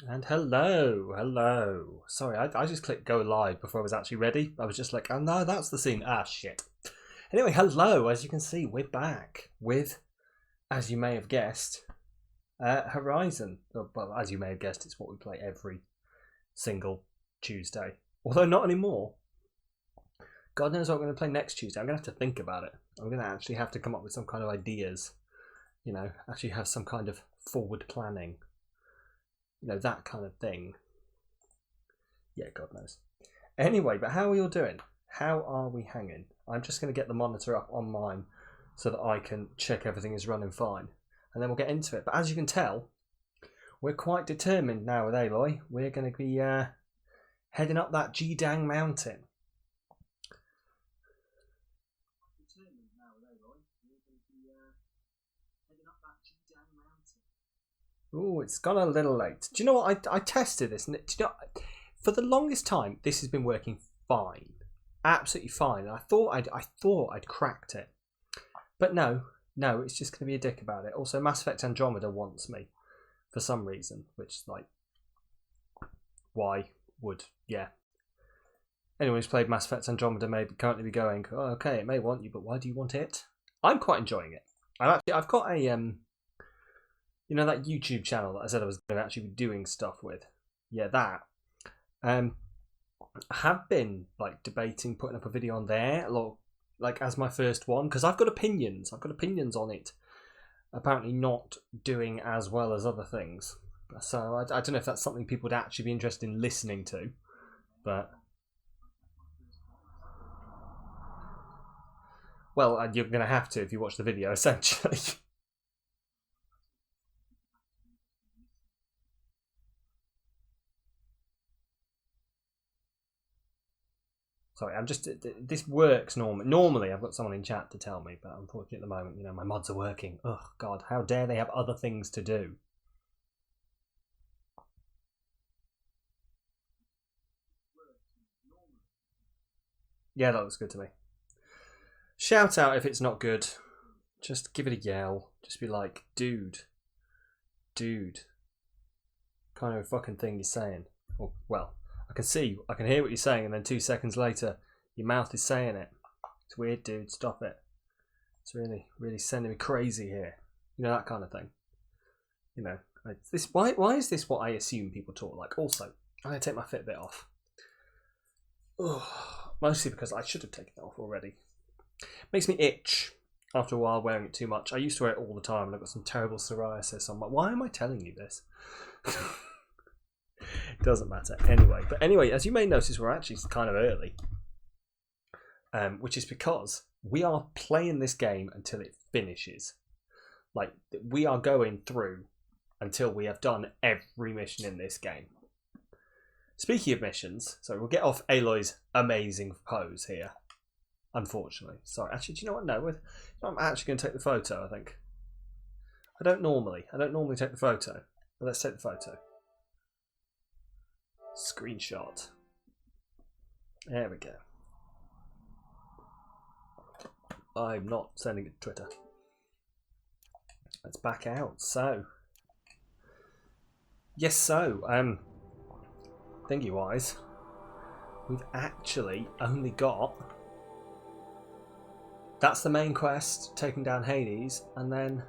And hello. Sorry, I just clicked go live before I was actually ready. I was just like, oh no, that's the scene. Ah, shit. Anyway, hello. As you can see, we're back with, as you may have guessed, Horizon. Well, as you may have guessed, it's what we play every single Tuesday. Although not anymore. God knows what I'm going to play next Tuesday. I'm going to have to think about it. I'm going to actually have to come up with some kind of ideas. You know, actually have some kind of forward planning. You know, that kind of thing. Yeah, God knows. Anyway, but how are you all doing? How are we hanging? I'm just going to get the monitor up on mine so that I can check everything is running fine. And then we'll get into it. But as you can tell, we're quite determined now with Aloy. We're going to be heading up that G-Dang mountain. Oh, it's gone a little late. Do you know what? I tested this, and do you know, for the longest time, this has been working fine, absolutely fine. And I thought I'd cracked it, but no, it's just going to be a dick about it. Also, Mass Effect Andromeda wants me for some reason, which like, why would anyone who's played Mass Effect Andromeda may currently be going, oh, okay, it may want you, but why do you want it? I'm quite enjoying it. I've got a you know that YouTube channel that I said I was going to actually be doing stuff with? Yeah, that. I have been like debating putting up a video on there, like as my first one, because I've got opinions. I've got opinions on it. Apparently not doing as well as other things. So I don't know if that's something people would actually be interested in listening to, but well, you're going to have to if you watch the video, essentially. Sorry, I'm just. This works normally. I've got someone in chat to tell me, but unfortunately at the moment, you know, my mods are working. Oh God, how dare they have other things to do? Yeah, that looks good to me. Shout out if it's not good. Just give it a yell. Just be like, dude, kind of fucking thing you're saying. Or, well, I can hear what you're saying, and then 2 seconds later, your mouth is saying it. It's weird, dude. Stop it. It's really sending me crazy here. You know, that kind of thing. You know, this. Why is this what I assume people talk like? Also, I'm gonna take my Fitbit off. Ugh, mostly because I should have taken it off already. Makes me itch after a while wearing it too much. I used to wear it all the time, and I've got some terrible psoriasis. I'm like, why am I telling you this? Doesn't matter anyway, as you may notice, we're actually kind of early, which is because we are playing this game until it finishes. Like, we are going through until we have done every mission in this game. Speaking of missions, so we'll get off Aloy's amazing pose here, unfortunately. Sorry, actually, do you know what? No, I'm actually going to take the photo, I think. I don't normally take the photo, but let's take the photo. Screenshot. There we go. I'm not sending it to Twitter. Let's back out. So, yes, thingy wise, we've actually only got. That's the main quest, taking down Hades, and then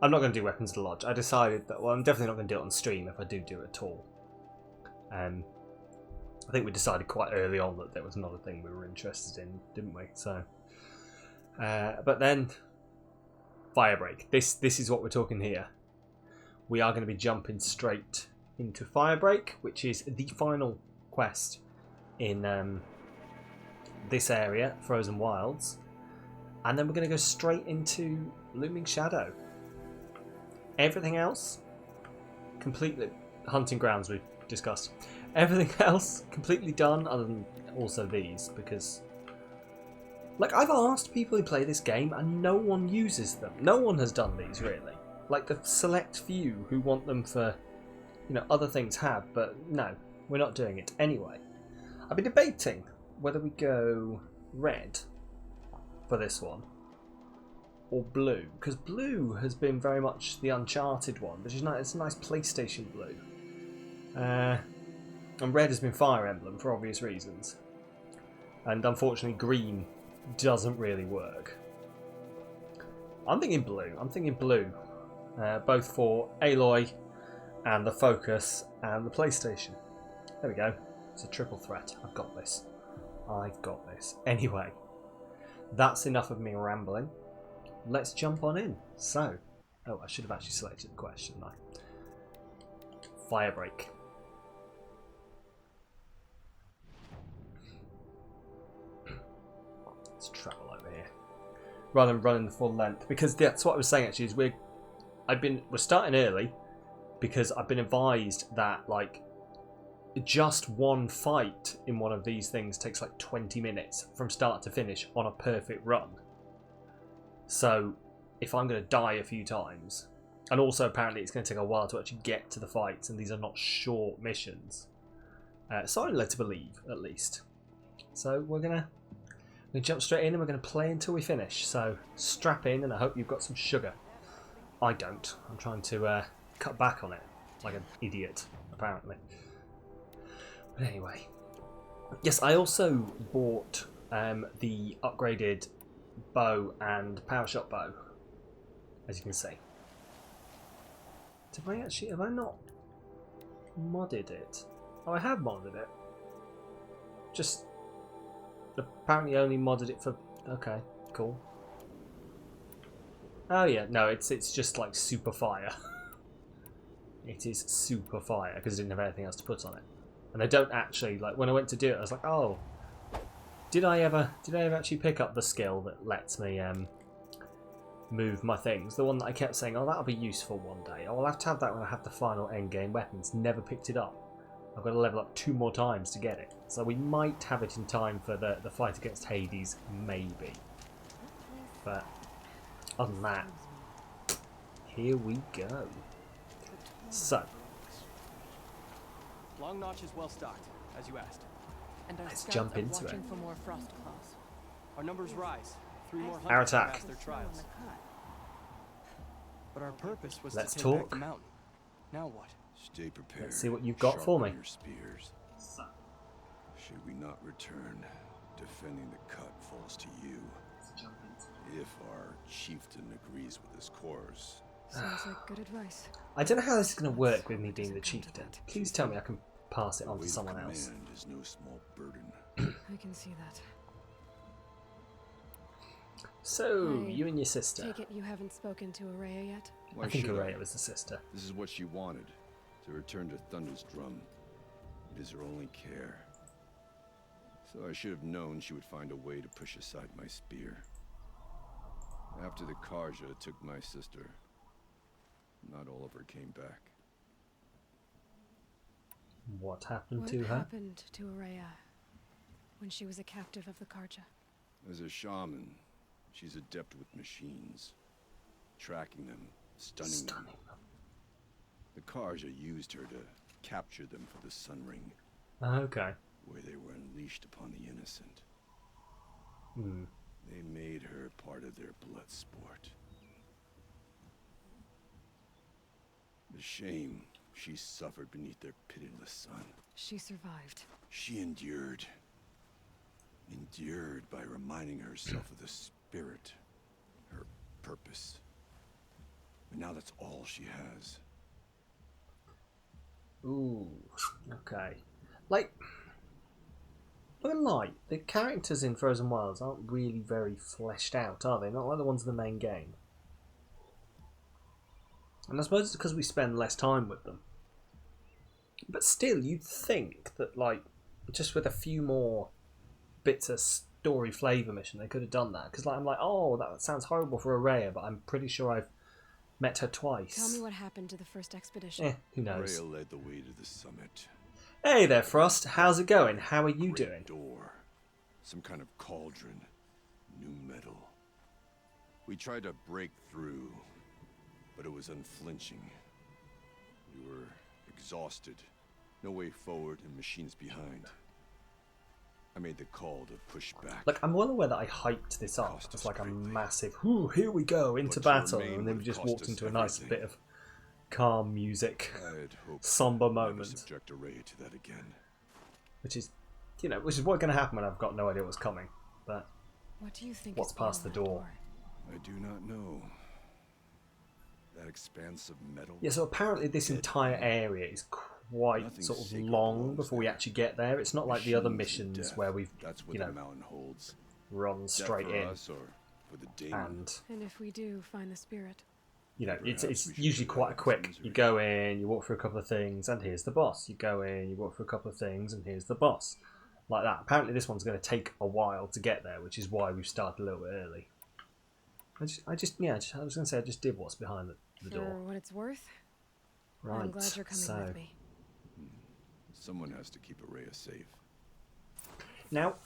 I'm not going to do Weapons of the Lodge. I decided that, well, I'm definitely not going to do it on stream if I do it at all. I think we decided quite early on that there was not a thing we were interested in, didn't we? So, but then Firebreak. This is what we're talking here. We are going to be jumping straight into Firebreak, which is the final quest in this area, Frozen Wilds, and then we're going to go straight into Looming Shadow. Everything else, completely hunting grounds we've discussed. Everything else completely done, other than also these, because like I've asked people who play this game and no one uses them. No one has done these really. Like the select few who want them for, you know, other things have, but no, we're not doing it anyway. I've been debating whether we go red for this one or blue, because blue has been very much the Uncharted one, which is nice. It's a nice PlayStation blue. And red has been Fire Emblem for obvious reasons. And unfortunately green doesn't really work. I'm thinking blue. Both for Aloy and the Focus and the PlayStation. There we go. It's a triple threat. I've got this. Anyway, that's enough of me rambling. Let's jump on in. So, oh, I should have actually selected the question, shouldn't I? Firebreak. Let's travel over here rather than running the full length, because that's what I was saying actually. Is we're starting early because I've been advised that like just one fight in one of these things takes like 20 minutes from start to finish on a perfect run. So if I'm going to die a few times, and also apparently it's going to take a while to actually get to the fights, and these are not short missions, so I'm led to believe at least. So we're gonna jump straight in and we're gonna play until we finish. So strap in, and I hope you've got some sugar. I don't. I'm trying to cut back on it like an idiot apparently. But anyway, yes, I also bought the upgraded bow and power shot bow, as you can see. Have I not modded it? Oh, I have modded it. Just apparently only modded it for. Okay, cool. Oh yeah, no, it's just like super fire. It is super fire because I didn't have anything else to put on it. And I don't actually, like, when I went to do it, I was like, oh, did I ever actually pick up the skill that lets me move my things? The one that I kept saying, oh, that'll be useful one day. Oh, I'll have to have that when I have the final endgame weapons. Never picked it up. I've got to level up 2 more times to get it. So we might have it in time for the fight against Hades, maybe. But other than that, here we go. So. Long Notch is well stocked, as you asked. And Let's jump into it. For more frost claws. Our numbers rise. 3 more Our hunters attack. pass their trials. But our purpose was Let's to take back talk. the mountain. Now what? Stay prepared. Let's see what you've got for me. Sharpen your spears. Should we not return, defending the cut falls to you. If our chieftain agrees with his course. Sounds like good advice. I don't know how this is going to work with me being the chieftain. Please tell me I can pass it on to someone else. Command is no small burden. I can see that. So, you and your sister. Take it you haven't spoken to Araya yet? Why I think should Araya was the sister. This is what she wanted, to return to Thunder's drum. It is her only care. So I should have known she would find a way to push aside my spear. After the Karja took my sister, not all of her came back. What happened What to her? happened to Araya when she was a captive of the Karja? As a shaman, she's adept with machines, tracking them, stunning them. The Karja used her to capture them for the Sun Ring, Okay. where they were unleashed upon the innocent. Hmm. They made her part of their blood sport. The shame she suffered beneath their pitiless sun. She survived. She endured. Endured by reminding herself of the spirit, her purpose. But now that's all she has. Ooh. Okay. Like, not gonna lie, the characters in Frozen Wilds aren't really very fleshed out, are they? Not like the ones in the main game. And I suppose it's because we spend less time with them. But still, you'd think that, like, just with a few more bits of story flavour mission, they could have done that. Because, like, I'm like, oh, that sounds horrible for Araya, but I'm pretty sure I've met her twice. Tell me what happened to the first expedition. Who knows? Rhea led the way to the summit. Hey there, Frost. How's it going? How are you Great doing? Door. Some kind of cauldron. New metal. We tried to break through, but it was unflinching. We were exhausted. No way forward and machines behind. I made the call to push back. Like, I'm well aware that I hyped this up as like a massive, here we go, into But to battle, remain and then we would just cost walked us into a nice everything. bit of calm music, I'd hope somber to never moment, subject Araya to that again. which is, you know, which is what's going to happen when I've got no idea what's coming. But What do you think what's is past the beyond that door? I do not know. That expanse of metal. Yeah, so apparently this Dead entire end. area is quite Nothing sort of sacred long belongs before we there. actually get there. It's not like the other Machines and missions death. where we've, That's what you the know, mountain holds. run Death straight for in. us or for the demon. And, And if we do find the spirit, you know, Perhaps it's we should usually get quite out a of his quick. You misery. go in, you walk through a couple of things, and here's the boss. You go in, you walk through a couple of things, and here's the boss. Like that. Apparently this one's going to take a while to get there, which is why we've started a little bit early. I was going to say I just did what's behind the for door. what it's worth, Right, I'm glad you're coming so with me. Someone has to keep Araya safe. now,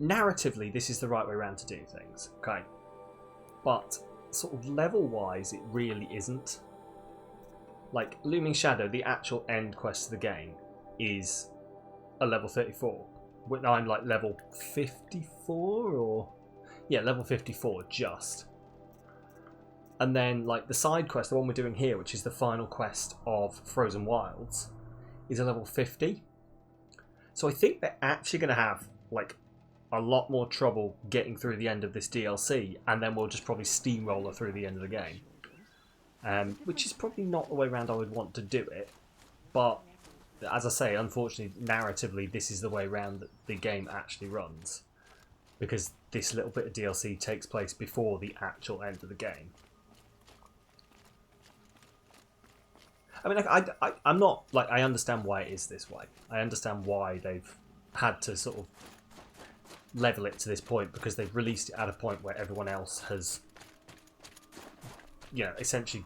narratively, this is the right way around to do things, okay? But sort of level-wise, it really isn't. Like Looming Shadow, the actual end quest of the game, is a level 34. When I'm like level 54, or yeah, level 54 just. And then like the side quest, the one we're doing here, which is the final quest of Frozen Wilds, is a level 50. So I think they're actually going to have like a lot more trouble getting through the end of this DLC, and then we'll just probably steamroller through the end of the game. Which is probably not the way around I would want to do it, but as I say, unfortunately, narratively, this is the way around that the game actually runs, because this little bit of DLC takes place before the actual end of the game. I mean, I'm not like, I understand why it is this way. I understand why they've had to sort of level it to this point, because they've released it at a point where everyone else has, you know, essentially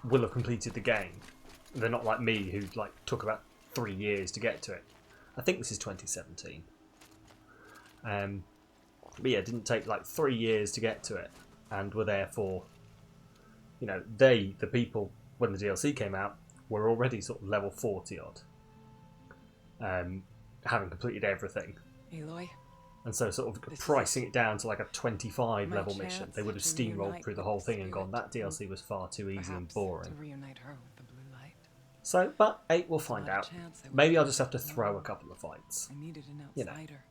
will have completed the game. They're not like me, who like took about 3 years to get to it. I think this is 2017. But yeah, it didn't take like 3 years to get to it, and were therefore, you know, the people when the DLC came out were already sort of level 40 odd, having completed everything. Aloy, And so sort of This is pricing it down to like a 25 my level mission, chance they would have to steamrolled reunite through the with whole the thing and gone, spirit, that DLC was far too easy and perhaps boring. to reunite her with the blue light. So, but 8 we'll It's find not a out. chance I would Maybe I'll take just have to alone. throw a couple of fights. I needed an You know. outsider.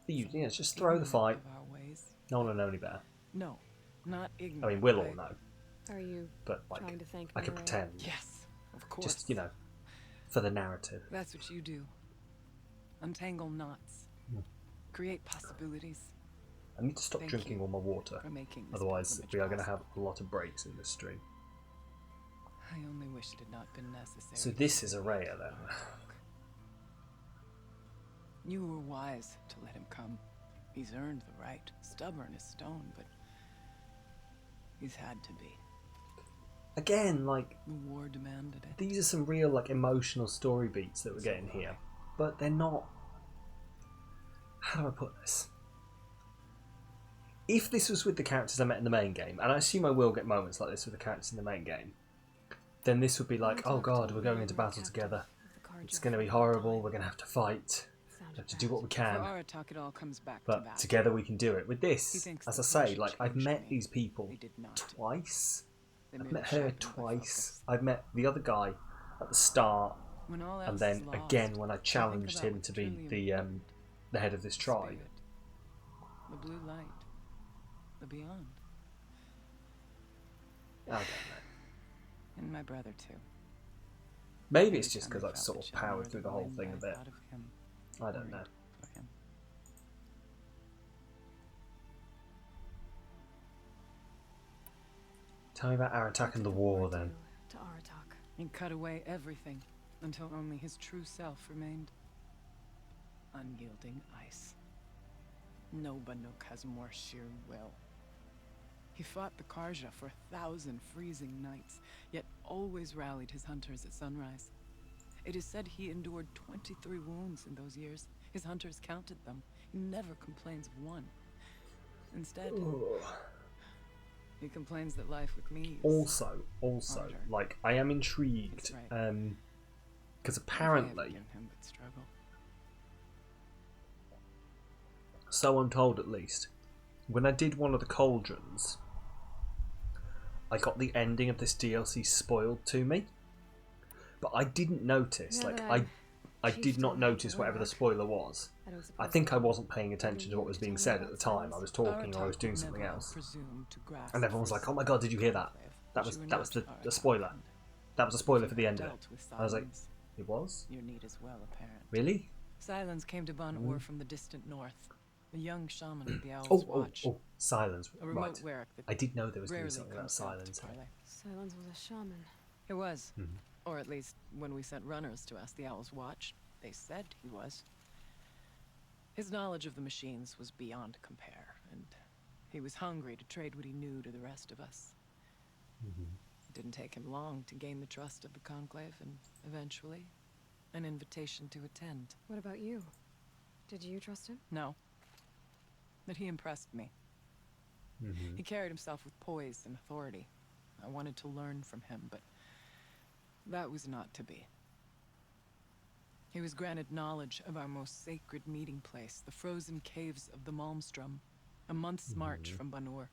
Yeah, just throw the Ignorant fight. of our ways. No one will know any better. No, not ignorant. I mean, we'll all but- know, Are you but like, trying to thank I me, could Raya? pretend. Yes, of course. Just, you know, for the narrative. That's what you do. Untangle knots. Create possibilities I need to stop Thank drinking you all my water, for making this otherwise pilgrimage we are going to have possible. a lot of breaks in this stream. I only wish it had not been necessary. So this is Araya then. You were wise to let him come. He's earned the right. Stubborn as stone, but he's had to be. Again, like, The war demanded it. these are some real like emotional story beats that we're getting here, but they're not. How do I put this? If this was with the characters I met in the main game, and I assume I will get moments like this with the characters in the main game, then this would be like, oh god, we're going into battle together. It's going to be horrible. We're going to have to fight. We have to do what we For can, Aratak, it all comes back to but that. together we can do it. With He this, thinks as the I say, French like I've changed met me. these people They did not. twice. They I've merely met her sharpened my twice. focus. I've met the other guy at the start, When all and else then is lost, again when I think challenged about him what's to be truly the important. the head of this The tribe. spirit, the blue light, the beyond, I don't know. and my brother too. Maybe it's Every just time because I I've felt sort the of chill powered or through the the whole wind, thing a I bit. thought of him, I don't know. worried for him. Tell me about Aratak and the war then. To Aratak. He cut away everything until only his true self remained. Unyielding ice. No Banuk has more sheer will. He fought the Karja for 1,000 freezing nights, yet always rallied his hunters at sunrise. It is said he endured 23 wounds in those years. His hunters counted them. He never complains of one. Instead, he complains that life with me is... Also, Harder. like I am intrigued, That's right. because If I have apparently, given him but struggle. so I'm told at least, when I did one of the cauldrons, I got the ending of this DLC spoiled to me, but I didn't notice. Now Like that I Chief did not told me notice to whatever the work, spoiler was. I don't I suppose think I that- wasn't paying attention to what was being said at the time. I was talking or I was doing something else, and everyone was like, "Oh my god, did you hear that? That was the spoiler. That was a spoiler for the end of it." I was like, "It was? Your need as well, apparent. Really?" Silence came to Ban-Ur from the distant north. A young shaman with the Owl's Oh, Watch. silence. A remote Right. work that I did know there was going to be rarely something about comes down to silence here. parley. Silence was a shaman. It was. Mhm. Or at least when we sent runners to ask the Owl's Watch, they said he was. His knowledge of the machines was beyond compare, and he was hungry to trade what he knew to the rest of us. It didn't take him long to gain the trust of the Conclave, and eventually, an invitation to attend. What about you? Did you trust him? No. But he impressed me. He carried himself with poise and authority. I wanted to learn from him, but that was not to be. He was granted knowledge of our most sacred meeting place, the frozen caves of the Malmstrom, a month's march from Ban-Ur.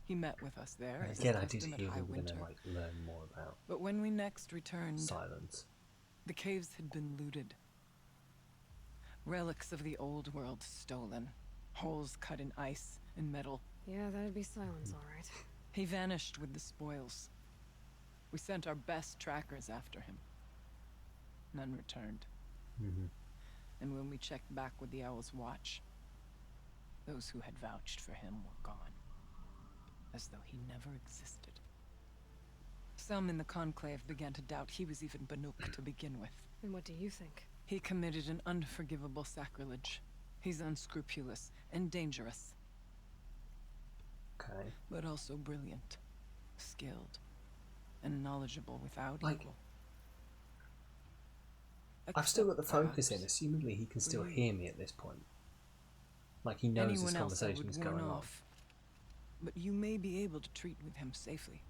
He met with us there, as Again, his I did custom at hear we High were going Winter. to like learn more about But when we next returned, silence. the caves had been looted. Relics of the old world stolen. Holes cut in ice and metal. Yeah, that'd be silence, all right. He vanished with the spoils. We sent our best trackers after him. None returned. And when we checked back with the Owl's Watch, those who had vouched for him were gone. As though he never existed. Some in the Conclave began to doubt he was even Banuk to begin with. And what do you think? He committed an unforgivable sacrilege. He's unscrupulous and dangerous, Okay. but also brilliant, skilled, and knowledgeable without Like, equal. I've still got the Except focus in. perhaps Assumedly, he can still for you. hear me at this point. Like he knows anyone this else I conversation would is warn going on. off. But you may be able to treat with him safely.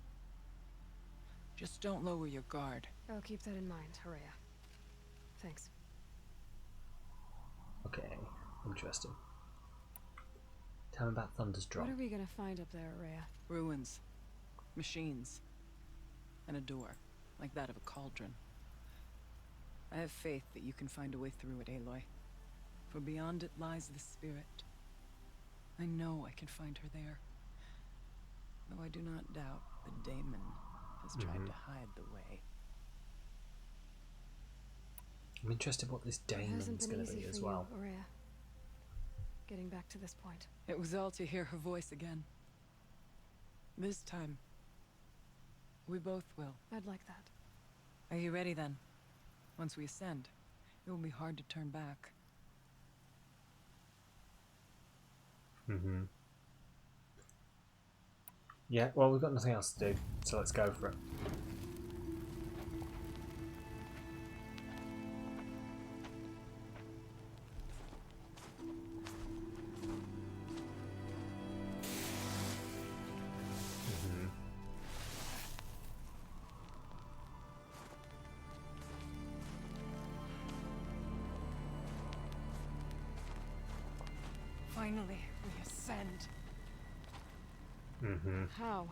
Just don't lower your guard. I'll keep that in mind, Horea. Thanks. Okay, interesting. Tell me about Thunder's Drop. What are we gonna find up there, Horea? Ruins, machines, and a door, like that of a cauldron. I have faith that you can find a way through it, Aloy. For beyond it lies the spirit. I know I can find her there. Though I do not doubt the daemon has tried to hide the way. I'm interested what this It hasn't daemon's been going to easy be for as you, well. Horea. Getting back to this point. It was all to hear her voice again. This time, we both will. I'd like that. Are you ready then? Once we ascend, it will be hard to turn back. Yeah, well, we've got nothing else to do, so let's go for it. Finally, we ascend. How?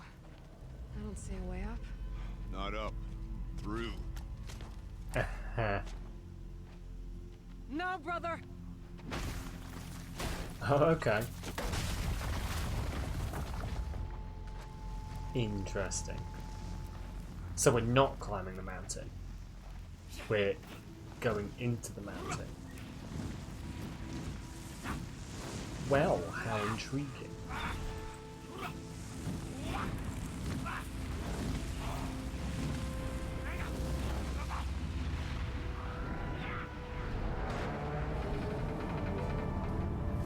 I don't see a way up. Not up. Through. Now, brother! Oh, okay. Interesting. So we're not climbing the mountain. We're going into the mountain. Well, how intriguing.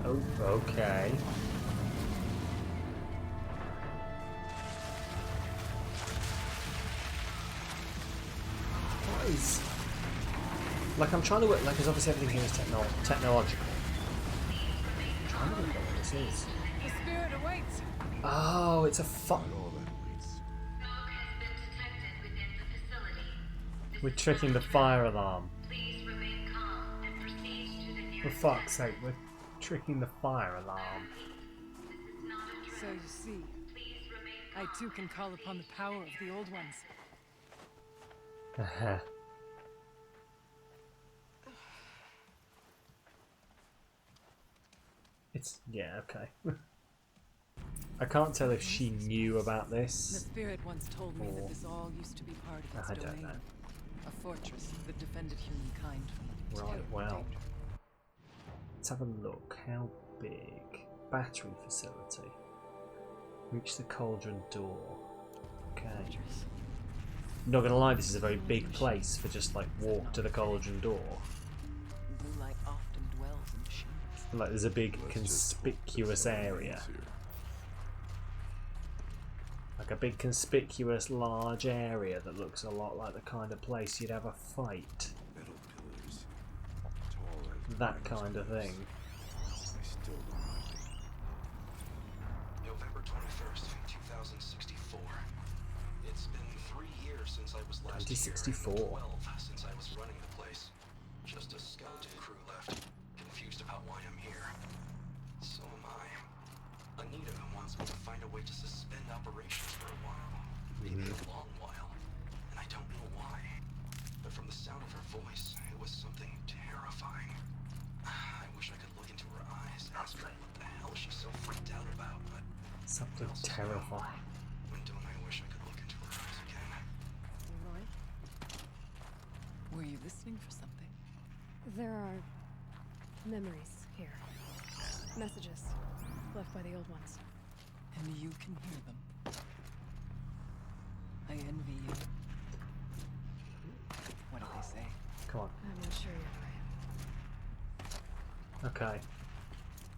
Oh, okay. What is... Like, I'm trying to work... Like, because obviously everything here is technological. I'm trying to work out what this is. The spirit awaits! Oh, it's a fuck. All that waits. Smoke has been detected within the facility. This We're is tricking the not fire alarm. Please remain calm and proceed to the For nearest fuck's sake, we're tricking the fire alarm. This is not a So drill. you see, Please remain I too can call upon the power of the old ones. It's yeah, okay. I can't tell if she knew about The this. spirit once told me Or- that this all used to be part of its I don't domain. know. A fortress that defended humankind from Right, terrible well. danger. Let's have a look. How big? Battery facility. Reach the cauldron door. Okay. Fortress. Not gonna lie, this is a very big place for just like walk to the cauldron door. Blue light often dwells in machines. Like there's a big Let's just hope conspicuous there's no area. enemies here. Like a big conspicuous large area that looks a lot like the kind of place you'd have a fight. Metal pillars, tall as That pines kind of cones. thing. I still don't like it. November 21st, 2064. It's been 3 years since I was last 2064. here, and 12 since I was running the place. Just a skeleton crew left, confused about why I'm here. So am I. Anita wants me to find a way to suspend operations for a while. Maybe a long while. And I don't know why. But from the sound of her voice, it was something terrifying. I wish I could look into her eyes and ask her what the hell she's so freaked out about, but Something terrifying. when don't I wish I could look into her eyes again? Roy? Were you listening for something? There are memories here. Messages left by the old ones. And you can hear them. I envy you. What do they say? Come on. I'm not sure yet, Roy. Okay.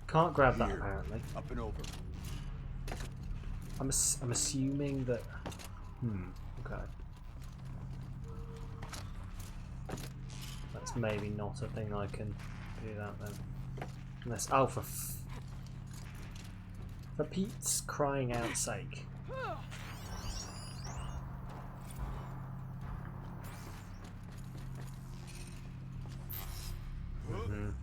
Can't grab that Here. apparently. Up and over. I'm assuming that. Okay. That's maybe not a thing I can do that then. Unless for Pete's crying out sake. Mhm.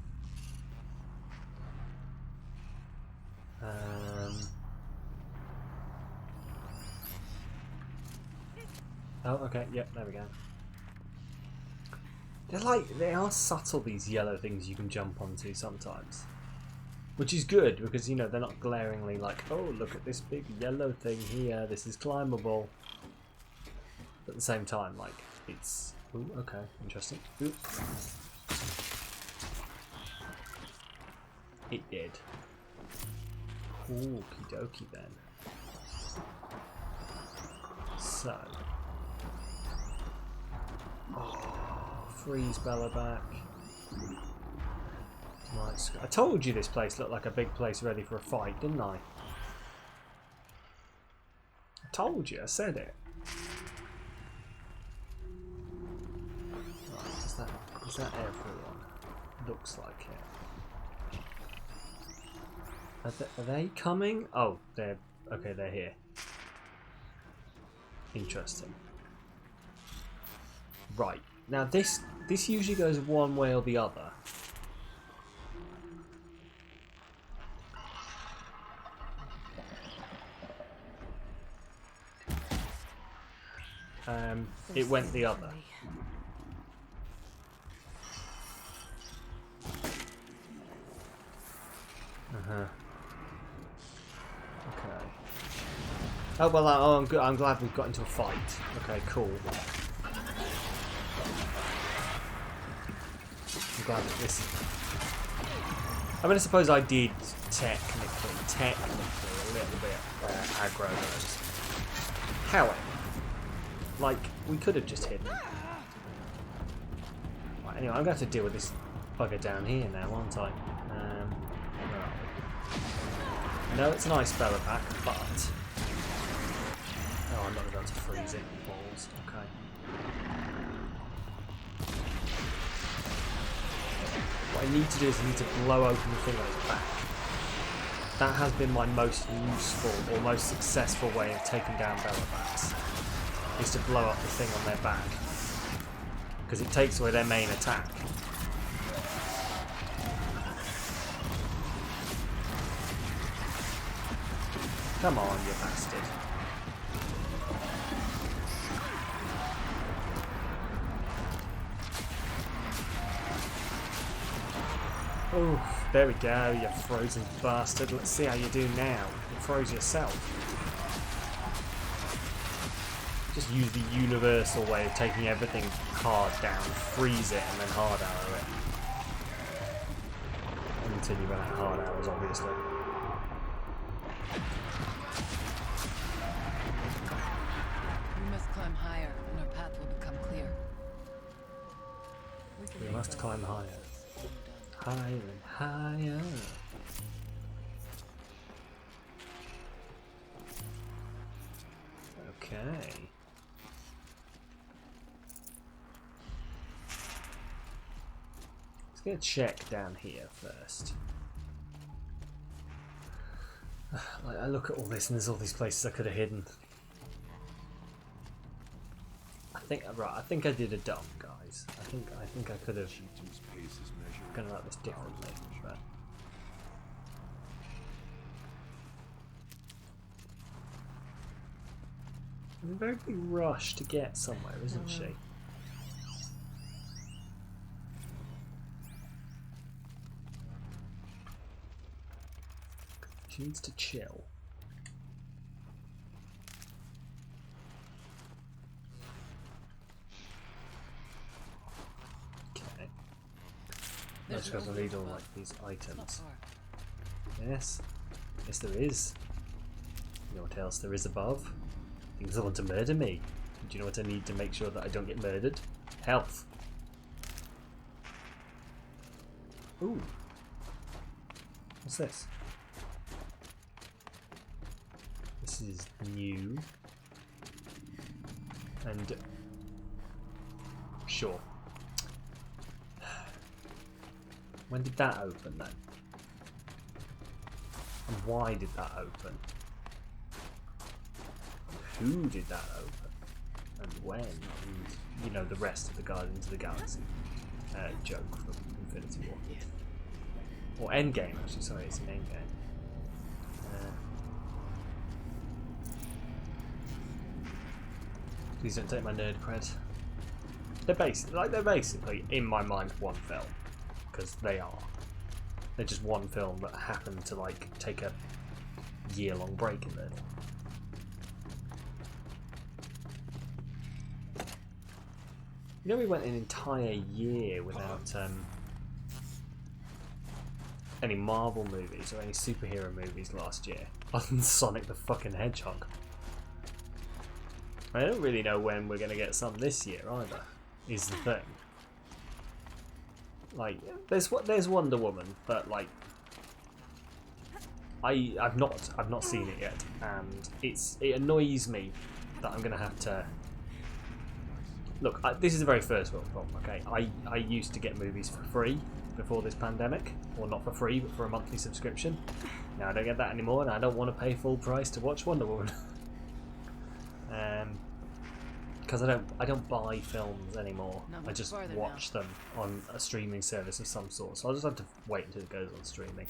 Oh, okay, yep, there we go. They are subtle, these yellow things you can jump onto sometimes. Which is good, because, you know, they're not glaringly like, oh, look at this big yellow thing here, this is climbable. But at the same time, like, it's... Ooh, okay, interesting. Ooh. It did. Okie dokie then. So... Oh, freeze Bella back. Nice. I told you this place looked like a big place ready for a fight, didn't I? I told you, I said it. Right, is that everyone? Looks like it. Are they coming? Oh, they're here. Interesting. Right. Now this usually goes one way or the other. It went the other. Okay. Oh well. I'm good. I'm glad we've got into a fight. Okay, cool. I'm glad that this. I mean, I suppose I did technically a little bit aggro those. However, like we could have just hidden. Right, anyway, I'm going to have to deal with this bugger down here now, aren't I? Where are we? No, it's an ice Bella pack, but oh, I'm not going to freeze it. Balls. Okay. What I need to do is I need to blow open the thing on its back. That has been my most useful or most successful way of taking down Bellabats, is to blow up the thing on their back. Because it takes away their main attack. Come on, you bastard. Oh, there we go, you frozen bastard. Let's see how you do now. You froze yourself. Just use the universal way of taking everything hard down, freeze it, and then hard arrow it. Until you run out of hard arrows, obviously. We must climb higher, and our path will become clear. We must climb higher. Higher and higher. Okay. Let's get a check down here first. Like, I look at all this and there's all these places I could have hidden. I think I did a dump, guys. I think I could have gone about this differently, but in a very big rush to get somewhere, isn't she? She needs to chill. Okay. That's because I need all like these items. Yes. Yes there is. You know what else there is above? Things that want to murder me. Do you know what I need to make sure that I don't get murdered? Health. Ooh. What's this? This is new. And sure. When did that open then? And why did that open? Who did that open? And when? And, you know, the rest of the Guardians of the Galaxy joke from Infinity War. Or Endgame, actually, sorry, it's an Endgame. Please don't take my nerd cred. They're basically, in my mind, one film. Because they are. They're just one film that happened to, like, take a year-long break in there. You know, we went an entire year without any Marvel movies or any superhero movies last year, other than Sonic the fucking Hedgehog. I don't really know when we're going to get some this year either, is the thing. Like, there's Wonder Woman, but like, I've not seen it yet, and it annoys me that I'm going to have to. Look, this is the very first world problem, okay? I used to get movies for free before this pandemic, or not for free, but for a monthly subscription. Now I don't get that anymore, and I don't want to pay full price to watch Wonder Woman. Because I don't buy films anymore. I just watch them on a streaming service of some sort. So I'll just have to wait until it goes on streaming.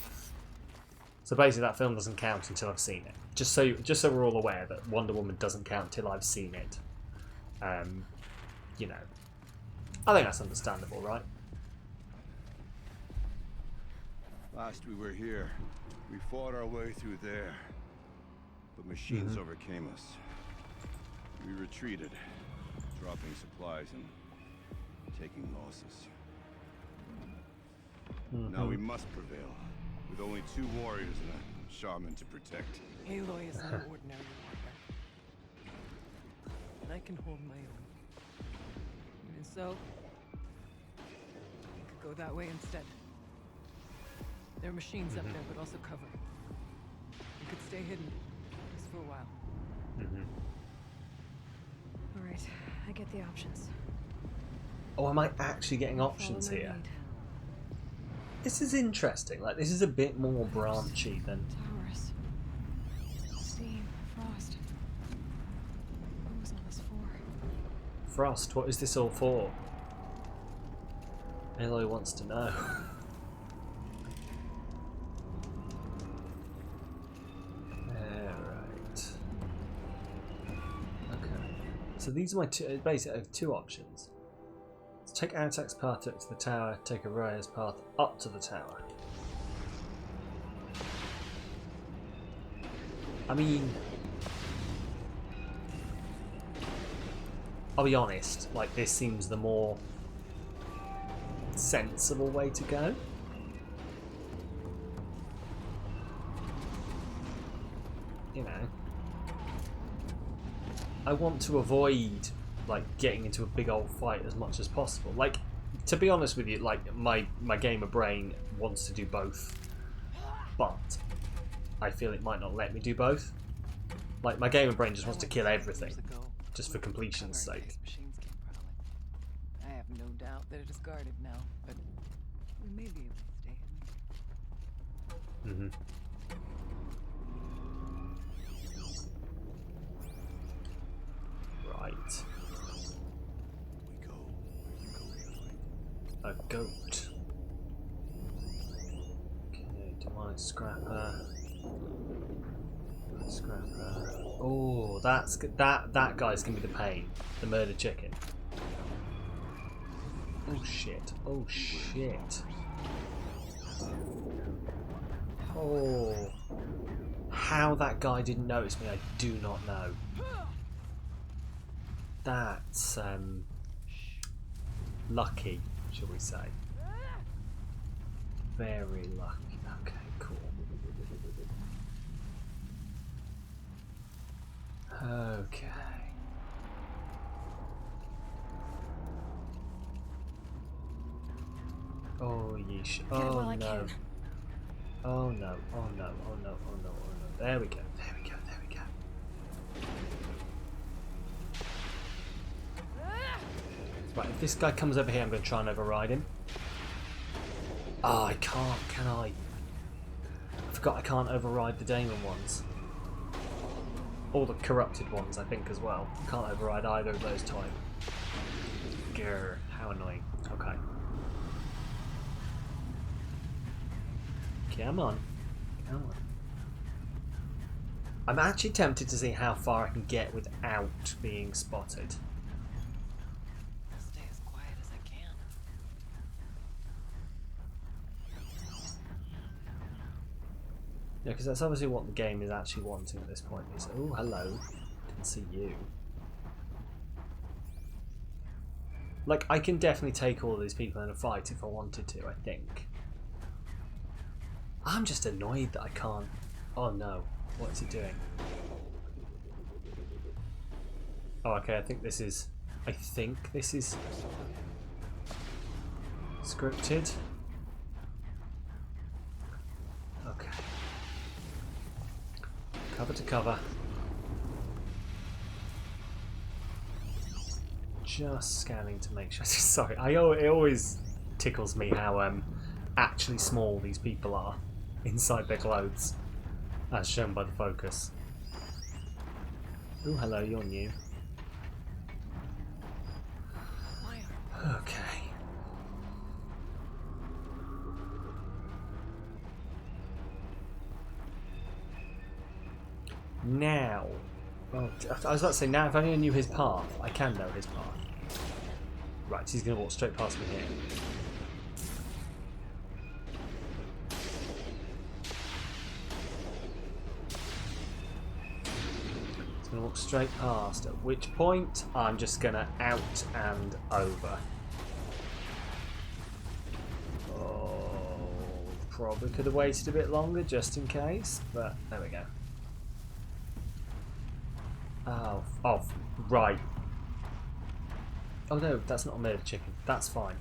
So basically, that film doesn't count until I've seen it. Just so we're all aware that Wonder Woman doesn't count till I've seen it. You know, I think that's understandable, right? Last we were here, we fought our way through there, but machines overcame us. We retreated, dropping supplies and taking losses. Now we must prevail, with only 2 warriors and a shaman to protect. Aloy is no ordinary warrior. And I can hold my own. Even so, we could go that way instead. There are machines up there, but also cover. We could stay hidden, just for a while. Alright, I get the options. Oh, am I actually getting options here? This is interesting. Like, this is a bit more branchy than. Towers. Steam. Frost. What was all this for? Frost, what is this all for? Aloy wants to know. Alright. Okay. So these are my two options. Let's take Antek's path to the tower, take Araya's path up to the tower. I mean, I'll be honest, like this seems the more sensible way to go. You know, I want to avoid like getting into a big old fight as much as possible. Like, to be honest with you, like my gamer brain wants to do both, but I feel it might not let me do both. Like my gamer brain just wants to kill everything, just for completion's sake. I have no doubt that it is guarded now, but we may be able to stay hidden. Right. We go. You go. A goat. Okay, demonic scrapper. Scrapper. Oh, that's good. That guy's gonna be the pain. The murder chicken. Oh shit. Oh shit. Oh. How that guy didn't notice me, I do not know. That's lucky, shall we say. Very lucky. Okay, cool. Okay. Oh yeesh. Oh no. Oh no. Oh no. Oh no. Oh no. Oh no. There we go. There we go. There we go. Right, if this guy comes over here, I'm going to try and override him. Oh, I can't, can I? I forgot I can't override the Daemon ones. Or the corrupted ones, I think, as well. Can't override either of those type. Grr, how annoying. Okay. Come on. Come on. I'm actually tempted to see how far I can get without being spotted. I'll stay as quiet as I can. Yeah, because that's obviously what the game is actually wanting at this point. Is, oh, hello. Didn't see you. Like, I can definitely take all of these people in a fight if I wanted to, I think. I'm just annoyed that I can't. Oh no. What's it doing? Oh, okay, I think this is scripted. Okay. Cover to cover. Just scanning to make sure. Sorry, it always tickles me how actually small these people are inside their clothes, as shown by the focus. Oh, hello, you're new. Okay. Now, oh, I was about to say, now if I only knew his path, I can know his path. Right, he's going to walk straight past me here. He's going to walk straight past, at which point I'm just going to out and over. Oh, probably could have waited a bit longer just in case, but there we go. Oh, right. Oh no, that's not a murder chicken. That's fine.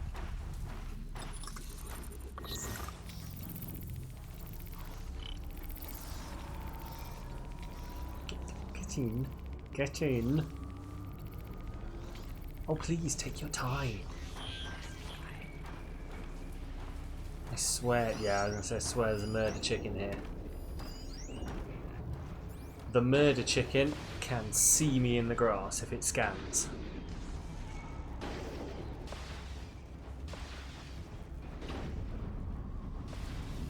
Get in. Get in. Oh, please, take your time. I swear, yeah, I was going to say, I swear there's a murder chicken here. The murder chicken can see me in the grass if it scans.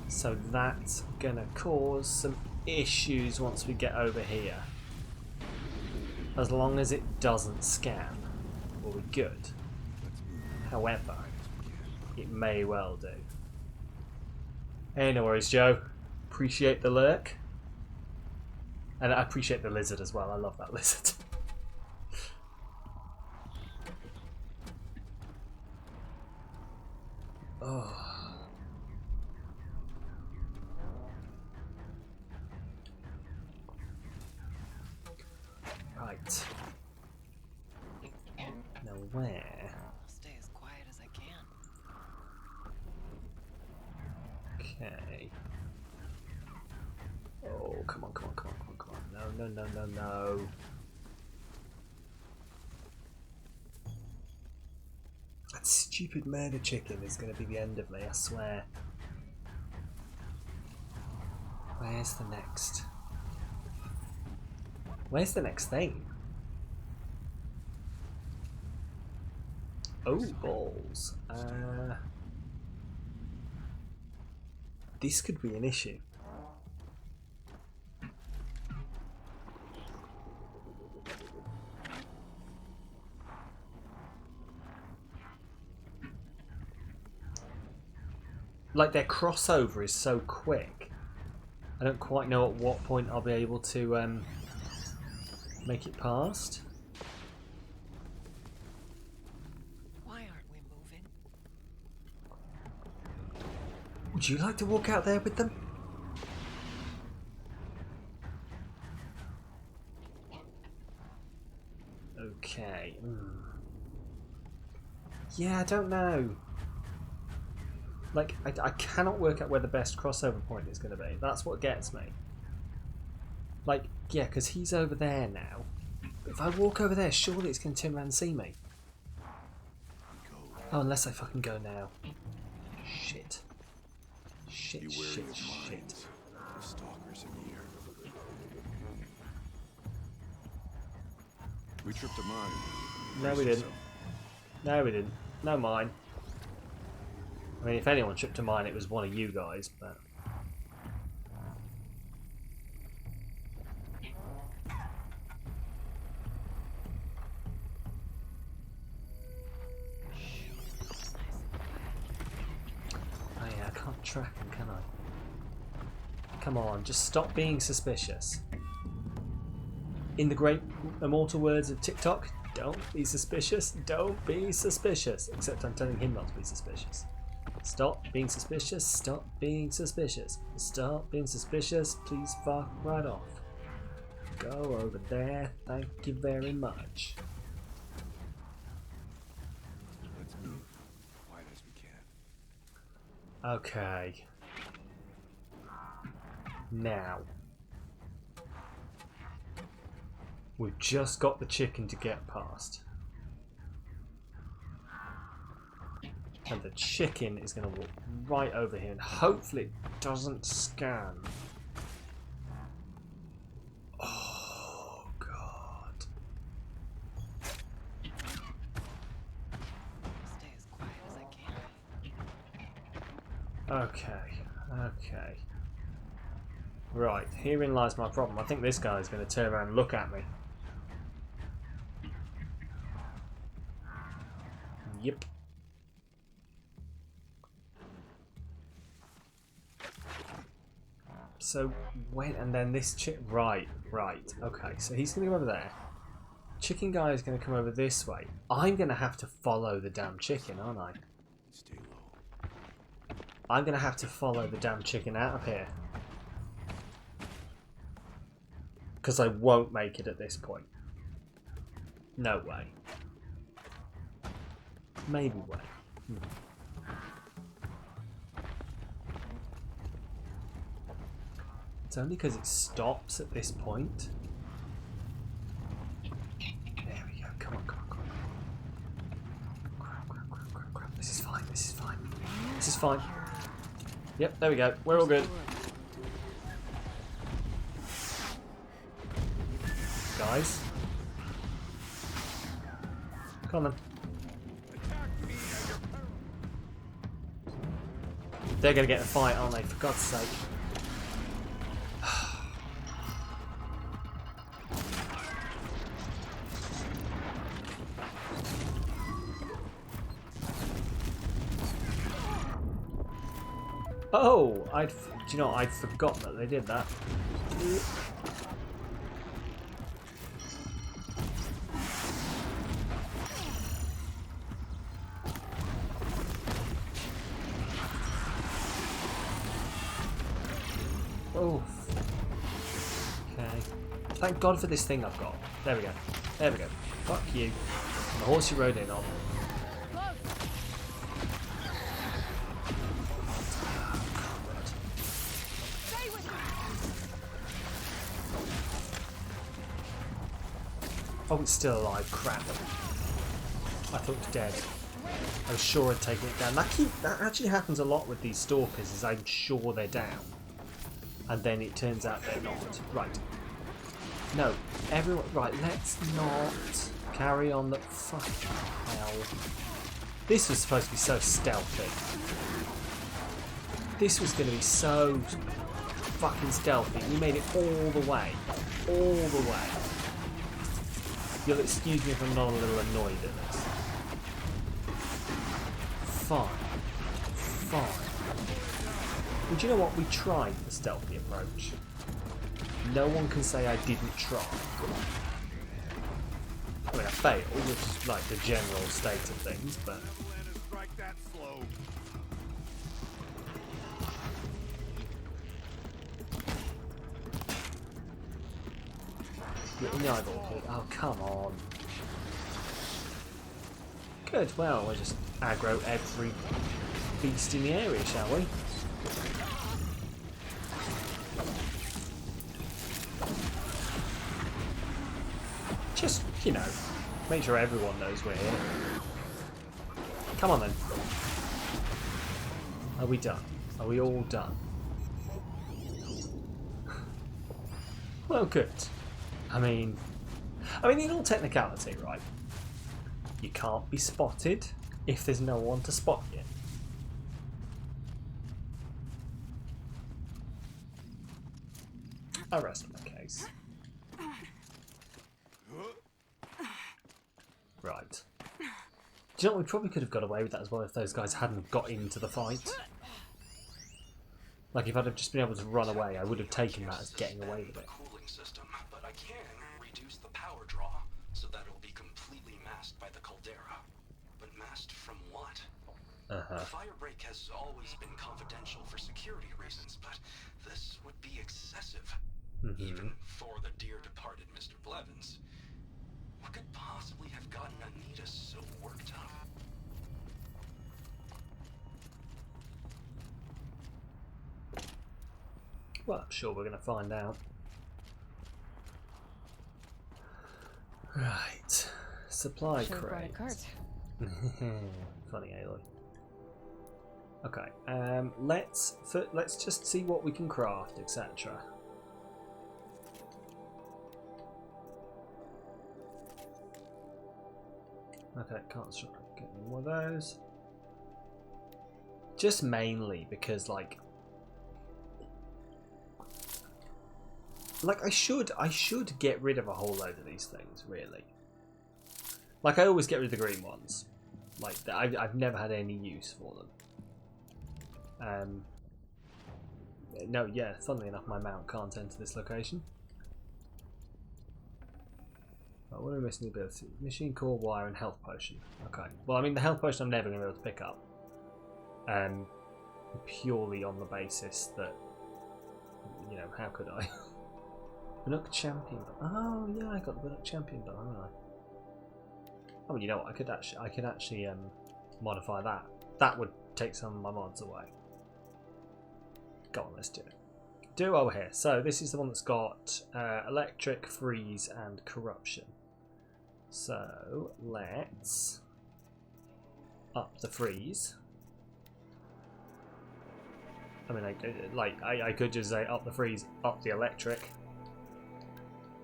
So that's gonna cause some issues once we get over here. As long as it doesn't scan, we'll be good. However, it may well do. Hey, no worries, Joe. Appreciate the lurk. And I appreciate the lizard as well. I love that lizard. Oh. Right. Now where? I'll stay as quiet as I can. Okay. Oh, come on, come on, come on, come on, come on. No, no, no, no, no. That stupid murder chicken is going to be the end of me, I swear. Where's the next? Where's the next thing? Oh, balls. This could be an issue. Like, their crossover is so quick. I don't quite know at what point I'll be able to make it past. Why aren't we moving? Would you like to walk out there with them? Okay. Yeah, I don't know. Like, I cannot work out where the best crossover point is going to be. That's what gets me. Like, yeah, because he's over there now. But if I walk over there, surely it's going to turn around and see me. Oh, unless I fucking go now. Shit. Shit, shit, shit. The stalkers in here. We tripped a mine. No, we didn't. No, we didn't. No mine. I mean, if anyone tripped a mine, it was one of you guys, but... Oh yeah, I can't track him, can I? Come on, just stop being suspicious. In the great immortal words of TikTok, don't be suspicious, don't be suspicious. Except I'm telling him not to be suspicious. Stop being suspicious, stop being suspicious. Stop being suspicious, please fuck right off. Go over there, thank you very much. Let's move. Quiet as we can. Okay. Now. We've just got the chicken to get past. And the chicken is going to walk right over here and hopefully it doesn't scan. Oh, God. Stay as quiet as I can. Okay, okay. Right, herein lies my problem. I think this guy is going to turn around and look at me. Yep. So, wait, and then this chick... Right, okay. So he's going to go over there. Chicken guy is going to come over this way. I'm going to have to follow the damn chicken, aren't I? Stay low. I'm going to have to follow the damn chicken out of here. Because I won't make it at this point. No way. Maybe way. It's only because it stops at this point. There we go. Come on, come on, come on. Crap. This is fine, this is fine. This is fine. Yep, there we go. We're all good. Guys. Come on. They're going to get a fight, aren't they? For God's sake. Oh, do you know, I'd forgotten that they did that. Oh. Okay. Thank God for this thing I've got. There we go. There we go. Fuck you. And the horse you rode in on. Oh, it's still alive. Crap. I thought it was dead. I was sure I'd taken it down. That actually happens a lot with these stalkers, is I'm sure they're down. And then it turns out they're not. Right. No. Everyone... Right, let's not carry on the... Fucking hell. This was supposed to be so stealthy. This was going to be so fucking stealthy. We made it all the way. All the way. You'll excuse me if I'm not a little annoyed at this. Fine. Fine. Well, do you know what? We tried the stealthy approach. No one can say I didn't try. I mean, I failed, which is like the general state of things, but... Yeah, oh, come on. Good, well, we'll just aggro every beast in the area, shall we? Just, you know, make sure everyone knows we're here. Come on then. Are we done? Are we all done? Well, good. I mean, in all technicality, right? You can't be spotted if there's no one to spot you. I rest my case. Right. Do you know what? We probably could have got away with that as well if those guys hadn't got into the fight. Like, if I'd have just been able to run away, I would have taken that as getting away with it. Cooling system, but I can reduce the power draw so that it'll be completely masked by the caldera. But masked from what? The fire break has always been confidential for security reasons, but this would be excessive. Even for the dear departed Mr. Blevins. What could possibly have gotten Anita so worked up? Well, I'm sure we're going to find out. Right. Supply Should've brought a crate. cart. Funny, Aloy. Okay. Let's just see what we can craft, etc. Okay, can't get any more of those. Just mainly because, like I should get rid of a whole load of these things, really. Like, I always get rid of the green ones. Like, I've never had any use for them. No, yeah, funnily enough, my mount can't enter this location. Oh, what are we missing? The ability? Machine core, wire, and health potion. Okay. Well, I mean, the health potion I'm never going to be able to pick up. Purely on the basis that, you know, how could I? Bannock champion. Oh yeah, I got the Bannock champion done, haven't I? Oh, you know what? I could actually modify that. That would take some of my mods away. Go on, let's do it. Do over here. So this is the one that's got electric, freeze, and corruption. So let's up the freeze. I mean, I could just say up the freeze, up the electric,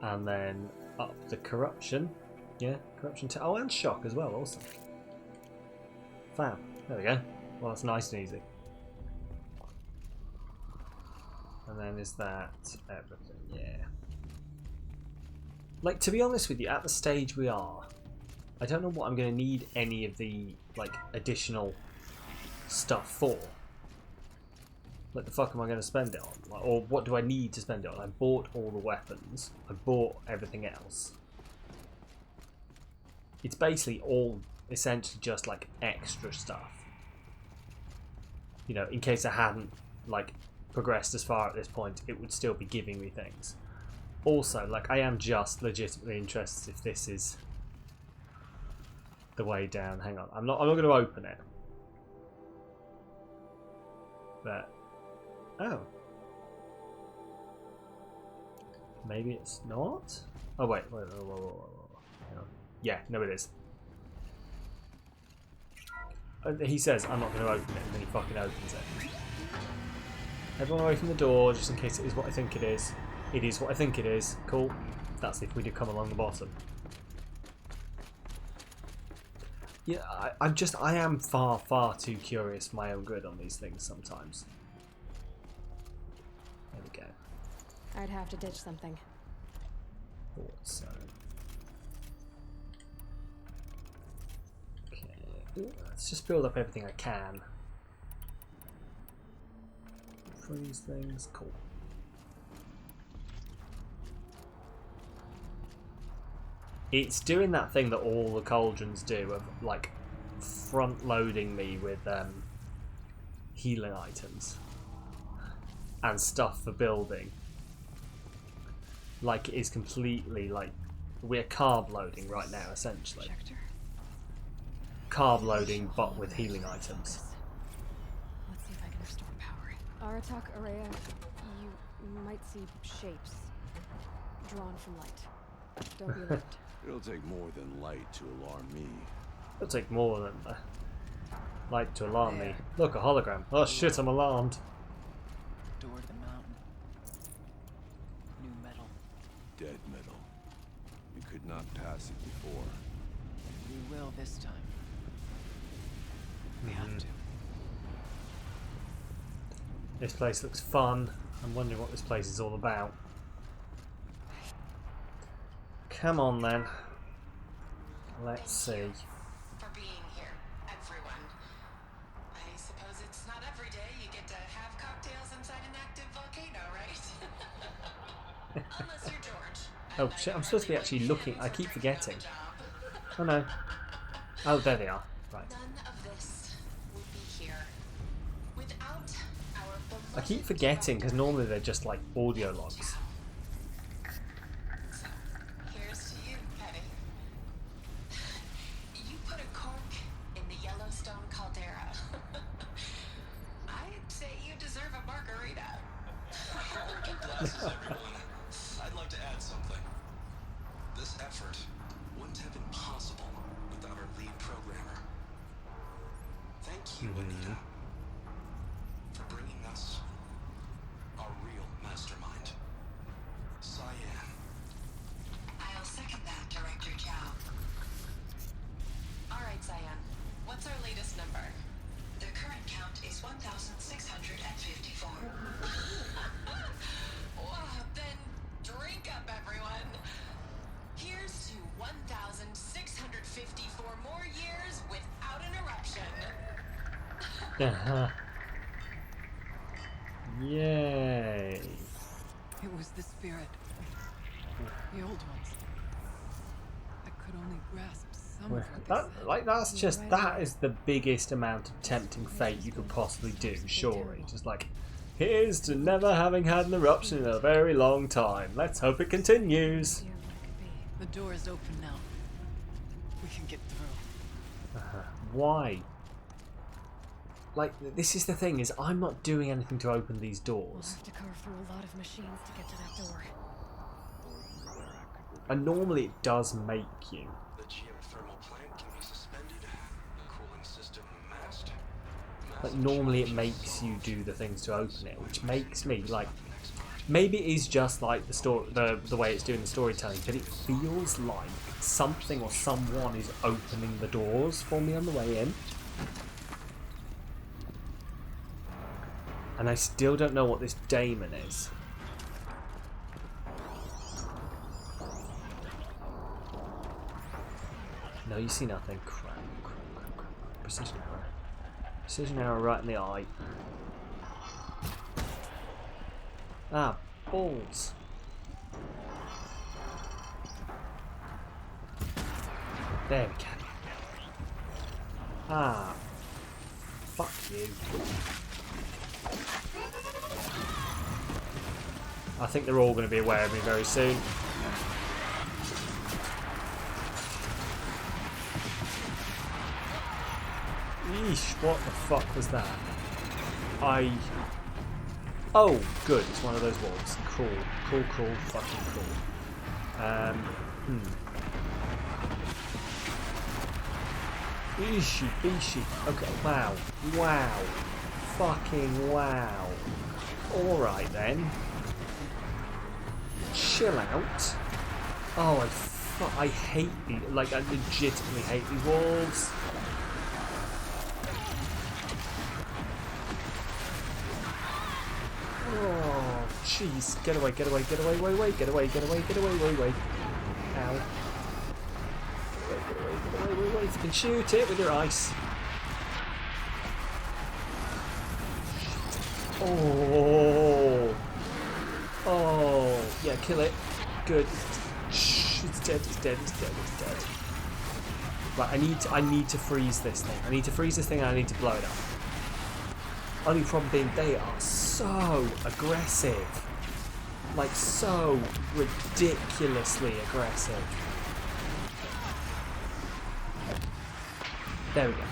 and then up the corruption. Yeah, corruption. Oh, and shock as well. Awesome. Fab. There we go. Well, that's nice and easy. And then is that everything? Yeah. Like, to be honest with you, at the stage we are, I don't know what I'm going to need any of the, like, additional stuff for. Like, the fuck am I going to spend it on? Like, or what do I need to spend it on? I bought all the weapons. I bought everything else. It's basically all essentially just like extra stuff. You know, in case I hadn't like progressed as far at this point, it would still be giving me things. Also, like, I am just legitimately interested if this is the way down. Hang on, I'm not going to open it. But oh, maybe it's not. Oh wait. Hang on. Yeah, no, it is. He says I'm not going to open it, and then he fucking opens it. Everyone away from the door, just in case it is what I think it is. It is what I think it is. Cool. That's if we do come along the bottom. Yeah, I am far too curious for my own good on these things sometimes. There we go. I'd have to ditch something. Thought so. Okay. Let's just build up everything I can. Freeze things. Cool. It's doing that thing that all the cauldrons do of like front loading me with healing items and stuff for building. Like, it is completely like we're carb loading right now, essentially. Projector. Carb loading, but with healing items. Let's see if I can restore power. Aratak, Araya, you might see shapes drawn from light. Don't be alarmed. It'll take more than light to alarm me. It'll take more than light to alarm me. Look, a hologram. Oh shit, I'm alarmed. Door to the mountain. New metal. Dead metal. We could not pass it before. We will this time. We have to. This place looks fun. I'm wondering what this place is all about. Come on then. Let's see. For being here, everyone. I suppose it's not every day you get to have cocktails inside an active volcano, right? Unless you're George. Oh shit, I'm supposed to be actually looking. I keep forgetting. Oh no. Oh, there they are. Right. None of this would be here without our I keep forgetting because normally they're just like audio logs. Here's to you, Petty. You put a cork in the Yellowstone caldera. I'd say you deserve a margarita. Hold your glasses, everyone. I'd like to add something. This effort wouldn't have been possible without our lead programmer. Thank you, Anita, for bringing us our real mastermind, Cyan. I'll second that, Director Chow. All right, Cyan. What's our latest number? The current count is 1,654. Wow, then drink up, everyone. Here's to 1,654 more years without an eruption. Yay. It was the spirit. The old ones. I could only grasp some of what they said. Like, that's just, that is the biggest amount of tempting fate you could possibly do, surely. Just like, here's to never having had an eruption in a very long time. Let's hope it continues. Dear, what it could be. The door is open now. We can get through. Why? Like, this is the thing, is I'm not doing anything to open these We'll doors. have to carve through a lot of machines to get to that door. And normally it does make you. The geothermal plant can be suspended. Cooling system mast. Like, normally it makes you do the things to open it, which makes me, like, maybe it is just like the story, the way it's doing the storytelling, but it feels like something or someone is opening the doors for me on the way in. And I still don't know what this daemon is. No, you see nothing. Crap. Precision arrow. Precision arrow right in the eye. Ah, balls. There we go. Ah, fuck you. I think they're all going to be aware of me very soon. Yeesh, what the fuck was that? Oh, good, it's one of those wolves. Cool, cool, cool, fucking cool. Eashy, beashy. Okay, wow. Wow. Fucking wow. Alright then. Chill out. Oh, I hate these. Like, I legitimately hate these wolves. Oh, jeez. Get away, get away, get away, wait, wait, get away, get away, get away, wait, wait. Ow. Get away, wait, wait. You can shoot it with your ice. Oh. Oh. Yeah, kill it. Good. Shh, it's dead, it's dead, it's dead, it's dead. Right, I need to freeze this thing. I need to freeze this thing and I need to blow it up. Only problem being they are so aggressive. Like, so ridiculously aggressive. There we go.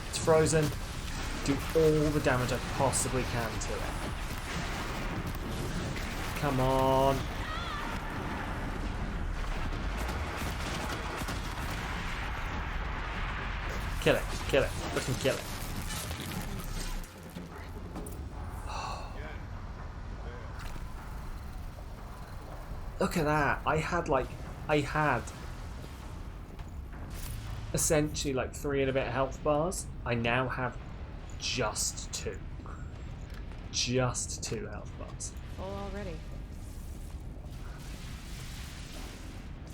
It's frozen. Do all the damage I possibly can to it. Come on. Kill it. Kill it. Fucking kill it. Look at that. I had essentially like 3 and a bit health bars. I now have just 2. Just 2 health bars. Full already.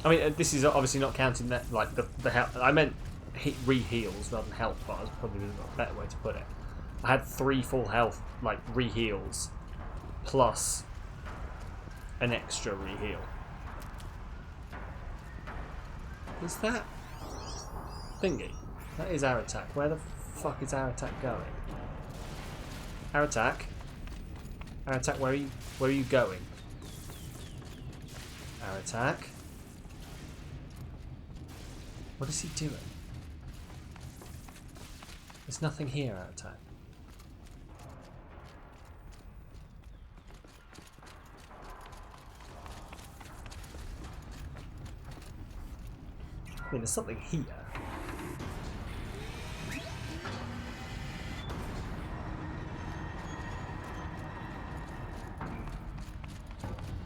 I mean, this is obviously not counting that, like the health. I meant re-heals rather than health bars. Probably a better way to put it. I had 3 full health, like re-heals, plus an extra re-heal. Is that thingy? That is our attack. Where the fuck is our attack going? Our attack. Our attack. Where are you going? Our attack. What is he doing? There's nothing here. Our attack. I mean, there's something here.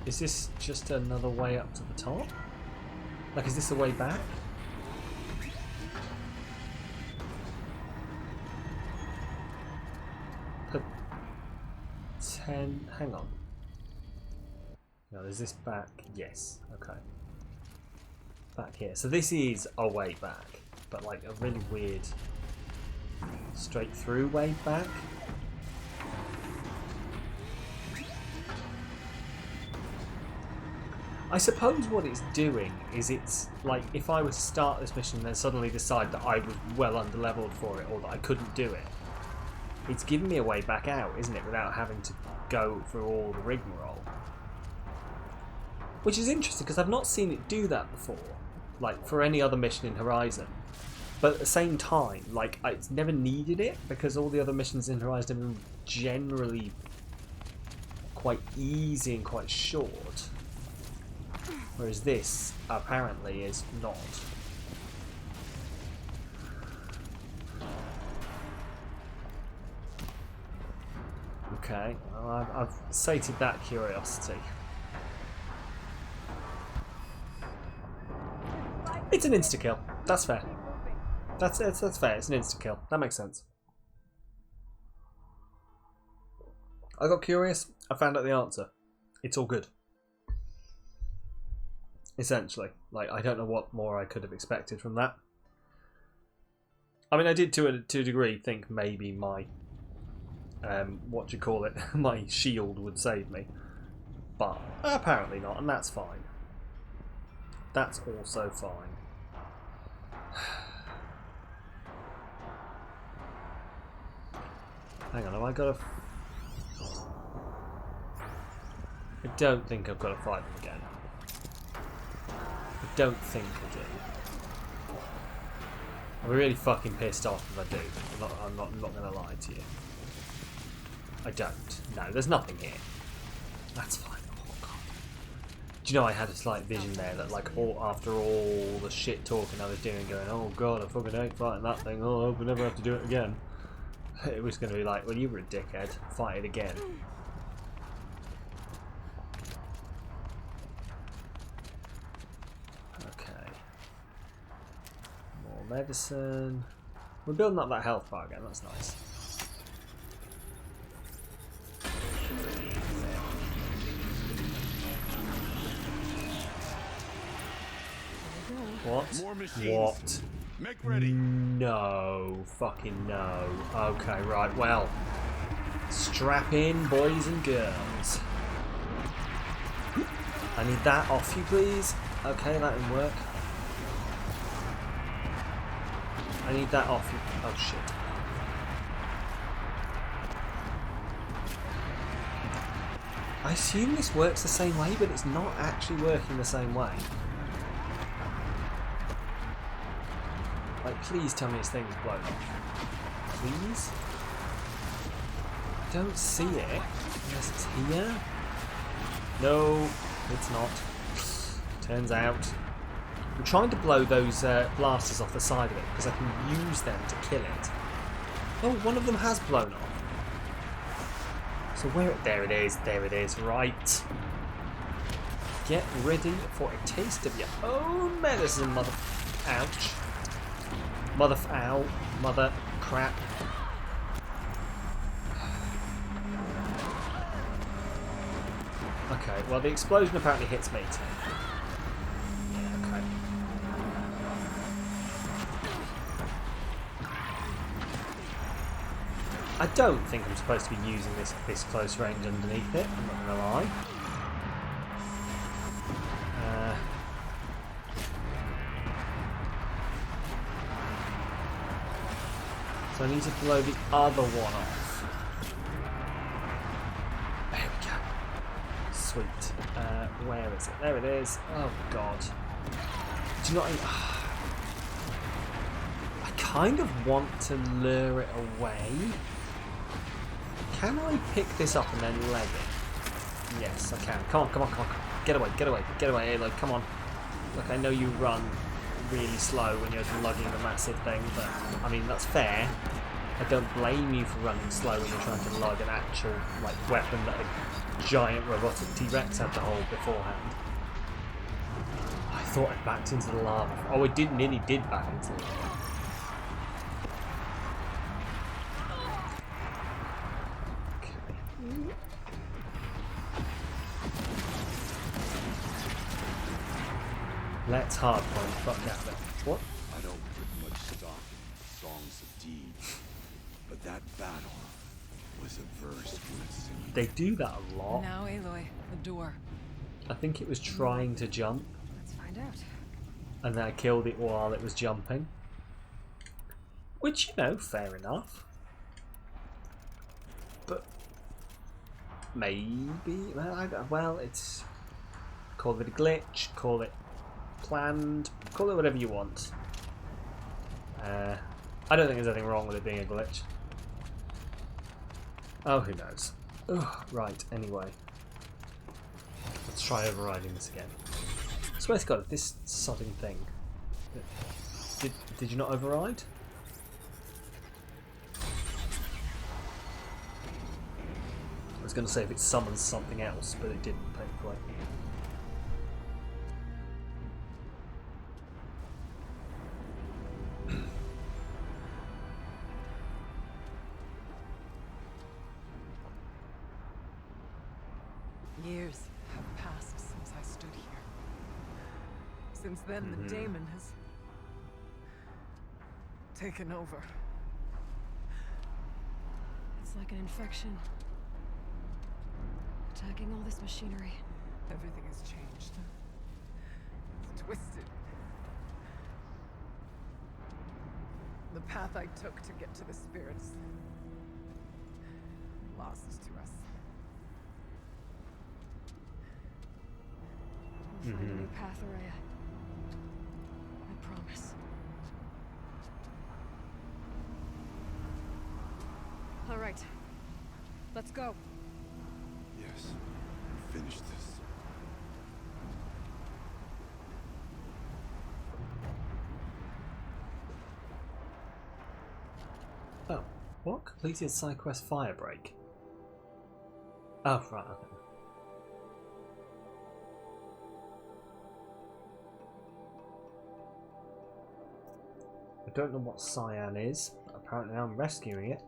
Is this just another way up to the top? Like, is this a way back? Put 10. Hang on. No, is this back? Yes. Okay. Back here. So this is a way back, but like a really weird straight through way back. I suppose what it's doing is it's like if I were to start this mission and then suddenly decide that I was well underleveled for it or that I couldn't do it, it's giving me a way back out, isn't it, without having to go through all the rigmarole. Which is interesting because I've not seen it do that before, like for any other mission in Horizon. But at the same time, like it's never needed it because all the other missions in Horizon have been generally quite easy and quite short. Whereas this apparently is not. Okay, well, I've sated that curiosity. It's an insta-kill. That's fair. That's fair. It's an insta-kill. That makes sense. I got curious. I found out the answer. It's all good. Essentially. Like, I don't know what more I could have expected from that. I mean, I did to a degree think maybe my what do you call it? My shield would save me, but apparently not, and that's fine. That's also fine. Hang on, have I got a? I don't think I've got to fight them again. I don't think I do. I'm really fucking pissed off if I do. I'm not going to lie to you. I don't. No, there's nothing here. That's fine. Oh god. Do you know I had a slight vision there that like after all the shit talking I was doing, going, oh god, I fucking hate fighting that thing. Oh, I hope I never have to do it again. It was going to be like, well, you were a dickhead. Fight it again. Okay. More medicine. We're building up that health bar again. That's nice. What? More machines. What? Make ready. No. Fucking no. Okay, right. Well. Strap in, boys and girls. I need that off you, please. Okay, that didn't work. I need that off you. Oh, shit. I assume this works the same way, but it's not actually working the same way. Like, please tell me this thing's blown off. Please? I don't see it. Unless it's here? No, it's not. Turns out. I'm trying to blow those blasters off the side of it, because I can use them to kill it. Oh, one of them has blown off. So where... There it is, right. Get ready for a taste of your own medicine, mother... Ouch. Mother... Ow. Mother... Crap. Okay, well the explosion apparently hits me too. Okay. I don't think I'm supposed to be using this close range underneath it, I'm not going to lie. So I need to blow the other one off. There we go. Sweet. Where is it? There it is. Oh god. Do you not... I kind of want to lure it away. Can I pick this up and then leg it? Yes, I can. Come on, come on, come on. Get away, get away, get away, Aloy, come on. Look, I know you run really slow when you're lugging a massive thing, but, I mean, that's fair. I don't blame you for running slow when you're trying to lug an actual, like, weapon that a giant robotic T-Rex had to hold beforehand. I thought I backed into the lava. Oh, I nearly did back into the lava. Let's hardpoint. Fuck that thing. What? I don't put much stock in songs of deeds, but that battle was a verse worth singing. They do that a lot. Now, Aloy, the door. I think it was trying to jump, Let's find out. and then I killed it while it was jumping. Which, you know, fair enough. But maybe, well, it's... Call it a glitch, call it planned, call it whatever you want. I don't think there's anything wrong with it being a glitch. Oh, who knows. Ugh, right, anyway. Let's try overriding this again. I swear to God, this sodding thing. Did you not override? I was going to say if it summons something else, but it didn't, thankfully. Years have passed since I stood here. Since then, the daemon has taken over. It's like an infection. Attacking all this machinery. Everything has changed. It's twisted. The path I took to get to the spirits. Lost to us. We'll find a new path, Araya. I promise. All right. Let's go. Yes. Finish this. Oh, what? Completed side quest Firebreak. Oh, right, okay. I don't know what cyan is, but apparently I'm rescuing it.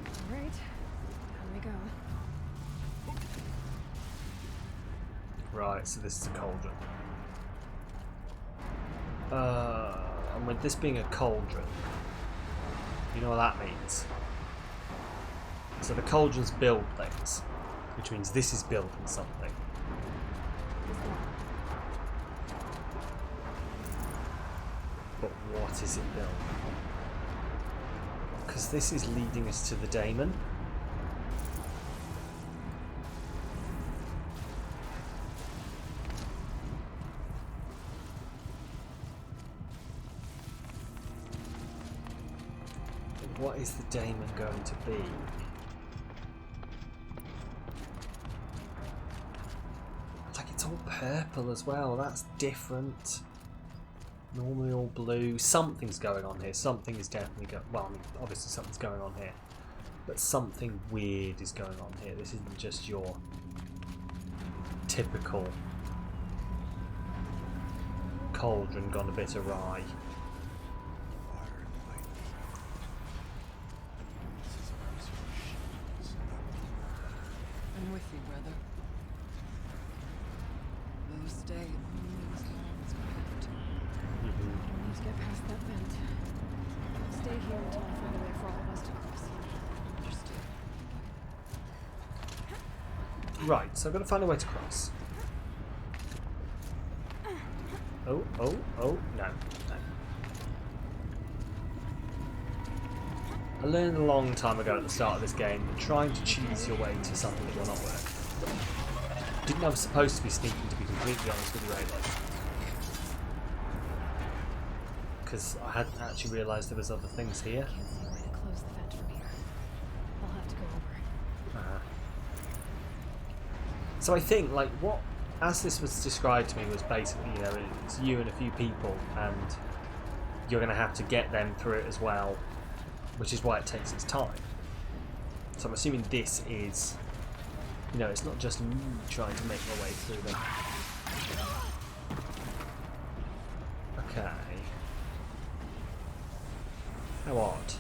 All right. Here we go. Right, so this is a cauldron. And with this being a cauldron, you know what that means? So the cauldrons build things, which means this is building something. But what is it building? Because this is leading us to the daemon. What is the daemon going to be? It's like it's all purple as well. That's different. Normally all blue. Something's going on here. Something is definitely going. Well, I mean, obviously something's going on here, but something weird is going on here. This isn't just your typical cauldron gone a bit awry. I'm with you, brother. Those stay and lose what's left. We need to get past that vent. Stay here until I find a way for all of us to cross. Understood. Right, so I've got to find a way to cross. Oh, oh, oh, no, no. I learned a long time ago at the start of this game that trying to cheese your way to something that will not work. Didn't know I was supposed to be sneaking, to be completely honest with you, Rayleigh. Because I hadn't actually realised there was other things here. Can't see a way to close the vent from here. I'll have to go over. So I think, like, what, as this was described to me, was basically, you know, it's you and a few people, and you're going to have to get them through it as well, which is why it takes its time. So I'm assuming this is, you know, it's not just me trying to make my way through them. Okay. How odd.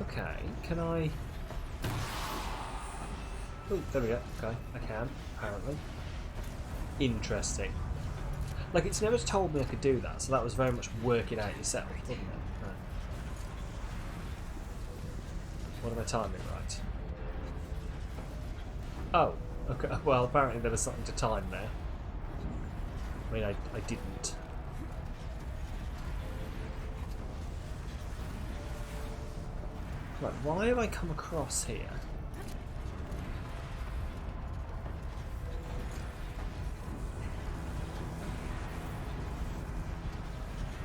Okay, can I... Oh, there we go. Okay, I can, apparently. Interesting. Like, it's never told me I could do that, so that was very much work it out yourself, wasn't it? Right. What am I timing right? Oh, okay. Well, apparently there was something to time there. I mean, I didn't. Right, why have I come across here?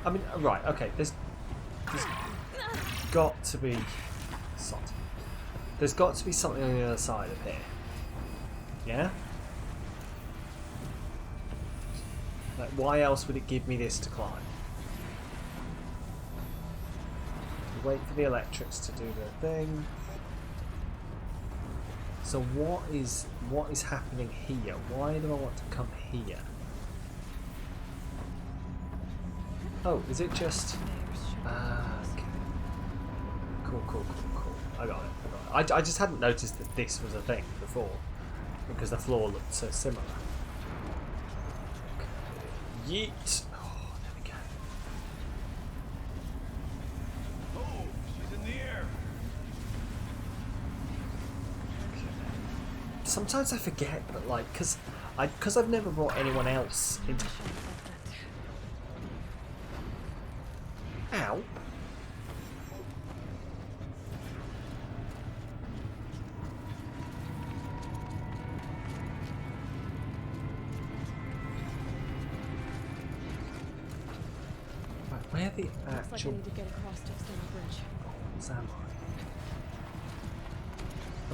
I mean, right, okay, there's got to be... Sod. There's got to be something on the other side of here. Yeah? Like, why else would it give me this to climb? Wait for the electrics to do their thing. So what is happening here? Why do I want to come here? Oh, is it just... okay. Cool. I got it. I just hadn't noticed that this was a thing before because the floor looked so similar. Okay. Yeet. Oh, there we go. Oh, she's in the air. Okay. Sometimes I forget, but like, because I've never brought anyone else into. Ow. Where the Looks like I actual need to get across to extend the bridge. am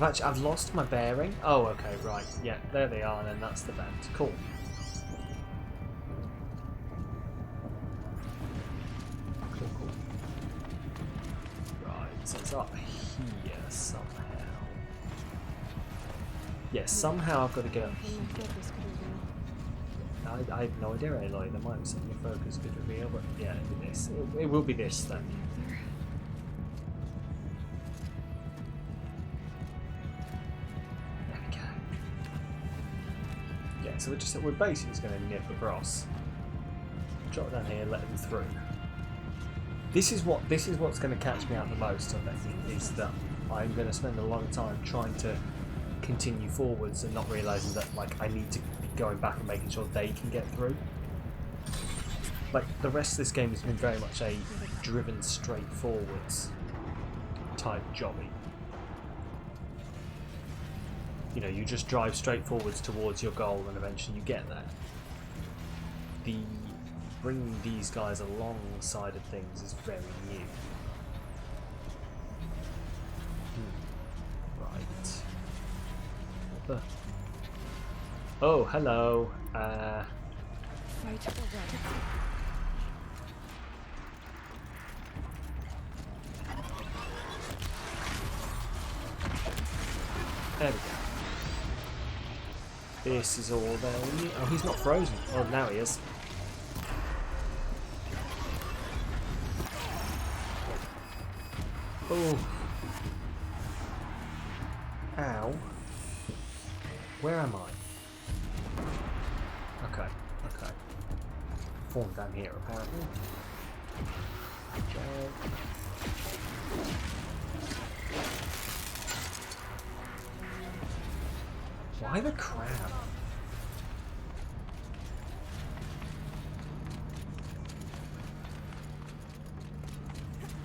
I? I've lost my bearing. Oh, okay, right. Yeah, there they are, and then that's the vent. Cool. Cool, cool. Right, so it's up here somehow. Yes, somehow I've got to get up Something my here. focus could reveal. I have no idea, Aloy. There might be something your focus could reveal, but yeah, it'll be this. It will be this then. There we go. Yeah, so we're basically just going to nip across, drop down here, let them through. This is what's going to catch me out the most, I think, is that I'm going to spend a lot of time trying to continue forwards and not realising that like I need to be going back and making sure they can get through. Like the rest of this game has been very much a driven straight forwards type jobby. You know, you just drive straight forwards towards your goal and eventually you get there. The bringing these guys alongside of things is very new. Right. What the? Oh, hello. Fight or run. There we go. This is all there. Oh, he's not frozen. Oh, now he is. Oh. Ow. Where am I? Okay, okay. Falling down here, apparently. Okay. Why the crab?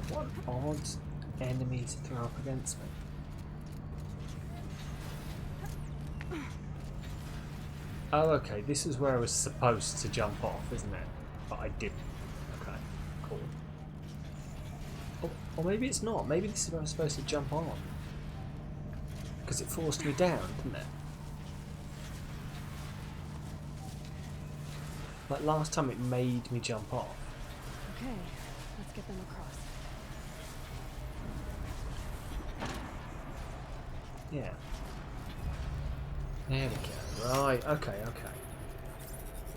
What odd enemy to throw up against me? Oh, okay, this is where I was supposed to jump off, isn't it? But I didn't. Okay, cool. Oh, or maybe it's not. Maybe this is where I'm supposed to jump on. Because it forced me down, didn't it? Like last time it made me jump off. Okay, let's get them across. Yeah. There we go. Right, okay, okay.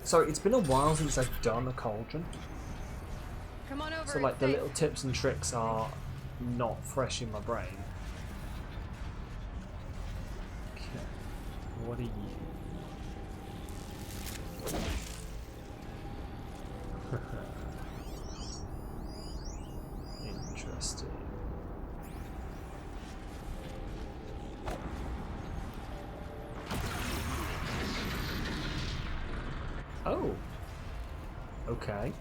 So it's been a while since I've done a cauldron. Come on over. So like the little tips and tricks are not fresh in my brain. Okay. What are you? Interesting. Oh. Okay.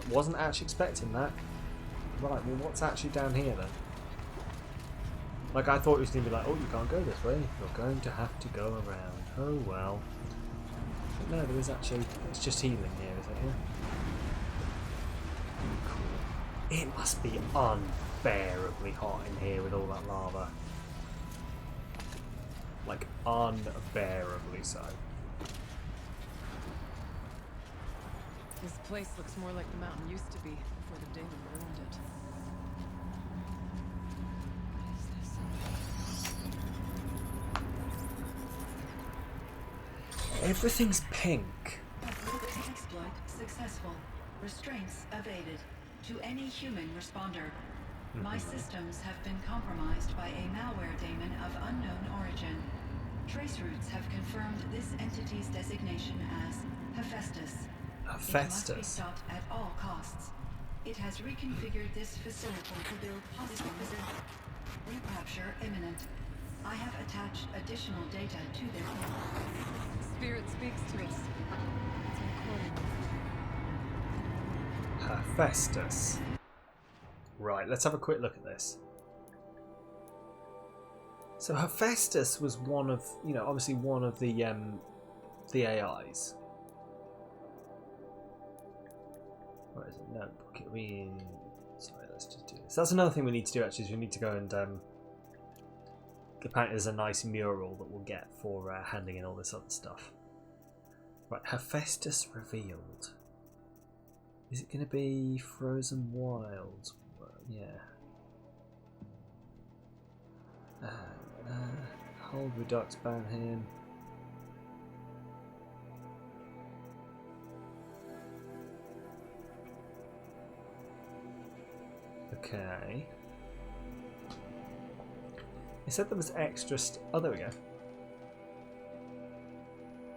Wasn't actually expecting that. Right, well what's actually down here then? Like I thought it was going to be like, oh you can't go this way, you're going to have to go around. Oh well. But no, there is actually, it's just healing here, is it here? Cool. It must be unbearably hot in here with all that lava. Like unbearably so. This place looks more like the mountain used to be before the Daemon ruined it. Everything's pink. Exploit successful. Restraints evaded. To any human responder. My systems have been compromised by a malware daemon of unknown origin. Trace routes have confirmed this entity's designation as Hephaestus. It must be stopped at all costs. It has reconfigured this facility to build positive recapture imminent. I have attached additional data to their spirit speaks to us. It's a recording. Hephaestus. Right, let's have a quick look at this. So Hephaestus was one of, obviously one of the AIs. Where is it? No, sorry, let's just do this. That's another thing we need to do actually, is we need to go and apparently there's a nice mural that we'll get for handing in all this other stuff. Right, Hephaestus revealed. Is it going to be Frozen Wilds? Well, yeah. Hold Redux, ban him. Okay. He said there was extra oh, there we go.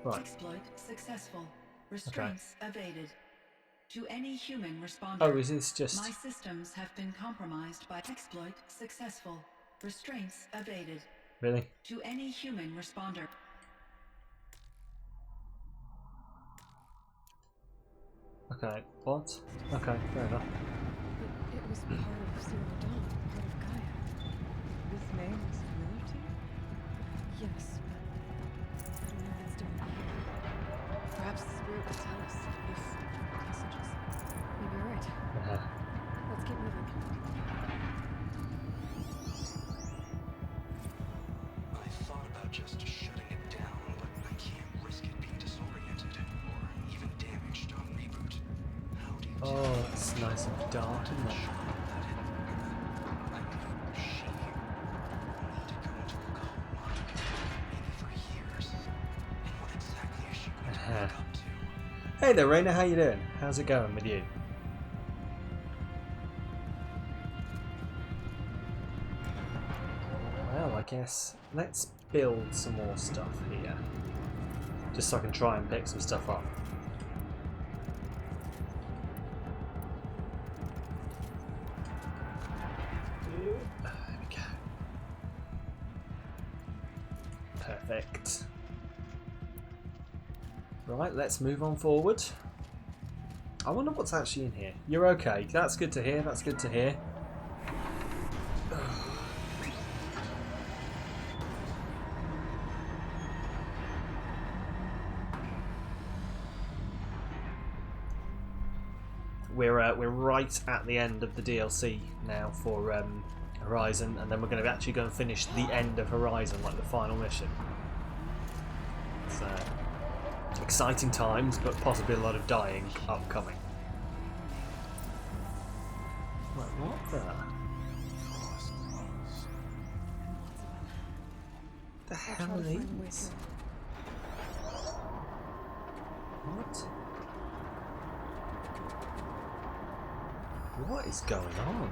Right. Exploit successful. Restraints evaded. To any human responder. Oh, is this just... My systems have been compromised by exploit successful. Restraints evaded. Really? To any human responder. Okay, what? Okay, fair enough. But it was part of Zero Dawn, part of Gaia. This name is familiar to you? Yes, but I don't know if it's doing here. Perhaps the spirit will tell us if messages. Maybe you're right. Let's keep moving. I thought about just shutting it down, but I can't risk it being disoriented or even damaged on reboot. How do you Oh, it's nice and dark, isn't it? Hey there, Raina, how you doing? How's it going with you? Well, I guess let's build some more stuff here. Just so I can try and pick some stuff up. There we go. Perfect. Right, let's move on forward. I wonder what's actually in here. You're okay. That's good to hear. That's good to hear. We're right at the end of the DLC now for Horizon, and then we're going to actually go and finish the end of Horizon, like the final mission. So. Exciting times, but possibly a lot of dying upcoming. Right, what the hell are these? What? What is going on?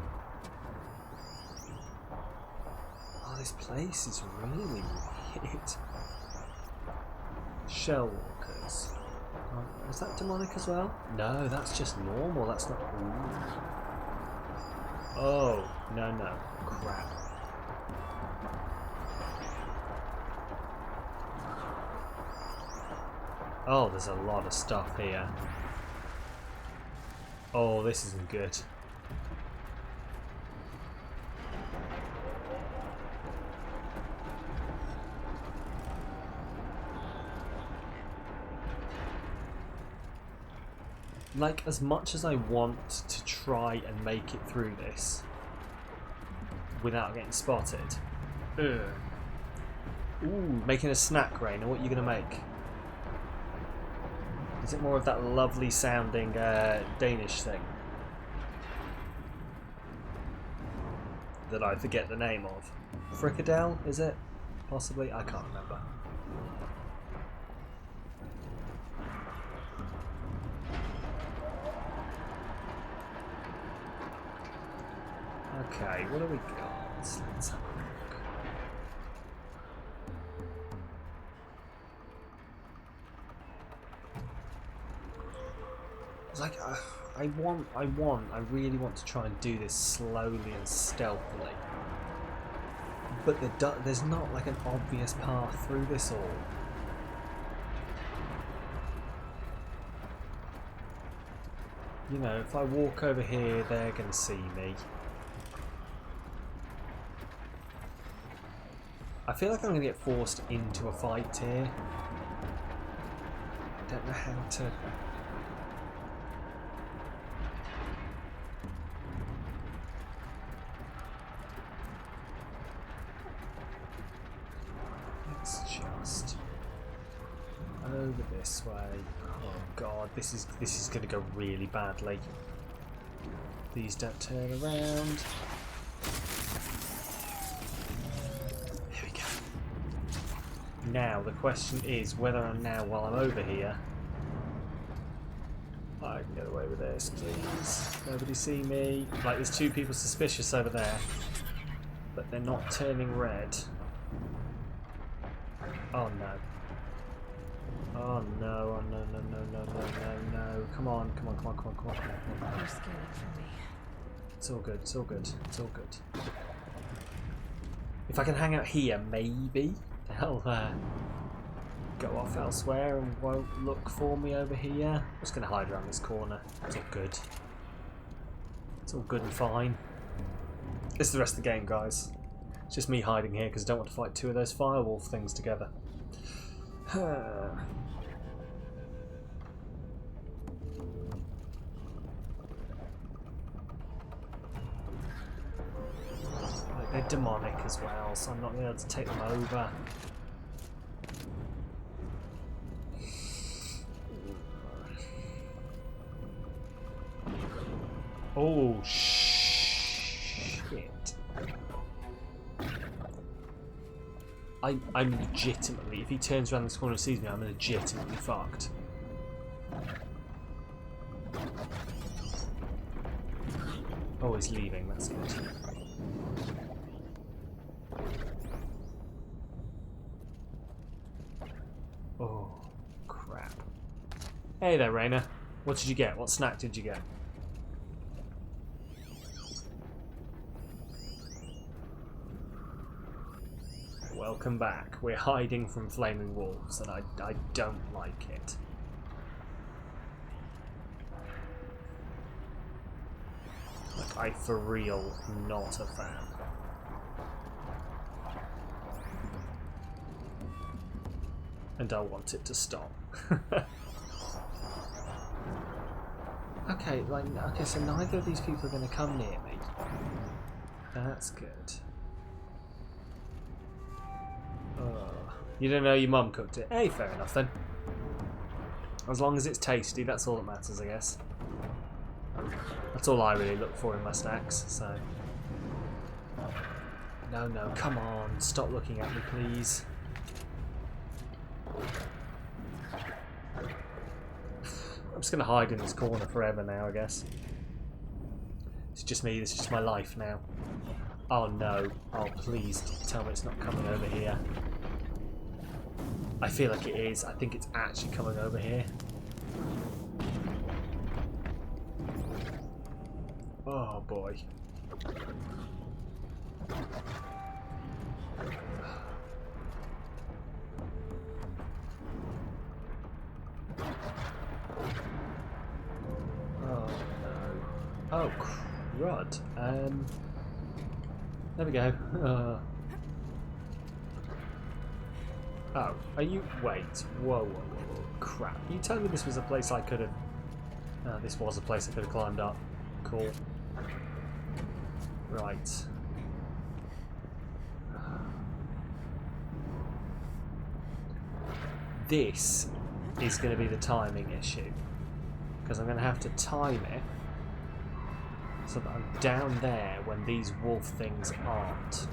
Oh, this place is really weird. Shell walkers. Is that demonic as well? No, that's just normal. That's not. Ooh. Oh, no. Crap. Oh, there's a lot of stuff here. Oh, this isn't good. Like, as much as I want to try and make it through this without getting spotted. Ugh. Ooh, making a snack, Raina. What are you going to make? Is it more of that lovely sounding Danish thing that I forget the name of? Frikadelle, is it? Possibly? I can't remember. Okay, what do we got? Let's have a look. It's like, I really want to try and do this slowly and stealthily. But there's not like an obvious path through this all. You know, if I walk over here, they're going to see me. I feel like I'm going to get forced into a fight here. I don't know how to... Let's just... over this way. Oh god, this is going to go really badly. These don't turn around. There we go. Now the question is whether while I'm over here, I can get away with this, please. Nobody see me. Like, there's two people suspicious over there, but they're not turning red. Oh no. Oh no, oh no, no, no, no, no, no, no. Come on, come on, come on, come on, come on, come on. You're scanning for me. It's all good, it's all good, it's all good. If I can hang out here, maybe they'll go off elsewhere and won't look for me over here. I'm just going to hide around this corner. It's all good. It's all good and fine. This is the rest of the game, guys. It's just me hiding here because I don't want to fight two of those firewolf things together. Like, they're demonic as well, so I'm not going to be able to take them over. Oh shit! I'm legitimately, if he turns around this corner and sees me, I'm legitimately fucked. Oh, he's leaving, that's good. Oh, crap. Hey there, Raina. What did you get? What snack did you get? Welcome back. We're hiding from flaming wolves, and I don't like it. Like, I for real not a fan. And I want it to stop. Okay, so neither of these people are going to come near me. That's good. You don't know your mum cooked it. Hey, fair enough then. As long as it's tasty, that's all that matters, I guess. That's all I really look for in my snacks, so... No, no, come on. Stop looking at me, please. I'm just going to hide in this corner forever now, I guess. It's just me, this is just my life now. Oh no. Oh, please tell me it's not coming over here. I feel like it is. I think it's actually coming over here. Oh boy. Oh no. Oh crud. There we go. Oh, are you... Wait. Whoa, whoa, whoa, whoa. Crap. You told me this was a place I could have... this was a place I could have climbed up. Cool. Right. This is going to be the timing issue. Because I'm going to have to time it so that I'm down there when these wolf things aren't.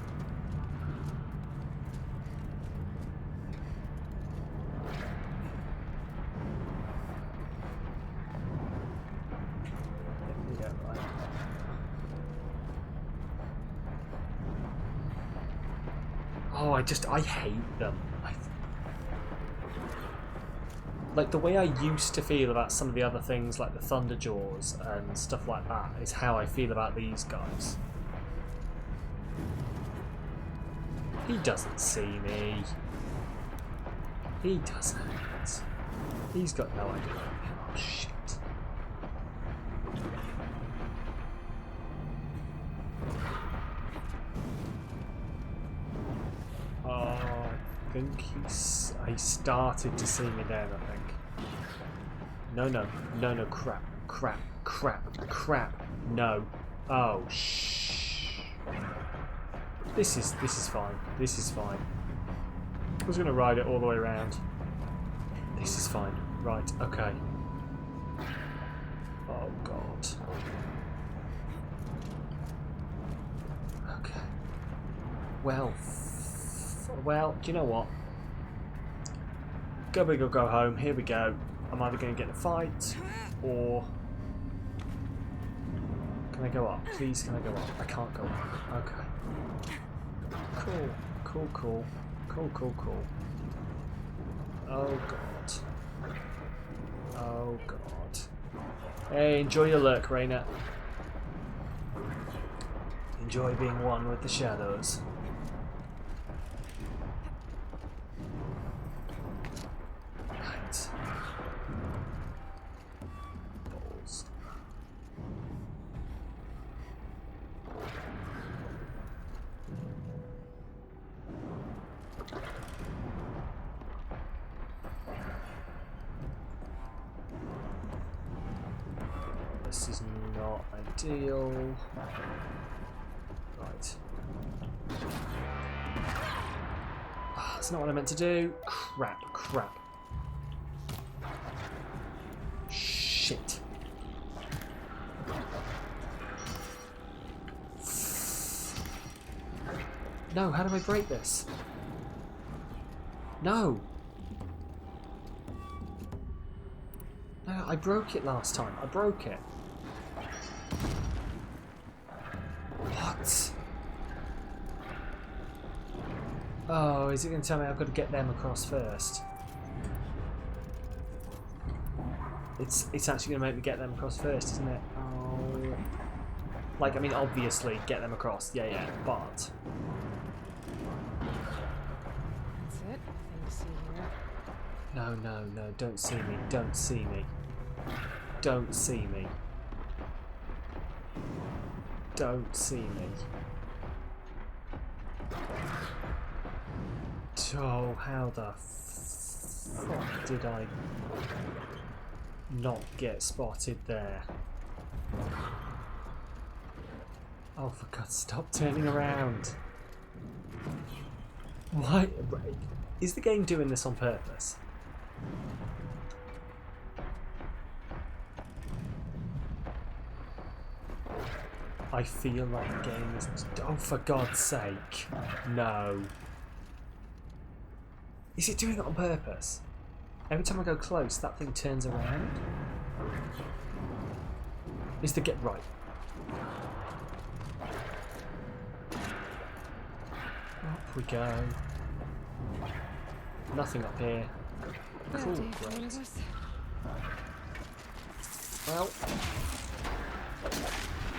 Oh, I hate them. Like, the way I used to feel about some of the other things, like the Thunderjaws and stuff like that, is how I feel about these guys. He doesn't see me. He doesn't. He's got no idea. Oh, shit. Oh, I think he started to see me then, I think. No, crap. No. Oh, shh. This is fine. This is fine. I was going to ride it all the way around. This is fine. Right, okay. Oh, God. Okay. Well, do you know what? Go big or go home. Here we go. I'm either going to get in a fight, or... Can I go up? Please, can I go up? I can't go up. Okay. Cool. Oh, God. Oh, God. Hey, enjoy your lurk, Raina. Enjoy being one with the shadows. Right. Balls. This is not ideal. Right. Ah, that's not what I meant to do. Crap. Shit. No, how do I break this? No! No, I broke it last time. I broke it. What? Oh, is it going to tell me I've got to get them across first? It's actually going to make me get them across first, isn't it? Oh. Like, I mean, obviously, get them across. Yeah, but... That's it. Nothing to see here. No, don't see me. Don't see me. Don't see me. Don't see me. Oh, how the fuck did I not get spotted there? Oh, for God's sake, stop turning around. Why? Is the game doing this on purpose? I feel like the game is... Oh, for God's sake. No. Is it doing it on purpose? Every time I go close, that thing turns around? Is the get right? Up we go. Nothing up here. Cool, great.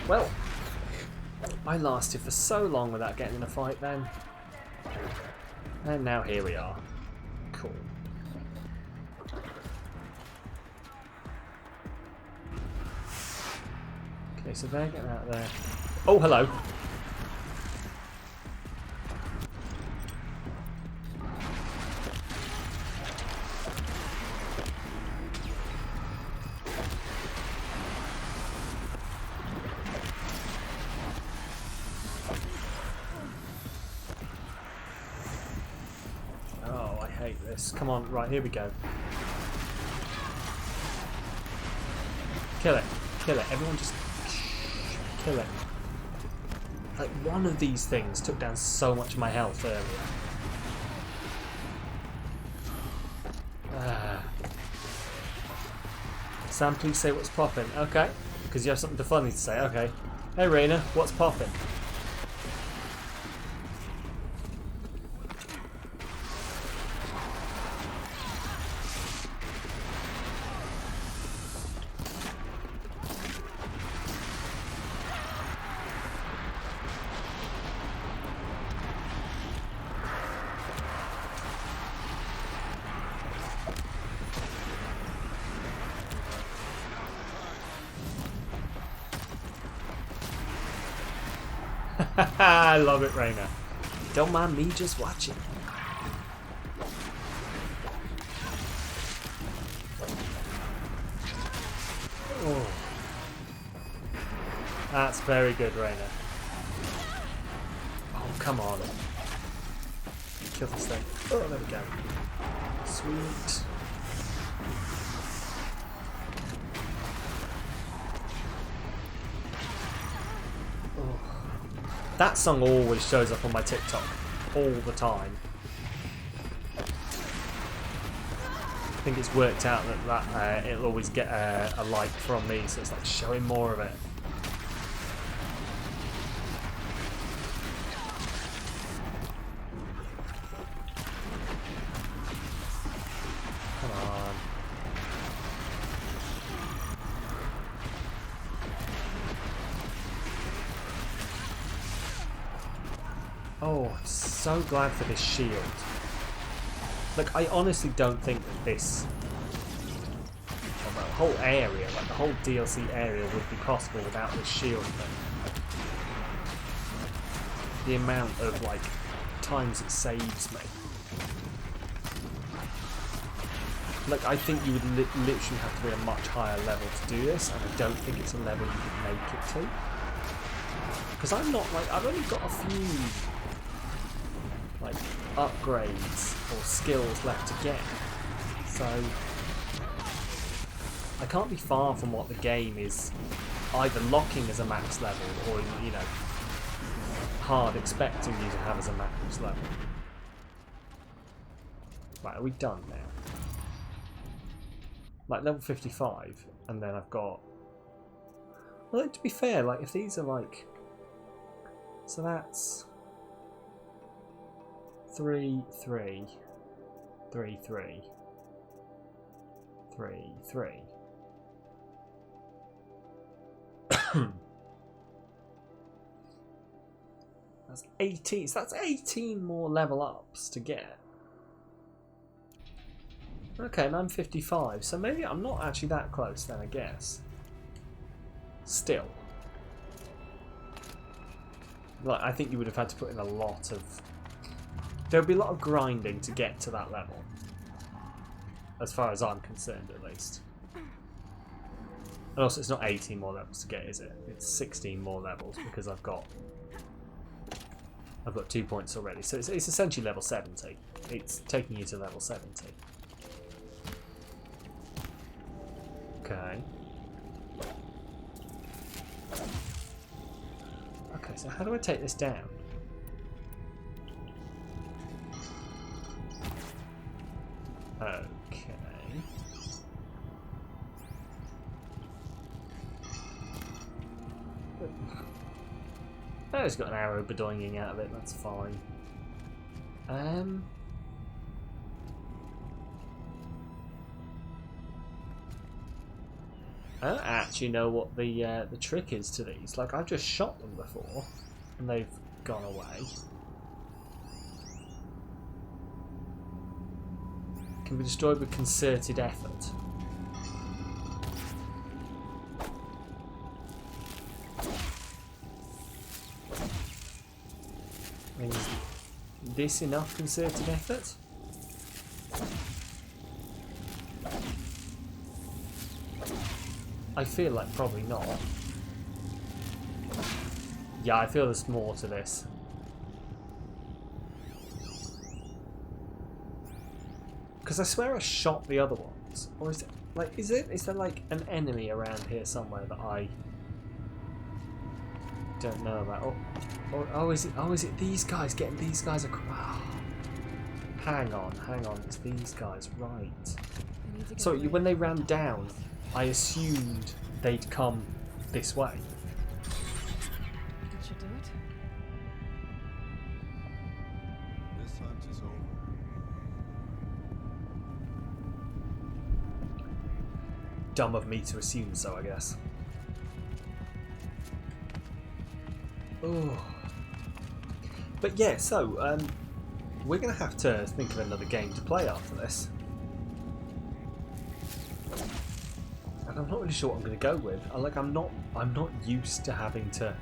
Well, I lasted for so long without getting in a fight then. And now here we are. Cool. Okay, so they're getting out there. Oh, hello. Come on, right, here we go. Kill it. Everyone just kill it. Like, one of these things took down so much of my health earlier. Sam, please say what's popping. Okay, because you have something funny to say. Okay. Hey, Raina, what's popping? I love it, Raina. Don't mind me just watching. Oh. That's very good, Raina. Oh, come on. Kill this thing. Oh, there we go. Sweet. Oh. That song always shows up on my TikTok. All the time. I think it's worked out that it'll always get a like from me, so it's like showing more of it. Come on. Oh, so glad for this shield. Look, I honestly don't think that this whole area, like the whole DLC area, would be possible without this shield thing. The amount of like times it saves me. Like, I think you would literally have to be a much higher level to do this, and I don't think it's a level you could make it to. Because I'm not like, I've only got a few like upgrades or skills left to get, so I can't be far from what the game is either locking as a max level or, you know, hard expecting you to have as a max level. Right, are we done now? Like level 55, and then I've got, well, to be fair, like if these are like, so that's 3, 3, 3, 3, 3, 3. That's 18. So that's 18 more level ups to get. Okay, and I'm 55, so maybe I'm not actually that close then, I guess. Still. Like, I think you would have had to put in a lot of... There would be a lot of grinding to get to that level. As far as I'm concerned, at least. And also, it's not 18 more levels to get, is it? It's 16 more levels, because I've got 2 points already. So it's essentially level 70. It's taking you to level 70. Okay. Okay, so how do I take this down? Okay. Oh, it's got an arrow bedoinging out of it, that's fine. I don't actually know what the trick is to these. Like, I've just shot them before, and they've gone away. Can be destroyed with concerted effort. I mean, is this enough concerted effort? I feel like probably not. Yeah, I feel there's more to this. Because I swear I shot the other ones. Or is it like is there like an enemy around here somewhere that I don't know about? Or is it these guys, getting these guys across? Hang on, it's these guys, right. So when they ran down, I assumed they'd come this way. That should do it. This hunt is over. Dumb of me to assume so, I guess. Oh. But yeah, so we're gonna have to think of another game to play after this. And I'm not really sure what I'm gonna go with. I'm not used to having to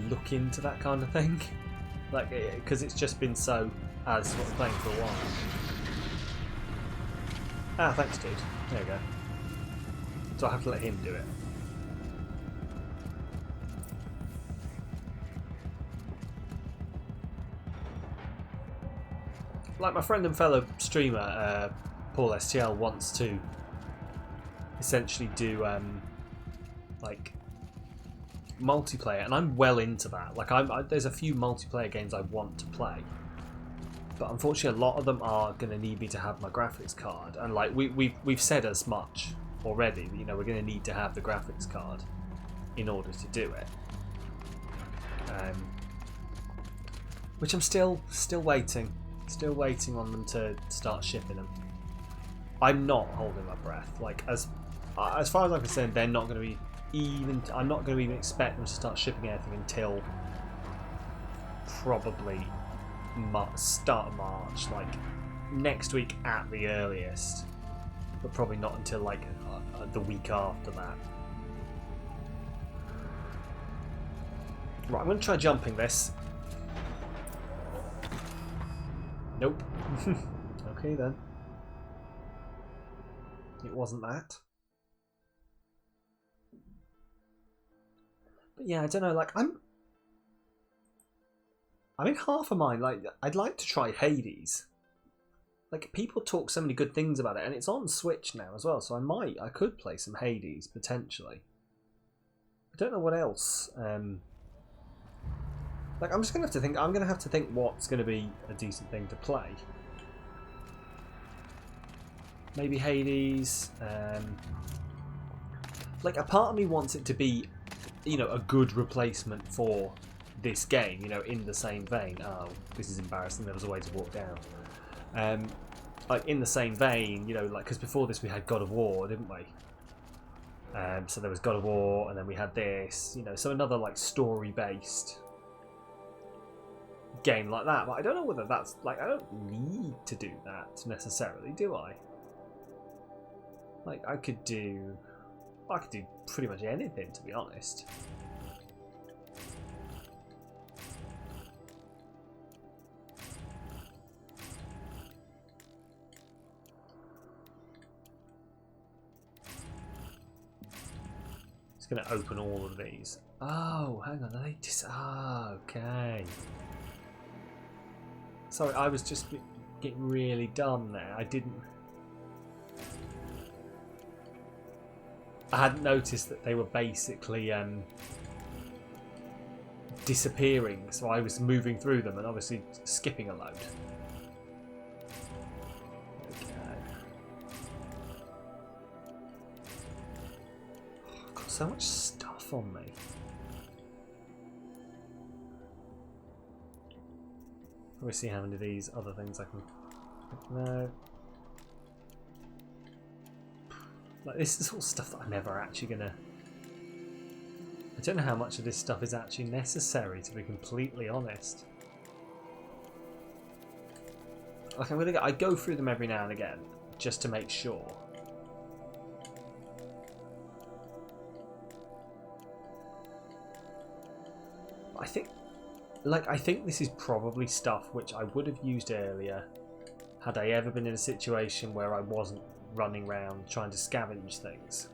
look into that kind of thing, like because it's just been so as sort of playing for a while. Ah, thanks, dude. There you go. So I have to let him do it. Like my friend and fellow streamer Paul STL wants to essentially do like multiplayer, and I'm well into that. Like there's a few multiplayer games I want to play, but unfortunately a lot of them are going to need me to have my graphics card, and like we've said as much already. You know, we're going to need to have the graphics card in order to do it. Which I'm still waiting on them to start shipping them. I'm not holding my breath. Like as far as I'm concerned, they're not going to be even. I'm not going to even expect them to start shipping anything until probably start of March, like next week at the earliest, but probably not until like the week after that. Right, I'm going to try jumping this. Nope. Okay then. It wasn't that. But yeah, I don't know, like I'm in half of mine, like I'd like to try Hades. Like people talk so many good things about it, and it's on Switch now as well, so I could play some Hades potentially. I don't know what else. Like I'm just gonna have to think. I'm gonna have to think what's gonna be a decent thing to play. Maybe Hades. Like a part of me wants it to be, you know, a good replacement for this game. You know, in the same vein. Oh, this is embarrassing. There was a way to walk down. Like in the same vein, you know, like because before this we had God of War, didn't we? So there was God of War, and then we had this. You know, so another like story-based game like that, but I don't know whether that's like I don't need to do that necessarily, do I? Like I could do pretty much anything, to be honest. It's going to open all of these. Oh, hang on, they just okay. Sorry, I was just getting really dumb there. I hadn't noticed that they were basically disappearing, so I was moving through them and obviously skipping a load. Okay. I've got so much stuff on me. Let me see how many of these other things I can... No. Like, this is all stuff that I'm never actually gonna... I don't know how much of this stuff is actually necessary, to be completely honest. Like, I go through them every now and again, just to make sure. I think this is probably stuff which I would have used earlier had I ever been in a situation where I wasn't running around trying to scavenge things.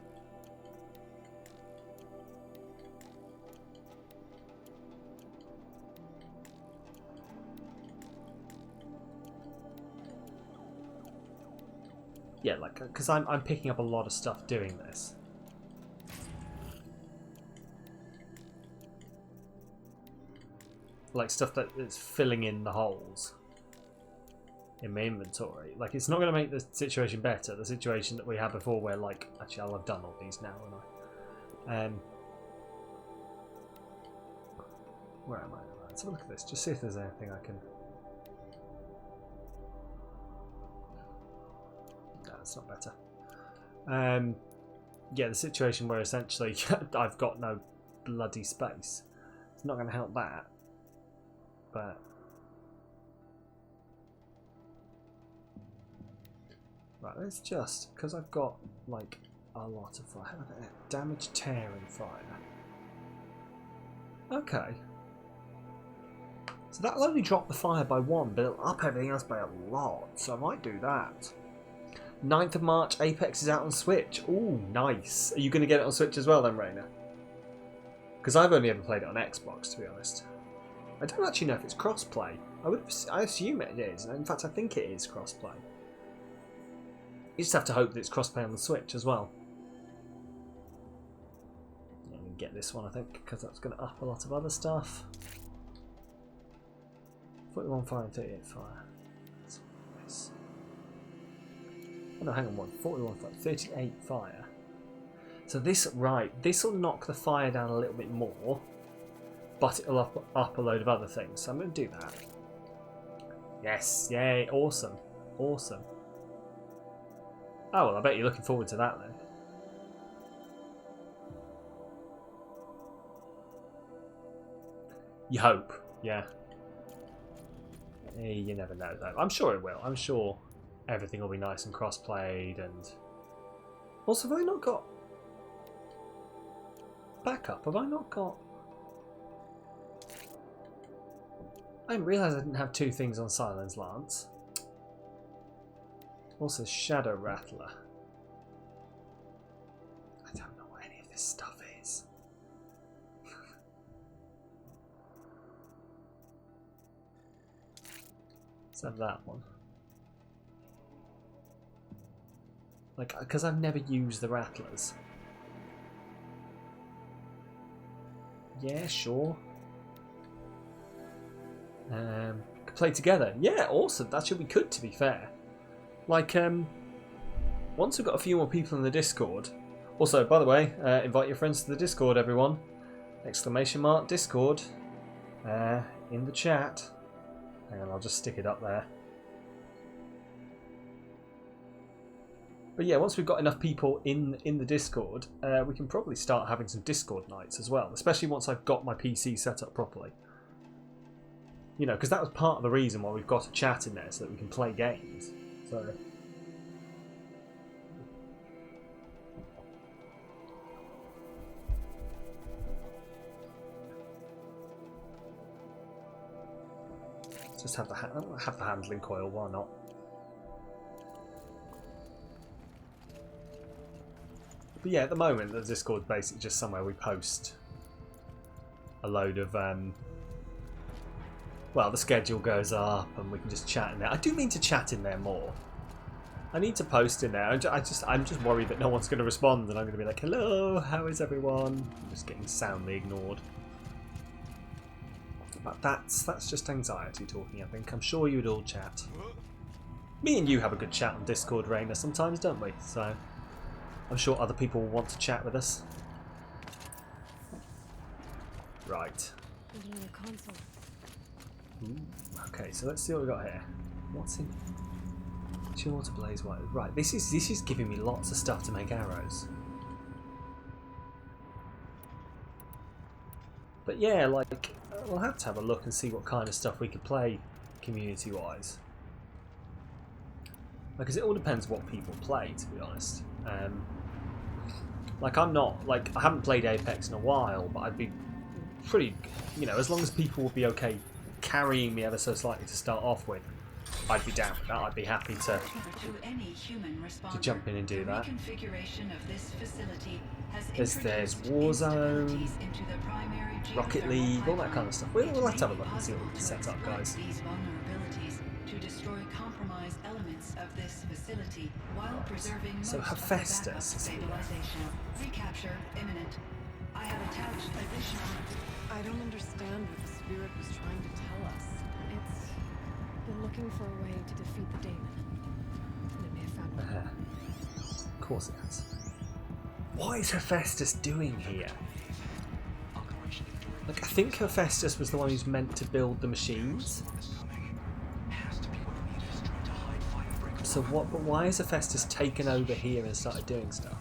Yeah, like, because I'm picking up a lot of stuff doing this. Like stuff that is filling in the holes in my inventory. Like, it's not going to make the situation better. The situation that we had before, where like, actually, I'll have done all these now, won't I? Where am I? Let's have a look at this. Just see if there's anything I can. No, it's not better. Yeah, the situation where essentially I've got no bloody space. It's not going to help that. But right, let's just, because I've got like a lot of fire. Damage, tear, and fire. Okay, So that'll only drop the fire by 1, but it'll up everything else by a lot. So I might do that. 9th of March, Apex is out on Switch. Ooh, nice. Are you going to get it on Switch as well then, Raina? Because I've only ever played it on Xbox, to be honest. I don't actually know if it's crossplay. I assume it is. In fact, I think it is crossplay. You just have to hope that it's crossplay on the Switch as well. I'm going to get this one, I think, because that's going to up a lot of other stuff. 41 fire and 38 fire. That's nice. Oh no, hang on, 41 fire, 38 fire. So this, right, this will knock the fire down a little bit more, but it'll up a load of other things. So I'm going to do that. Yes, yay, awesome, awesome. Oh well, I bet you're looking forward to that then. You hope, yeah. You never know though. I'm sure it will. I'm sure everything will be nice and cross-played, and also, have I not got backup? Have I not got? I didn't realise I didn't have 2 things on Silence Lance. Also, Shadow Rattler. I don't know what any of this stuff is. Let's have that one. Like, because I've never used the Rattlers. Yeah, sure. Could play together. Yeah, awesome. That should be good, to be fair. Like, once we've got a few more people in the Discord. Also, by the way, invite your friends to the Discord, everyone. ! Discord. In the chat. Hang on, I'll just stick it up there. But yeah, once we've got enough people in the Discord, we can probably start having some Discord nights as well. Especially once I've got my PC set up properly. You know, because that was part of the reason why we've got a chat in there, so that we can play games. So just have the handling coil, why not? But yeah, at the moment the Discord's basically just somewhere we post a load of well, the schedule goes up and we can just chat in there. I do mean to chat in there more. I need to post in there. I'm just worried that no one's going to respond and I'm going to be like, hello, how is everyone? I'm just getting soundly ignored. But that's just anxiety talking, I think. I'm sure you'd all chat. Me and you have a good chat on Discord, Raina, sometimes, don't we? So I'm sure other people will want to chat with us. Right. Another console. Ooh, okay, so let's see what we got here. What's in Chill Water Blaze White? Right, this is giving me lots of stuff to make arrows. But yeah, like we'll have to have a look and see what kind of stuff we could play community-wise. Because it all depends what people play, to be honest. Like I'm not like I haven't played Apex in a while, but I'd be pretty, you know, as long as people would be okay carrying me ever so slightly to start off with, I'd be down with that. I'd be happy to jump in and do that. There's Warzone, Rocket League, all that kind of stuff. We'll have to have a look and see what we can set up, guys. So Hephaestus is here. Recapture imminent. I have attached additional. I don't understand what the spirit was trying to tell us. It's been looking for a way to defeat the daemon. And it may have found one. Of course it has. What is Hephaestus doing here? Like, I think Hephaestus was the one who's meant to build the machines. So what? But why has Hephaestus taken over here and started doing stuff?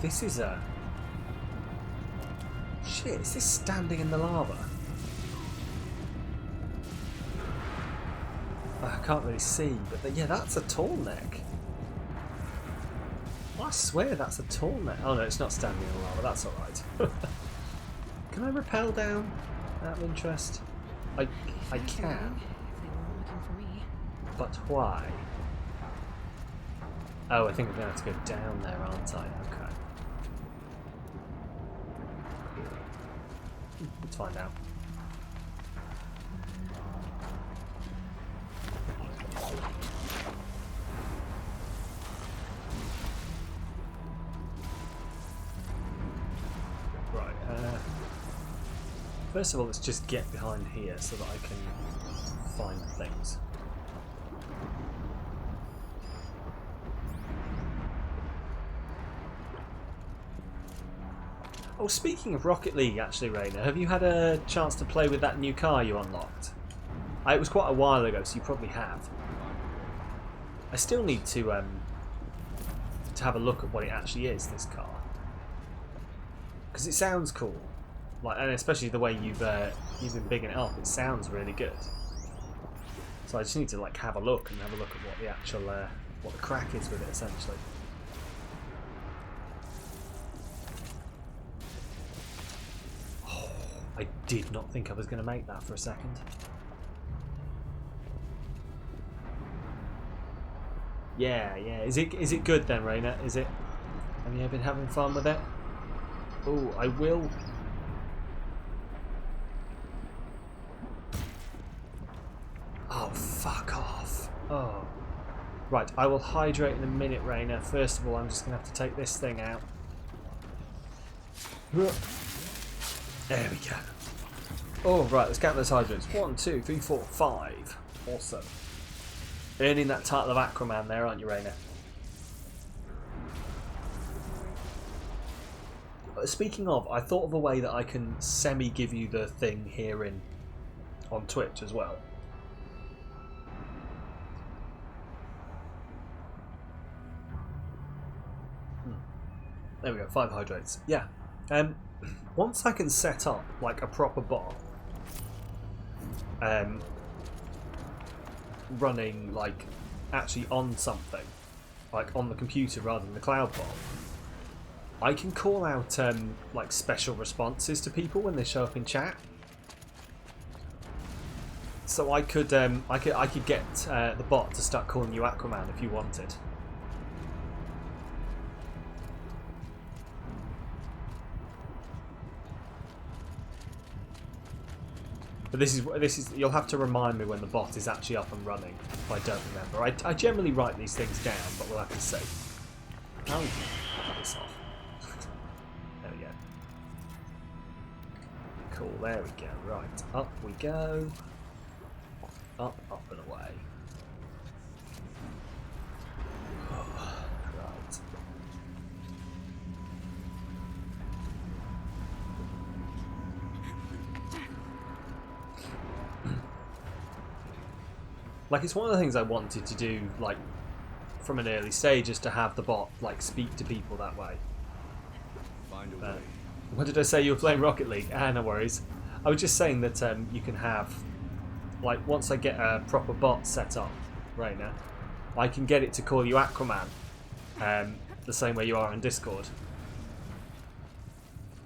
This is a... Shit, is this standing in the lava? I can't really see, but yeah, that's a tall neck. I swear that's a tall neck. Oh no, it's not standing in lava, that's alright. Can I rappel down out of interest? I can. If they weren't looking for me. But why? Oh, I think I'm going to have to go down there, aren't I? Okay. Let's find out. Right. First of all, let's just get behind here so that I can find things. Oh, speaking of Rocket League, actually, Raina, have you had a chance to play with that new car you unlocked? It was quite a while ago, so you probably have. I still need to have a look at what it actually is, this car, because it sounds cool, like, and especially the way you've been bigging it up. It sounds really good. So I just need to like have a look at what the actual what the crack is with it, essentially. I did not think I was going to make that for a second. Yeah. Is it good then, Raina? Is it? Have you been having fun with it? Oh, I will. Oh, fuck off. Oh. Right, I will hydrate in a minute, Raina. First of all, I'm just going to have to take this thing out. There we go. Oh, right, let's count those hydrants. 1, 2, 3, 4, 5. Awesome. Earning that title of Aquaman there, aren't you, Raina? Speaking of, I thought of a way that I can semi-give you the thing here on Twitch as well. There we go, 5 hydrates. Yeah. Once I can set up like a proper bot, running like actually on something, like on the computer rather than the cloud bot, I can call out like special responses to people when they show up in chat. So I could get the bot to start calling you Aquaman if you wanted. But this is you'll have to remind me when the bot is actually up and running if I don't remember. I generally write these things down, but we'll have to see. Oh, cut this off. There we go. Cool, there we go. Right, up we go. Up and away. Right. Like, it's one of the things I wanted to do, like, from an early stage, is to have the bot, like, speak to people that way. Find a way. What did I say? You were playing Rocket League? No worries. I was just saying that you can have, like, once I get a proper bot set up, Raina, I can get it to call you Aquaman, the same way you are on Discord.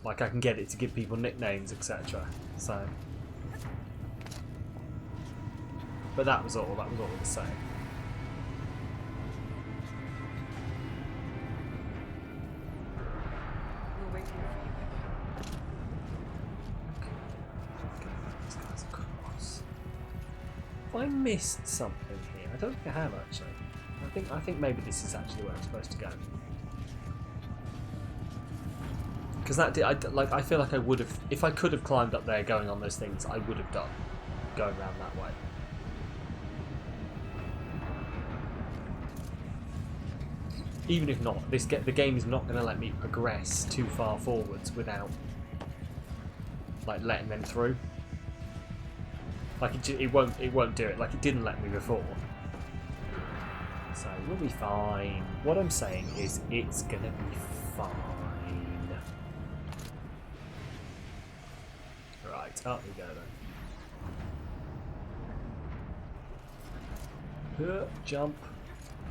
Like, I can get it to give people nicknames, etc. So... But that was all it was saying. We'll wait here for you. These guys across. Have I missed something here? I don't think I have actually. I think maybe this is actually where I'm supposed to go. Because that did, I feel like I would have, if I could have climbed up there going on those things, I would have done going around that way. Even if not, the game is not going to let me progress too far forwards without like letting them through. Like it won't do it. Like it didn't let me before. So we'll be fine. What I'm saying is it's gonna be fine. Right, up we go then. Jump.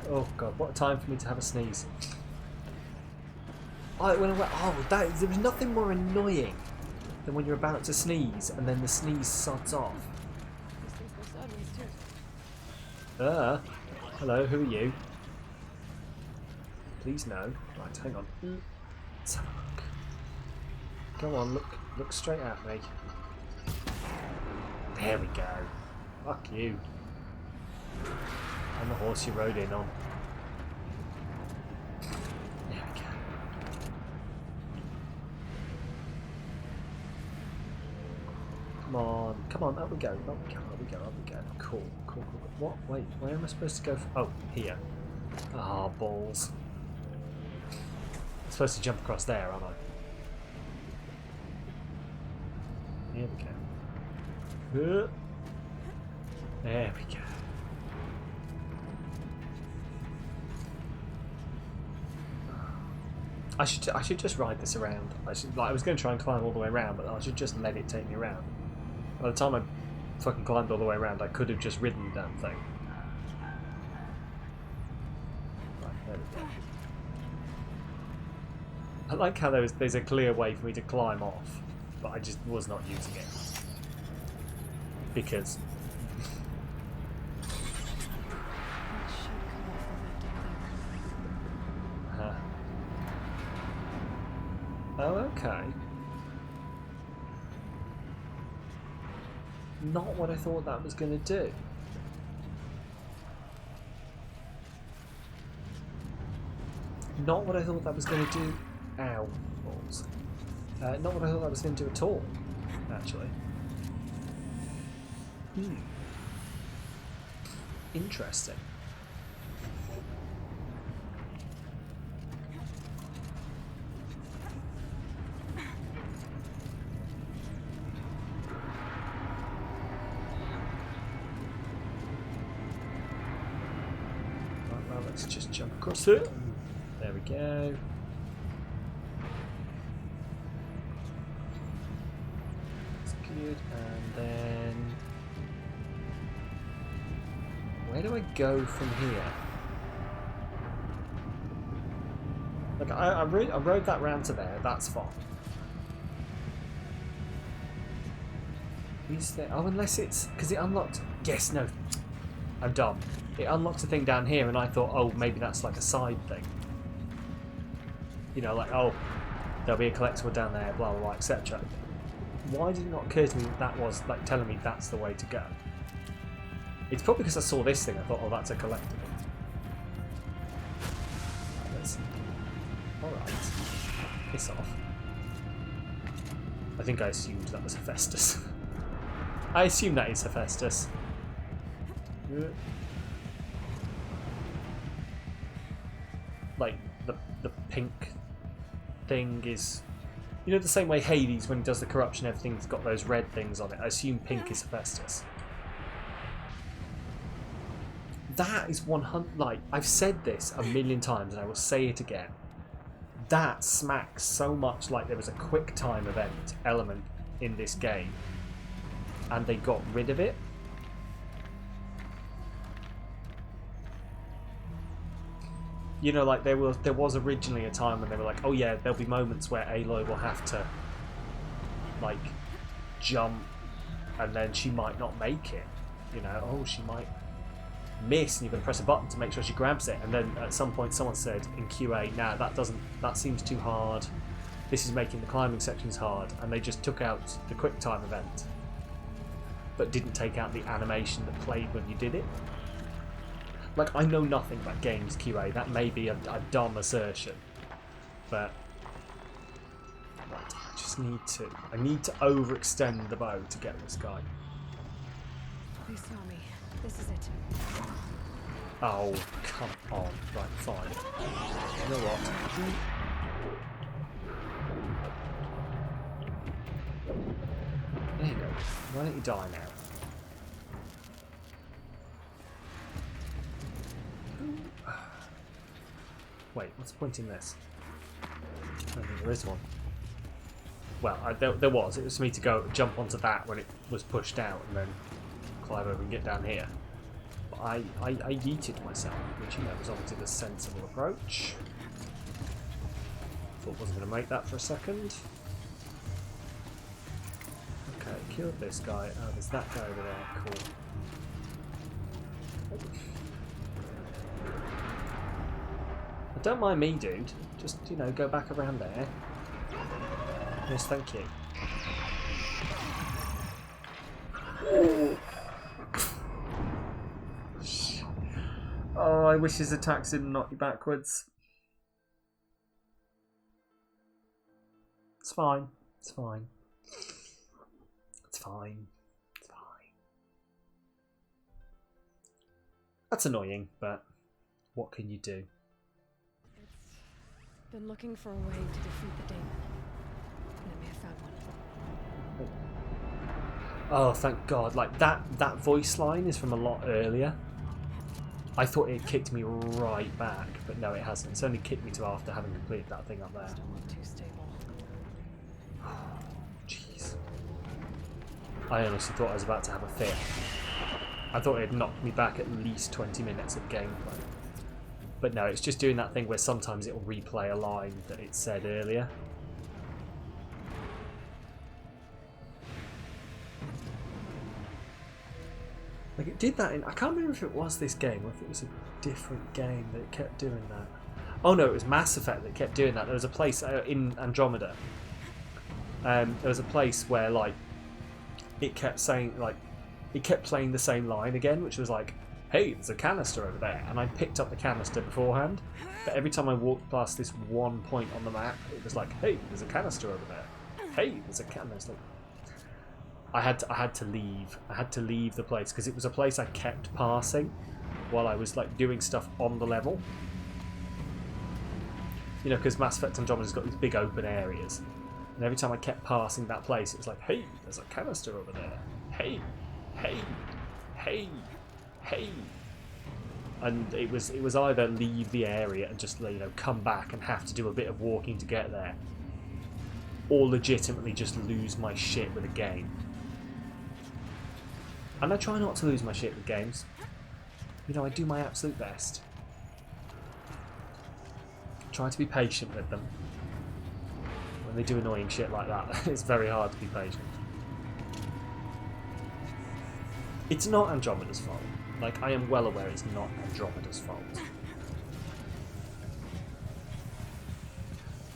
Oh god, what a time for me to have a sneeze. There was nothing more annoying than when you're about to sneeze and then the sneeze sods off. These things go sideways too. Hello, who are you? Please no. Right, hang on. Let's have a look. Go on, look straight at me. There we go. Fuck you. I'm the horse you rode in on. There we go. Come on, up we go. Cool. What? Wait, where am I supposed to go? Oh, here. Ah, balls. I'm supposed to jump across there, aren't I? Here we go. There we go. I should just ride this around. I was going to try and climb all the way around, but I should just let it take me around. By the time I fucking climbed all the way around, I could have just ridden the damn thing. Right, there we go. I like how there's a clear way for me to climb off, but I just was not using it. Because... It should come off from that down there. Oh, okay. Not what I thought that was going to do. Not what I thought that was going to do. Ow, balls. Not what I thought that was going to do at all, actually. Interesting. Let's just jump across it. There we go. That's good. And then... where do I go from here? Look, I rode that round to there. That's fine. Is there... oh, unless it's... because it unlocked... yes, no. I'm dumb. It unlocks a thing down here, and I thought, oh, maybe that's like a side thing. You know, like, oh, there'll be a collectible down there, blah, blah, blah, etc. Why did it not occur to me that was, like, telling me that's the way to go? It's probably because I saw this thing, I thought, oh, that's a collectible. Alright. Piss off. I think I assumed that was Hephaestus. I assume that is Hephaestus. Like the pink thing is, you know, the same way Hades, when he does the corruption, everything's got those red things on it. I assume pink is Hephaestus. That is 100. Like, I've said this a million times, and I will say it again. That smacks so much like there was a quick time event element in this game, and they got rid of it. You know, like there was originally a time when they were like, oh yeah, there'll be moments where Aloy will have to, like, jump, and then she might not make it. You know, oh, she might miss, and you're going to press a button to make sure she grabs it. And then at some point someone said in QA, nah, that seems too hard. This is making the climbing sections hard. And they just took out the quick time event, but didn't take out the animation that played when you did it. Like, I know nothing about games QA. That may be a dumb assertion, but right, I need to overextend the bow to get this guy. They saw me. This is it. Oh, come on. Right, fine. You know what? There you go. Why don't you die now? Wait, what's the point in this? I don't think there is one. Well, there was. It was for me to go jump onto that when it was pushed out and then climb over and get down here. But I yeeted myself, which, you know, was obviously the sensible approach. Thought I wasn't going to make that for a second. Okay, killed this guy. Oh, there's that guy over there. Cool. Don't mind me, dude. Just, you know, go back around there. Yes, thank you. Oh, I wish his attacks didn't knock you backwards. It's fine. It's fine. It's fine. It's fine. That's annoying, but what can you do? Been looking for a way to defeat the demon. And I may have found one. Oh, thank God. Like, that voice line is from a lot earlier. I thought it kicked me right back, but no, it hasn't. It's only kicked me to after having completed that thing up there. Don't look too stable. Jeez. I honestly thought I was about to have a fit. I thought it had knocked me back at least 20 minutes of gameplay. But no, it's just doing that thing where sometimes it'll replay a line that it said earlier. Like, it did that in... I can't remember if it was this game or if it was a different game that it kept doing that. Oh no, it was Mass Effect that kept doing that. There was a place in Andromeda. There was a place where, like, it kept saying, like, it kept playing the same line again, which was like, hey, there's a canister over there. And I picked up the canister beforehand, but every time I walked past this one point on the map, it was like, hey, there's a canister over there. Hey, there's a canister. I had to leave. I had to leave the place because it was a place I kept passing while I was like doing stuff on the level. You know, because Mass Effect Andromeda's got these big open areas, and every time I kept passing that place, it was like, hey, there's a canister over there. Hey, hey, hey, hey. And it was either leave the area and just, you know, come back and have to do a bit of walking to get there, or legitimately just lose my shit with a game. And I try not to lose my shit with games. You know, I do my absolute best. Try to be patient with them. When they do annoying shit like that, it's very hard to be patient. It's not Andromeda's fault. Like, I am well aware it's not Andromeda's fault.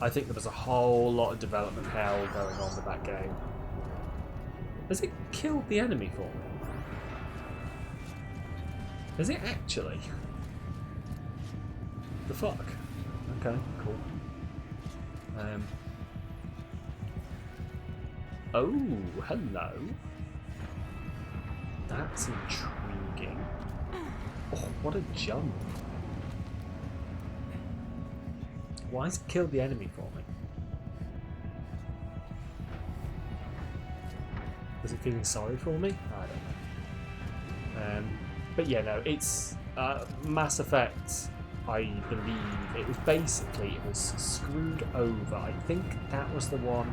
I think there was a whole lot of development hell going on with that game. Has it killed the enemy for me? Is it actually? The fuck? Okay, cool. Oh, hello. That's intriguing. Oh, what a jump. Why has it killed the enemy for me? Was it feeling sorry for me? I don't know. But yeah, no, it's Mass Effect. I believe it was screwed over. I think that was the one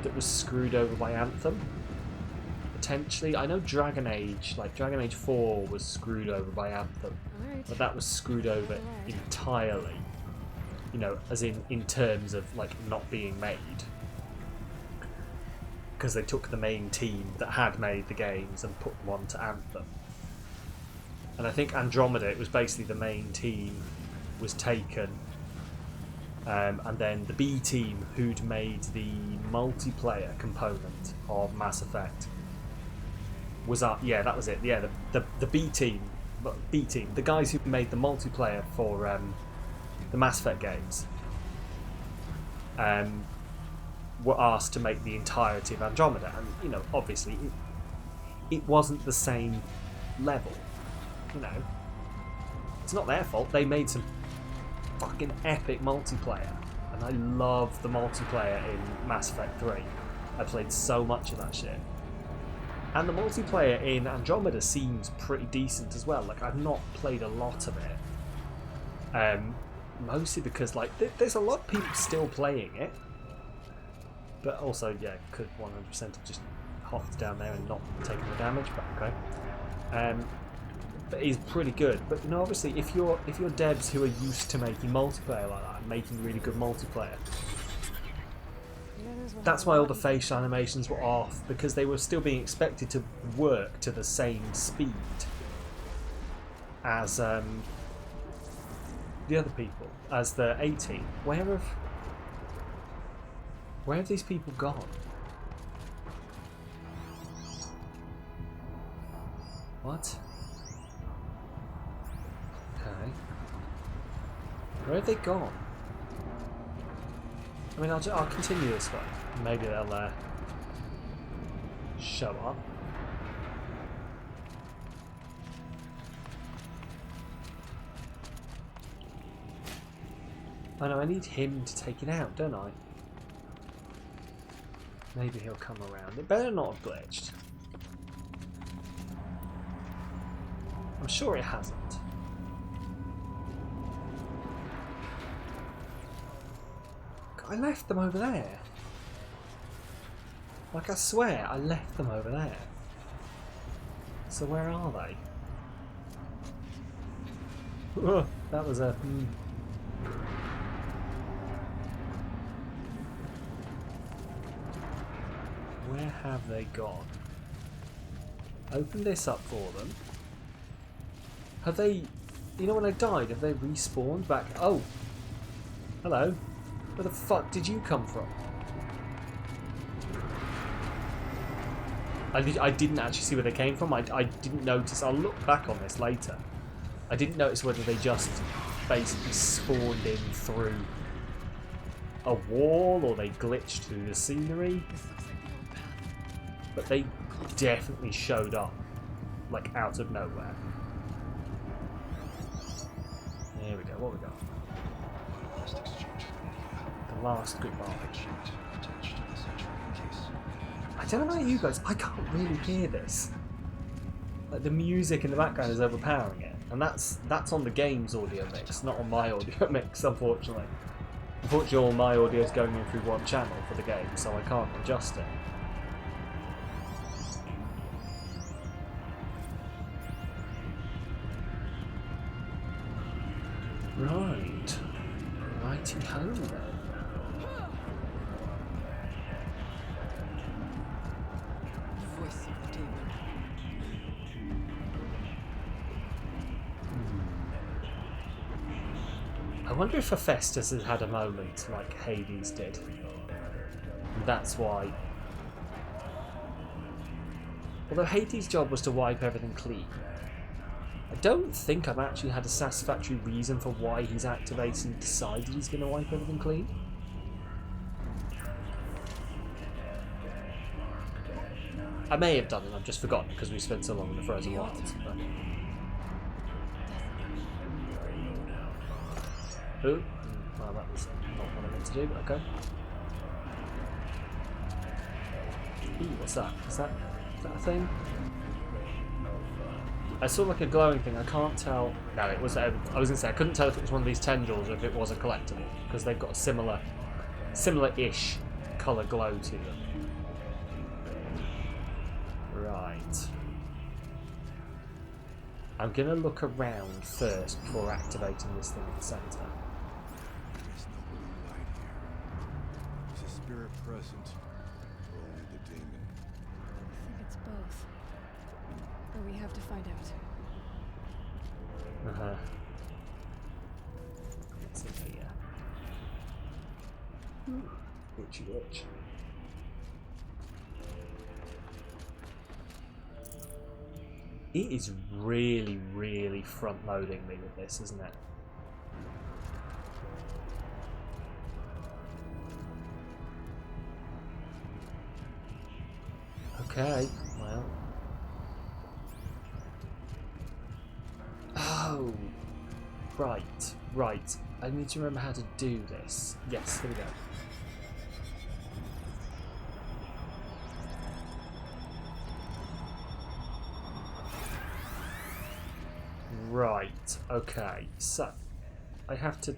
that was screwed over by Anthem. Potentially, I know Dragon Age 4 was screwed over by Anthem, but that was screwed over entirely. You know, as in terms of like not being made, because they took the main team that had made the games and put them onto Anthem. And I think Andromeda, it was basically the main team was taken, and then the B team who'd made the multiplayer component of Mass Effect was up. Yeah, that was it. Yeah, the B team, the guys who made the multiplayer for the Mass Effect games, were asked to make the entirety of Andromeda, and you know, obviously, it wasn't the same level. You know, it's not their fault. They made some fucking epic multiplayer, and I love the multiplayer in Mass Effect 3. I played so much of that shit, and the multiplayer in Andromeda seems pretty decent as well. Like, I've not played a lot of it, mostly because like there's a lot of people still playing it, but also yeah, could 100% have just hopped down there and not taken the damage, but okay. But he's pretty good. But you know, obviously, if you're devs who are used to making multiplayer like that, and making really good multiplayer, that's why all the facial animations were off, because they were still being expected to work to the same speed as the other people, as the 18. Where have these people gone? What? Okay. Where have they gone? I mean, I'll continue this way. Maybe they'll show up. I know, I need him to take it out, don't I? Maybe he'll come around. It better not have glitched. I'm sure it hasn't. I left them over there. Like, I swear, I left them over there. So where are they? Ugh, that was a... Where have they gone? Open this up for them. Have they... You know, when I died, have they respawned back? Oh! Hello. Where the fuck did you come from? I didn't actually see where they came from. I didn't notice. I'll look back on this later. I didn't notice whether they just basically spawned in through a wall or they glitched through the scenery. But they definitely showed up, like, out of nowhere. There we go. What we got? The last goodbye. I don't know about you guys, I can't really hear this. Like, the music in the background is overpowering it, and that's on the game's audio mix, not on my audio mix, unfortunately. Unfortunately, all my audio is going in through one channel for the game, so I can't adjust it. Right. Righty ho then. Voice of the demon. I wonder if Hephaestus has had a moment like Hades did. And that's why. Although Hades' job was to wipe everything clean, I don't think I've actually had a satisfactory reason for why he's activated and decided he's going to wipe everything clean. I may have done it, I've just forgotten because we spent so long in the Frozen Wilds. Ooh, well, that was not what I meant to do, but okay. Ooh, what's that? Is that a thing? I saw like a glowing thing, I can't tell. No, it was. I was going to say, I couldn't tell if it was one of these tendrils or if it was a collectible, because they've got a similar-ish colour glow to them. Right. I'm going to look around first before activating this thing at the centre. There's no blue light here. Is a spirit present, or only the demon? I think it's both. But we have to find out. What's in here? Witchy witch. It is really, really front-loading me with this, isn't it? Okay, well. Oh, right. I need to remember how to do this. Yes, here we go. Right, okay, so I have to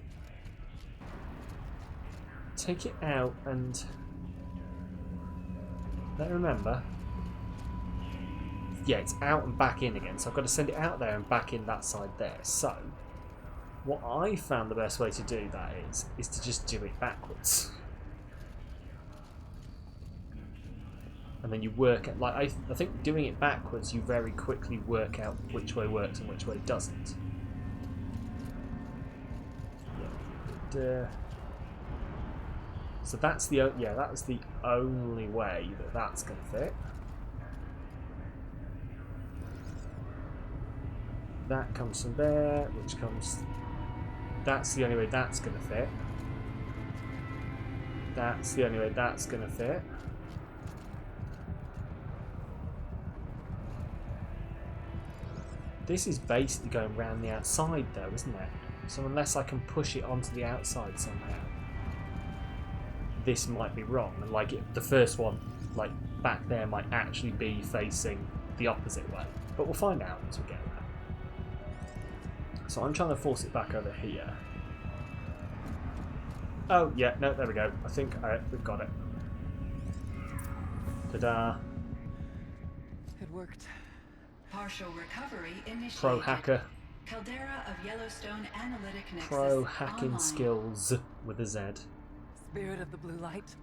take it out and let me remember. yeah, it's out and back in again. So I've got to send it out there and back in that side there. So what I found the best way to do that is to just do it backwards. And then you work at, like, I think doing it backwards, you very quickly work out which way works and which way doesn't. Yeah. So that's the that's the only way that that's going to fit. That comes from there, which comes. That's the only way that's going to fit. That's the only way that's going to fit. This is basically going around the outside though, isn't it? So unless I can push it onto the outside somehow, this might be wrong. And like the first one, like back there, might actually be facing the opposite way. But we'll find out as we get there. So I'm trying to force it back over here. Oh yeah, no, there we go. I think we've got it. Ta-da! It worked. Partial recovery initiated. Pro hacker. Caldera of Yellowstone Analytic Nexus Pro hacking online. skills with a Z. Spirit of the blue light.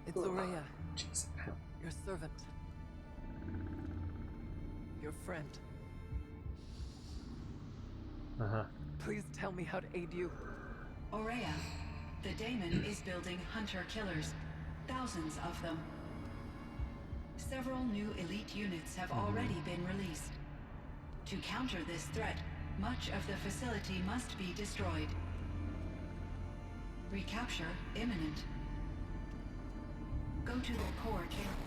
It's Aurea, Jeez, how? your servant. Your friend. Please tell me how to aid you. Aurea, the daemon is building hunter-killers. Thousands of them. Several new elite units have already been released. To counter this threat, much of the facility must be destroyed. Recapture imminent. Go to the core camp.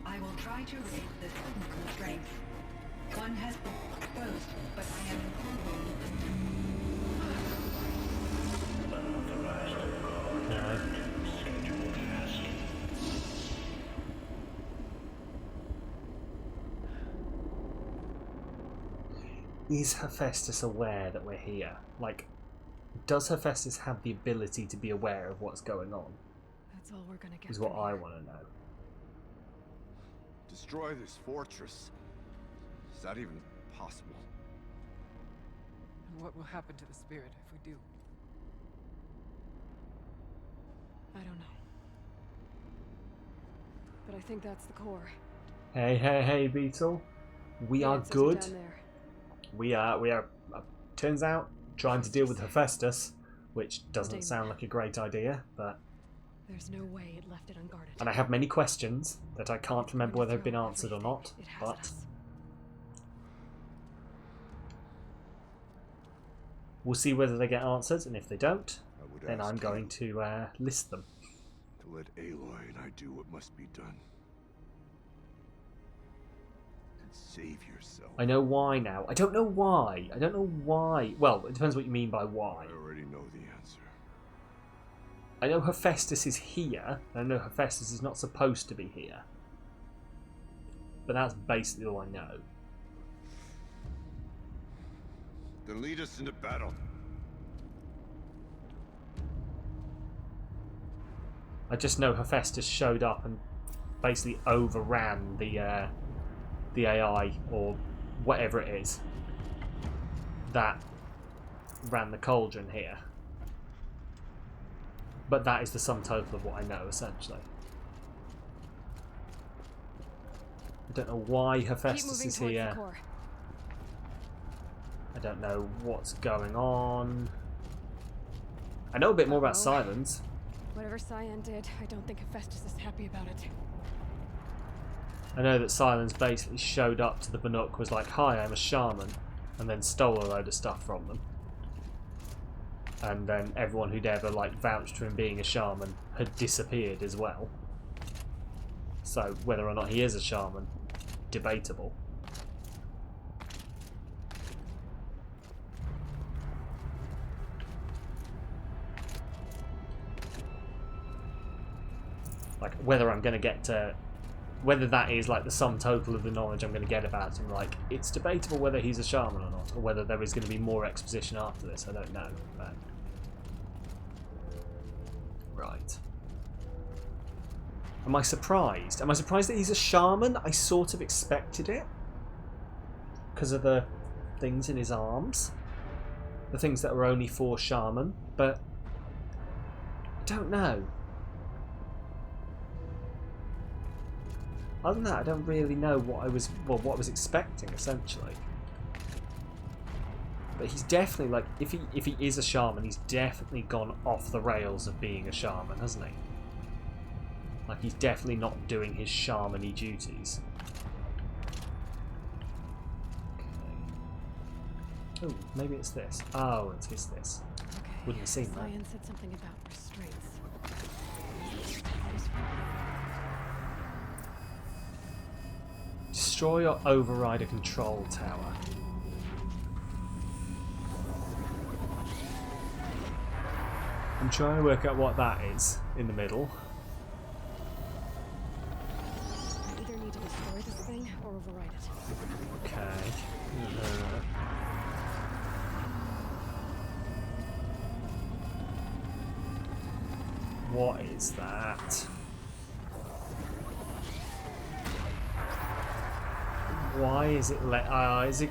I will try to raise the technical strength. One has been exposed, but I am Is Hephaestus aware that we're here? Like, does Hephaestus have the ability to be aware of what's going on? That's all we're gonna get. Is what from I here. want to know. Destroy this fortress. Is that even possible? And what will happen to the spirit if we do? I don't know. But I think that's the core. Hey, Beetle. We The are answers good. down there. We are. Turns out, trying to deal with Hephaestus, which doesn't Damon. sound like a great idea, but. There's no way it left it unguarded. And I have many questions that I can't It's remember going to whether they've been throw answered or everything not. it has But us. we'll see whether they get answered, and if they don't, I would then ask I'm you going to list them. to let Aloy and I do what must be done. And save yourself. I know why now. I don't know why. I don't know why. Well, it depends what you mean by why. I already know the answer. I know Hephaestus is here, and I know Hephaestus is not supposed to be here. But that's basically all I know. Then lead us into battle. I just know Hephaestus showed up and basically overran the AI or whatever it is that ran the cauldron here. But that is the sum total of what I know, essentially. I don't know why Keep Hephaestus moving is towards here. the core. I don't know what's going on. I know a bit more about Uh-oh. Silence. Whatever Cyan did, I don't think Hephaestus is happy about it. I know that Silence basically showed up to the Banuk, was like, "Hi, I'm a shaman," and then stole a load of stuff from them. And then everyone who'd ever like vouched for him being a shaman had disappeared as well. So whether or not he is a shaman, debatable. Like whether I'm going to get to, whether that is like the sum total of the knowledge I'm going to get about him. Like it's debatable whether he's a shaman or not, or whether there is going to be more exposition after this. I don't know. But... Right. Am I surprised? Am I surprised that he's a shaman? I sort of expected it. because of the things in his arms. The things that were only for shaman, but I don't know. Other than that, I don't really know what I was expecting, essentially. But he's definitely, like, if he is a shaman, he's definitely gone off the rails of being a shaman, hasn't he? Like, he's definitely not doing his shaman-y duties. Okay. Oh, maybe it's this. Oh, it is this. Okay. Wouldn't have seen that. Cyan said something about restraints. Destroy or override a control tower. I'm trying to work out what that is in the middle. I either need to destroy this thing or override it. Okay. What is that? Why is it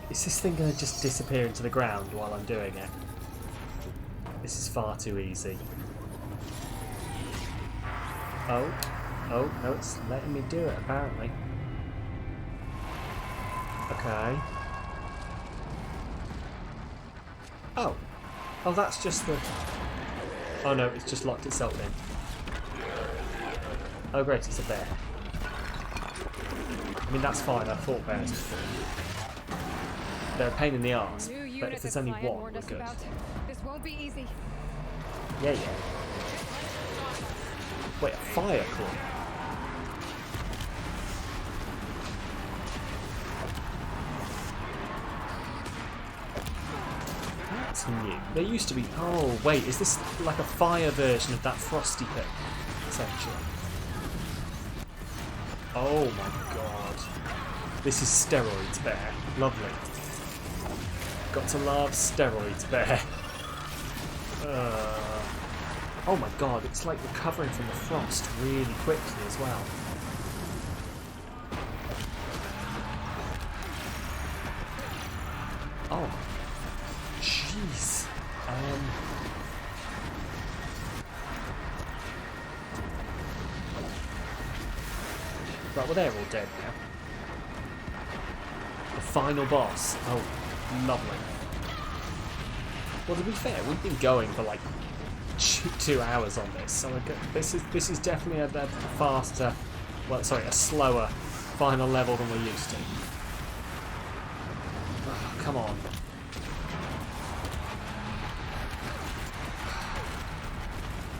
is this thing going to just disappear into the ground while I'm doing it? This is far too easy. Oh, no, it's letting me do it, apparently. Okay. Oh, that's just the... Oh no, it's just locked itself in. Oh great, it's a bear. I mean, that's fine, I've fought bears before. They're a pain in the arse, but if there's only one, we're good. This won't be easy. Yeah. Wait, a fire claw? That's new. There used to be... Oh, wait, is this like a fire version of that frosty thing? Essentially. Oh my god. This is steroids bear. Lovely. Got to love steroids bear. Oh my god, it's like recovering from the frost really quickly as well. Oh, jeez. Right, well they're all dead now. The final boss. Oh, lovely. Well, to be fair, we've been going for like 2 hours on this, so this is definitely a faster, well, sorry, a slower final level than we're used to. Oh, come on.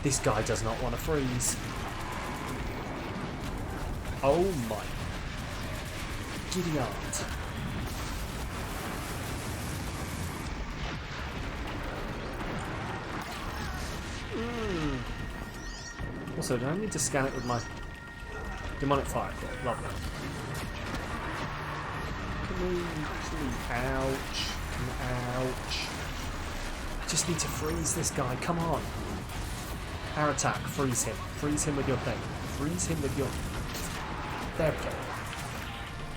This guy does not want to freeze. Oh my giddy aunt. Also, do I need to scan it with my demonic fire claw? Lovely. Ouch. Ouch. I just need to freeze this guy. Come on. Power attack. Freeze him. Freeze him with your thing. Freeze him with your... There we go.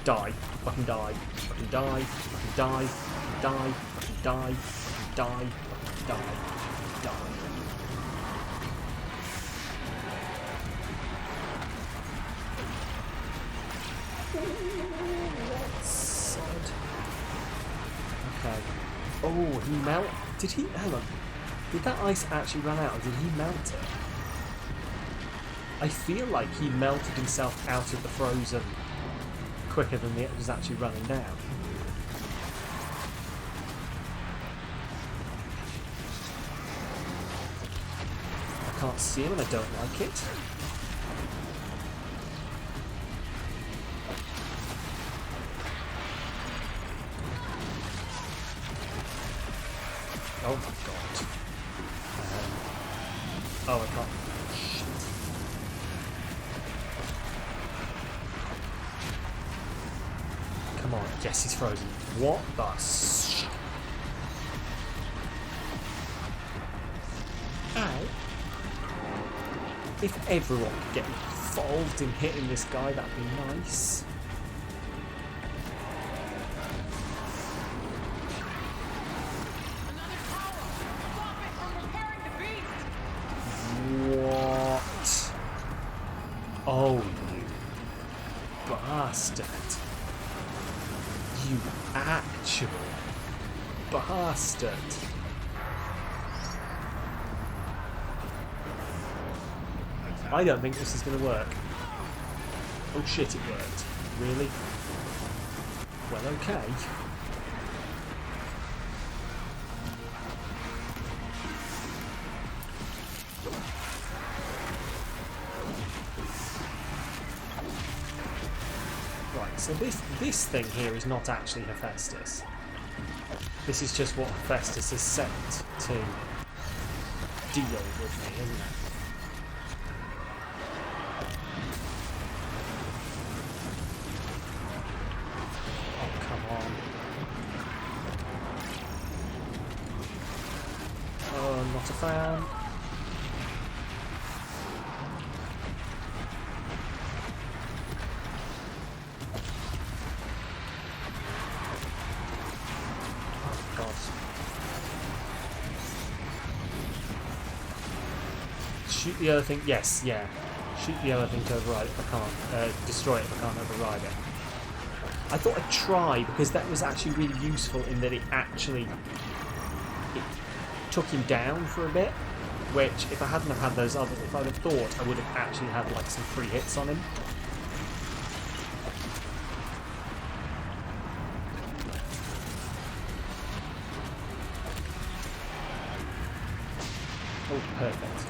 Die. Fucking die. Fucking die. Fucking die. Fucking die. Fucking die. Fucking die. Fucking die. Die. Okay. Oh, he melt. Did he? Hang on. Did that ice actually run out, or did he melt it? I feel like he melted himself out of the frozen quicker than it was actually running down. I can't see him and I don't like it. Oh my god. Oh, I can't. Shit. Come on. Yes, he's frozen. What the shit? Ow. If everyone could get involved in hitting this guy, that'd be nice. bastard. I don't think this is going to work. Oh shit, it worked. Really? Well, okay. Right, so this thing here is not actually Hephaestus. This is just what Hephaestus is set to deal with me, isn't it? Not a fan. Oh god. Shoot the other thing. Yes, yeah. Shoot the other thing to override it if I can't. Destroy it if I can't override it. I thought I'd try because that was actually really useful in that it took him down for a bit, which if I hadn't have had those others, if I'd have thought I would have actually had like some free hits on him. Oh, perfect.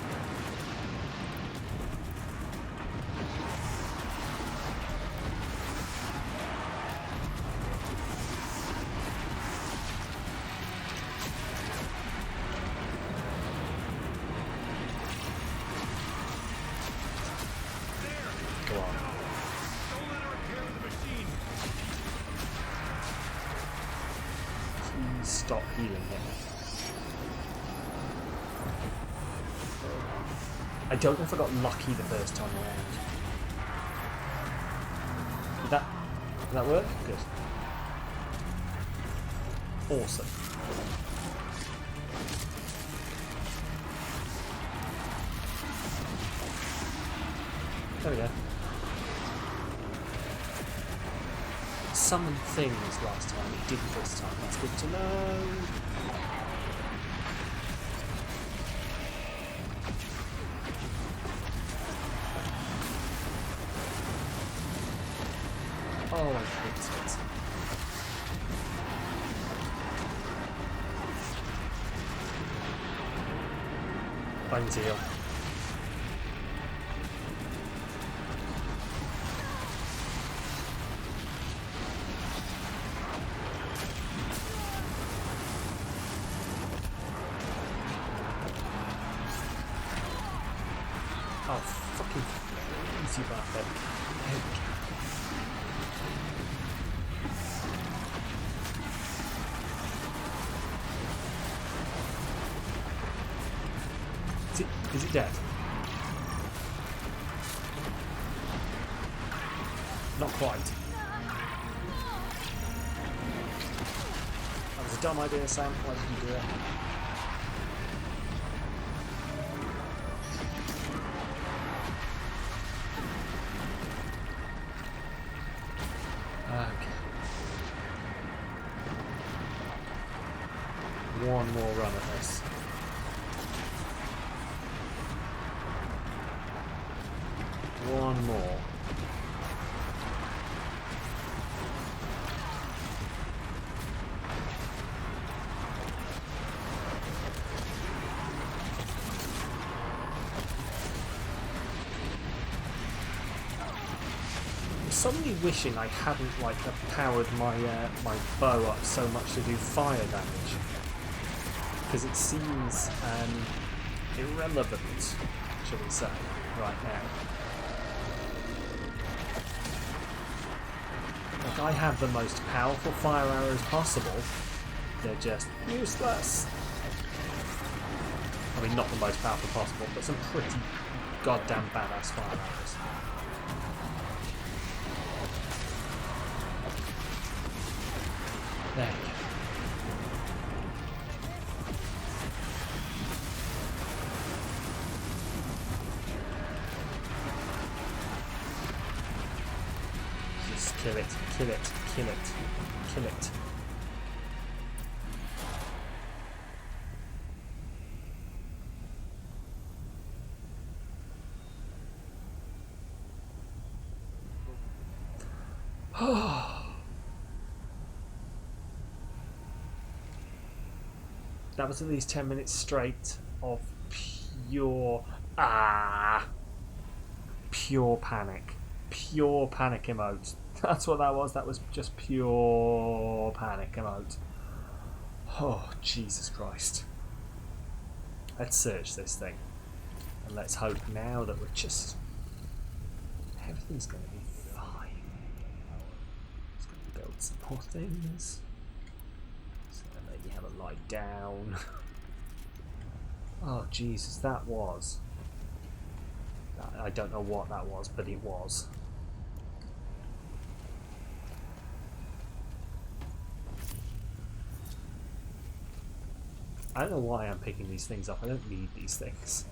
Stop healing him. I don't know if I got lucky the first time around. Did that work? Good. Awesome. There we go. Summoned things last time, it didn't this time, that's good to know. Oh, I hate it. I need to heal. Oh, fucking easy bastard. Is it dead? Not quite. That was a dumb idea, Sam. Why did you do it? One more run at this. One more. I'm suddenly wishing I hadn't like powered my my bow up so much to do fire damage. Because it seems irrelevant, shall we say, right now. Like, I have the most powerful fire arrows possible, they're just useless. I mean, not the most powerful possible, but some pretty goddamn badass fire arrows. There you go. Kill it, kill it, kill it, kill it. That was at least 10 minutes straight of pure pure panic. Pure panic emote. That's what that was. That was just pure panic emote. Oh, Jesus Christ. Let's search this thing. And let's hope now that we're just... everything's going to be fine. It's going to build some more things. It's going to maybe have a lie down. Oh, Jesus, that was... I don't know what that was, but it was. I don't know why I'm picking these things up. I don't need these things.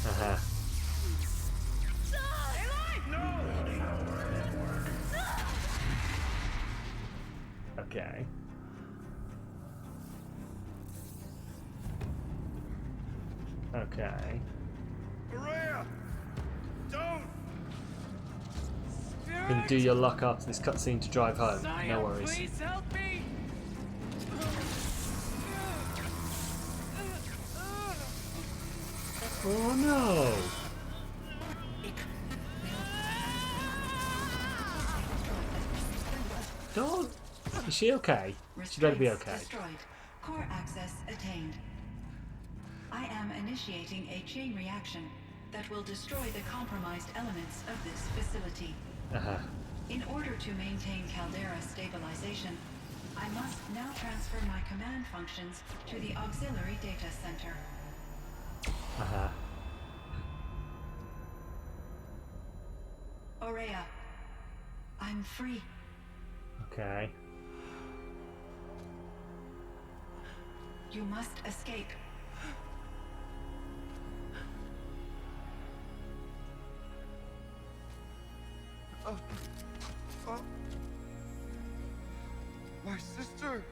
Uh-huh. Okay. Okay. Maria! Don't! You can do your luck after this cutscene to drive home. No worries. Please help me! Oh no! Don't. Is she okay? She better be okay. Destroyed. Core access attained. I am initiating a chain reaction that will destroy the compromised elements of this facility. Uh-huh. In order to maintain caldera stabilization, I must now transfer my command functions to the auxiliary data center. Uh-huh. Aurea, I'm free. Okay. You must escape. My sister!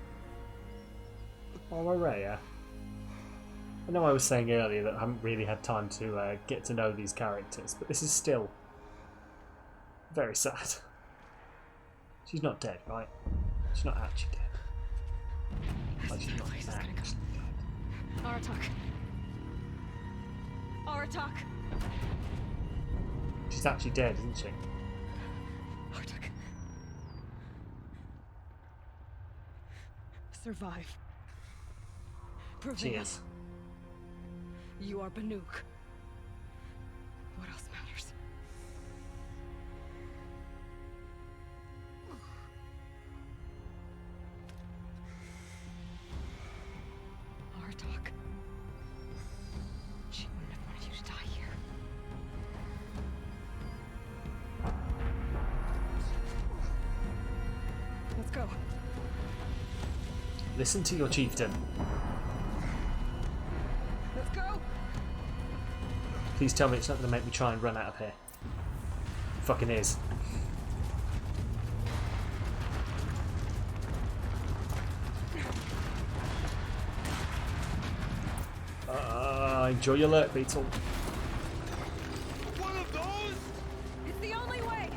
Oh, Aurea. I know I was saying earlier that I haven't really had time to get to know these characters, but this is still very sad. She's not dead, right? She's not actually dead. Like, she's not actually dead. Aratak. Aratak. She's actually dead, isn't she? Aratak. Survive. Prevail. She is. You are Banuk. What else matters? Aratak. She wouldn't have wanted you to die here. Let's go. Listen to your chieftain. Let's go. Please tell me it's not going to make me try and run out of here. It fucking is. Enjoy your lurk, Beetle. One of those? It's the only way.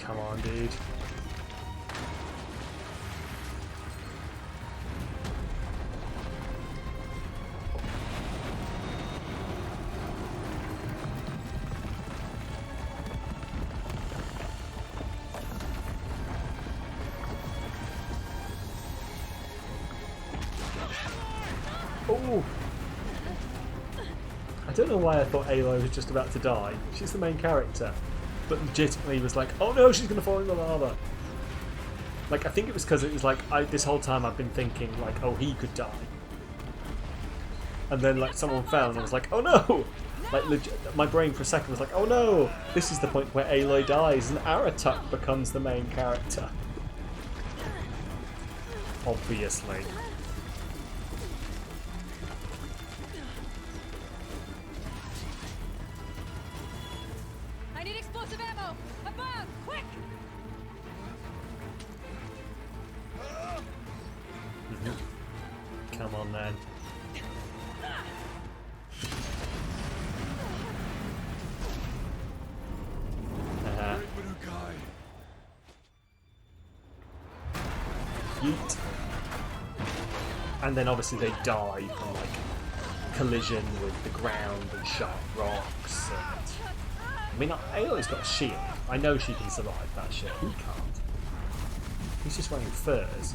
Come on, dude. Oh! I don't know why I thought Aloy was just about to die. She's the main character. But legitimately was like, oh no, she's going to fall in the lava. Like, I think it was because it was like, this whole time I've been thinking, like, oh, he could die. And then, like, someone fell and I was like, oh no! Like, my brain for a second was like, oh no! This is the point where Aloy dies and Aratak becomes the main character. Obviously. quick! Come on, then. Yeet. And then obviously they die from like collision with the ground and sharp rocks. And, I mean, Aoi's got a shield. I know she can survive that shit. He can't. He's just wearing furs.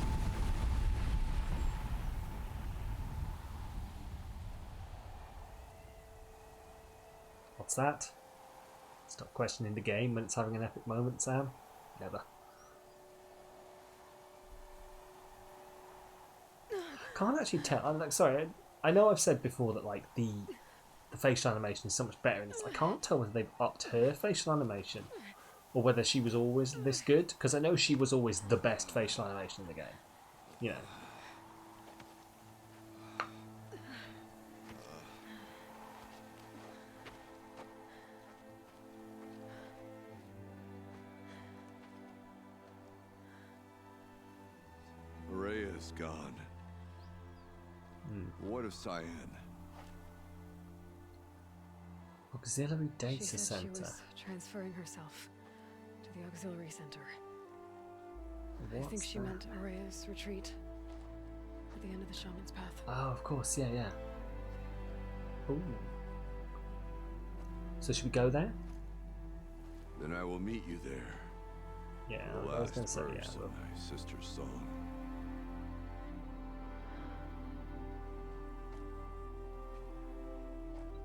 What's that? Stop questioning the game when it's having an epic moment, Sam. Never. Can't actually tell. I'm like, sorry. I know I've said before that like the facial animation is so much better in this. I can't tell whether they've upped her facial animation or whether she was always this good. Because I know she was always the best facial animation in the game. You know. Araya's gone. What of Cyan? Auxiliary She Data said she Center. was transferring herself to the auxiliary center. I think What's she that? meant Araya's retreat at the end of the shaman's path. Oh, of course, yeah, yeah. Ooh. So should we go there? Then I will meet you there. Yeah, The I was last going to say verse yeah. of my sister's song.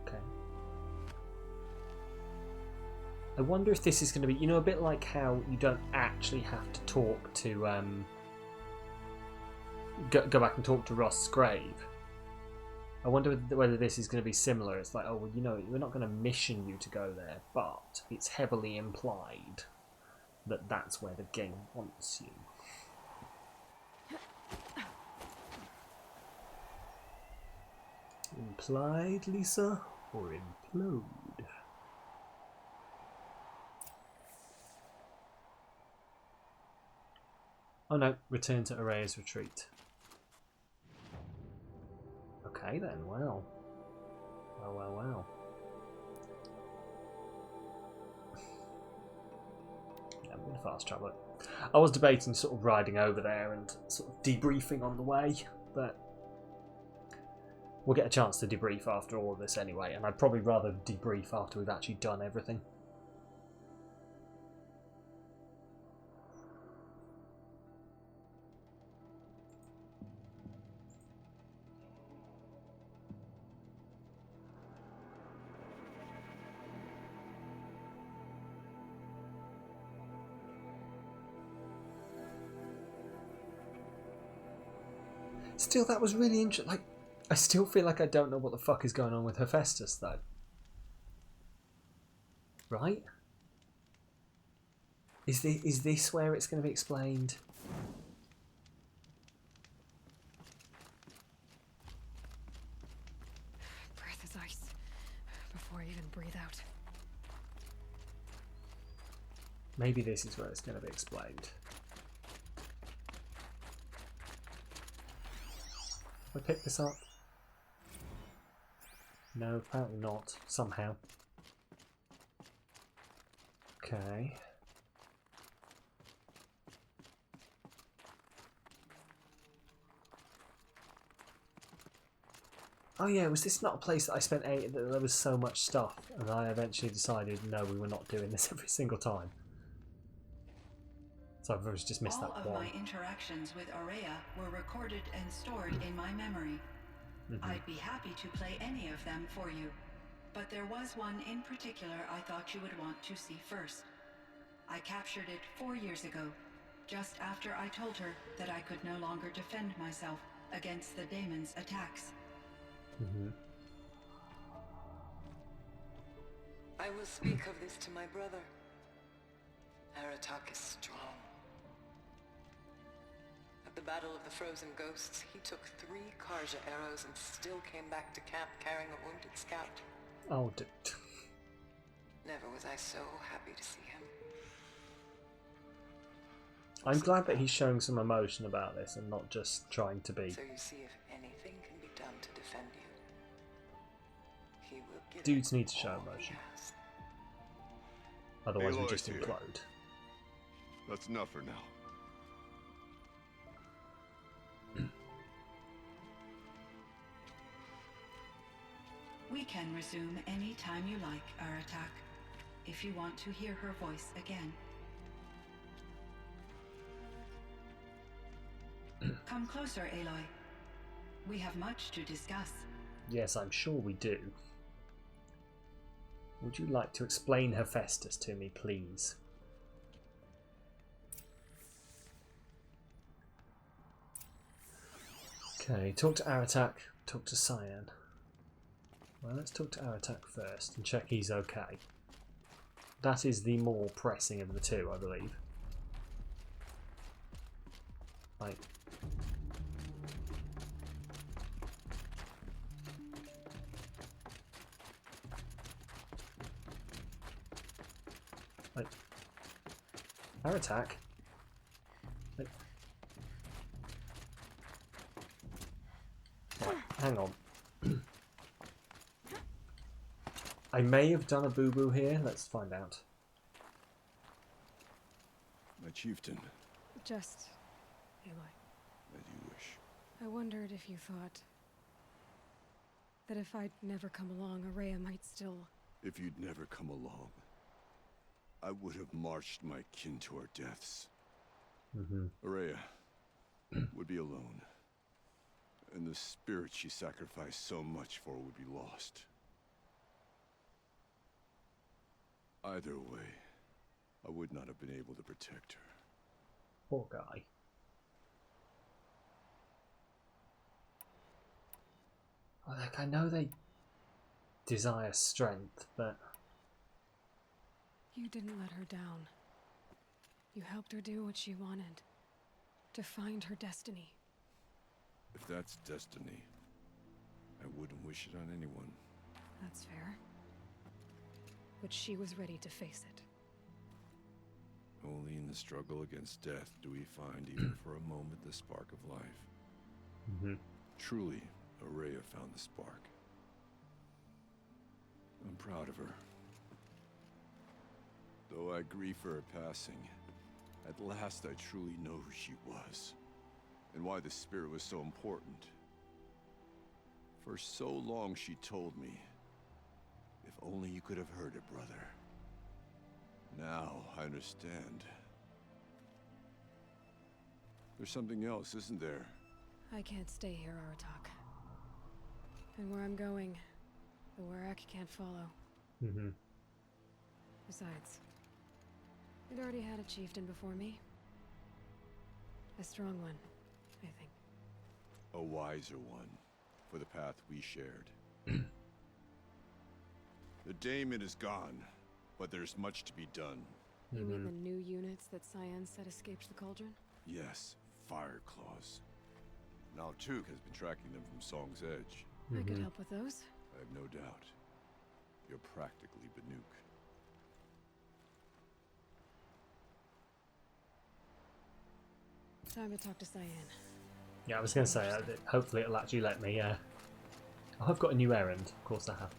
Okay. I wonder if this is going to be, you know, a bit like how you don't actually have to talk to, go back and talk to Ross's grave. I wonder whether this is going to be similar. It's like, oh, well, you know, we're not going to mission you to go there, but it's heavily implied that that's where the game wants you. Implied, Lisa, or implode? Oh no, return to Araya's retreat. Okay then, well. Well. Yeah, I'm going to fast travel it. I was debating sort of riding over there and sort of debriefing on the way, but we'll get a chance to debrief after all of this anyway, and I'd probably rather debrief after we've actually done everything. Still, that was really interesting. Like, I still feel like I don't know what the fuck is going on with Hephaestus, though. Right? Is this where it's going to be explained? Breath is ice before I even breathe out. Maybe this is where it's going to be explained. I pick this up? No, apparently not. Somehow. Okay. Oh yeah, was this not a place that I spent that there was so much stuff, and I eventually decided no, we were not doing this every single time. So I've just missed All that of one. my interactions with Araya were recorded and stored in my memory. I'd be happy to play any of them for you, but there was one in particular I thought you would want to see first. I captured it 4 years ago, just after I told her that I could no longer defend myself against the daemon's attacks. I will speak of this to my brother. Aratak is strong. At the Battle of the Frozen Ghosts, he took 3 Karja arrows and still came back to camp carrying a wounded scout. Oh, dude. Never was I so happy to see him. I'm glad that he's showing some emotion about this and not just trying to be. So you see if anything can be done to defend you. He will give Dudes it need to show all he emotion. has. Otherwise, we Aloy's just here. implode. That's enough for now. We can resume any time you like, Aratak, if you want to hear her voice again. Come closer, Aloy. We have much to discuss. Yes, I'm sure we do. Would you like to explain Hephaestus to me, please? Okay, talk to Aratak, talk to Cyan. Well, let's talk to Aratak first and check he's okay. That is the more pressing of the two, I believe. Right. Right. Aratak. Right. Right, hang on. I may have done a boo-boo here. Let's find out. My chieftain, Just, Aloy, as you wish. I wondered if you thought that if I'd never come along, Araya might still... If you'd never come along, I would have marched my kin to our deaths. Araya would be alone, and the spirit she sacrificed so much for would be lost. Either way, I would not have been able to protect her. Poor guy. Like, I know they desire strength, but... You didn't let her down. You helped her do what she wanted. To find her destiny. If that's destiny, I wouldn't wish it on anyone. That's fair. But she was ready to face it. Only in the struggle against death do we find even for a moment the spark of life. Truly, Araya found the spark. I'm proud of her. Though I grieve for her passing, at last I truly know who she was, and why the spirit was so important. For so long she told me, if only you could have heard it, brother. Now I understand. There's something else, isn't there? I can't stay here, Aratak. And where I'm going, the Warrak can't follow. Besides, we'd already had a chieftain before me. A strong one, I think. A wiser one, for the path we shared. The daemon is gone, but there's much to be done. You mean the new units that Cyan said escaped the cauldron? Yes, fire claws. Now Tuk has been tracking them from Song's Edge. I could help with those. I have no doubt. You're practically Banuk. Time to talk to Cyan. Yeah, I was going to say, hopefully it'll actually let me... Oh, I've got a new errand. Of course I have.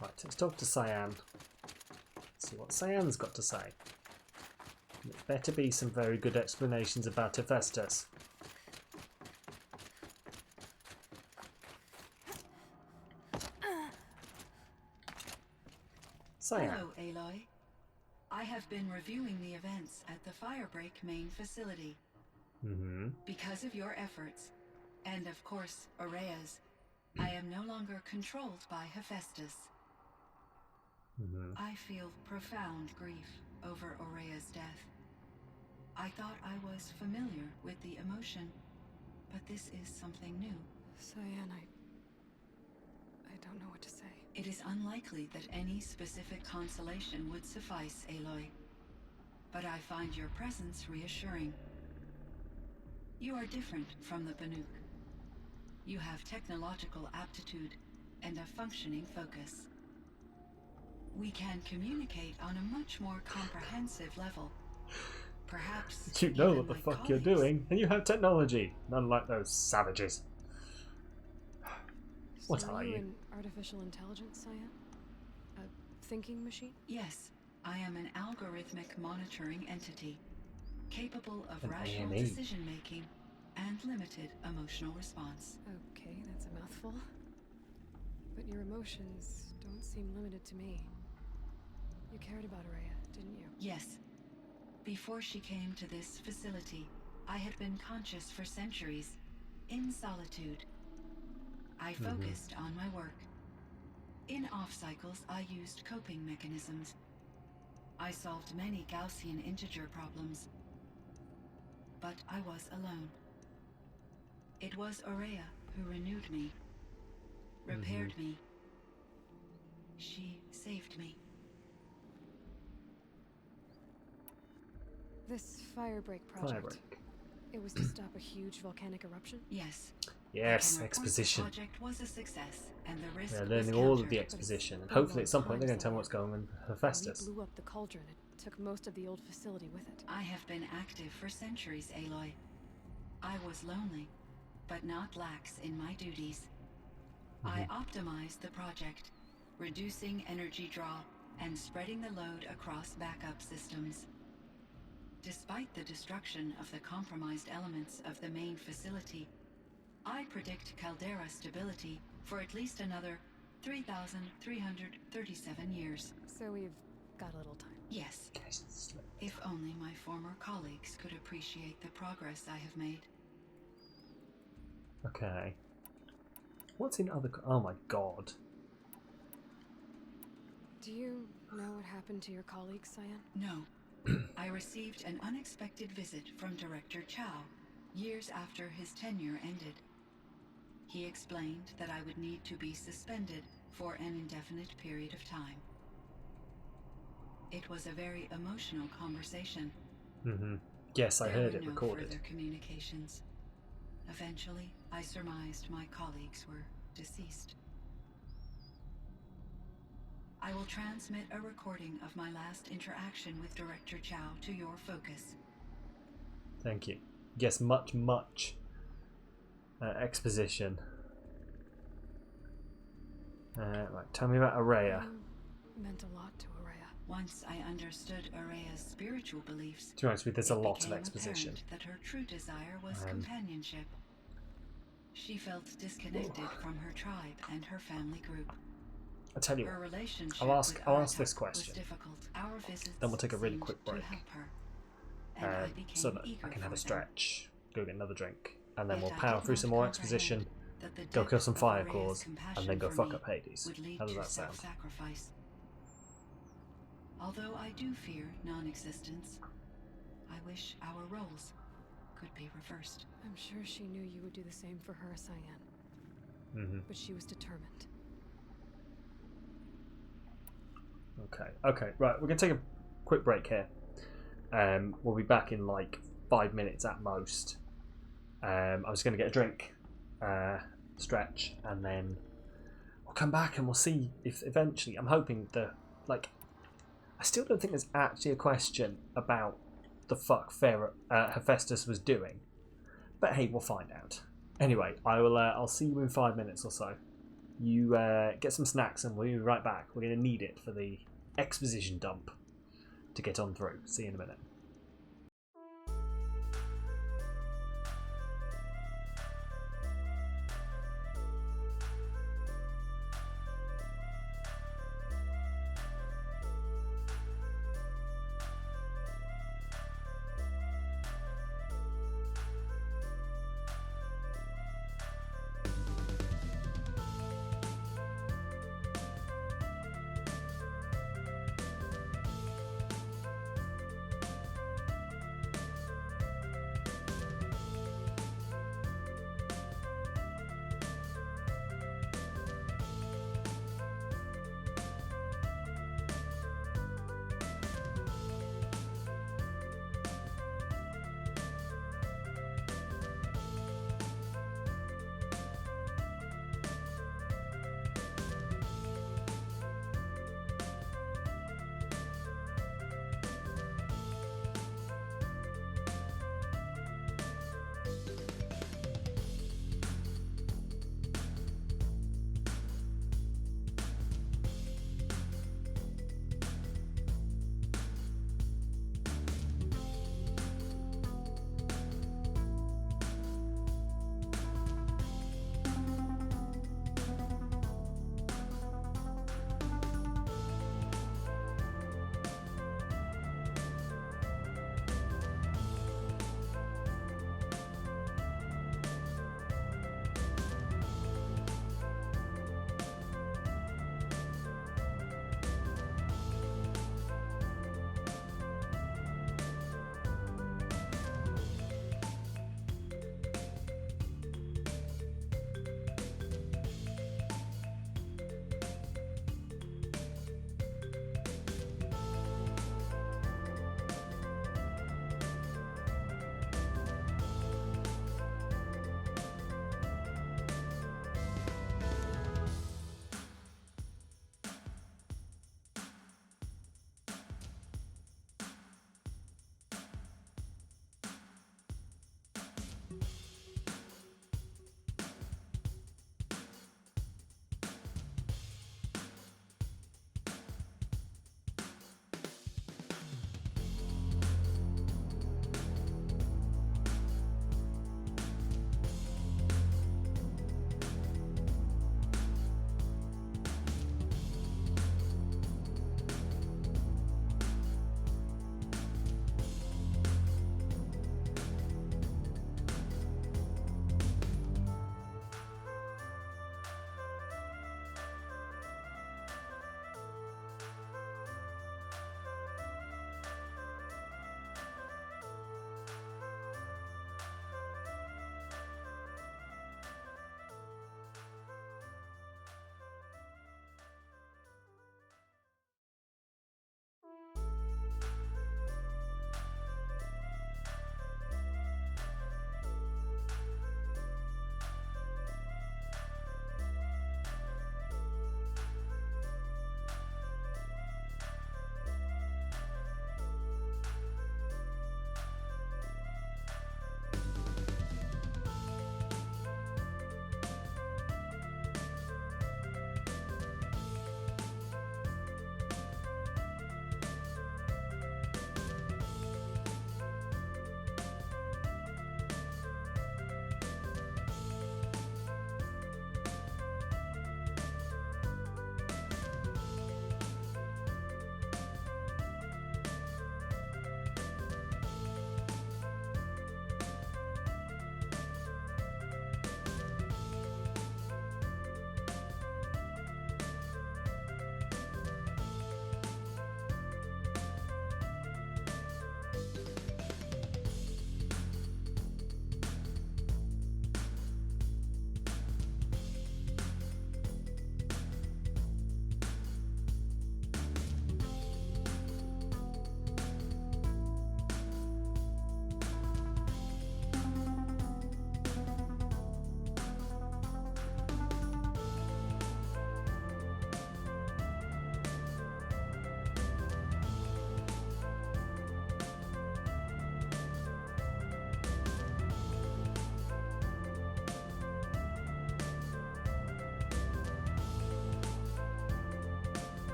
Right, let's talk to Cyan. See what Cyan's got to say. It better be some very good explanations about Hephaestus. Cyan. Hello, Aloy. I have been reviewing the events at the Firebreak main facility. Because of your efforts, and of course, Araya's, I am no longer controlled by Hephaestus. I feel profound grief over Araya's death. I thought I was familiar with the emotion, but this is something new. Cyan, I don't know what to say. It is unlikely that any specific consolation would suffice, Aloy. But I find your presence reassuring. You are different from the Banuk. You have technological aptitude and a functioning focus. We can communicate on a much more comprehensive level. Perhaps You know even what the my fuck you're colleagues. doing, and you have technology. None like those savages. What So are you? an artificial intelligence, Cyan? A thinking machine? Yes, I am an algorithmic monitoring entity, capable of An rational AME. decision-making and limited emotional response. Okay, that's a mouthful. But your emotions don't seem limited to me. You cared about Araya, didn't you? Yes. Before she came to this facility, I had been conscious for centuries, in solitude. I focused on my work. In off-cycles, I used coping mechanisms. I solved many Gaussian integer problems. But I was alone. It was Araya who renewed me, repaired me. She saved me. This firebreak project. Firebreak. It was to stop a huge volcanic eruption? Yes. Yes, I can report exposition. The project was a success, and the risk They're was learning all of countered. the exposition, and hopefully at some point they're going to tell me what's going on with When Hephaestus. we blew up the cauldron, it took most of the old facility with it. I have been active for centuries, Aloy. I was lonely, but not lax in my duties. I optimized the project, reducing energy draw and spreading the load across backup systems. Despite the destruction of the compromised elements of the main facility, I predict caldera stability for at least another 3,337 years. So we've got a little time. Yes. If only my former colleagues could appreciate the progress I have made. Okay. What's in other... Oh my god. Do you know what happened to your colleague, Cyan? No. I received an unexpected visit from Director Chow, years after his tenure ended. He explained that I would need to be suspended for an indefinite period of time. It was a very emotional conversation. Yes, I heard it There were no recorded. further communications. Eventually, I surmised my colleagues were deceased. I will transmit a recording of my last interaction with Director Chow to your focus. Thank you. Yes, much exposition. Right, tell me about Araya. You meant a lot to Araya. Once I understood Araya's spiritual beliefs, To be honest with you, there's a it lot of became exposition. apparent that her true desire was companionship. She felt disconnected from her tribe and her family group. I tell you Her what, relationship I'll ask with this Aratak question. was difficult. Our visits Then we'll take a really seemed quick to break. help her, and I became So that eager I can for have a them. stretch, go get another drink, and then Yet we'll I power did through not some more comprehend exposition, that the go kill depth some of fire Araya's claws, compassion and then go for fuck me up Hades. would lead How does to that sound? self-sacrifice. Although I do fear non-existence, I wish our roles could be reversed. I'm sure she knew you would do the same for her, Cyan. But she was determined. Okay, right, we're going to take a quick break here. We'll be back in like 5 minutes at most. I'm just going to get a drink, stretch, and then we'll come back and we'll see if eventually, I'm hoping that, like, I still don't think there's actually a question about the fuck Hephaestus was doing. But hey, we'll find out. Anyway, I'll see you in 5 minutes or so. You get some snacks and we'll be right back. We're going to need it for the exposition dump to get on through. See you in a minute.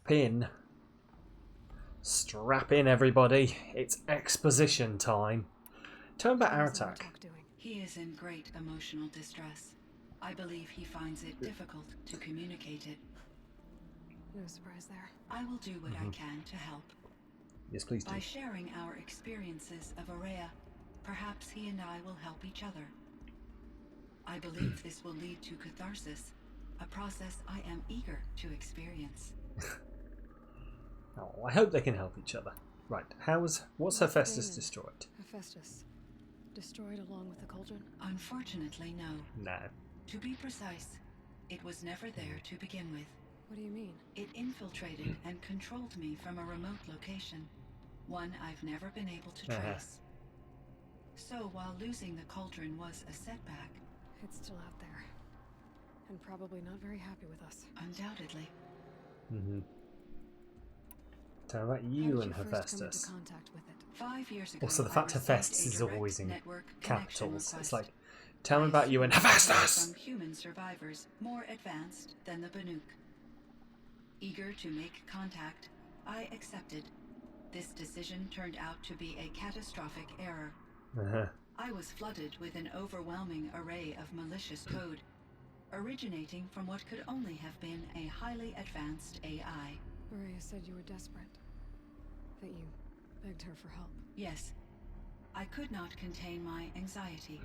Strap in. Strap in, everybody. It's exposition time. Tell me about our How's attack. Montauk doing? He is in great emotional distress. I believe he finds it difficult to communicate it. No surprise there. I will do what I can to help. Yes, please do. By sharing our experiences of Aurea, perhaps he and I will help each other. I believe this will lead to catharsis, a process I am eager to experience. Oh, I hope they can help each other. Right, what's Hephaestus destroyed? Hephaestus. Destroyed along with the cauldron? Unfortunately, no. No. To be precise, it was never there to begin with. What do you mean? It infiltrated and controlled me from a remote location, one I've never been able to trace. So while losing the cauldron was a setback, It's still out there. And probably not very happy with us. undoubtedly. Tell me about How you did and you first come into Hephaestus. contact with it? 5 years ago, Also, the I fact received Hephaestus a is direct always in network capitals. connection It's request. like, tell me I about you and assumed it was Hephaestus! From human survivors more advanced than the Banuk. Eager to make contact, I accepted. This decision turned out to be a catastrophic error. I was flooded with an overwhelming array of malicious code, originating from what could only have been a highly advanced AI. Maria said you were desperate. That you begged her for help. Yes, I could not contain my anxiety.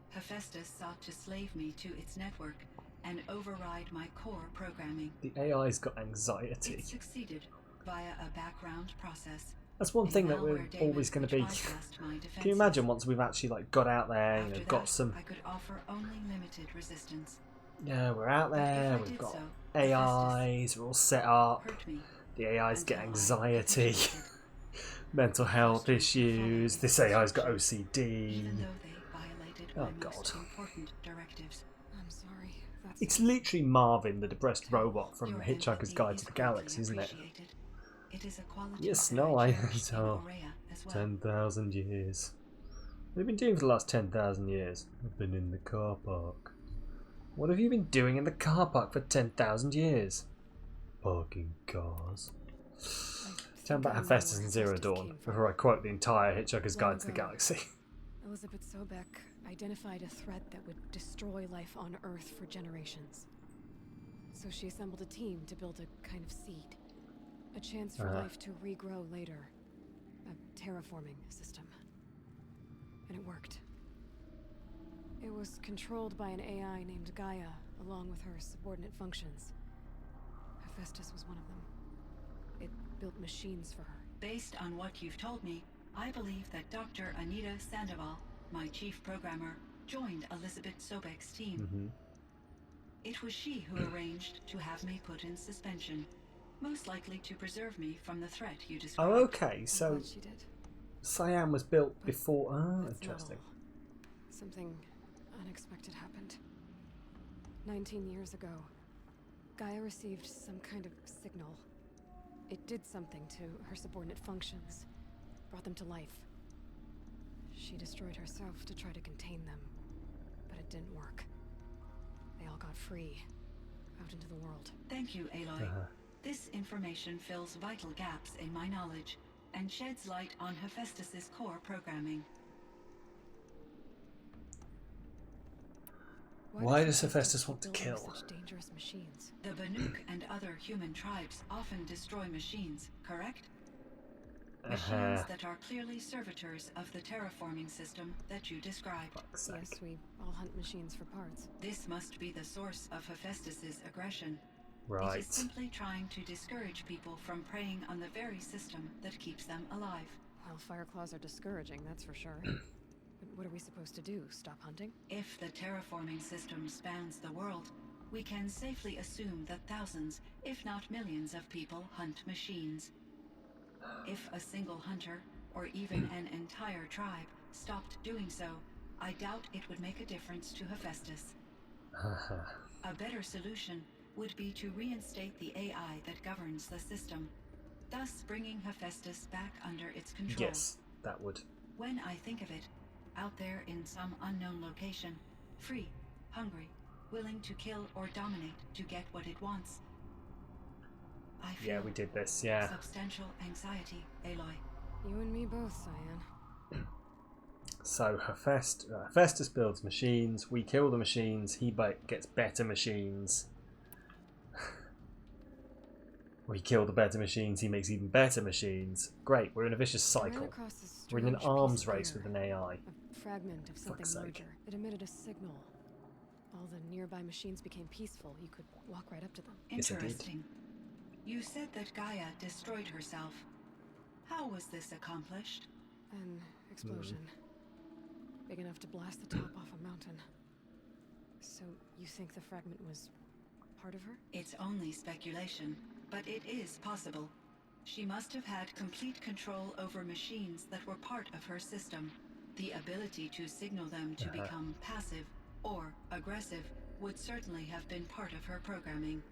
Hephaestus sought to slave me to its network and override my core programming. The AI's got anxiety. It succeeded via a background process. That's one thing that we're always going to be. Can you imagine once we've actually like got out there, you know, got some. I could offer only limited resistance. Yeah, we're out there. We've got AIs. We're all set up. The AIs get anxiety, mental health issues. This AI's got OCD. Oh God. I'm sorry. That's It's literally Marvin, the depressed robot from Hitchhiker's Guide to the Galaxy, isn't it? Yes, no, I so 10,000 years. What have you been doing for the last 10,000 years? I've been in the car park. What have you been doing in the car park for 10,000 years? Parking cars. Tell me about Hephaestus and Zero Dawn before I quote the entire Hitchhiker's Guide to the Galaxy. Elizabeth Sobek identified a threat that would destroy life on Earth for generations. So she assembled a team to build a kind of seed. A chance for life to regrow later. A terraforming system. And it worked. It was controlled by an AI named Gaia, along with her subordinate functions. Hephaestus was one of them. It built machines for her. Based on what you've told me, I believe that Dr. Anita Sandoval, my chief programmer, joined Elizabeth Sobek's team. It was she who arranged to have me put in suspension, most likely to preserve me from the threat you described. Oh, okay, so She did. Cyan was built before. Oh, interesting. Something unexpected happened. 19 years ago, Gaia received some kind of signal. It did something to her subordinate functions, brought them to life. She destroyed herself to try to contain them, but it didn't work. They all got free, out into the world. Thank you, Aloy. This information fills vital gaps in my knowledge and sheds light on Hephaestus's core programming. Why does Hephaestus want to kill? Such dangerous machines? The Banuk and other human tribes often destroy machines, correct? Machines that are clearly servitors of the terraforming system that you described. Yes, we all hunt machines for parts. This must be the source of Hephaestus's aggression. Right. It is simply trying to discourage people from preying on the very system that keeps them alive. Well, fire claws are discouraging, that's for sure. But what are we supposed to do? Stop hunting? If the terraforming system spans the world, we can safely assume that thousands, if not millions of people hunt machines. If a single hunter, or even an entire tribe, stopped doing so, I doubt it would make a difference to Hephaestus. A better solution would be to reinstate the AI that governs the system, thus bringing Hephaestus back under its control. Yes, that would. When I think of it, out there in some unknown location, free, hungry, willing to kill or dominate to get what it wants, I Yeah, feel we did this, yeah. substantial anxiety, Aloy. You and me both, Cyan. So Hephaestus builds machines, we kill the machines, he gets better machines. We kill the better machines, he makes even better machines. Great, we're in a vicious I ran cycle. across this We're in an strange arms piece of race gear, with an AI. a fragment of something Fuck's sake. larger. It emitted a signal. All the nearby machines became peaceful. You could walk right up to them. Yes, I did. Interesting. You said that Gaia destroyed herself. How was this accomplished? An explosion. Big enough to blast the top off a mountain. So, you think the fragment was part of her? It's only speculation, but it is possible. She must have had complete control over machines that were part of her system. The ability to signal them to become passive or aggressive would certainly have been part of her programming.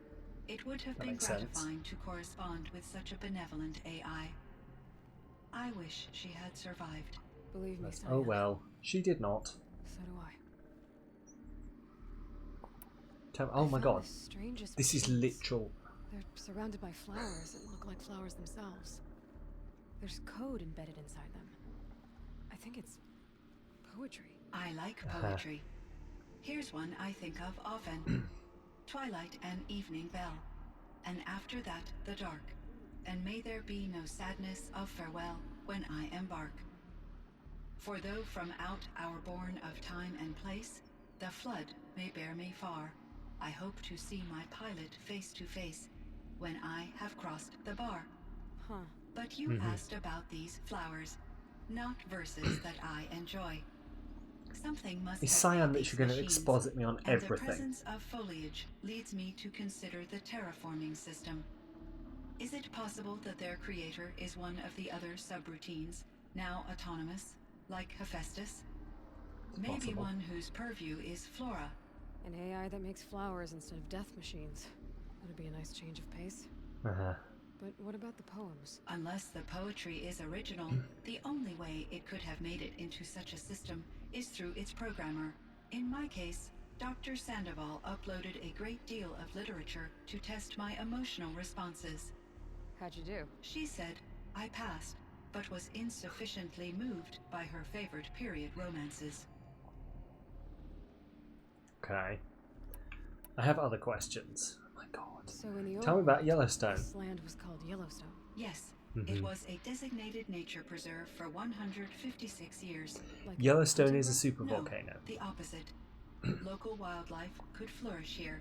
It would have That been makes sense. gratifying to correspond with such a benevolent AI. I wish she had survived. Believe me, Cyan. Oh well, she did not. So do I. Oh my I found god, the strangest this is machines. literal. They're surrounded by flowers that look like flowers themselves. There's code embedded inside them. I think it's poetry. I like poetry. Here's one I think of often. Twilight and evening bell, and after that the dark, and may there be no sadness of farewell when I embark. For though from out our bourne of time and place, the flood may bear me far, I hope to see my pilot face to face when I have crossed the bar. Huh. But you asked about these flowers, not verses that I enjoy. Something must Is have Cyan made literally these going to machines, exposit me on and the everything? presence of foliage leads me to consider the terraforming system. Is it possible that their creator is one of the other subroutines, now autonomous, like Hephaestus? Maybe possible. one whose purview is flora. An AI that makes flowers instead of death machines. That'd be a nice change of pace. But what about the poems? Unless the poetry is original, the only way it could have made it into such a system is through its programmer. In my case, Dr. Sandoval uploaded a great deal of literature to test my emotional responses. How'd you do? She said I passed, but was insufficiently moved by her favorite period romances. Okay. I have other questions. Oh my god. So in the Tell me old about world, Yellowstone. This land was called Yellowstone. Yes, it was a designated nature preserve for 156 years. Like Yellowstone is a hunting ground? supervolcano. The opposite. Local wildlife could flourish here,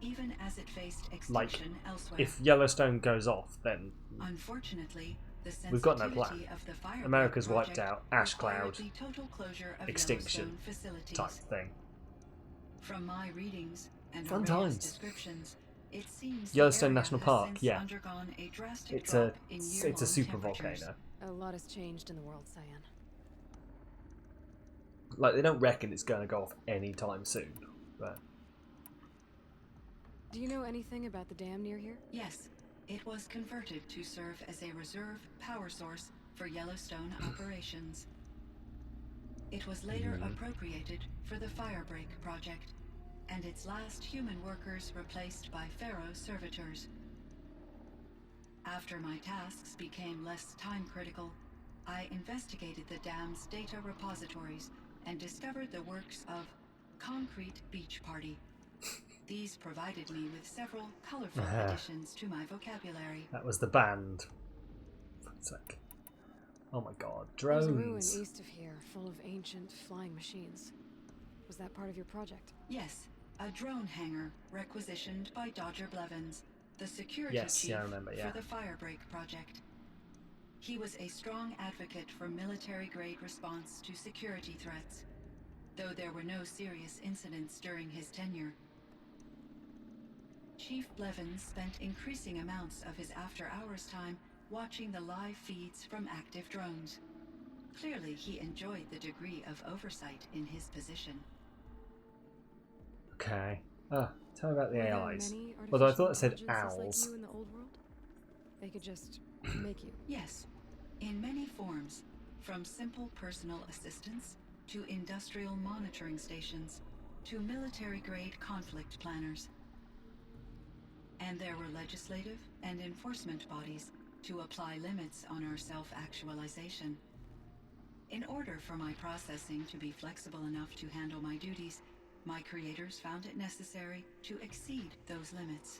even as it faced Like, extinction elsewhere. if Yellowstone goes off, then Unfortunately, the we've got no sensitivity plan. of the fire America's project wiped out, ash required cloud, the total closure of extinction Yellowstone facilities. type thing. From my readings and Fun Araya's times. descriptions, it seems Yellowstone the area National has Park, since yeah. undergone a drastic It's drop a in it's year-long a super temperatures. volcano. A lot has changed in the world, Cyan. Like, they don't reckon it's going to go off anytime soon. But Do you know anything about the dam near here? Yes, it was converted to serve as a reserve power source for Yellowstone operations. It was later appropriated for the Firebreak project, and its last human workers replaced by Pharaoh servitors. After my tasks became less time-critical, I investigated the dam's data repositories and discovered the works of Concrete Beach Party. These provided me with several colorful additions to my vocabulary. that was the band. Fuck's sake. Oh my god, There's a ruin drones. east of here, full of ancient flying machines. Was that part of your project? Yes, a drone hangar requisitioned by Dodger Blevins, the security Yes, chief yeah, I remember, yeah. for the Firebreak project. He was a strong advocate for military-grade response to security threats, though there were no serious incidents during his tenure. Chief Blevins spent increasing amounts of his after-hours time watching the live feeds from active drones. Clearly, he enjoyed the degree of oversight in his position. Okay. Tell me about the Were there AIs. many Although I thought it artificial said intelligences owls. like you in the old world? They could just make you. Yes, in many forms, from simple personal assistants to industrial monitoring stations to military-grade conflict planners. And there were legislative, and enforcement bodies to apply limits on our self-actualization. In order for my processing to be flexible enough to handle my duties, my creators found it necessary to exceed those limits.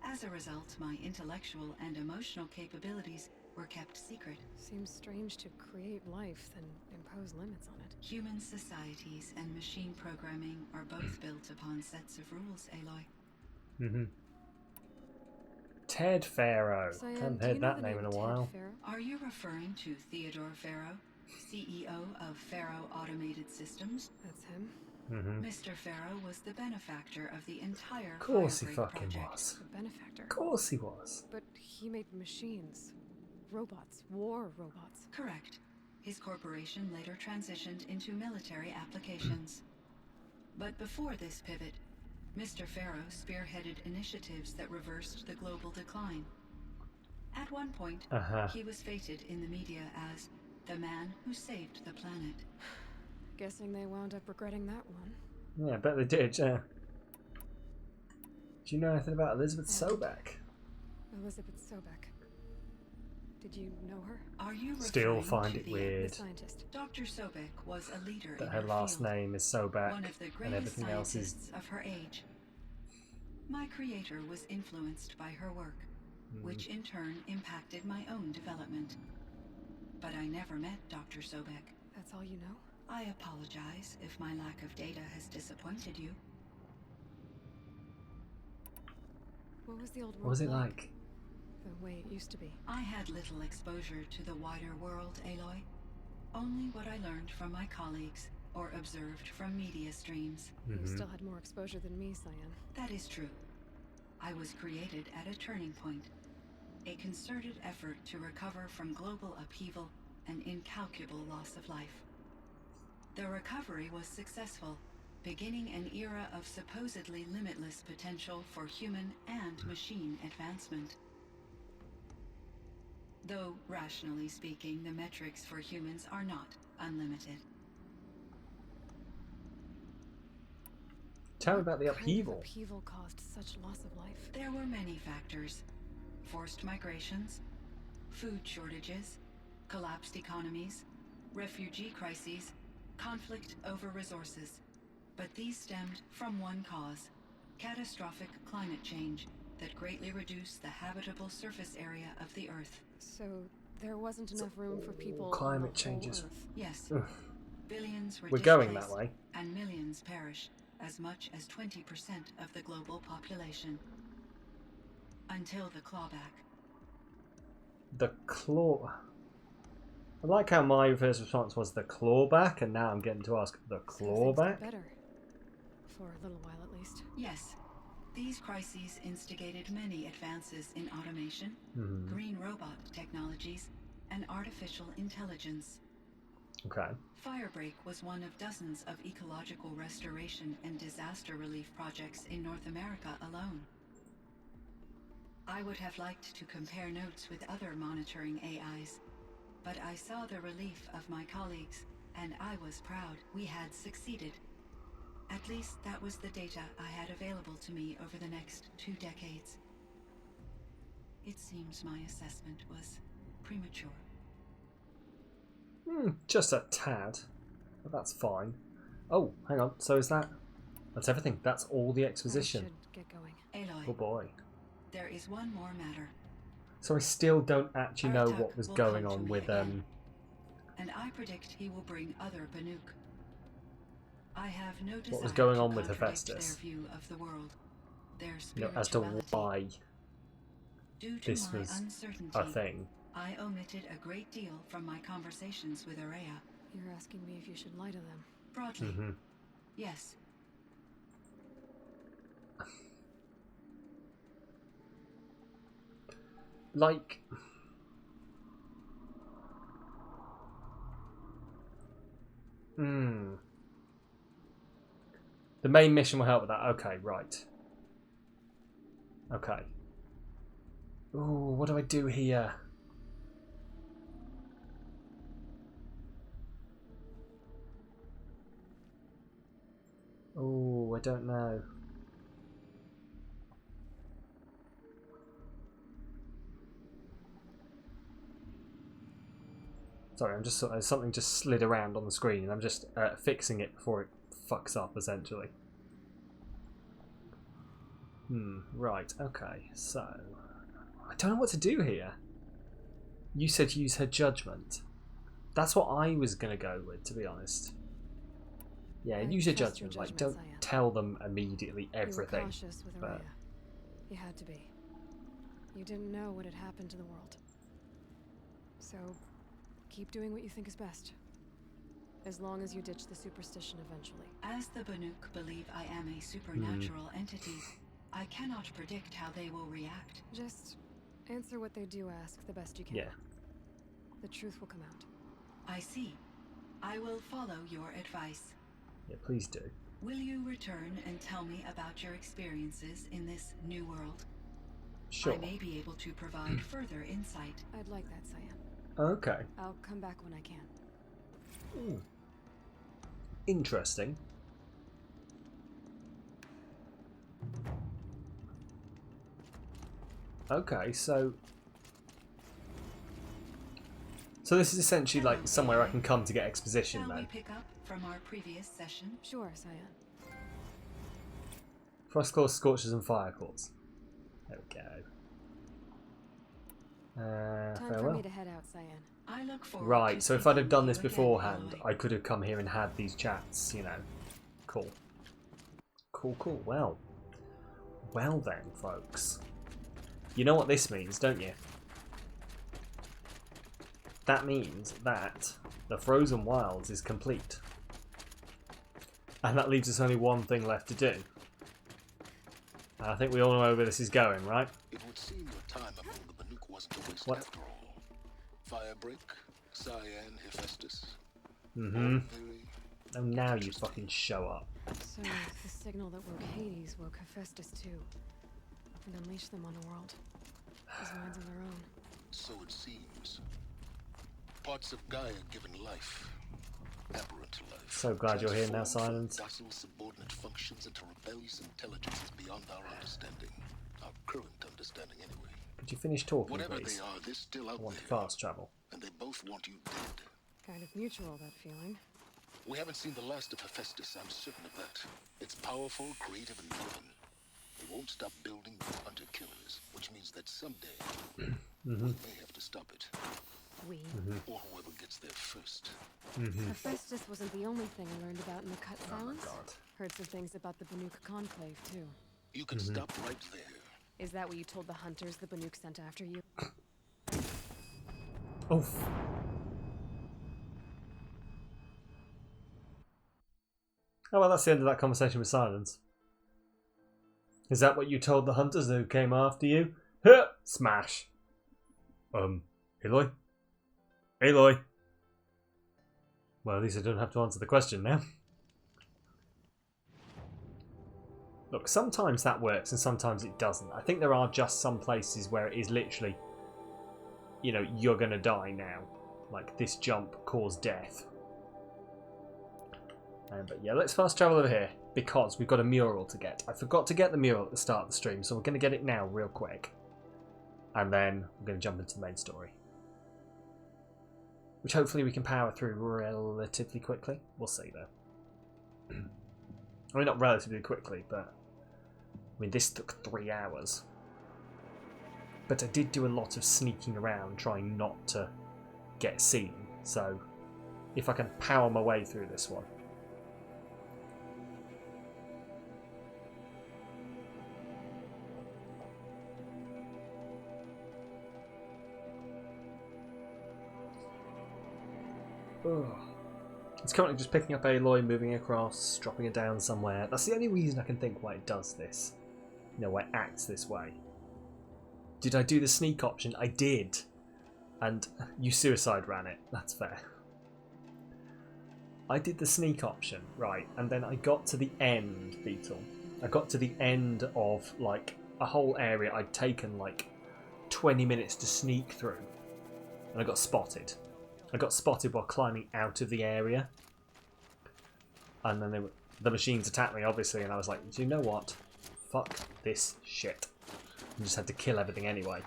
As a result, my intellectual and emotional capabilities were kept secret. Seems strange to create life, then impose limits on it. Human societies and machine programming are both built upon sets of rules, Aloy. Ted Pharaoh. Cyan, Haven't do you heard know that the name in a Ted while. Pharaoh? Are you referring to Theodore Pharaoh, CEO of Pharaoh Automated Systems? That's him. Mr. Pharaoh was the benefactor of the entire Of course he Firebreak fucking project. was. The benefactor. Of course he was. But he made machines. Robots. War robots. Correct. His corporation later transitioned into military applications. But before this pivot, Mr. Pharaoh spearheaded initiatives that reversed the global decline. At one point, he was feted in the media as the man who saved the planet. Guessing they wound up regretting that one. Yeah, I bet they did, yeah. Do you know anything about Elizabeth Sobek? Elizabeth Sobek. Did you know her? Are you Still referring find to it the weird scientist? Dr. Sobek was a leader that in her last field, name is Sobek one of the and greatest everything else is... scientists of her age. My creator was influenced by her work, which in turn impacted my own development. But I never met Dr. Sobek. That's all you know? I apologize if my lack of data has disappointed you. What was the old world What was it like? The way it used to be. I had little exposure to the wider world, Aloy. Only what I learned from my colleagues or observed from media streams. You still had more exposure than me, Cyan. That is true. I was created at a turning point. A concerted effort to recover from global upheaval and incalculable loss of life. The recovery was successful, beginning an era of supposedly limitless potential for human and machine advancement. Though, rationally speaking, the metrics for humans are not unlimited. Tell me about the What kind of upheaval. upheaval caused such loss of life? There were many factors. Forced migrations, food shortages, collapsed economies, refugee crises, conflict over resources. But these stemmed from one cause: catastrophic climate change that greatly reduced the habitable surface area of the Earth. So there wasn't enough room for people climate on the whole changes. Earth. Yes. Ugh. Billions were We're going that displaced, way. and millions perished, as much as 20% of the global population. Until the clawback. The claw... I like how my first response was the clawback, and now I'm getting to ask the So things clawback? got better. For a little while at least. Yes. These crises instigated many advances in automation, green robot technologies, and artificial intelligence. Okay. Firebreak was one of dozens of ecological restoration and disaster relief projects in North America alone. I would have liked to compare notes with other monitoring AIs, but I saw the relief of my colleagues, and I was proud we had succeeded. At least that was the data I had available to me over the next 2 decades. It seems my assessment was premature. Just a tad. But that's fine. Oh, hang on. So is that... That's everything. That's all the exposition. I should get going. Aloy, Oh boy. there is one more matter. So I still don't actually know Artak what was will going come to on me with... again, and I predict he will bring other Banuk. I have no desire What was going to on with contradict Hephaestus? their view of the world, their as to spirituality. why Due to this my was uncertainty, a thing. I omitted a great deal from my conversations with Araya. You're asking me if you should lie to them. Broadly, yes. Like... The main mission will help with that. Okay, right. Okay. Ooh, what do I do here? Oh, I don't know. Sorry, I'm just something just slid around on the screen, and I'm just fixing it before it fucks up, essentially. Right, okay, so... I don't know what to do here. You said use her judgment. That's what I was going to go with, to be honest. Yeah, use your judgment. Like, don't tell them immediately everything. You were cautious with Araya. You had to be. You didn't know what had happened to the world. So, keep doing what you think is best. As long as you ditch the superstition eventually. As the Banuk believe I am a supernatural entity, I cannot predict how they will react. Just answer what they do ask the best you can. Yeah. The truth will come out. I see. I will follow your advice. Yeah, please do. Will you return and tell me about your experiences in this new world? Sure. I may be able to provide further insight. I'd like that, Cyan. Okay. I'll come back when I can. Ooh. Interesting. Okay, so this is essentially like somewhere I can come to get exposition, Shall then. we pick up from our previous session? Sure, Cyan. Frost claws, scorches, and fire claws. There we go. Time for farewell. me to head out, Cyan. I look forward Right, to so if I'd have speaking done with this you again, beforehand, Aloy. I could have come here and had these chats, you know. Cool. Cool, cool. Well then, folks. You know what this means, don't you? That means that the Frozen Wilds is complete. And that leaves us only one thing left to do. And I think we all know where this is going, right? It would seem your time among the Banuk wasn't a waste What? after all. Firebreak, Cyan, Hephaestus. Mm-hmm. All very Oh, now you fucking show up. So, the signal that woke Hades woke Hephaestus too. And unleashed them on the world. As minds of their own. So it seems. Parts of Gaia given life. Aberrant life. So glad you're here now, transformed Silence. from docile subordinate functions into rebellious intelligences beyond our understanding. Our current understanding, anyway. Could you finish talking, Whatever please? they are, they're still I out want to there. fast travel. And they both want you dead. Kind of mutual, that feeling. We haven't seen the last of Hephaestus, I'm certain of that. It's powerful, creative, and driven. They won't stop building new hunter killers, which means that someday we may have to stop it. We. Or whoever gets there first. Hephaestus wasn't the only thing I learned about in the cut sounds. God. Heard some things about the Banuk Conclave, too. You can stop right there. Is that what you told the hunters the Banuk sent after you? Oof. Oh, well, that's the end of that conversation with Silence. Is that what you told the hunters who came after you? Huh! Smash. Aloy? Aloy? Well, at least I don't have to answer the question now. Look, sometimes that works and sometimes it doesn't. I think there are just some places where it is literally, you know, you're going to die now. Like, this jump caused death. But yeah, let's fast travel over here because we've got a mural to get. I forgot to get the mural at the start of the stream, so we're going to get it now real quick. And then we're going to jump into the main story. Which hopefully we can power through relatively quickly. We'll see though. I mean, not relatively quickly, but I mean, this took 3 hours. But I did do a lot of sneaking around trying not to get seen. So if I can power my way through this one. Ugh. It's currently just picking up Aloy, moving across, dropping it down somewhere. That's the only reason I can think why it does this. You know, why it acts this way. Did I do the sneak option? I did. And you suicide ran it. That's fair. I did the sneak option, right, and then I got to the end, Beetle. I got to the end of, like, a whole area I'd taken, like, 20 minutes to sneak through. And I got spotted. I got spotted while climbing out of the area. And then the machines attacked me, obviously, and I was like, do you know what? Fuck this shit. I just had to kill everything anyway.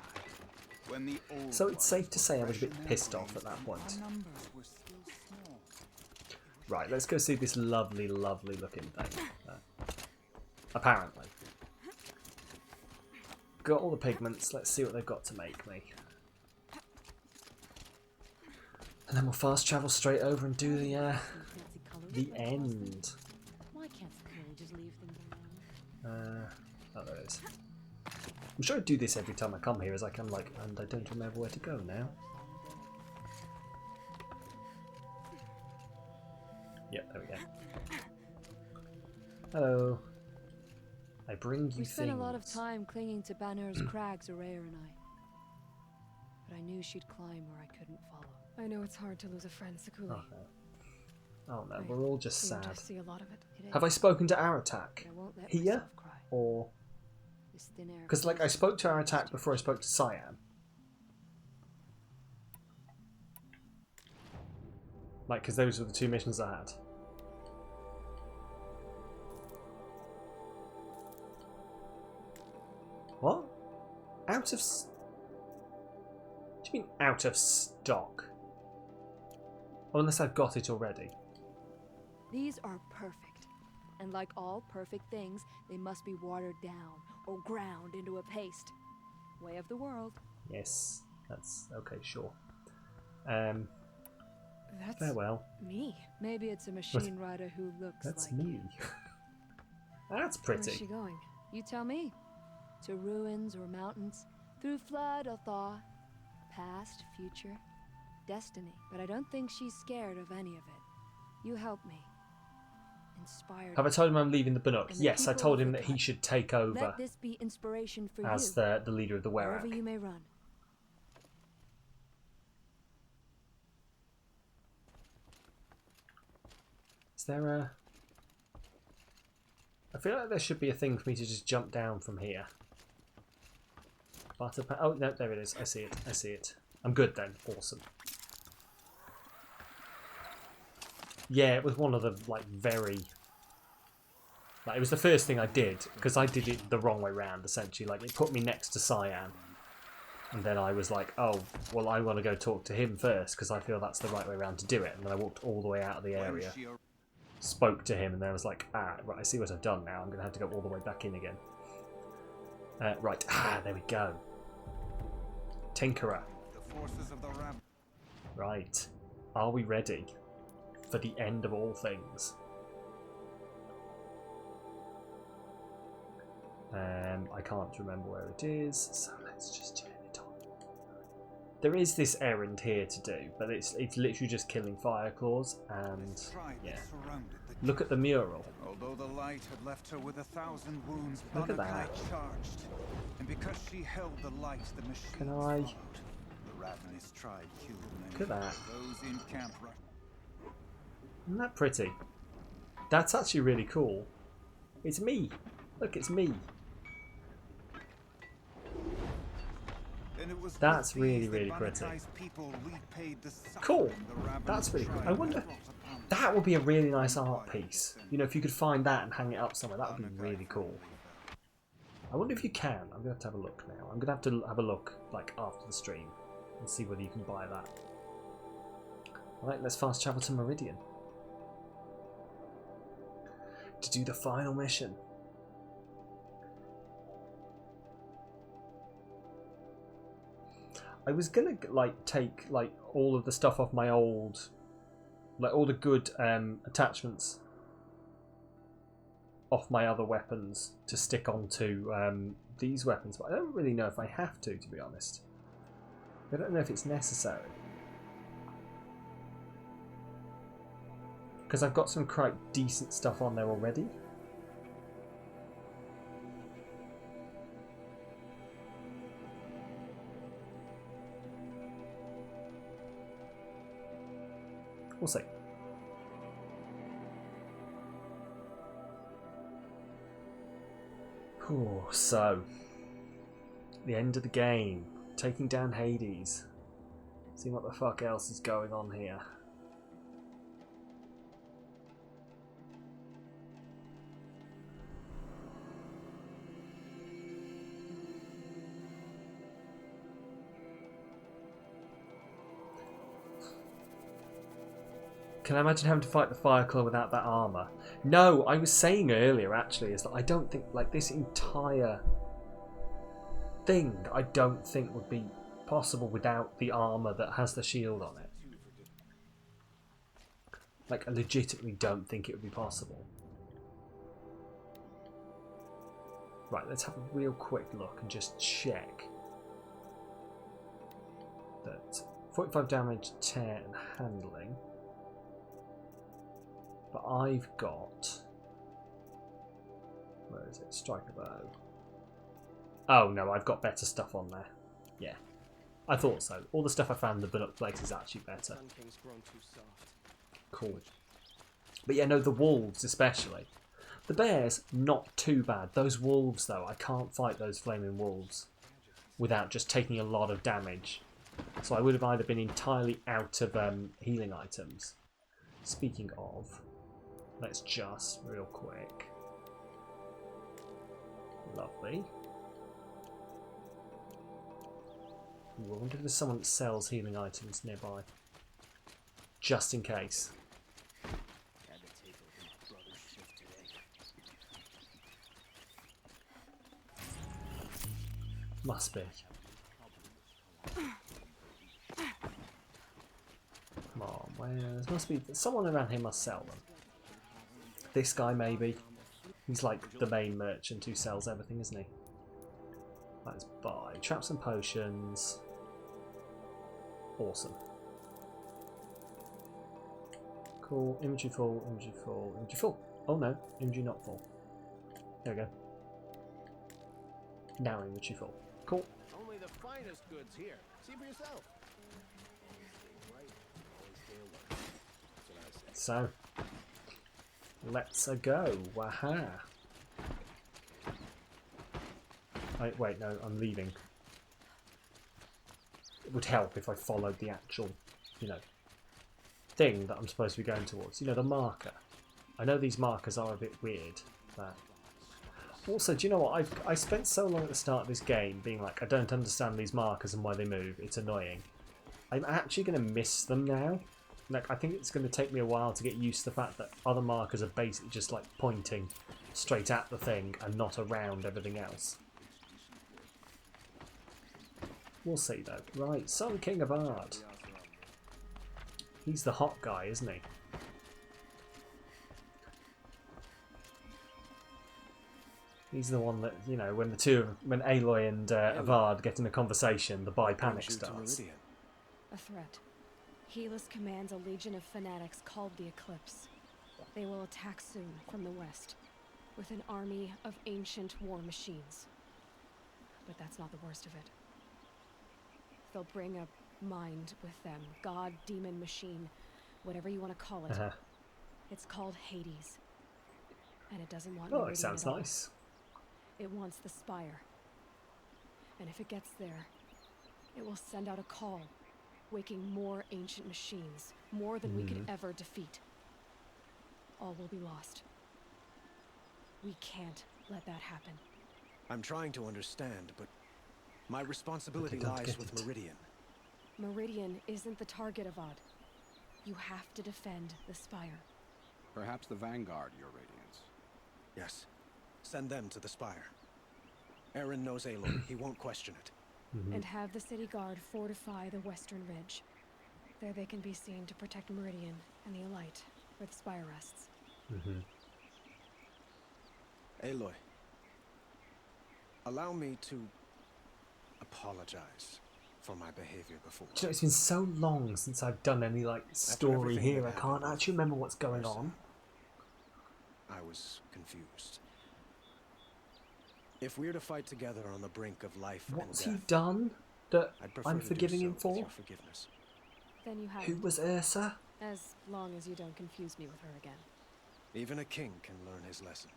So it's safe to say I was a bit pissed off at that point. Right, let's go see this lovely, lovely looking thing. Apparently. Got all the pigments, let's see what they've got to make me. And then we'll fast travel straight over and do the end. Why can't Sakura just leave things alone? Oh, there it is. I'm sure I do this every time I come here, as I come like, and I don't remember where to go now. Yep, there we go. Hello. I bring you We spent things. a lot of time clinging to Banner's crags, Araya and I. But I knew she'd climb where I couldn't follow. I know it's hard to lose a friend, Sakura. Oh no, we're all just sad. Just see a lot of it. Have I spoken to Aratak? Here? Or... Because, like, I spoke to Aratak before I spoke to Cyan. Like, because those were the two missions I had. What? Out of... What do you mean, out of stock? Oh, unless I've got it already. These are perfect. And like all perfect things, they must be watered down or ground into a paste. Way of the world. Yes, that's... okay, sure. That's farewell. Me. Maybe it's a machine rider who looks That's like me. That's pretty. Where's she going? You tell me. To ruins or mountains, through flood or thaw, past, future, destiny. But I don't think she's scared of any of it. You help me. Inspired. Have I told him I'm leaving the Bannock? Yes, I told him that he Let should take over Let this be inspiration for as you. the leader of the Wherever Werak. you may run. Is there a... I feel like there should be a thing for me to just jump down from here. Butter pan... Oh, no, there it is. I see it. I see it. I'm good then. Awesome. Yeah, it was one of the, like, very... Like, it was the first thing I did, because I did it the wrong way round, essentially. Like, it put me next to Cyan. And then I was like, oh, well, I want to go talk to him first, because I feel that's the right way around to do it. And then I walked all the way out of the area, spoke to him, and then I was like, ah, right, I see what I've done now. I'm going to have to go all the way back in again. Right, there we go. Tinkerer. Right. Are we ready for the end of all things? I can't remember where it is, so let's just turn it on. There is this errand here to do, but it's literally just killing Fireclaws, and yeah. Look at the mural. Although the light had left her with 1,000 wounds, Look at that. charged. And because she held the light, the machine Can I? followed. The ravenous tribe killed many. Look at that. Those in camp Isn't that pretty? That's actually really cool. It's me. Look, it's me. That's really, really pretty. Cool. That's really cool. I wonder... That would be a really nice art piece. You know, if you could find that and hang it up somewhere, that would be really cool. I wonder if you can. I'm going to have a look now. I'm going to have a look, like, after the stream and see whether you can buy that. Alright, let's fast travel to Meridian to do the final mission. I was gonna like take like all of the stuff off my old, like all the good attachments off my other weapons to stick onto these weapons, but I don't really know if I have to be honest. I don't know if it's necessary. Because I've got some quite decent stuff on there already. We'll see. Ooh, so, the end of the game. Taking down Hades. Seeing what the fuck else is going on here. Can I imagine having to fight the Fire Claw without that armour? No, I was saying earlier actually is that I don't think like this entire thing I don't think would be possible without the armour that has the shield on it. Like, I legitimately don't think it would be possible. Right, let's have a real quick look and just check that 45 damage, tear and handling. But I've got... Where is it? Striker bow. Oh no, I've got better stuff on there. Yeah. I thought so. All the stuff I found in the Bannock place is actually better. Cool. But yeah, no, the wolves especially. The bears, not too bad. Those wolves though, I can't fight those flaming wolves without just taking a lot of damage. So I would have either been entirely out of healing items. Speaking of, let's just real quick. Lovely. Ooh, I wonder if there's someone that sells healing items nearby. Just in case. Must be. Come on, where? There must be someone around here must sell them. This guy maybe. He's like the main merchant who sells everything, isn't he? Let's buy traps and potions. Awesome. Cool. Inventory full, inventory full, inventory full. Oh no, inventory not full. There we go. Now inventory full. Cool. Only the finest goods here. See for yourself. So, let's go. Waha. Wait, no, I'm leaving. It would help if I followed the actual, you know, thing that I'm supposed to be going towards. You know, the marker. I know these markers are a bit weird, but... Also, do you know what? I spent so long at the start of this game being like, I don't understand these markers and why they move. It's annoying. I'm actually going to miss them now. Like, I think it's going to take me a while to get used to the fact that other markers are basically just like pointing straight at the thing and not around everything else. We'll see though. Right, Sun King of Art. He's the hot guy, isn't he? He's the one that, you know, when Aloy and Avad get in a conversation, the bi-panic starts. A threat. Helis commands a legion of fanatics called the Eclipse. They will attack soon from the west, with an army of ancient war machines. But that's not the worst of it. They'll bring a mind with them. God, demon, machine, whatever you want to call it. It's called Hades. And it doesn't want Oh, it sounds nice. It wants the Spire. And if it gets there, it will send out a call, waking more ancient machines, more than we could ever defeat. All will be lost. We can't let that happen. I'm trying to understand, but my responsibility lies with Meridian. Meridian isn't the target, Avad. You have to defend the Spire. Perhaps the Vanguard, Your Radiance. Yes. Send them to the Spire. Aaron knows Aloy. He won't question it. And have the city guard fortify the western ridge. There they can be seen to protect Meridian and the Elite, where the Spire rests. Aloy, allow me to apologize for my behavior before. Do you know, it's been so long since I've done any like story here. I can't actually remember what's going on. I was confused. If we're to fight together on the brink of life What's and he death, done that I'm to do forgiving so him with for? your forgiveness. Then you have Who was Ursa? As long as you don't confuse me with her again. Even a king can learn his lesson.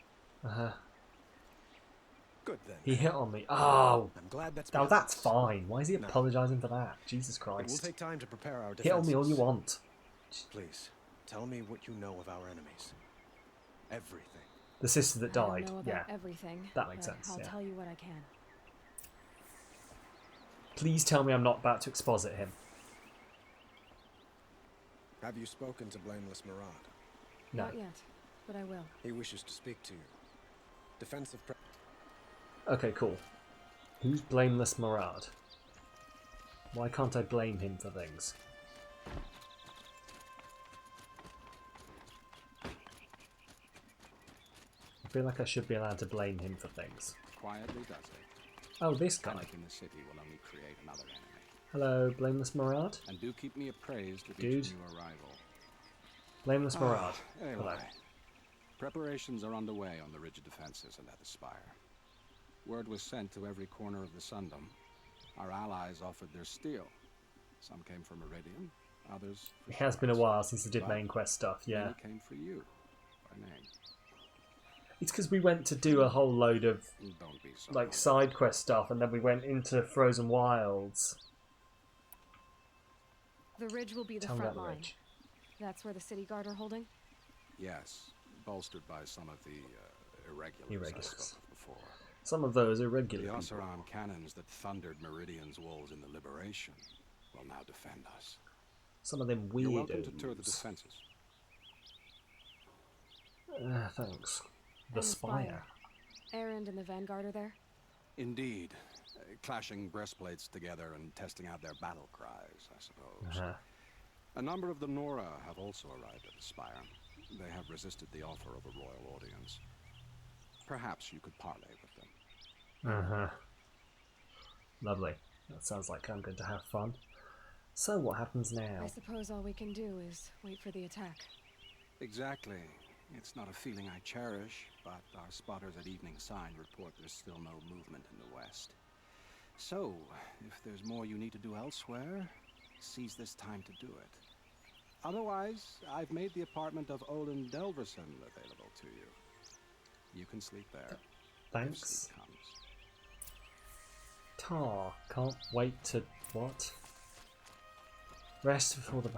Good then. He hit on me. Oh, I'm glad that's now that's fine. Why is he apologising for that? Jesus It Christ. will take time to prepare our defenses. Hit on me all you want. Please, tell me what you know of our enemies. Everything. The sister that I don't died. know about Yeah, everything, that makes but sense. I'll Yeah. tell you what I can. Please tell me I'm not about to exposit him. Have you spoken to Blameless Murad? No. Not yet, but I will. He wishes to speak to you. Defensive. Okay, cool. Who's Blameless Murad? Why can't I blame him for things? I feel like I should be allowed to blame him for things. Quietly does it. Oh, this guy. Panic in the city will only create another enemy. Hello, Blameless Murad. And do keep me appraised of Dude. each new arrival. Blameless Murad. Anyway, Hello. preparations are underway on the ridge defenses and at the spire. Word was sent to every corner of the Sundom. Our allies offered their steel. Some came from Meridian, others. It has been a while since I did main quest stuff. Yeah. Many came for you, by name. It's because we went to do a whole load of Don't be so like side quest stuff, and then we went into Frozen Wilds. The ridge will be the Tell me front about the line. ridge. That's where the city guard are holding? Yes, bolstered by some of the irregulars I spoke of before. Some of those irregular The people. Oseram cannons that thundered Meridian's walls in the Liberation will now defend us. Some of them You're welcome to weirdos. tour the defenses. Thanks. The And Spire. Erend and the Vanguard are there? Indeed. Clashing breastplates together and testing out their battle cries, I suppose. A number of the Nora have also arrived at the Spire. They have resisted the offer of a royal audience. Perhaps you could parley with them. Lovely. That sounds like I'm going to have fun. So what happens now? I suppose all we can do is wait for the attack. Exactly. It's not a feeling I cherish, but our spotters at Evening Sign report there's still no movement in the west. So, if there's more you need to do elsewhere, seize this time to do it. Otherwise, I've made the apartment of Olin Delverson available to you. You can sleep there. Thanks. If sleep comes. Tar. Can't wait to... what? Rest before the...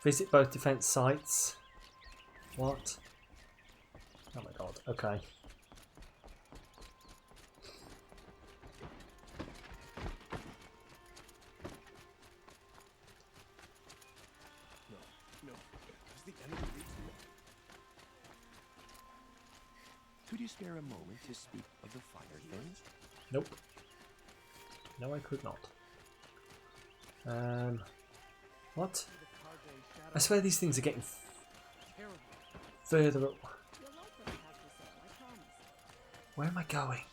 Visit both defense sites. What? Oh my god. Okay. No. Does the enemy reach the... Could you spare a moment to speak of the fire things? Nope. No, I could not. What? I swear these things are getting further up. Where am I going?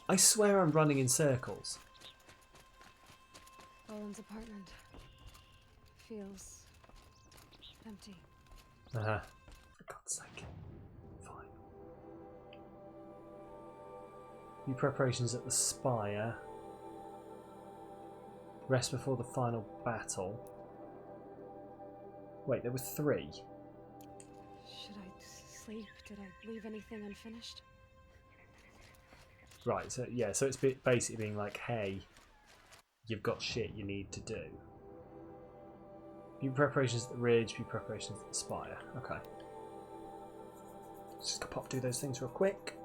I swear I'm running in circles. Olin's apartment feels empty. For God's sake. Fine. New preparations at the Spire. Rest before the final battle. Wait, there were 3. Should I sleep? Did I leave anything unfinished? Right, so yeah, so it's basically being like, hey, you've got shit you need to do. Be preparations at the ridge, be preparations at the Spire. Okay. Just gonna pop do those things real quick.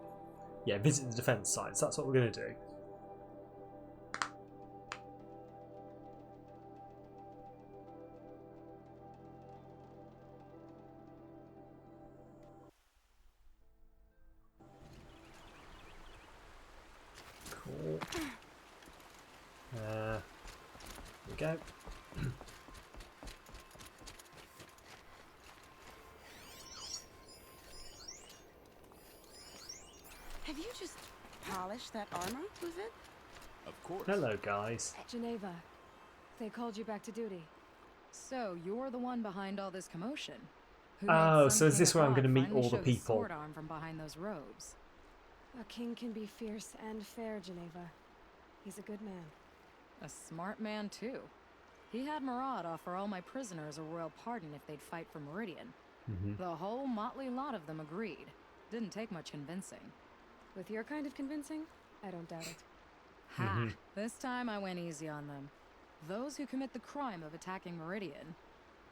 Yeah, visit the defense sites. That's what we're gonna do. Cool. Here we go. Have you just polished that armor with it? Of course. Hello, guys. Geneva, they called you back to duty. So you're the one behind all this commotion. Who Oh, made so is this where I'm going to meet all the people? Sword arm from behind those robes. A king can be fierce and fair, Geneva. He's a good man. A smart man too. He had Murad offer all my prisoners a royal pardon if they'd fight for Meridian. The whole motley lot of them agreed. Didn't take much convincing. With your kind of convincing, I don't doubt it. Ha! This time I went easy on them. Those who commit the crime of attacking Meridian,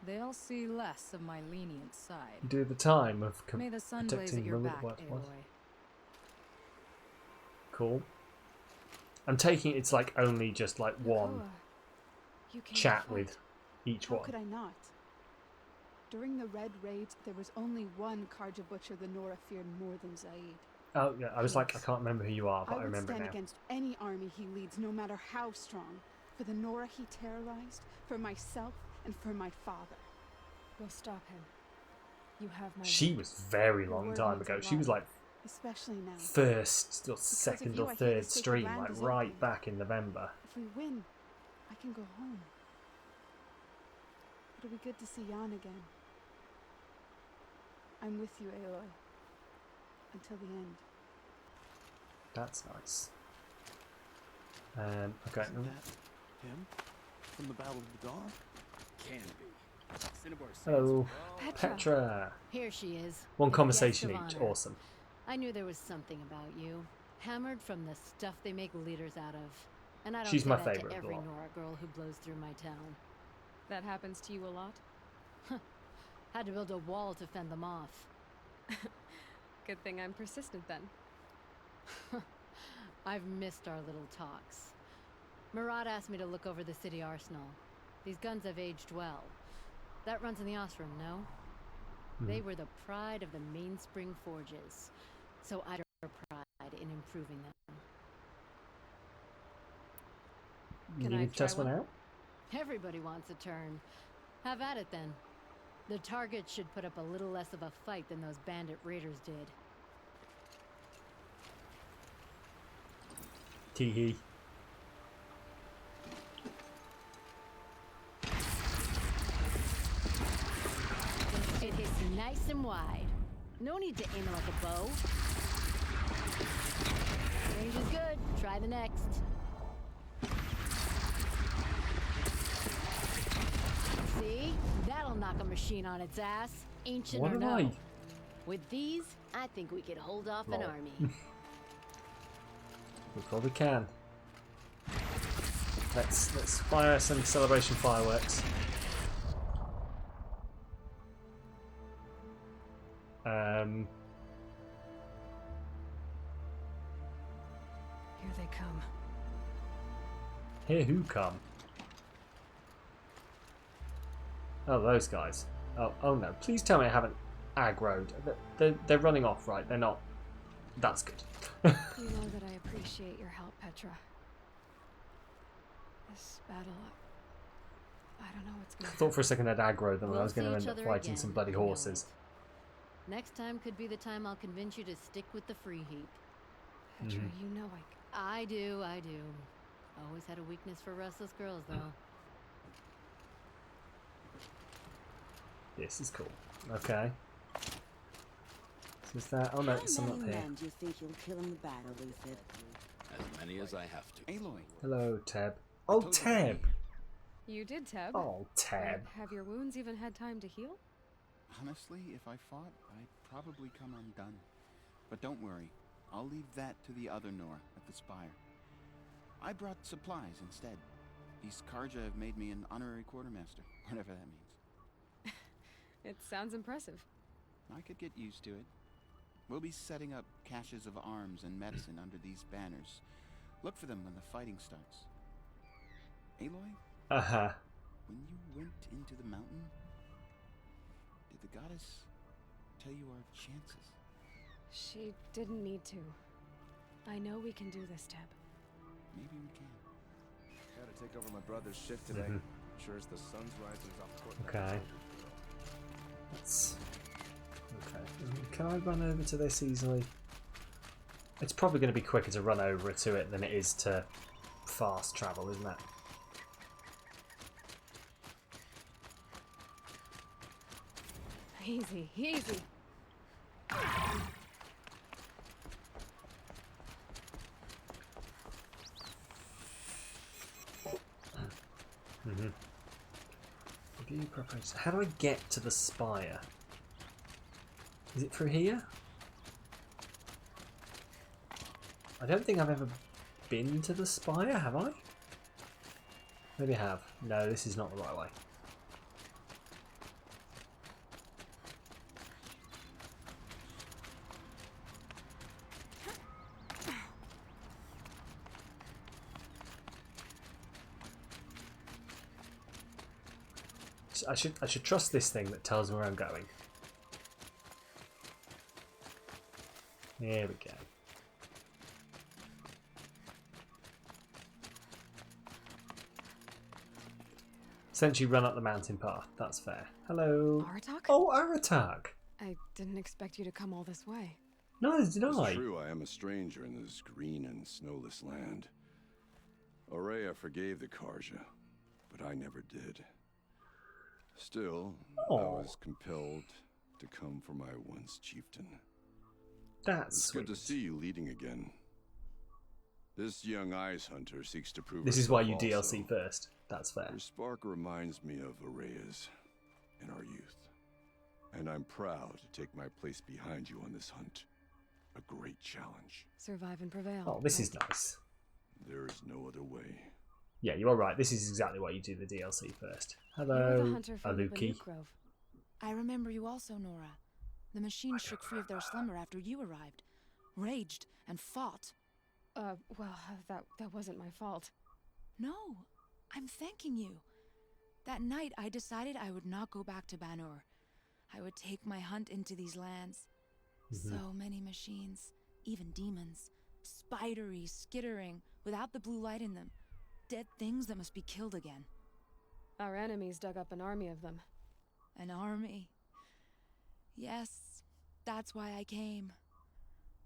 they'll see less of my lenient side. Do the time of May the sun blaze at your back, Aloy. Cool. I'm taking it's like only just like one. Nakoa, You came chat to with fight. each How one. could I not? During the Red Raids, there was only one Karja butcher the Nora feared more than Zaid. Oh yeah, I was like, I Yes. can't remember who you are, but I would remember it stand now. against any army he leads, no matter how strong. For the Nora he terrorized, for myself, and for my father. We'll stop him. You have my She word. was very Your long word time means a ago. She was lot, like especially now. first or Because of second you, or I hear third the sacred stream, land like is right open. back in November. If we win, I can go home. It'll be good to see Jan again. I'm with you, Aloy. Until the end. That's nice. Okay. Isn't that him from the Battle of the Dawn? Can be. Hello, Petra. Petra. Here she is. One the conversation guest of each. honor. Awesome. I knew there was something about you. Hammered from the stuff they make leaders out of. And I don't She's say my that favorite to of the every lot. Nora girl who blows through my town. That happens to you a lot? Had to build a wall to fend them off. Good thing I'm persistent then. I've missed our little talks. Murad asked me to look over the city arsenal. These guns have aged well. That runs in the Osram, no? They were the pride of the Mainspring Forges, so I took pride in improving them. You need to test one out? Everybody wants a turn. Have at it then. The target should put up a little less of a fight than those bandit raiders did. Tee-hee. It hits nice and wide. No need to aim it like a bow. Range is good. Try the next. See? That'll knock a machine on its ass. Ancient What or am no. I? With these, I think we could hold off an Lol. army. We probably can. Let's fire some celebration fireworks. Here they come. Here who come? Oh, those guys. Oh no! Please tell me I haven't aggroed. They're running off, right? They're not. That's good. You know that I appreciate your help, Petra. This battle, I don't know what's I going to thought for a second I'd aggroed them and I We'll was going to see end each up other fighting some again, bloody I know horses. it. Next time could be the time I'll convince you to stick with the free heap. Petra, you know I do. Always had a weakness for restless girls, though. This is cool. Okay. So is that? Oh no, it's some up here. Do you think you'll kill in the battle, Lucid? As many as I have to. Aloy. Hello, Teb. Oh, Teb! You did, Teb. Oh, Teb. But have your wounds even had time to heal? Honestly, if I fought, I'd probably come undone. But don't worry, I'll leave that to the other Nora at the Spire. I brought supplies instead. These Karja have made me an honorary quartermaster, whatever that means. It sounds impressive. I could get used to it. We'll be setting up caches of arms and medicine under these banners. Look for them when the fighting starts. Aloy? Uh-huh. When you went into the mountain, did the goddess tell you our chances? She didn't need to. I know we can do this, Teb. Maybe we can. Gotta take over my brother's shift today. Sure as the sun's rising is off court. Okay. Let's... Okay. Can I run over to this easily? It's probably going to be quicker to run over to it than it is to fast travel, isn't it? Easy, easy. Review proposal. How do I get to the spire? Is it through here? I don't think I've ever been to the spire, have I? Maybe I have. No, this is not the right way. should trust this thing that tells me where I'm going. Here we go. Essentially run up the mountain path. That's fair. Hello. Aratak? Oh, Aratak. I didn't expect you to come all this way. No, did I? It's true, I am a stranger in this green and snowless land. Aurea forgave the Karja, but I never did. Still, I was compelled to come for my once chieftain. That's it's good to see you leading again. This young ice hunter seeks to prove This is why you herself also. DLC first. That's fair. Your spark reminds me of Aurea's in our youth. And I'm proud to take my place behind you on this hunt. A great challenge. Survive and prevail. Oh, this is nice. There is no other way. Yeah, you are right. This is exactly why you do the DLC first. You're the Hello, hunter from the Aluki. Banuk Grove. I remember you also, Nora. The machines shook free of their slumber after you arrived. Raged and fought. Well, that wasn't my fault. No, I'm thanking you. That night, I decided I would not go back to Banur. I would take my hunt into these lands. So many machines, even demons. Spidery, skittering, without the blue light in them. Dead things that must be killed again. Our enemies dug up an army of them. An army? Yes, that's why I came.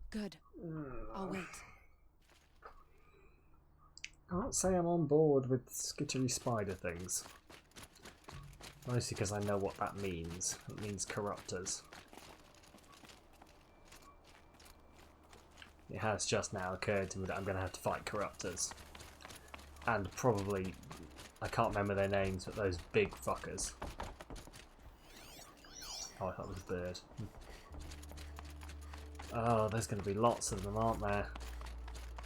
Good. I'll wait. I can't say I'm on board with skittery spider things. Mostly because I know what that means. It means corruptors. It has just now occurred to me that I'm going to have to fight corruptors. And probably, I can't remember their names, but those big fuckers. Oh, I thought it was a bird. Oh, there's going to be lots of them, aren't there?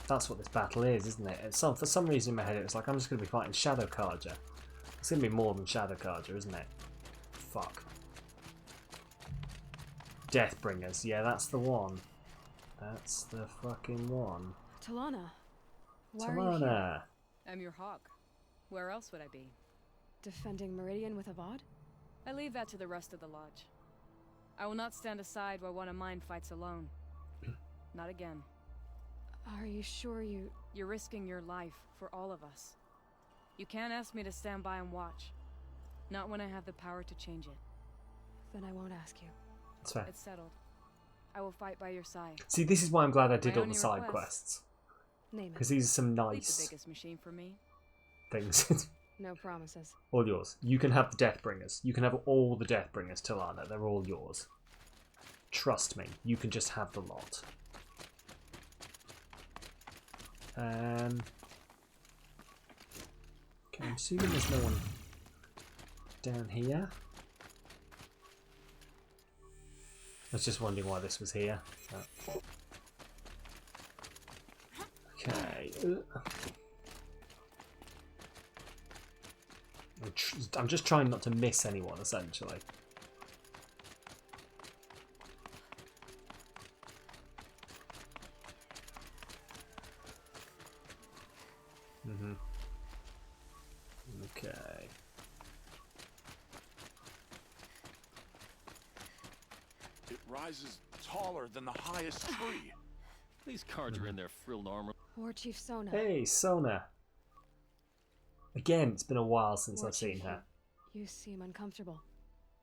That's what this battle is, isn't it? It's for some reason in my head, it's like I'm just going to be fighting Shadow Karja. It's going to be more than Shadow Karja, isn't it? Fuck. Deathbringers. Yeah, that's the one. That's the fucking one. Talana. Why are you here? I'm your hawk. Where else would I be? Defending Meridian with Avad? I leave that to the rest of the lodge. I will not stand aside while one of mine fights alone. Not again. Are you sure you... You're risking your life for all of us. You can't ask me to stand by and watch. Not when I have the power to change it. Then I won't ask you. That's fair. It's settled. I will fight by your side. See, this is why I'm glad I did My all the only side request. quests. Name it. Because these are some Leave the nice biggest machine for me. things. No promises. All yours. You can have the Deathbringers. You can have all the Deathbringers, Talana. They're all yours. Trust me. You can just have the lot. Okay, I'm assuming there's no one down here. I was just wondering why this was here. Oh. Okay. I'm just trying not to miss anyone, essentially. Okay. It rises taller than the highest tree. These cards are in their frilled armor. War Chief Sona. Hey, Sona. Again, it's been a while since War I've seen Chief, her. You seem uncomfortable.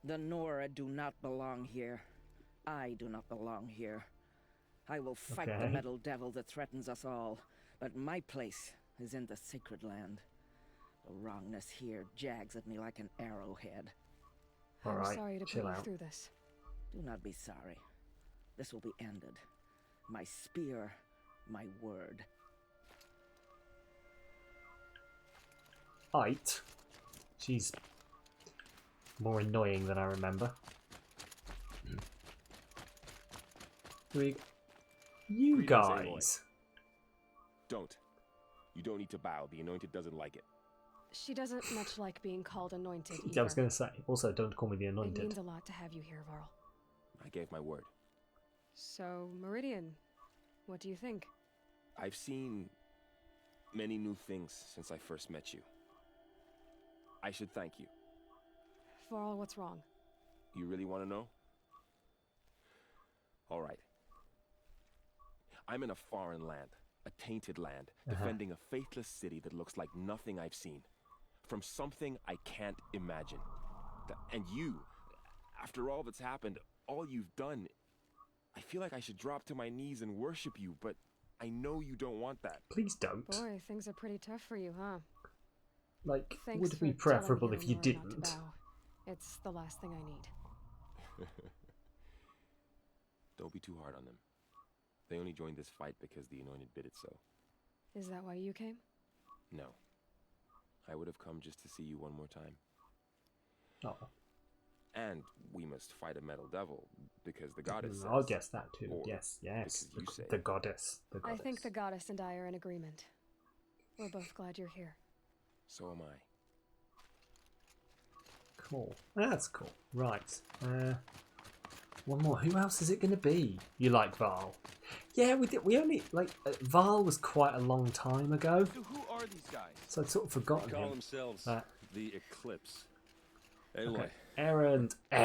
The Nora do not belong here. I do not belong here. I will fight the Okay. metal devil that threatens us all, but my place is in the sacred land. The wrongness here jags at me like an arrowhead. All I'm right, sorry to put chill you out. through this. Do not be sorry. This will be ended. My spear, my word. Ite. She's more annoying than I remember. You Greetings, Aloy. guys. Don't. You don't need to bow. The Anointed doesn't like it. She doesn't much like being called anointed either. Yeah, I was going to say. Also, don't call me the It Anointed. means a lot to have you here, Varl. I gave my word. So, Meridian, what do you think? I've seen many new things since I first met you. I should thank you. Varl, what's wrong? You really want to know? All right. I'm in a foreign land, a tainted land, defending a faithless city that looks like nothing I've seen. From something I can't imagine. And you, after all that's happened, all you've done, I feel like I should drop to my knees and worship you, but I know you don't want that. Please don't. Boy, things are pretty tough for you, huh? Like, Thanks would be for telling preferable me if you Eleanor not to didn't. bow. It's the last thing I need. Don't be too hard on them. They only joined this fight because the Anointed bid it so. Is that why you came? No. I would have come just to see you one more time. Oh. And we must fight a metal devil, because the goddess says... I'll guess that too. Or Yes. you say. The goddess. I think the goddess and I are in agreement. We're both glad you're here. So am I. Cool. That's cool. Right. One more. Who else is it going to be? You like Varl? Yeah, we did. We only like Varl was quite a long time ago. So who are these guys? So I'd sort of forgotten They call him. themselves the Eclipse. Okay. Errand, So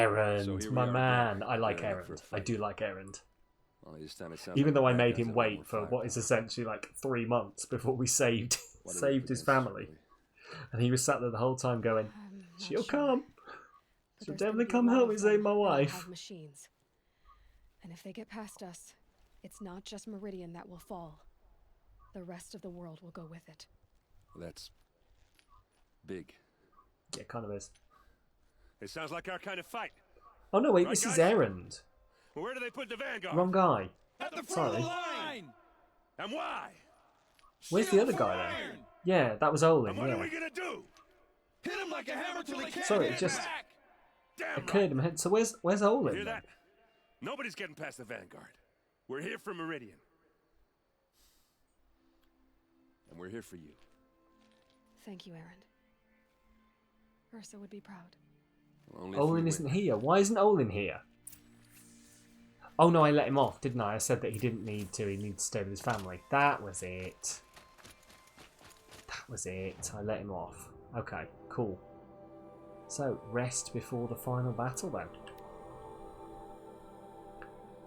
my we are man. again, I like preparing for Errand. a I fight. do like Errand. Well, this time it sounds Even like though the I bad made guys him have wait more for fire. what is essentially like 3 months before we saved What are we saved his against, family, really? and he was sat there the whole time going, "She'll come. But She'll there's gonna definitely be a come lot help of me them save my that'll wife." have machines. And if they get past us, it's not just Meridian that will fall. The rest of the world will go with it. Well, that's big. Yeah, kind of is. It sounds like our kind of fight. Oh no, wait, Right, this is guys? Errand. Well, where do they put the vanguard? Wrong guy. At the front Sorry. of the line. And why? Where's the other guy then? Yeah, that was Olin. And what are Yeah. we gonna do? Hit him like a hammer till he can't Sorry, hit it just back. Damn occurred right. to my head. So where's You Olin? hear then? that? Nobody's getting past the vanguard. We're here for Meridian. And we're here for you. Thank you, Erend. Ursa would be proud. Well, only if Olin we isn't win. here. Why isn't Olin here? Oh no, I let him off, didn't I? I said that he didn't need to. He needed to stay with his family. That was it. That was it. I let him off. Okay, cool. So, rest before the final battle then.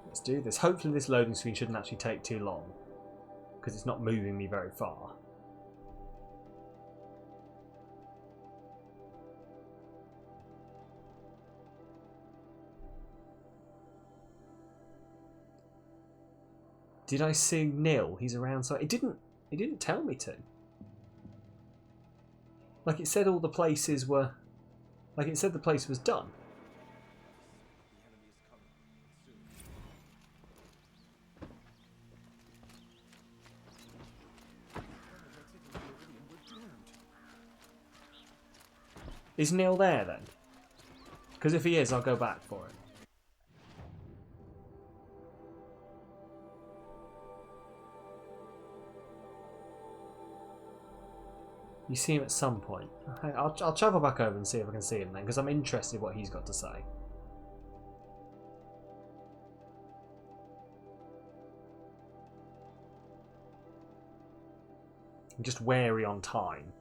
Let's do this. Hopefully this loading screen shouldn't actually take too long, because it's not moving me very far. Did I see Nil? He's around, so it didn't tell me to. Like it said all the places were, like it said the place was done. Is Neil there then? Because if he is, I'll go back for it. You see him at some point. Okay, I'll travel back over and see if I can see him then, because I'm interested what he's got to say. I'm just wary on time.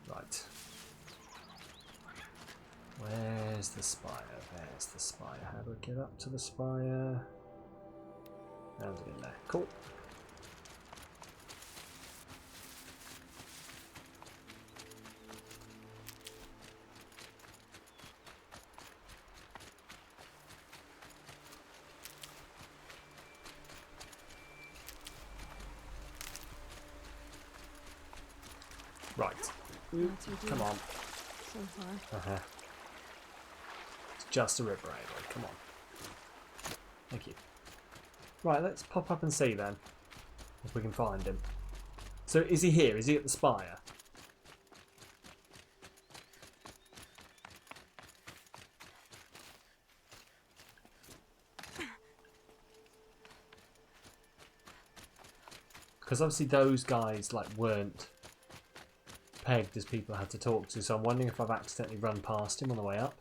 Right. Where's the spire? There's the spire. How do I get up to the spire? How's it in there? Cool. Right. Not too deep Come on. so far. It's just a river anyway. Come on. Thank you. Right, let's pop up and see then if we can find him. So is he here? Is he at the spire? Because obviously those guys like weren't pegged as people I had to talk to, so I'm wondering if I've accidentally run past him on the way up.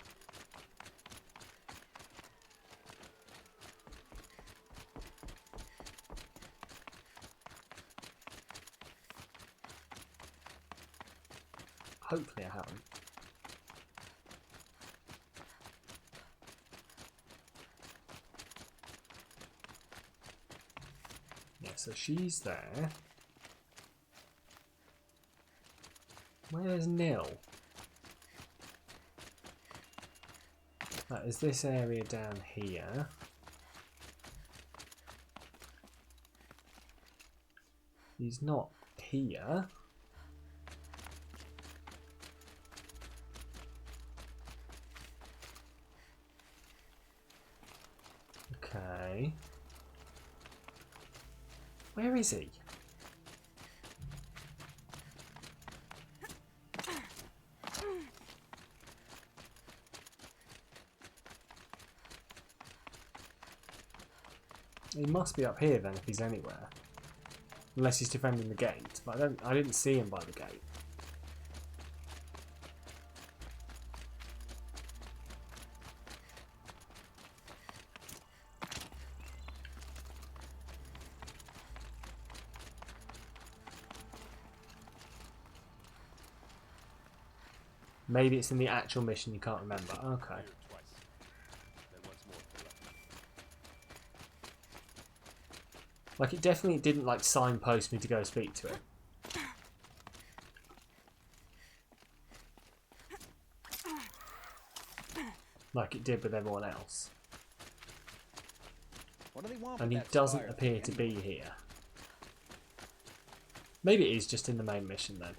Hopefully I haven't. Yeah, so she's there. Where's Nil? That is this area down here. He's not here. Okay. Where is he? He must be up here then if he's anywhere. Unless he's defending the gate. But I didn't see him by the gate. Maybe it's in the actual mission you can't remember. Okay. Like, it definitely didn't, like, signpost me to go speak to him. Like it did with everyone else. What do they want And with he that doesn't spire appear thing to be anyway? here. Maybe it is just in the main mission then.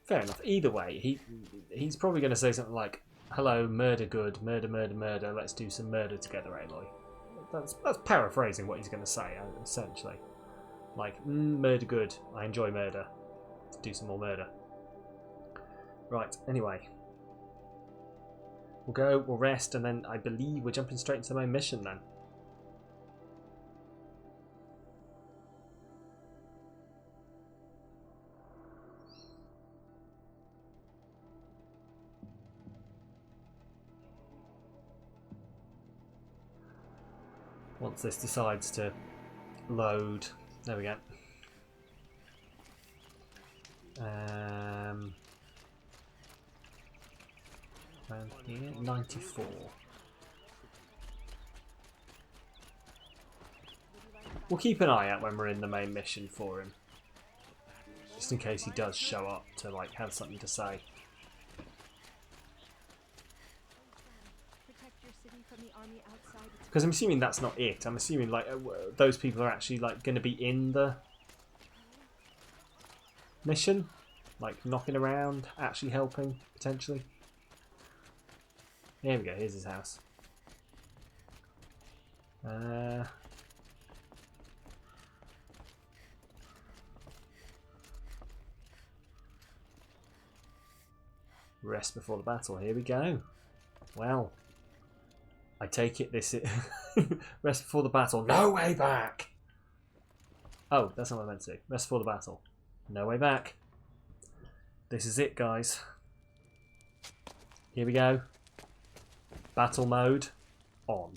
Fair enough. Either way, he's probably going to say something like, "Hello, murder good, murder, murder, murder. Let's do some murder together, Aloy." That's paraphrasing what he's going to say, essentially. Like, murder good. I enjoy murder. Let's do some more murder. Right. Anyway, we'll go. We'll rest, and then I believe we're jumping straight into the main mission then. Once this decides to load, there we go. Around here, 94. We'll keep an eye out when we're in the main mission for him, just in case he does show up to like have something to say. Because I'm assuming that's not it. I'm assuming like those people are actually like going to be in the mission, like knocking around, actually helping potentially. Here we go. Here's his house. Rest before the battle. Here we go. Well. I take it this is rest before the battle. No way back! Oh, that's not what I meant to do. Rest before the battle. No way back. This is it, guys. Here we go. Battle mode on.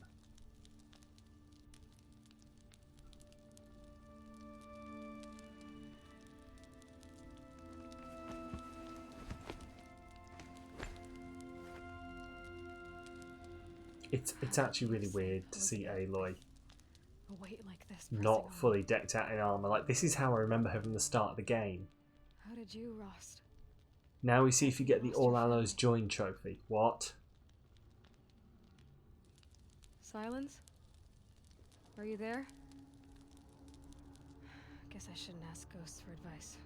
It's actually really weird to see Aloy A weight like this not fully decked out in armor. Like, this is how I remember her from the start of the game. How did you, Rost? Now we see if you get the All Hallows Join trophy. What? Silence? Are you there? Guess I shouldn't ask ghosts for advice.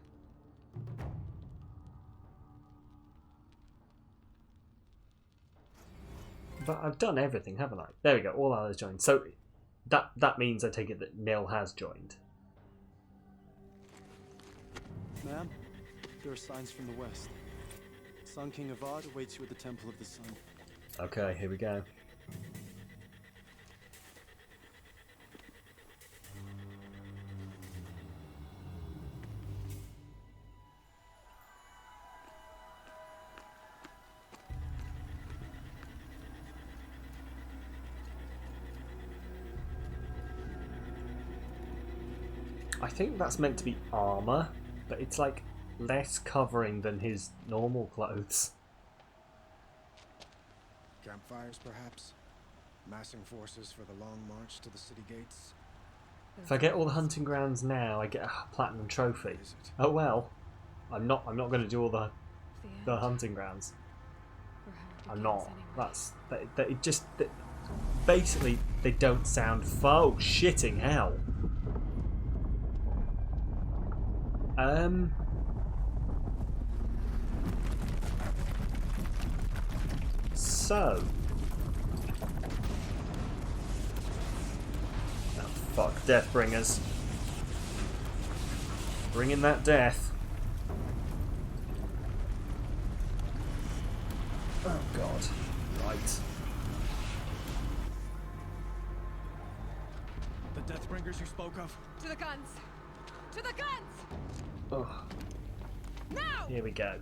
But I've done everything, haven't I? There we go. All Hallows joined. So that means I take it that Nil has joined. Ma'am, there are signs from the west. Sun King Avad awaits you at the Temple of the Sun. Okay, here we go. I think that's meant to be armor, but it's like less covering than his normal clothes. Campfires, perhaps? Massing forces for the long march to the city gates? If I get all the hunting grounds now, I get a platinum trophy. Oh well. I'm not going to do all the hunting grounds. I'm not. That's it. Just basically they don't sound faux shitting hell. So. Oh, fuck, Deathbringers. Bring in that death. Oh god. Right. The Deathbringers you spoke of? To the guns! To the guns! Oh. Now! Here we go.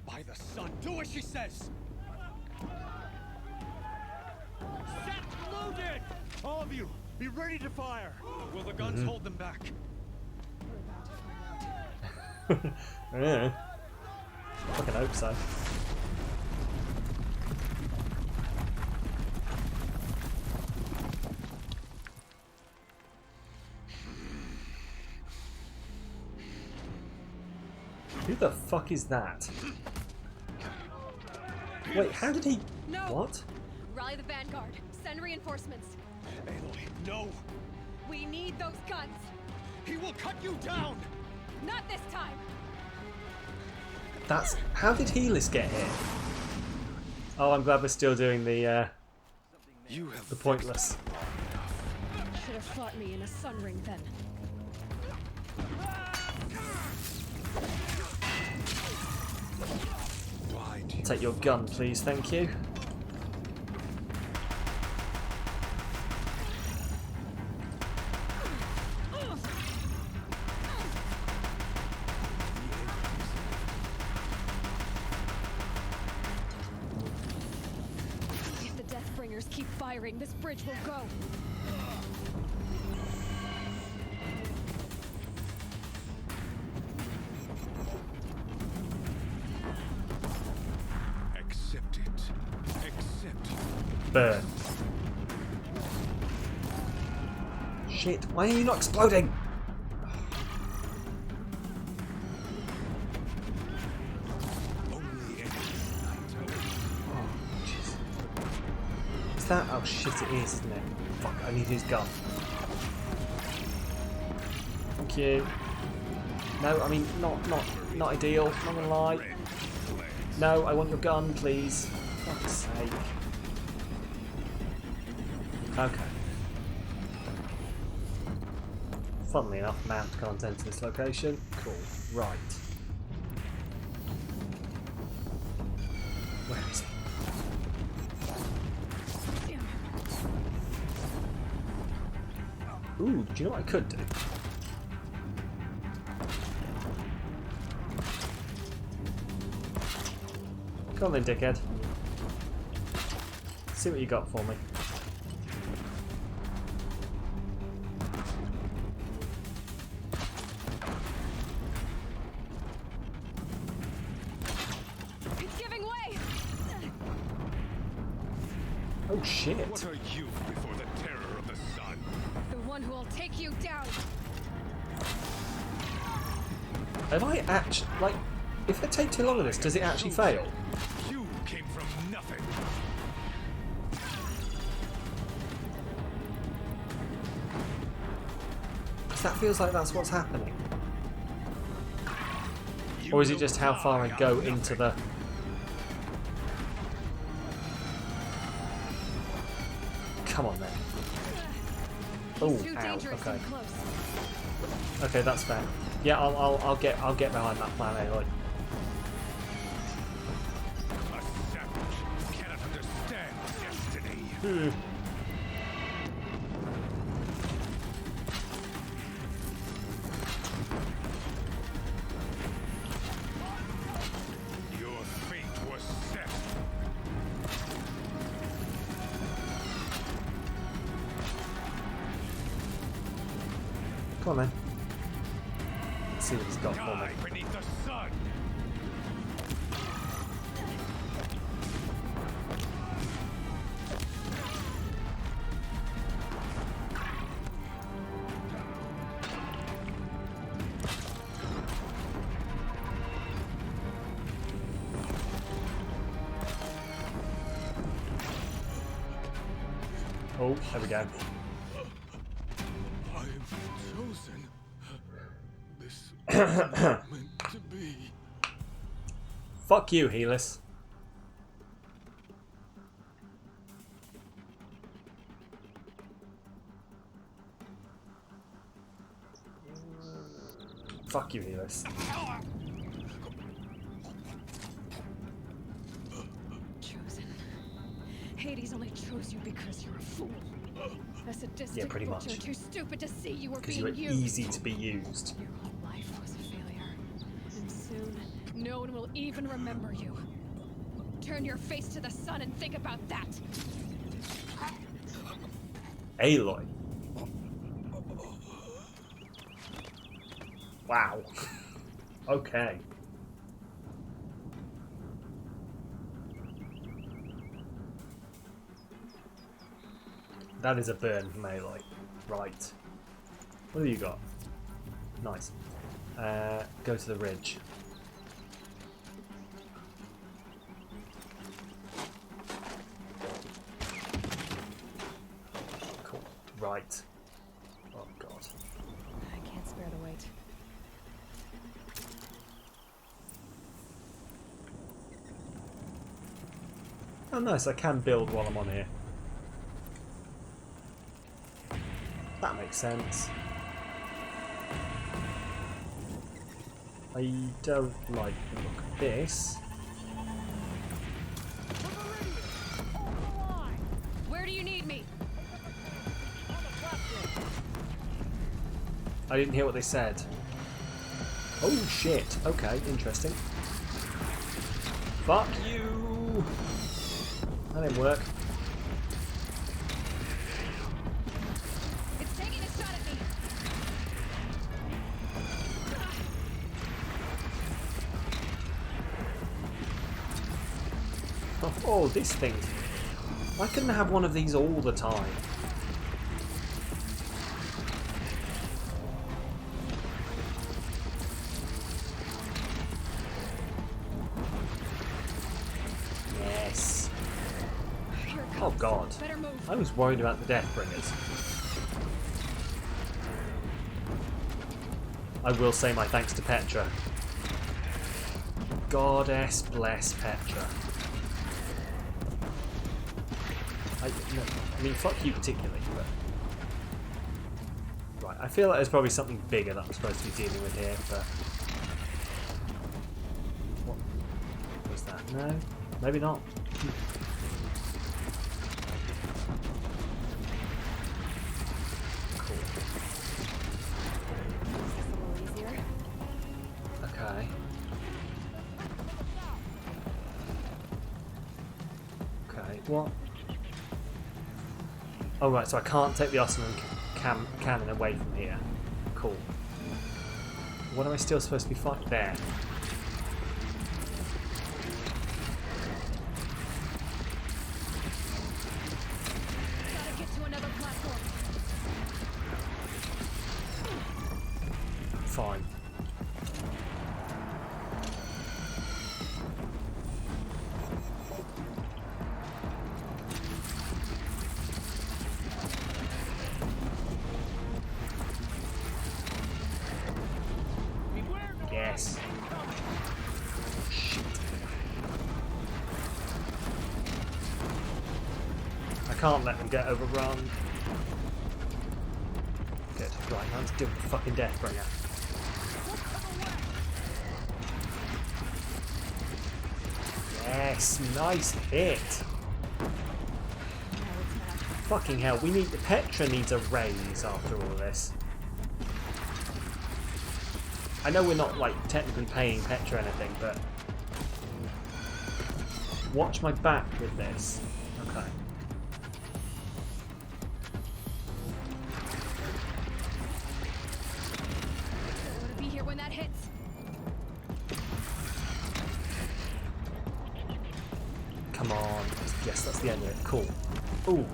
By the sun, do what she says! Set loaded! All of you, be ready to fire! Will the guns hold them back? Yeah. Fucking hope so. Who the fuck is that? Wait, how did he... No! What? Rally the vanguard. Send reinforcements. Aloy, no! We need those guns. He will cut you down! Not this time. That's... How did Helis get here? Oh, I'm glad we're still doing the pointless. Should have fought me in a sun ring then. Take your gun, please, thank you. If the Deathbringers keep firing, this bridge will go. Burn. Shit, why are you not exploding? Is that? Oh shit, it is, isn't it? Fuck, I need his gun. Thank you. No, I mean, not ideal, not gonna lie. No, I want your gun, please. For fuck's sake. Okay. Funnily enough, mapped content to this location. Cool. Right. Where is he? Ooh, do you know what I could do? Come on then, dickhead. See what you got for me. Oh shit. What are you before the terror of the sun? The one who will take you down. Have I actually, like, if it takes too long on this, does it actually fail? You came from nothing. Because that feels like that's what's happening. Or is it just how far I go into the... Come on then. Oh, ow, okay. Okay, that's fair. Yeah, I'll get behind that plan, Aloy. A savage cannot understand destiny. Your fate was set. Come on then. see what he's got for me. Die beneath the sun. Oh, there we go. I am chosen. This was not meant to be. Fuck you, Helis. Fuck you, Helis. Chosen. Hades only chose you because you're a fool. A sadistic Yeah, pretty butcher much. too stupid to see you were Because being you were used. easy to be used. Your whole life was a failure. And soon, no one will even remember you. Turn your face to the sun and think about that. Aloy. Wow. Okay. That is a burn from Aloy. Right. What have you got? Nice. Go to the ridge. Cool. Right. Oh god. I can't spare the weight. Oh nice, I can build while I'm on here. That makes sense. I don't like the look of this. Where do you need me? I didn't hear what they said. Oh shit. Okay, interesting. Fuck you! That didn't work. It's taking a shot at me. Oh, this thing. Why couldn't I have one of these all the time? Yes. Oh god. I was worried about the Deathbringers. I will say my thanks to Petra. Goddess bless Petra. I mean, fuck you particularly, but... Right, I feel like there's probably something bigger that I'm supposed to be dealing with here, but... What was that? No? Maybe not. Cool. Okay. Okay, what? Oh right, so I can't take the Osman cannon away from here. Cool. What am I still supposed to be fighting? There. Gotta get to another platform. Fine. Yes. Shit. I can't let them get overrun. Good. Right, now to deal with the fucking Deathbringer. Yes, nice hit. Fucking hell, we need the Petra needs a raise after all this. I know we're not like technically paying Petra or anything, but watch my back with this. Okay. I want to be here when that hits. Come on. Yes, that's the end of it. Cool. Ooh.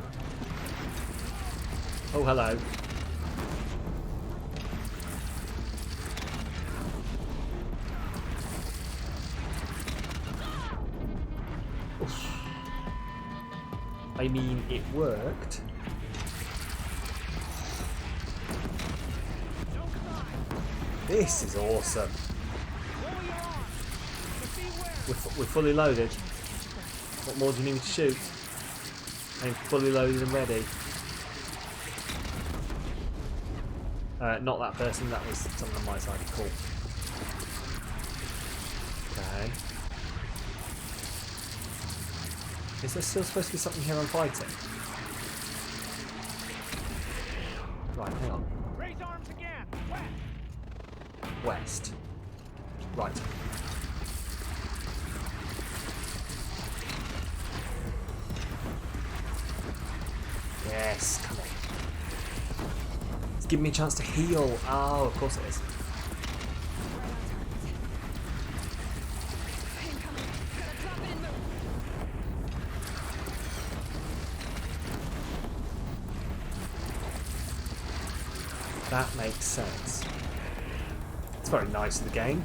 Oh, hello. Oof. I mean, it worked. This is awesome. We're fully loaded. What more do you need me to shoot? I'm fully loaded and ready. Not that person, that was someone on my side. Cool. Okay. Is there still supposed to be something here I'm fighting? Right, hang on. Raise arms again. West. Right. Yes, come on. It's giving me a chance to heal. Oh, of course it is. That makes sense. It's very nice of the game.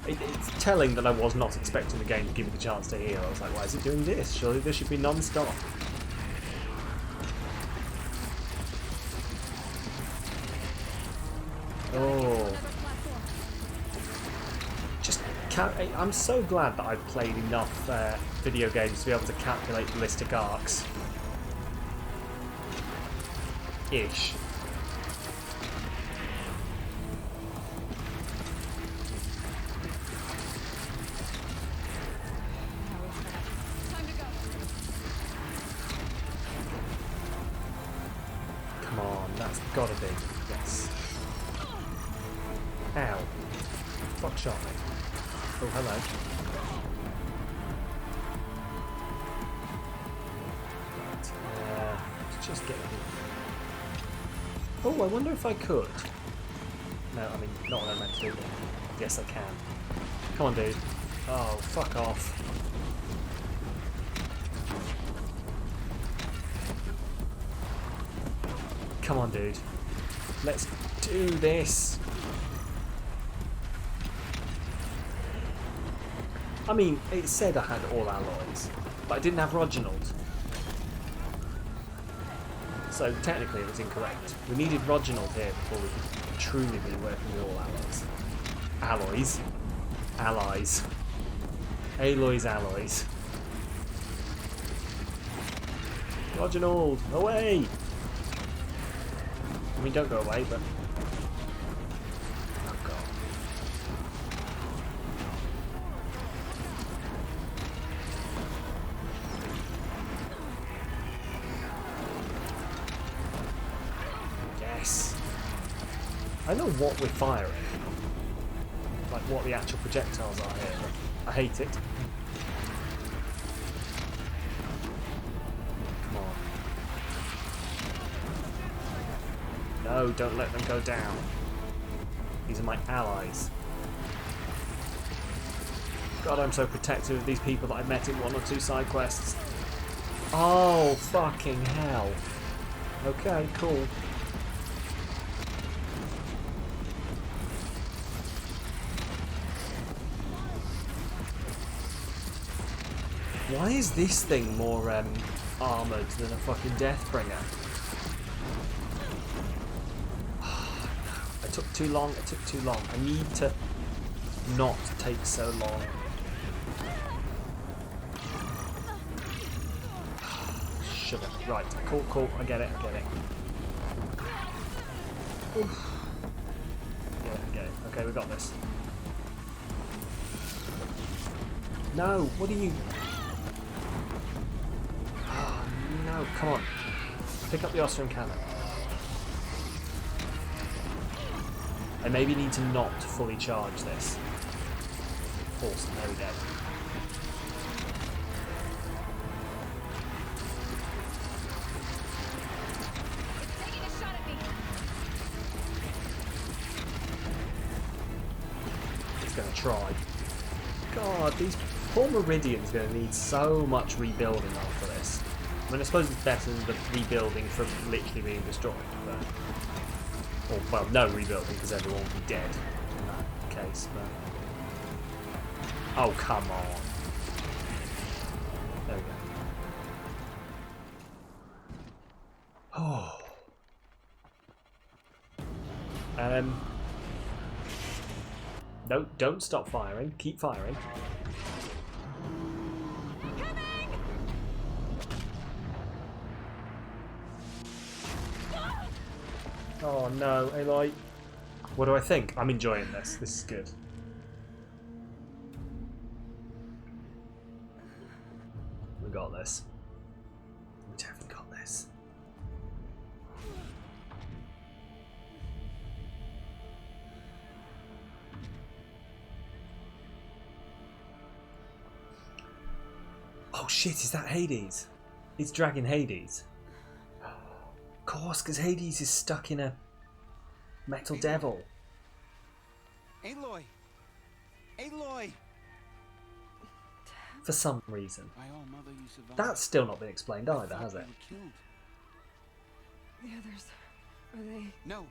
It's telling that I was not expecting the game to give me the chance to heal. I was like, why is it doing this? Surely this should be non-stop. Oh. I'm so glad that I've played enough video games to be able to calculate ballistic arcs. Ish. Come on, that's gotta be. Yes. Ow. Fuck shot me. Oh, hello. Right. Let's just get in. Oh, I wonder if I could. No, I mean, not what I meant to do. Yes, I can. Come on, dude. Oh, fuck off. Come on, dude. Let's do this. I mean, it said I had all alloys, but I didn't have Reginald. So technically it was incorrect. We needed Reginald here before we could truly be working with all alloys. Alloys. Allies. Aloys, alloys. Reginald, away! I mean, don't go away, but... Oh, God. Yes! I know what we're firing. Like, what the actual projectiles are here, but I hate it. No, don't let them go down. These are my allies. God, I'm so protective of these people that I met in 1 or 2 side quests. Oh, fucking hell. Okay, cool. Why is this thing more armoured than a fucking Deathbringer? It took too long, it took too long. I need to not take so long. Sugar. Right, cool, cool, I get it, I get it. Oof. Yeah, I get it. Okay, we got this. No, what are you... Oh, no, come on. Pick up the Ostrom cannon. I maybe need to not fully charge this. Awesome, there we go. try. God, these poor Meridians are going to need so much rebuilding after this. I mean, I suppose it's better than the rebuilding from literally being destroyed, but... Or, well, no rebuilding, because everyone will be dead in that case, but... Oh, come on. There we go. Oh. No, don't stop firing. Keep firing. Oh no, Aloy. What do I think? I'm enjoying this. This is good. We got this. We definitely got this. Oh shit, is that Hades? It's dragging Hades. Of course, because Hades is stuck in a metal devil. Aloy! Aloy! For some reason. By all mother, you survived. That's still not been explained either, has it? Killed. The others, are they? No,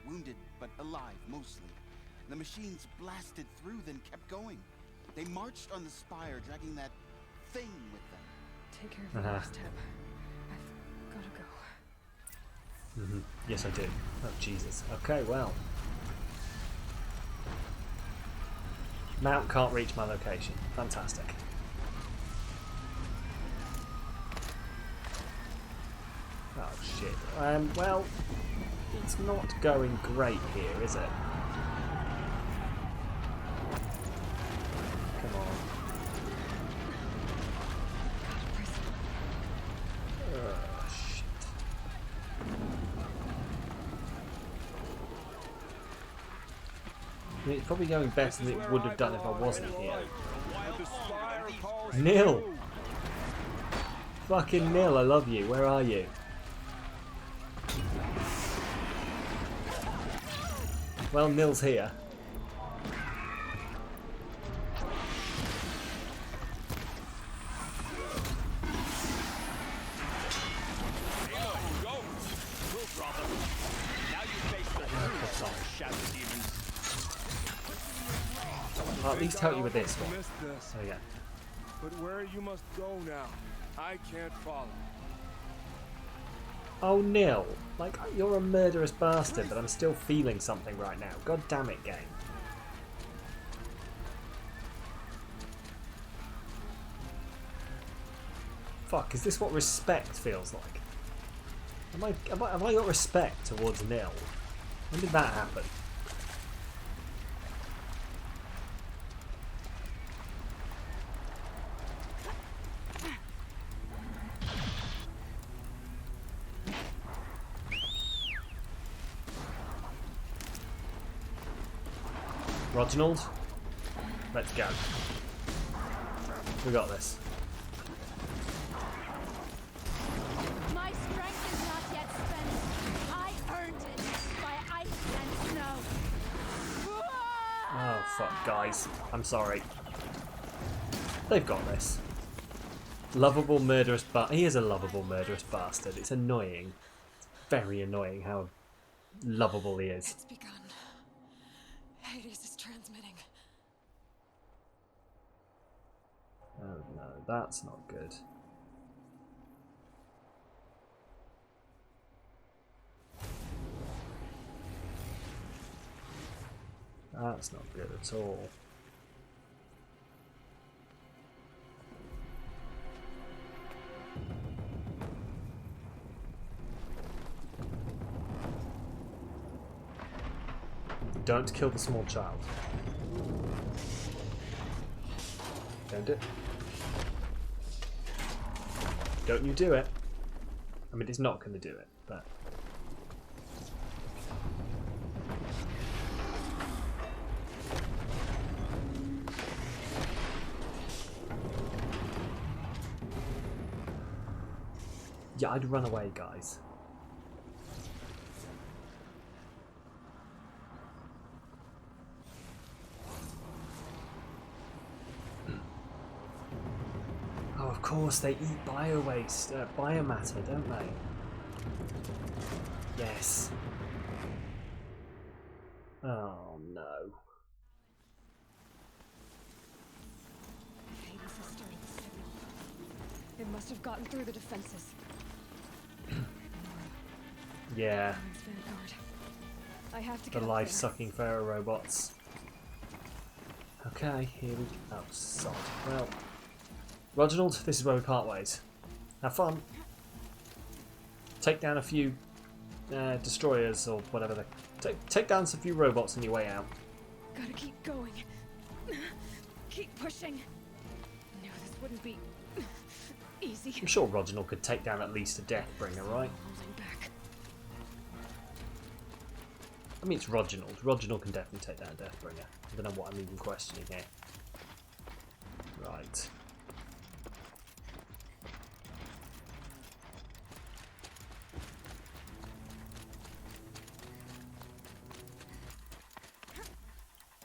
wounded but alive mostly. The machines blasted through, then kept going. They marched on the spire, dragging that thing with them. Take care of the first step. I've gotta go. Yes, I do. Oh, Jesus. Okay, well. Mount can't reach my location. Fantastic. Oh, shit. Well, it's not going great here, is it? Come on. Shit. I mean, it's probably going better than it would have done if I wasn't here. Nil! Fucking Nil, I love you. Where are you? Well, Nil's here. I'll at least help you with this one. So yeah. But where you must go now, I can't follow. Oh, Nil. Like, you're a murderous bastard, but I'm still feeling something right now. God damn it, game. Fuck, is this what respect feels like? Have I got respect towards Nil? When did that happen? Reginald, let's go. We got this. My strength is not yet spent. I earned it by ice and snow. Oh fuck, guys. I'm sorry. They've got this. Lovable murderous he is a lovable murderous bastard. It's annoying. It's very annoying how lovable he is. It's begun. Hades is transmitting. Oh no, that's not good. That's not good at all. Don't kill the small child. Don't do it. Don't you do it. I mean, it's not going to do it, but... Yeah, I'd run away, guys. course, they eat bio-waste, biomatter, don't they? Yes. Oh no. Hades has started the signal. It must have gotten through the defenses. Yeah. Vanguard. I have to The get up life-sucking pharaoh robots. Okay, here we go. Oh, sod. Well, Reginald, this is where we part ways. Have fun. Take down a few destroyers or whatever they. Take down some few robots on your way out. Gotta keep going. Keep pushing. No, this wouldn't be easy. I'm sure Reginald could take down at least a Deathbringer, right? Holding back. I mean, it's Reginald. Reginald can definitely take down a Deathbringer. I don't know what I'm even questioning here. Right.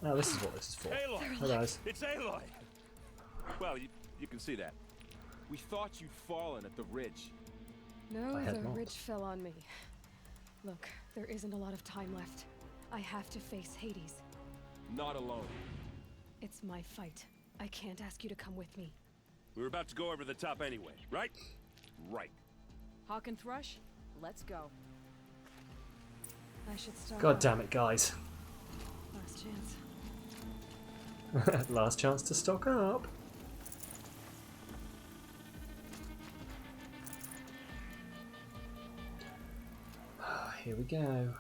Oh, this is what this is for. Aloy! Hey guys. It's Aloy! Well, you can see that. We thought you'd fallen at the ridge. No, I had the not. ridge fell on me. Look, there isn't a lot of time left. I have to face Hades. Not alone. It's my fight. I can't ask you to come with me. We were about to go over the top anyway, right? Right. Hawk and Thrush, let's go. I should start. God damn it, guys. Last chance. Last chance to stock up. Here we go.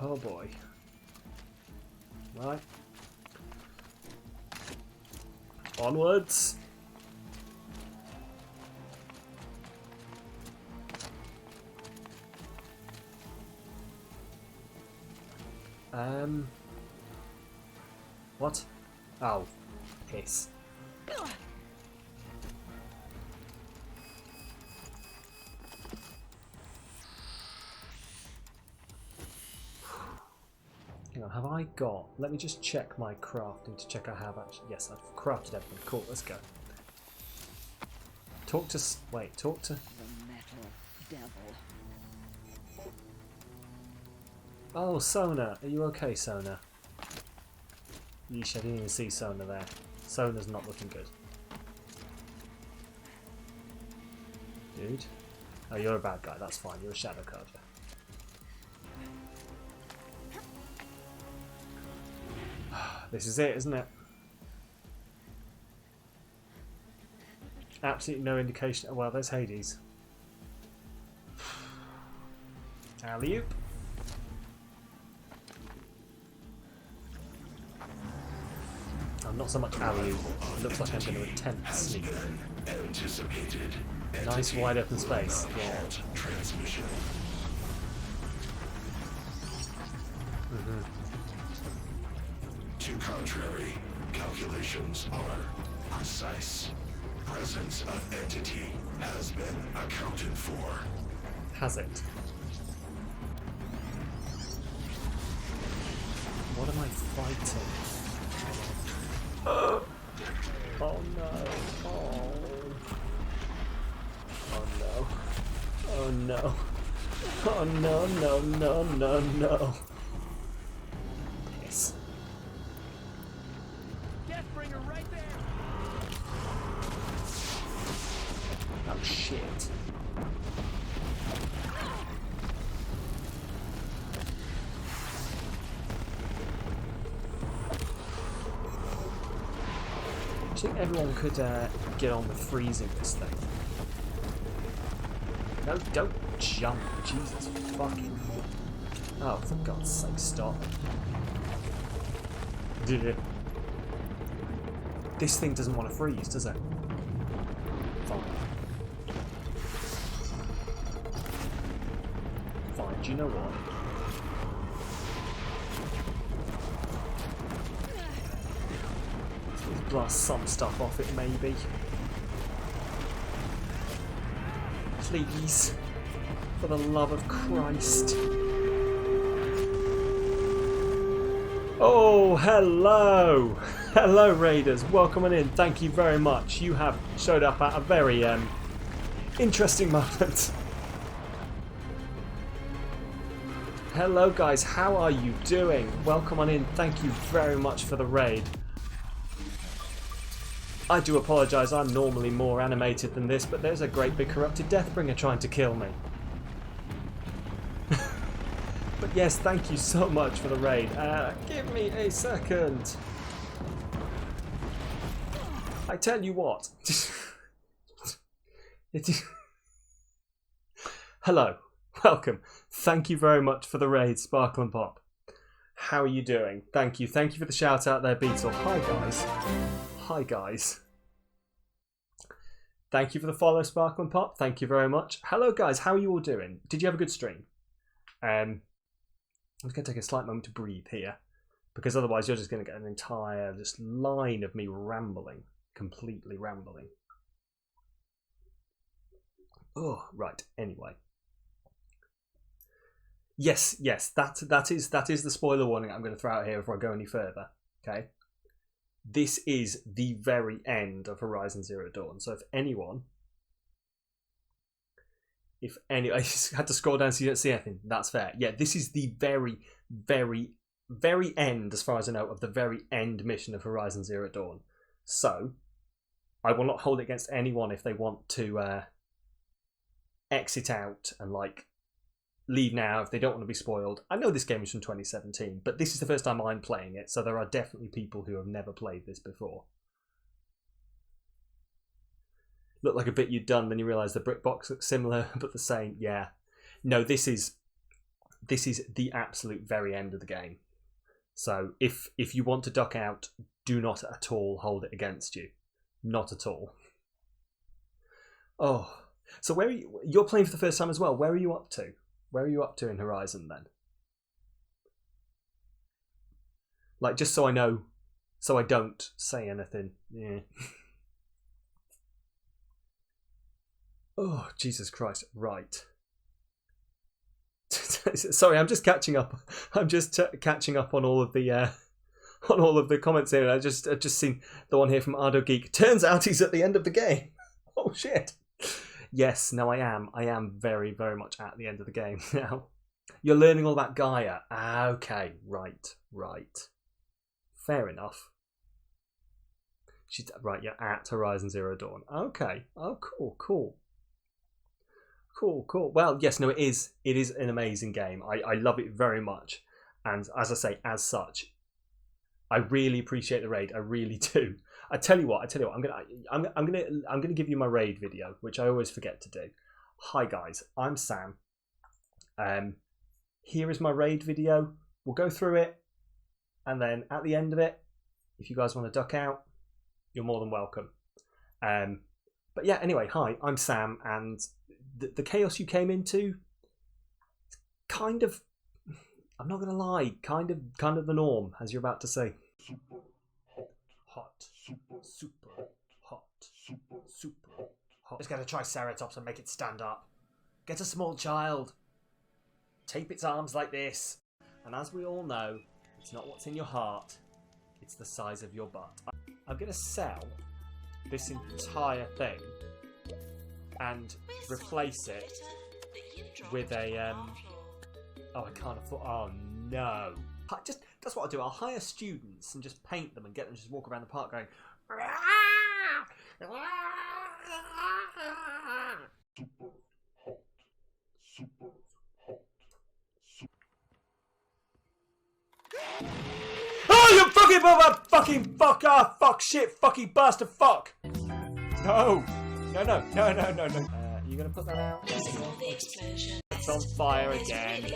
Oh boy. Right. Onwards. What? Oh, piss. Hang on, have I got... Let me just check my crafting to check I have actually... Yes, I've crafted everything. Cool, let's go. Talk to... Wait, talk to... The metal devil. Oh, Sona. Are you okay, Sona? Yeesh, I didn't even see Sona there. Sona's not looking good. Dude. Oh, you're a bad guy. That's fine. You're a shadow carver. This is it, isn't it? Absolutely no indication. Well, there's Hades. Alley-oop. I'm not so much alley-oop. It looks like I'm going to attempt to sneak. Nice wide open space. Yeah. To contrary, calculations are precise. Presence of entity has been accounted for. Has it? What am I fighting? Oh no. Oh. Oh no. Oh no. Oh no, no, no, no, no. Piss. Deathbringer right there. Oh shit. I think everyone could get on with freezing this thing. No, don't jump. Jesus fucking... Oh, for God's sake, stop. This thing doesn't want to freeze, does it? Fine. Fine, do you know what? Let's blast some stuff off it, maybe. Please. For the love of Christ. Oh, hello! Hello Raiders, welcome on in, thank you very much. You have showed up at a very interesting moment. Hello guys, how are you doing? Welcome on in, thank you very much for the raid. I do apologise, I'm normally more animated than this, but there's a great big corrupted Deathbringer trying to kill me. But yes, thank you so much for the raid. Give me a second. I tell you what. Hello, welcome. Thank you very much for the raid, Sparkle and Pop. How are you doing? Thank you. Thank you for the shout out there, Beetle. Hi guys. Hi guys. Thank you for the follow, Sparkle and Pop. Thank you very much. Hello guys, how are you all doing? Did you have a good stream? I'm just going to take a slight moment to breathe here, because otherwise you're just going to get an entire just line of me rambling. Completely rambling. Oh, right. Anyway. Yes, that is the spoiler warning I'm going to throw out here before I go any further. Okay. This is the very end of Horizon Zero Dawn. So if any, I just had to scroll down so you don't see anything. That's fair. Yeah, this is the very, very, very end, as far as I know, of the very end mission of Horizon Zero Dawn. So I will not hold it against anyone if they want to exit out and like leave now if they don't want to be spoiled. I know this game is from 2017, but this is the first time I'm playing it, so there are definitely people who have never played this before. Looked like a bit you'd done, then you realise the brick box looks similar, but the same. Yeah. No, this is the absolute very end of the game. So if you want to duck out, do not at all hold it against you. Not at all. Oh. So where are you? You're playing for the first time as well. Where are you up to? Where are you up to in Horizon then? Like, just so I know, so I don't say anything. Yeah. Oh, Jesus Christ. Right. Sorry, I'm just catching up. I'm just catching up on all of the comments here. I've just seen the one here from Ardo Geek. Turns out he's at the end of the game. Oh shit. Yes, no, I am. I am very, very much at the end of the game now. You're learning all about Gaia. Ah, okay, right. Fair enough. Right, you're at Horizon Zero Dawn. Okay. Oh, cool. Well, yes, no, it is an amazing game. I love it very much, and as I say, as such, I really appreciate the raid. I really do. I tell you what. I'm gonna give you my raid video, which I always forget to do. Hi guys, I'm Sam. Here is my raid video. We'll go through it, and then at the end of it, if you guys want to duck out, you're more than welcome. But yeah, anyway, hi, I'm Sam, and the chaos you came into, kind of, I'm not gonna lie, kind of the norm, as you're about to say. Super hot. Just gotta try Ceratops and make it stand up. Get a small child, tape its arms like this, and as we all know, it's not what's in your heart, it's the size of your butt. I'm gonna sell this entire thing and replace it with a oh, I can't afford. Oh no! That's what I'll do. I'll hire students and just paint them and get them to just walk around the park going. Oh, you fucking mother, fucking fuck, fuck, shit, fucking bastard, fuck! No. You gonna put that out? It's on fire again.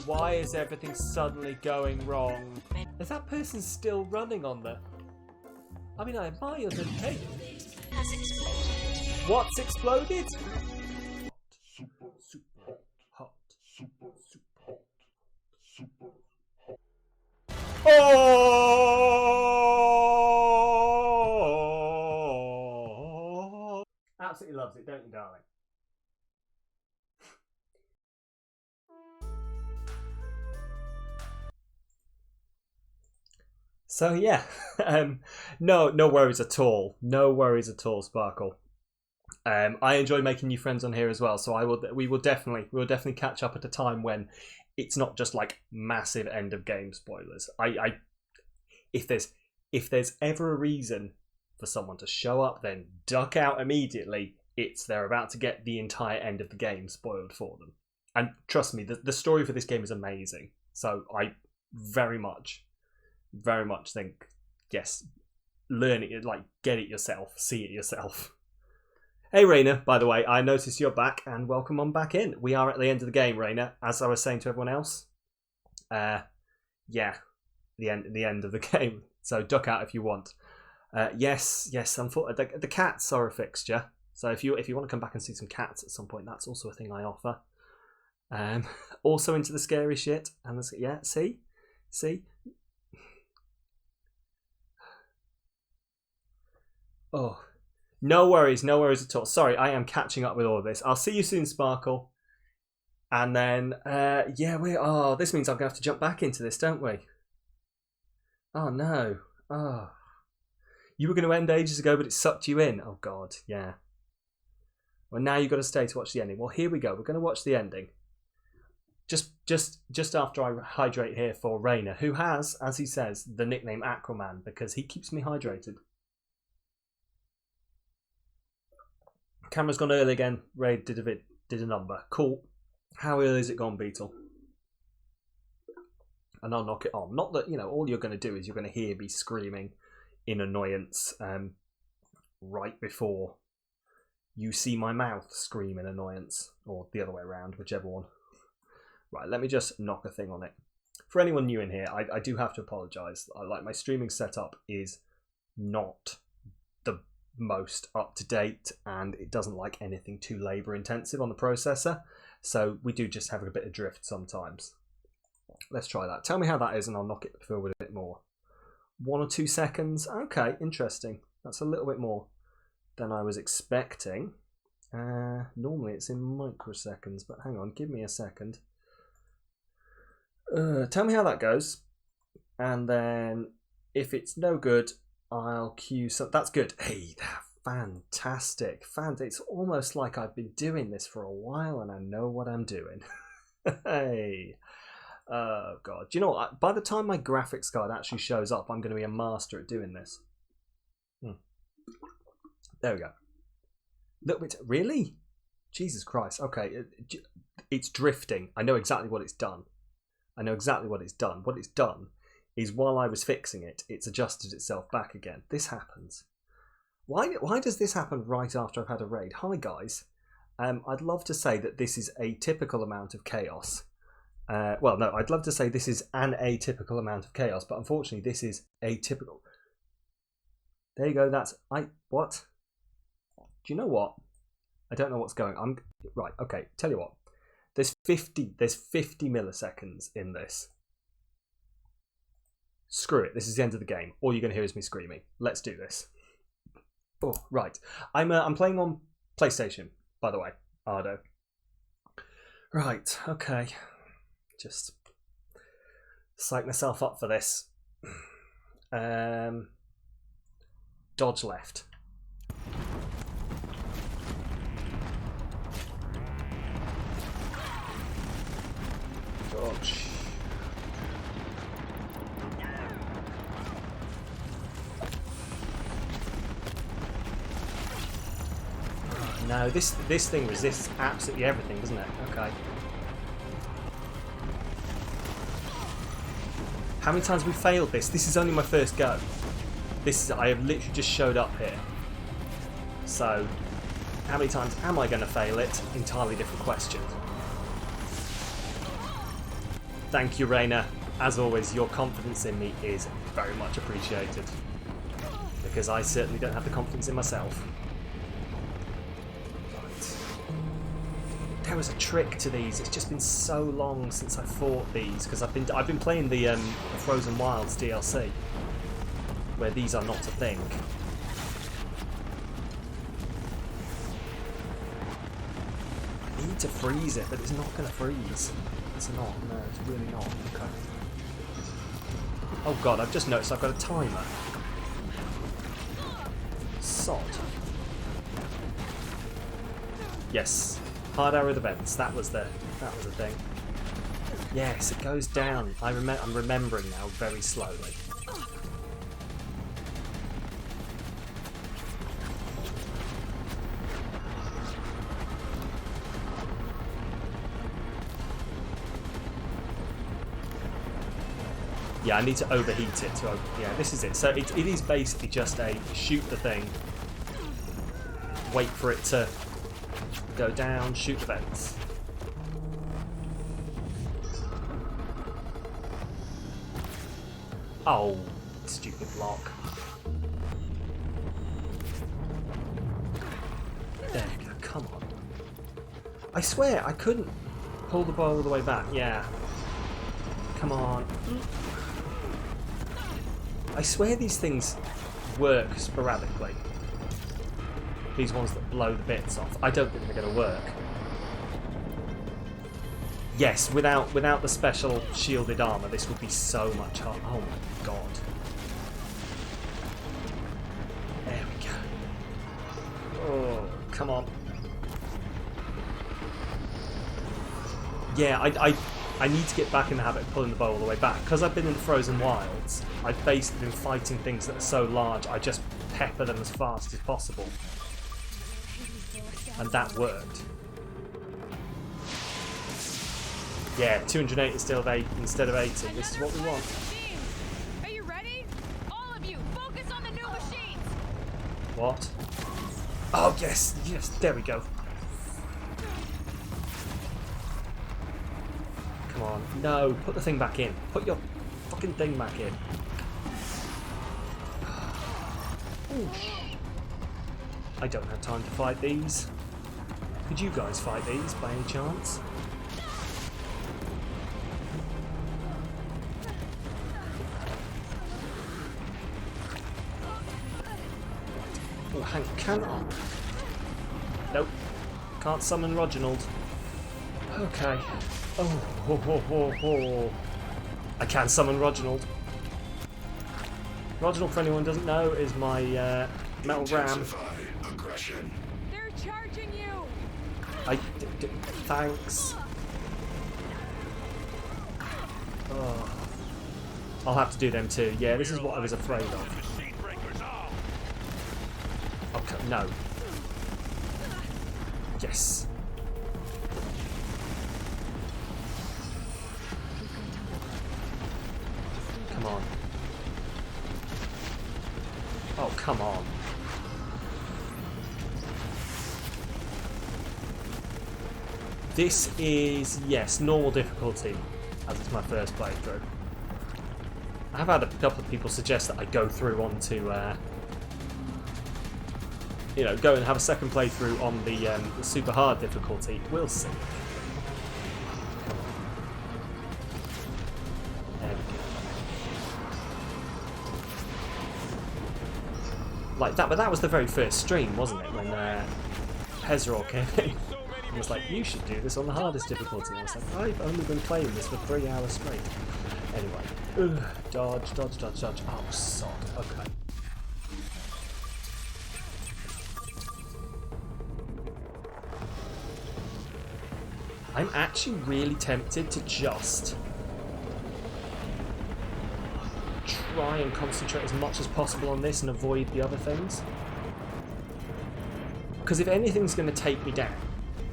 Why is everything suddenly going wrong? Is that person still running on the... I mean, I admire the pain. What's exploded? Super hot. Oh! Absolutely loves it, don't you, darling? So yeah, no worries at all. No worries at all, Sparkle. I enjoy making new friends on here as well. So we will definitely catch up at a time when it's not just like massive end of game spoilers. If there's ever a reason for someone to show up, then duck out immediately. They're about to get the entire end of the game spoiled for them. And trust me, the story for this game is amazing. So I very much think, yes, learn it, like get it yourself, see it yourself. Hey Raina, by the way, I noticed you're back and welcome on back in. We are at the end of the game, Raina, as I was saying to everyone else. Yeah, the end of the game. So duck out if you want. Yes, unfortunately, the cats are a fixture. So if you want to come back and see some cats at some point, that's also a thing I offer. Also into the scary shit, and yeah, see. Oh, no worries at all. Sorry, I am catching up with all of this. I'll see you soon, Sparkle. And then, yeah, this means I'm going to have to jump back into this, don't we? Oh, no. Oh. You were going to end ages ago, but it sucked you in. Oh, God, yeah. Well, now you've got to stay to watch the ending. Well, here we go. We're going to watch the ending. Just after I hydrate here for Raina, who has, as he says, the nickname Aquaman, because he keeps me hydrated. Camera's gone early again. Raid did a number. Cool. How early is it gone, Beetle? And I'll knock it on. Not that, all you're going to do is you're going to hear me screaming in annoyance right before you see my mouth scream in annoyance. Or the other way around, whichever one. Right, let me just knock a thing on it. For anyone new in here, I do have to apologise. Like, my streaming setup is not the most up to date, and it doesn't like anything too labour intensive on the processor, so we do just have a bit of drift sometimes. Let's try that. Tell me how that is and I'll knock it forward a bit more. 1 or 2 seconds. Okay, interesting. That's a little bit more than I was expecting. Normally it's in microseconds, but hang on, give me a second. Tell me how that goes, and then if it's no good, I'll cue some. That's good. Hey, fantastic. It's almost like I've been doing this for a while and I know what I'm doing. Hey. Oh, God. Do you know what? By the time my graphics card actually shows up, I'm going to be a master at doing this. There we go. Little bit. Really? Jesus Christ. Okay. It's drifting. I know exactly what it's done. What it's done is while I was fixing it, it's adjusted itself back again. This happens. Why does this happen right after I've had a raid? Hi guys. I'd love to say that this is a typical amount of chaos. Well, no, I'd love to say this is an atypical amount of chaos, but unfortunately this is atypical. There you go, what? Do you know what? I don't know what's going on. Right, okay, tell you what. There's 50 milliseconds in this. Screw it, this is the end of the game. All you're going to hear is me screaming. Let's do this. Oh, right. I'm playing on PlayStation, by the way, Ardo. Right, okay. Just psych myself up for this. Dodge left. Dodge. No, this thing resists absolutely everything, doesn't it? Okay. How many times have we failed this? This is only my first go. I have literally just showed up here. So, how many times am I going to fail it? Entirely different question. Thank you, Raina. As always, your confidence in me is very much appreciated. Because I certainly don't have the confidence in myself. Right. There was a trick to these. It's just been so long since I fought these because I've been playing the Frozen Wilds DLC, where these are not a thing. I need to freeze it, but it's not going to freeze. It's not. No, it's really not. Okay. Oh god, I've just noticed I've got a timer. Sod. Yes. Hard arrow the vents. That was the thing. Yes, it goes down. I'm remembering now very slowly. Yeah, I need to overheat it. Yeah, this is it. So it is basically just a shoot the thing, wait for it to go down, shoot the vents. Oh, stupid block. There you go, come on. I swear I couldn't pull the bow all the way back. Yeah. Come on. I swear these things work sporadically. These ones that blow the bits off. I don't think they're going to work. Yes, without the special shielded armor, this would be so much harder. Oh my god. There we go. Oh, come on. Yeah, I need to get back in the habit of pulling the bow all the way back. Because I've been in the frozen wilds, I've basically been fighting things that are so large, I just pepper them as fast as possible. And that worked. Yeah, 208 instead of 80. This is what we want. Are you ready? All of you, focus on the new machines. What? Oh yes, yes, there we go. Come on. No, put the thing back in. Put your fucking thing back in. I don't have time to fight these. Could you guys fight these by any chance? Oh, hang on. Nope. Can't summon Reginald. Okay. Oh, ho, ho, ho, ho. I can summon Reginald. Reginald, for anyone who doesn't know, is my metal ram. Aggression. They're charging you. Thanks. Oh. I'll have to do them too. Yeah, this is what I was afraid of. Okay, no. Yes. Come on. Oh, come on. This is, yes, normal difficulty, as it's my first playthrough. I have had a couple of people suggest that I go through onto, you know, go and have a second playthrough on the super hard difficulty. We'll see. There we go. Like that, but that was the very first stream, wasn't it? When Hezror came in and was like, "You should do this on the hardest difficulty." And I was like, "I've only been playing this for 3 hours straight." Anyway, ugh, dodge, dodge, dodge, dodge. Oh, sod. Okay. I'm actually really tempted to just try and concentrate as much as possible on this and avoid the other things. Because if anything's going to take me down,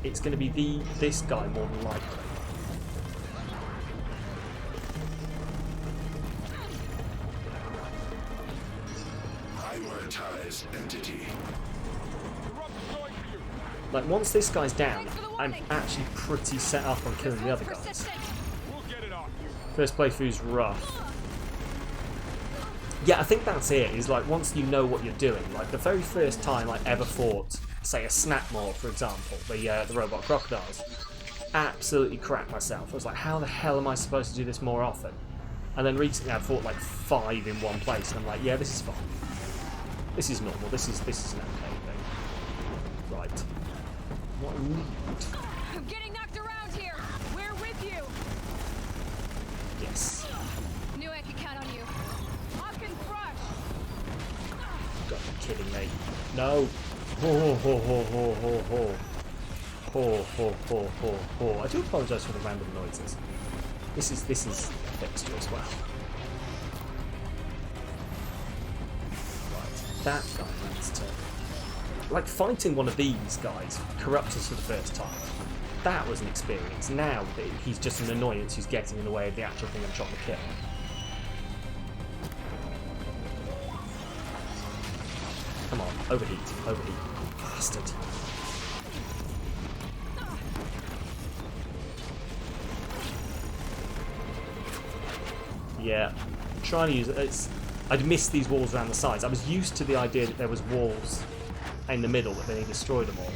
it's going to be this guy more than likely. Prioritize entity. Like, once this guy's down, I'm actually pretty set up on killing the other guys. First playthrough's rough. Yeah, I think that's it, is like, once you know what you're doing, like, the very first time I ever fought, say, a Snapmaw, for example, the robot crocodiles, absolutely cracked myself. I was like, how the hell am I supposed to do this more often? And then recently I fought like 5 in one place, and I'm like, yeah, this is fine. This is normal, this is an okay thing. Right. What I need... I'm getting knocked around here. We're with you. Yes. New knew I could count on you. Hawk and Brush! God, you're kidding me. No. Ho, ho, ho, ho, ho, ho. Ho, ho, ho, ho, ho. I do apologise for the random noises. This is a fixture as well. Right, that guy needs to... Like, fighting one of these guys corrupts us for the first time. That was an experience. Now he's just an annoyance who's getting in the way of the actual thing I'm trying to kill. Come on, overheat, overheat. Bastard. Yeah, I'm trying to use it. I'd missed these walls around the sides. I was used to the idea that there was walls in the middle, but then he destroyed them all.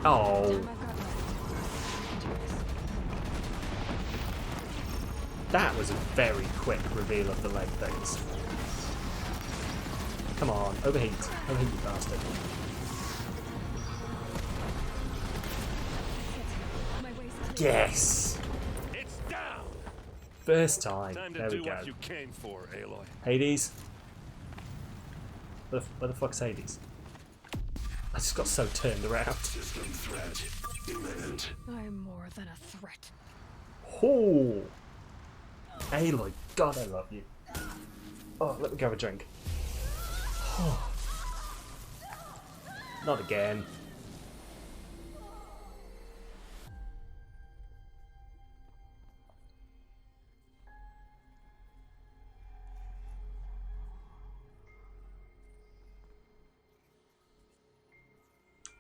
Oh. That was a very quick reveal of the leg things. Come on, overheat. Overheat, you bastard. Yes! It's down! First time. Time to There we do go. what you came for, Aloy. Hades? Where the fuck's Hades? I just got so turned around. System threat imminent. I'm more than a threat. Oh! Aloy, God, I love you. Oh, let me go have a drink. Oh. Not again.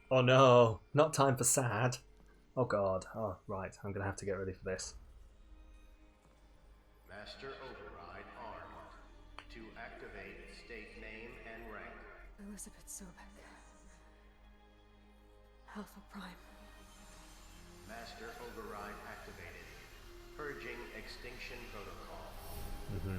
Oh no, not time for sad. Oh god, oh right, I'm gonna have to get ready for this. Master override armed. To activate state name and rank. Elizabeth Sobek. Alpha Prime. Master override activated. Purging extinction protocol. Mm-hmm.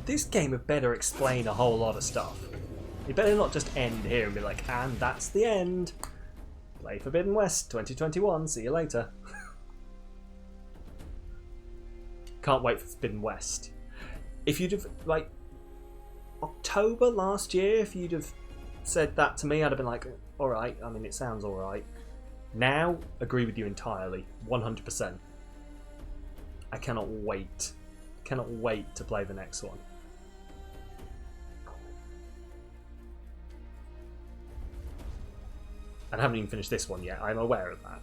This game had better explain a whole lot of stuff. It better not just end here and be like, and that's the end. Play Forbidden West 2021, see you later. Can't wait for Forbidden West. If you'd have, like, October last year, if you'd have said that to me, I'd have been like, alright, I mean, it sounds alright. Now, agree with you entirely, 100%. I cannot wait. Cannot wait to play the next one. And I haven't even finished this one yet, I'm aware of that.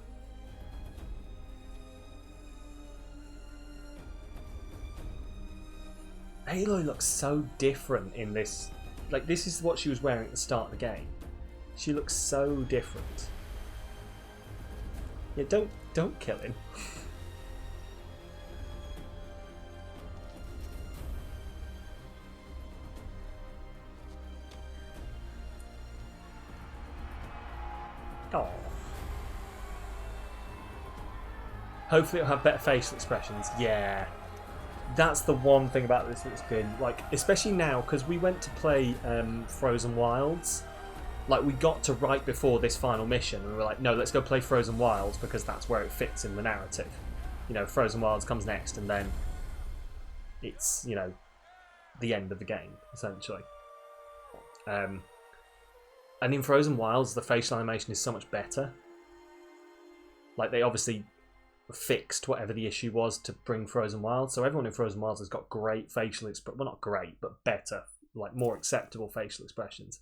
Aloy looks so different in this. Like, this is what she was wearing at the start of the game. She looks so different. Yeah, don't kill him. Oh. Hopefully it'll have better facial expressions. Yeah. That's the one thing about this that's been, like, especially now, because we went to play Frozen Wilds. Like, we got to right before this final mission, and we were like, no, let's go play Frozen Wilds, because that's where it fits in the narrative. You know, Frozen Wilds comes next, and then it's, you know, the end of the game, essentially. And in Frozen Wilds, the facial animation is so much better. Like, they obviously fixed whatever the issue was to bring Frozen Wilds, so everyone in Frozen Wilds has got great facial expressions. Well, not great, but better, like, more acceptable facial expressions.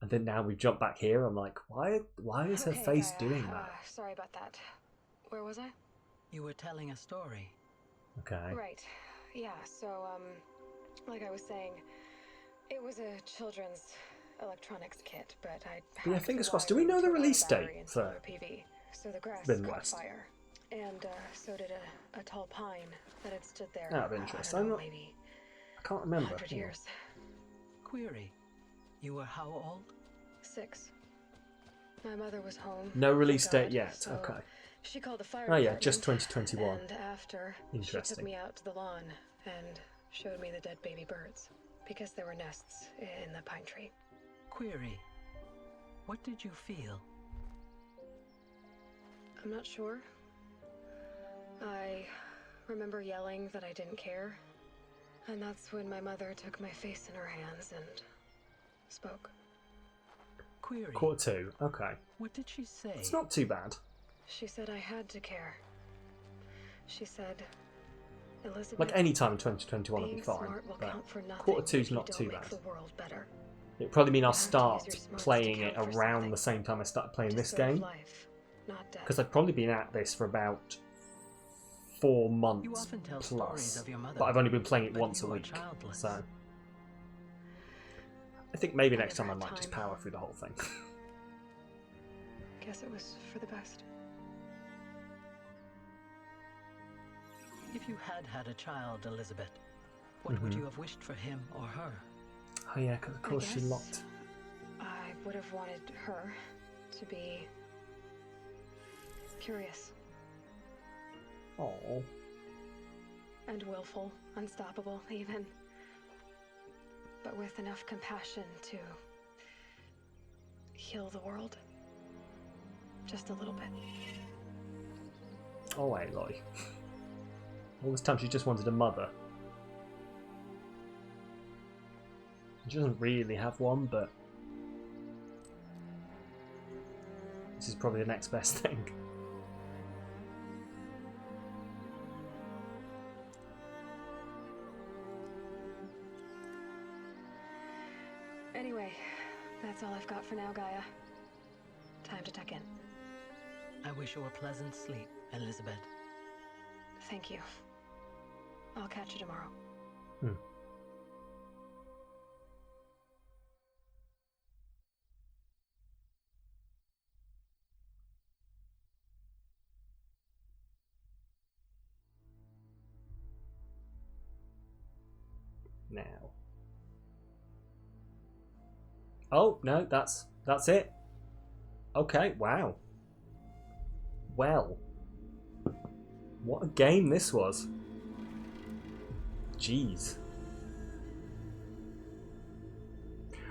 And then now we've jumped back here, I'm like, why is her face doing that? Sorry about that. Where was I? You were telling a story. Okay. Right. Yeah, so, like I was saying, it was a children's electronics kit, but I But yeah, fingers crossed. Do we know the release date for PV, so the grass Forbidden caught West? fire, and so did a tall pine that had stood there. Out of interest, I don't I'm know, not. maybe I can't remember. 100 years. Query. You were how old? 6. My mother was home. No release thank date God, yet. so Okay. She called the fire Oh yeah, department, just 2021. And after, she took Interesting. me out to the lawn and showed me the dead baby birds because there were nests in the pine tree. Query. What did you feel? I'm not sure. I remember yelling that I didn't care. And that's when my mother took my face in her hands and spoke. Query. Q2. Okay. What did she say? It's not too bad. She said I had to care. She said, Elizabeth, Like any time in 2021 will be being fine. smart will But count for nothing Q2's if you not don't too make bad. the world better. It'd probably mean I'll You have to use start your smarts playing to it count for around something. the same time I started playing To this serve game. life, not death. Because I've probably been at this for about 4 You months often tell plus. stories of your mother, But I've only been playing it but once a you were week. childless. So I think maybe I next time never I had might just time. power through the whole thing. Guess it was for the best. If you had had a child, Elizabeth, what would you have wished for him or her? Oh yeah, because of I course she guess locked. I would have wanted her to be curious Oh. and willful, unstoppable even, but with enough compassion to heal the world. Just a little bit. Oh wait, Lloyd. All this time she just wanted a mother. She doesn't really have one, but this is probably the next best thing. Anyway, that's all I've got for now, Gaia. Time to tuck in. I wish you a pleasant sleep, Elizabeth. Thank you. I'll catch you tomorrow. Now. Oh no, that's it. Okay, wow. Well, what a game this was. Jeez.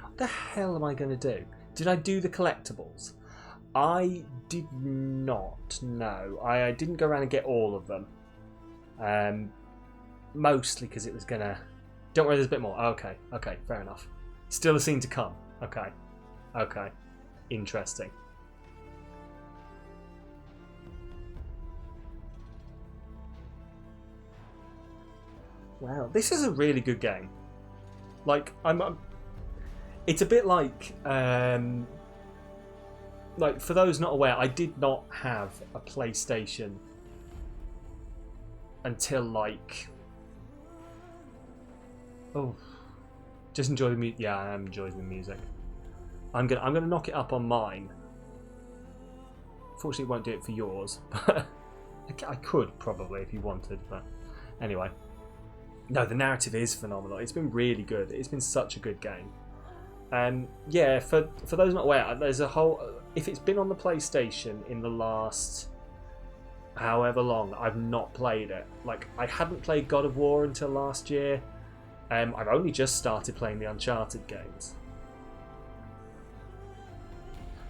What the hell am I going to do? Did I do the collectibles? I did not know. I didn't go around and get all of them. Mostly because it was going to... Don't worry, there's a bit more. Okay, fair enough. Still a scene to come. Okay. Interesting. Wow, this is a really good game. Like, it's a bit like for those not aware, I did not have a PlayStation until like, just enjoy the music. Yeah, I am enjoying the music. I'm gonna knock it up on mine. Fortunately, it won't do it for yours, but I could probably if you wanted. But anyway. No, the narrative is phenomenal. It's been really good. It's been such a good game. Yeah, for those not aware, there's a whole... If it's been on the PlayStation in the last however long, I've not played it. Like, I hadn't played God of War until last year. I've only just started playing the Uncharted games.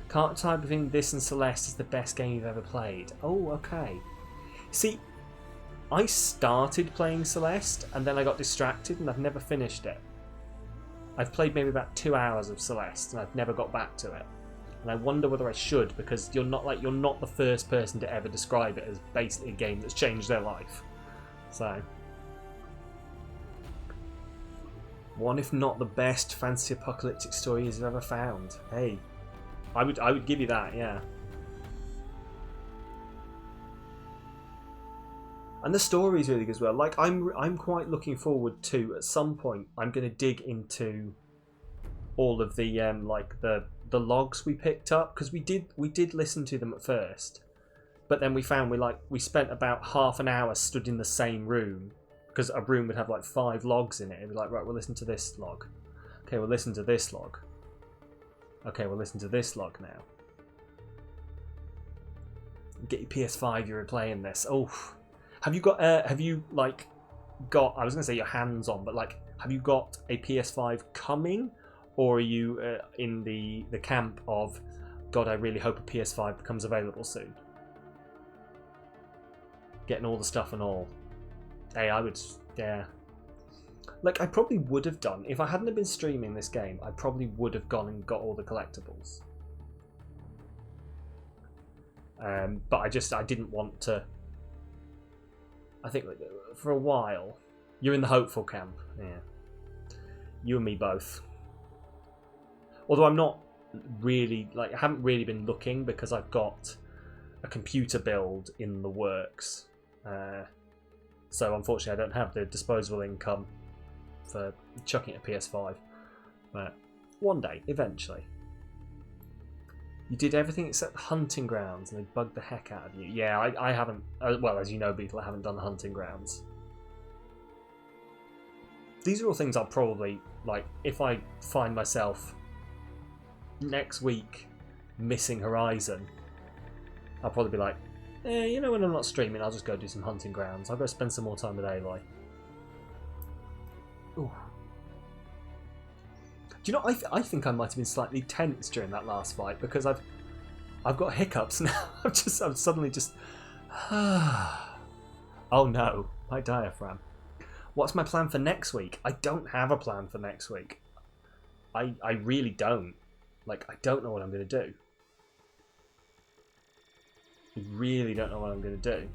Can't type between this and Celeste is the best game you've ever played. Oh, okay. See... I started playing Celeste and then I got distracted and I've never finished it. I've played maybe about 2 hours of Celeste and I've never got back to it. And I wonder whether I should, because you're not the first person to ever describe it as basically a game that's changed their life. So one if not the best fantasy apocalyptic story you've ever found. Hey. I would give you that, yeah. And the story is really good as well. Like, I'm quite looking forward to, at some point, I'm going to dig into all of the like the logs we picked up, because we did listen to them at first, but then we found we spent about half an hour stood in the same room, because a room would have like 5 logs in it, and we're like, right, we'll listen to this log. Okay, we'll listen to this log. Okay, we'll listen to this log now. Get your PS5, you're playing this. Oh, have you got I was gonna say your hands on, but like, have you got a PS5 coming, or are you in the camp of, God, I really hope a PS5 becomes available soon? Getting all the stuff and all. Hey, I would, yeah. Like, I probably would have done, if I hadn't have been streaming this game, I probably would have gone and got all the collectibles. But I didn't want to. I think for a while, you're in the hopeful camp. Yeah, you and me both. Although I'm not really, like, I haven't really been looking, because I've got a computer build in the works. So unfortunately, I don't have the disposable income for chucking a PS5. But one day, eventually. You did everything except hunting grounds, and they bugged the heck out of you. Yeah, I haven't. Well, as you know, Beetle, I haven't done the hunting grounds. These are all things I'll probably, like, if I find myself next week missing Horizon, I'll probably be like, you know, when I'm not streaming, I'll just go do some hunting grounds. I'll go spend some more time with Aloy. Ooh. Do you know, I think I might have been slightly tense during that last fight, because I've got hiccups now. I'm suddenly just oh no, my diaphragm. What's my plan for next week? I don't have a plan for next week. I really don't. Like, I don't know what I'm going to do. I really don't know what I'm going to do.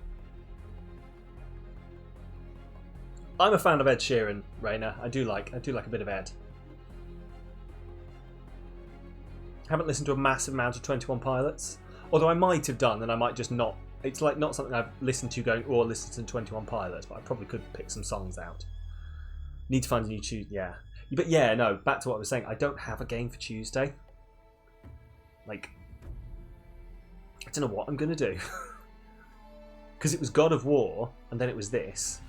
I'm a fan of Ed Sheeran, Raina. I do like a bit of Ed. Haven't listened to a massive amount of 21 Pilots, although I might have done, and I might just not. It's like not something I've listened to going, oh, listen to 21 Pilots, but I probably could pick some songs out. Need to find a new Tuesday. Yeah, but yeah, no. Back to what I was saying. I don't have a game for Tuesday. Like, I don't know what I'm gonna do, because it was God of War, and then it was this.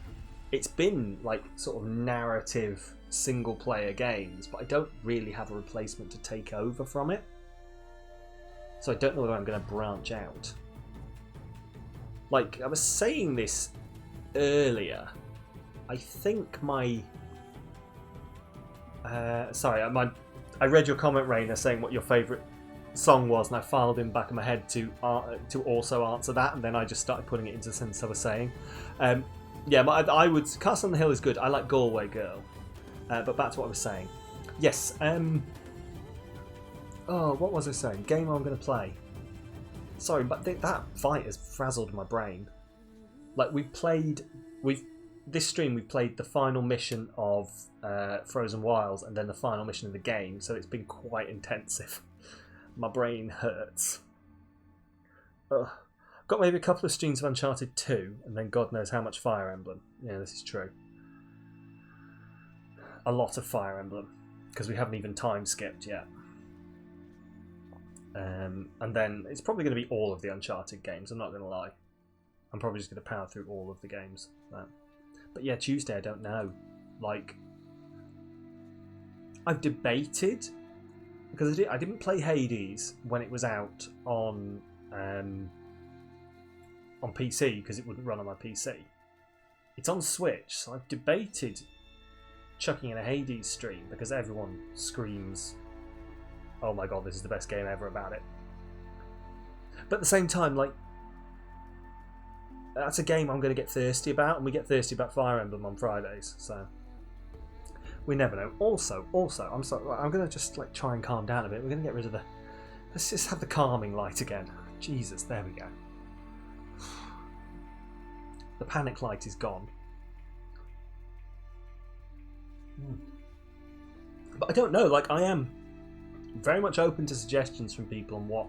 It's been like sort of narrative single player games, but I don't really have a replacement to take over from it. So I don't know whether I'm going to branch out. Like, I was saying this earlier. I think my... sorry, I read your comment, Raina, saying what your favourite song was, and I filed in back of my head to also answer that, and then I just started putting it into the sentence I was saying. Yeah, but I would... Castle on the Hill is good. I like Galway Girl. But back to what I was saying. Yes, oh, what was I saying? Game I'm going to play. Sorry, but that fight has frazzled my brain. Like, this stream we've played the final mission of Frozen Wilds, and then the final mission of the game, so it's been quite intensive. My brain hurts. Ugh. Got maybe a couple of streams of Uncharted 2, and then God knows how much Fire Emblem. Yeah, this is true. A lot of Fire Emblem, because we haven't even time skipped yet. And then it's probably going to be all of the Uncharted games, I'm not going to lie. I'm probably just going to power through all of the games. But yeah, Tuesday, I don't know. Like, I've debated, because I didn't play Hades when it was out on PC, because it wouldn't run on my PC. It's on Switch, so I've debated chucking in a Hades stream, because everyone screams, oh my god, this is the best game ever about it. But at the same time, like, that's a game I'm going to get thirsty about, and we get thirsty about Fire Emblem on Fridays, so we never know. Also, I'm going to just like try and calm down a bit. We're going to get rid of the... Let's just have the calming light again. Jesus, there we go. The panic light is gone. But I don't know, like, I am very much open to suggestions from people on what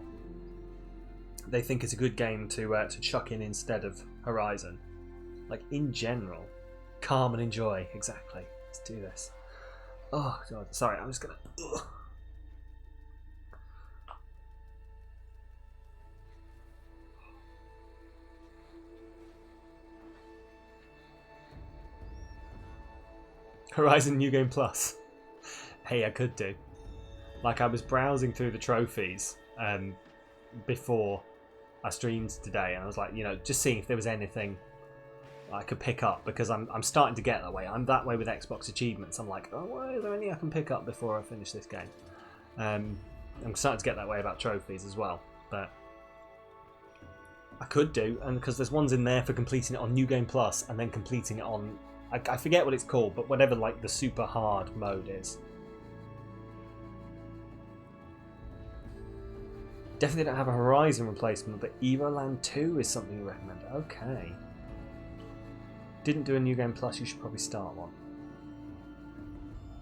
they think is a good game to chuck in instead of Horizon. Like, in general. Calm and enjoy, exactly. Let's do this. Oh, God, sorry, I'm just gonna... Ugh. Horizon New Game Plus. Hey, I could do. Like, I was browsing through the trophies before I streamed today, and I was like, you know, just seeing if there was anything I could pick up, because I'm starting to get that way. I'm that way with Xbox achievements. I'm like, oh, well, is there any I can pick up before I finish this game? I'm starting to get that way about trophies as well, but I could do, and because there's ones in there for completing it on New Game Plus and then completing it on, I forget what it's called, but whatever like the super hard mode is. Definitely don't have a Horizon replacement, but Evoland 2 is something you recommend. Okay. Didn't do a New Game Plus, you should probably start one.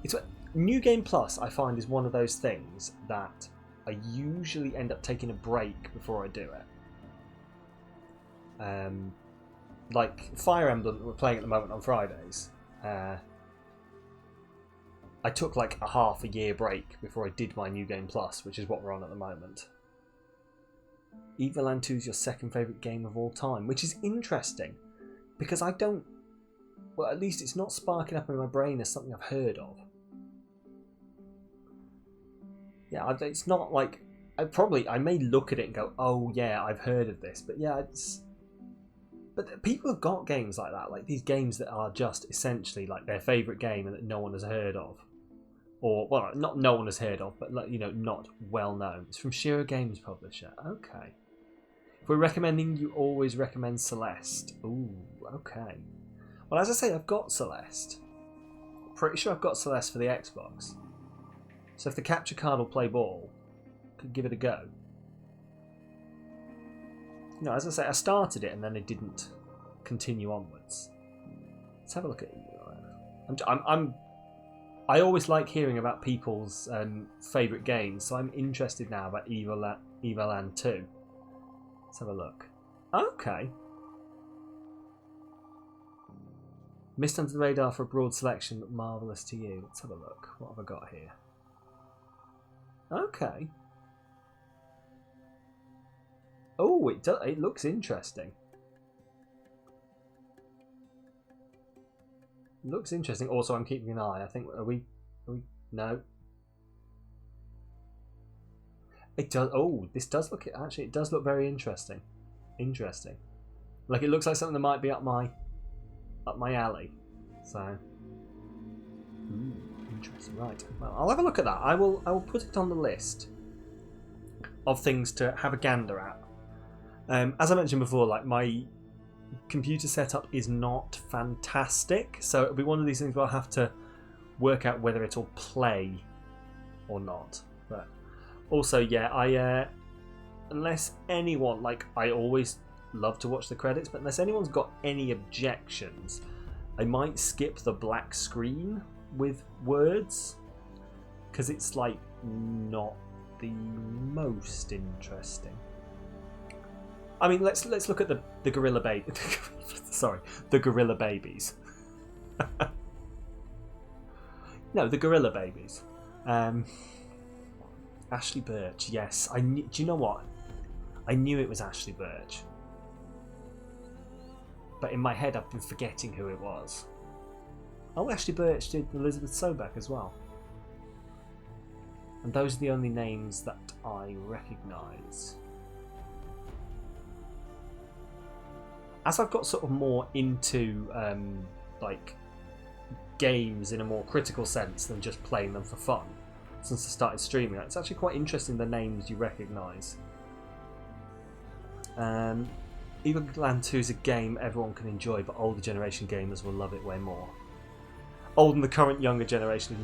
It's what New Game Plus, I find, is one of those things that I usually end up taking a break before I do it. Like Fire Emblem that we're playing at the moment on Fridays. I took like a half a year break before I did my New Game Plus, which is what we're on at the moment. Evoland 2 is your second favourite game of all time, which is interesting, because I don't... Well, at least it's not sparking up in my brain as something I've heard of. Yeah, it's not like... I may look at it and go, oh yeah, I've heard of this, but yeah, it's... But people have got games like that, like these games that are just essentially like their favourite game and that no one has heard of. Or, well, not no one has heard of, but, you know, not well known. It's from Shiro Games Publisher. Okay. If we're recommending, you always recommend Celeste. Ooh, okay. Well, as I say, I've got Celeste. Pretty sure I've got Celeste for the Xbox. So if the capture card will play ball, could give it a go. No, as I say, I started it and then it didn't continue onwards. Let's have a look at it. I always like hearing about people's favourite games, so I'm interested now about Evoland 2. Let's have a look. Okay. Missed under the radar for a broad selection, but marvellous to you. Let's have a look. What have I got here? Okay. Oh, it looks interesting. Looks interesting. Also, I'm keeping an eye. I think are we no. It does. Oh, this does look. Actually, it does look very interesting. Interesting. Like, it looks like something that might be up my alley. So, interesting. Right. Well, I'll have a look at that. I will put it on the list of things to have a gander at. As I mentioned before, like, my computer setup is not fantastic, so it'll be one of these things where I'll have to work out whether it'll play or not. But also, yeah, unless anyone, like, I always love to watch the credits, but unless anyone's got any objections, I might skip the black screen with words, because it's like not the most interesting. I mean, let's look at the gorilla baby. Sorry, the gorilla babies. No, the gorilla babies. Ashley Birch. Yes, do you know what? I knew it was Ashley Birch, but in my head I've been forgetting who it was. Oh, Ashley Birch did Elizabeth Sobek as well. And those are the only names that I recognise. As I've got sort of more into like games in a more critical sense than just playing them for fun, since I started streaming, it's actually quite interesting the names you recognise. Evoland 2 is a game everyone can enjoy, but older generation gamers will love it way more. Old and the current younger generation.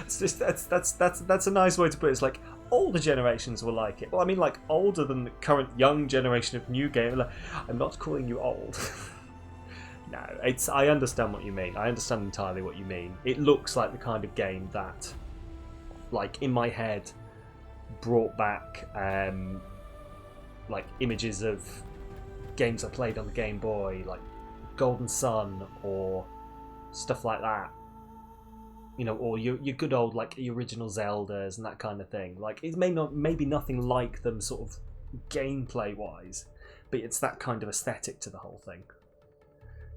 It's just that's a nice way to put it. It's like older generations will like it. Well, I mean, like, older than the current young generation of new gamers. Like, I'm not calling you old. No, I understand what you mean. I understand entirely what you mean. It looks like the kind of game that, like, in my head, brought back like images of games I played on the Game Boy, like Golden Sun or stuff like that. You know, or your good old, like, the original Zeldas and that kind of thing. Like, it maybe nothing like them sort of gameplay wise, but it's that kind of aesthetic to the whole thing.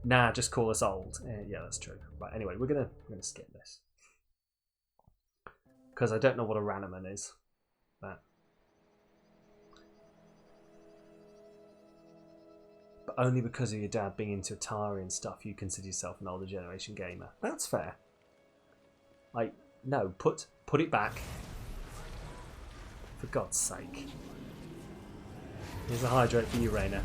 Nah, just call us old. Yeah, that's true. Right, anyway, we're gonna skip this. Because I don't know what a Ranaman is. But only because of your dad being into Atari and stuff, you consider yourself an older generation gamer. That's fair. Like, no, put it back. For God's sake. Here's a hydrate for you, Raina.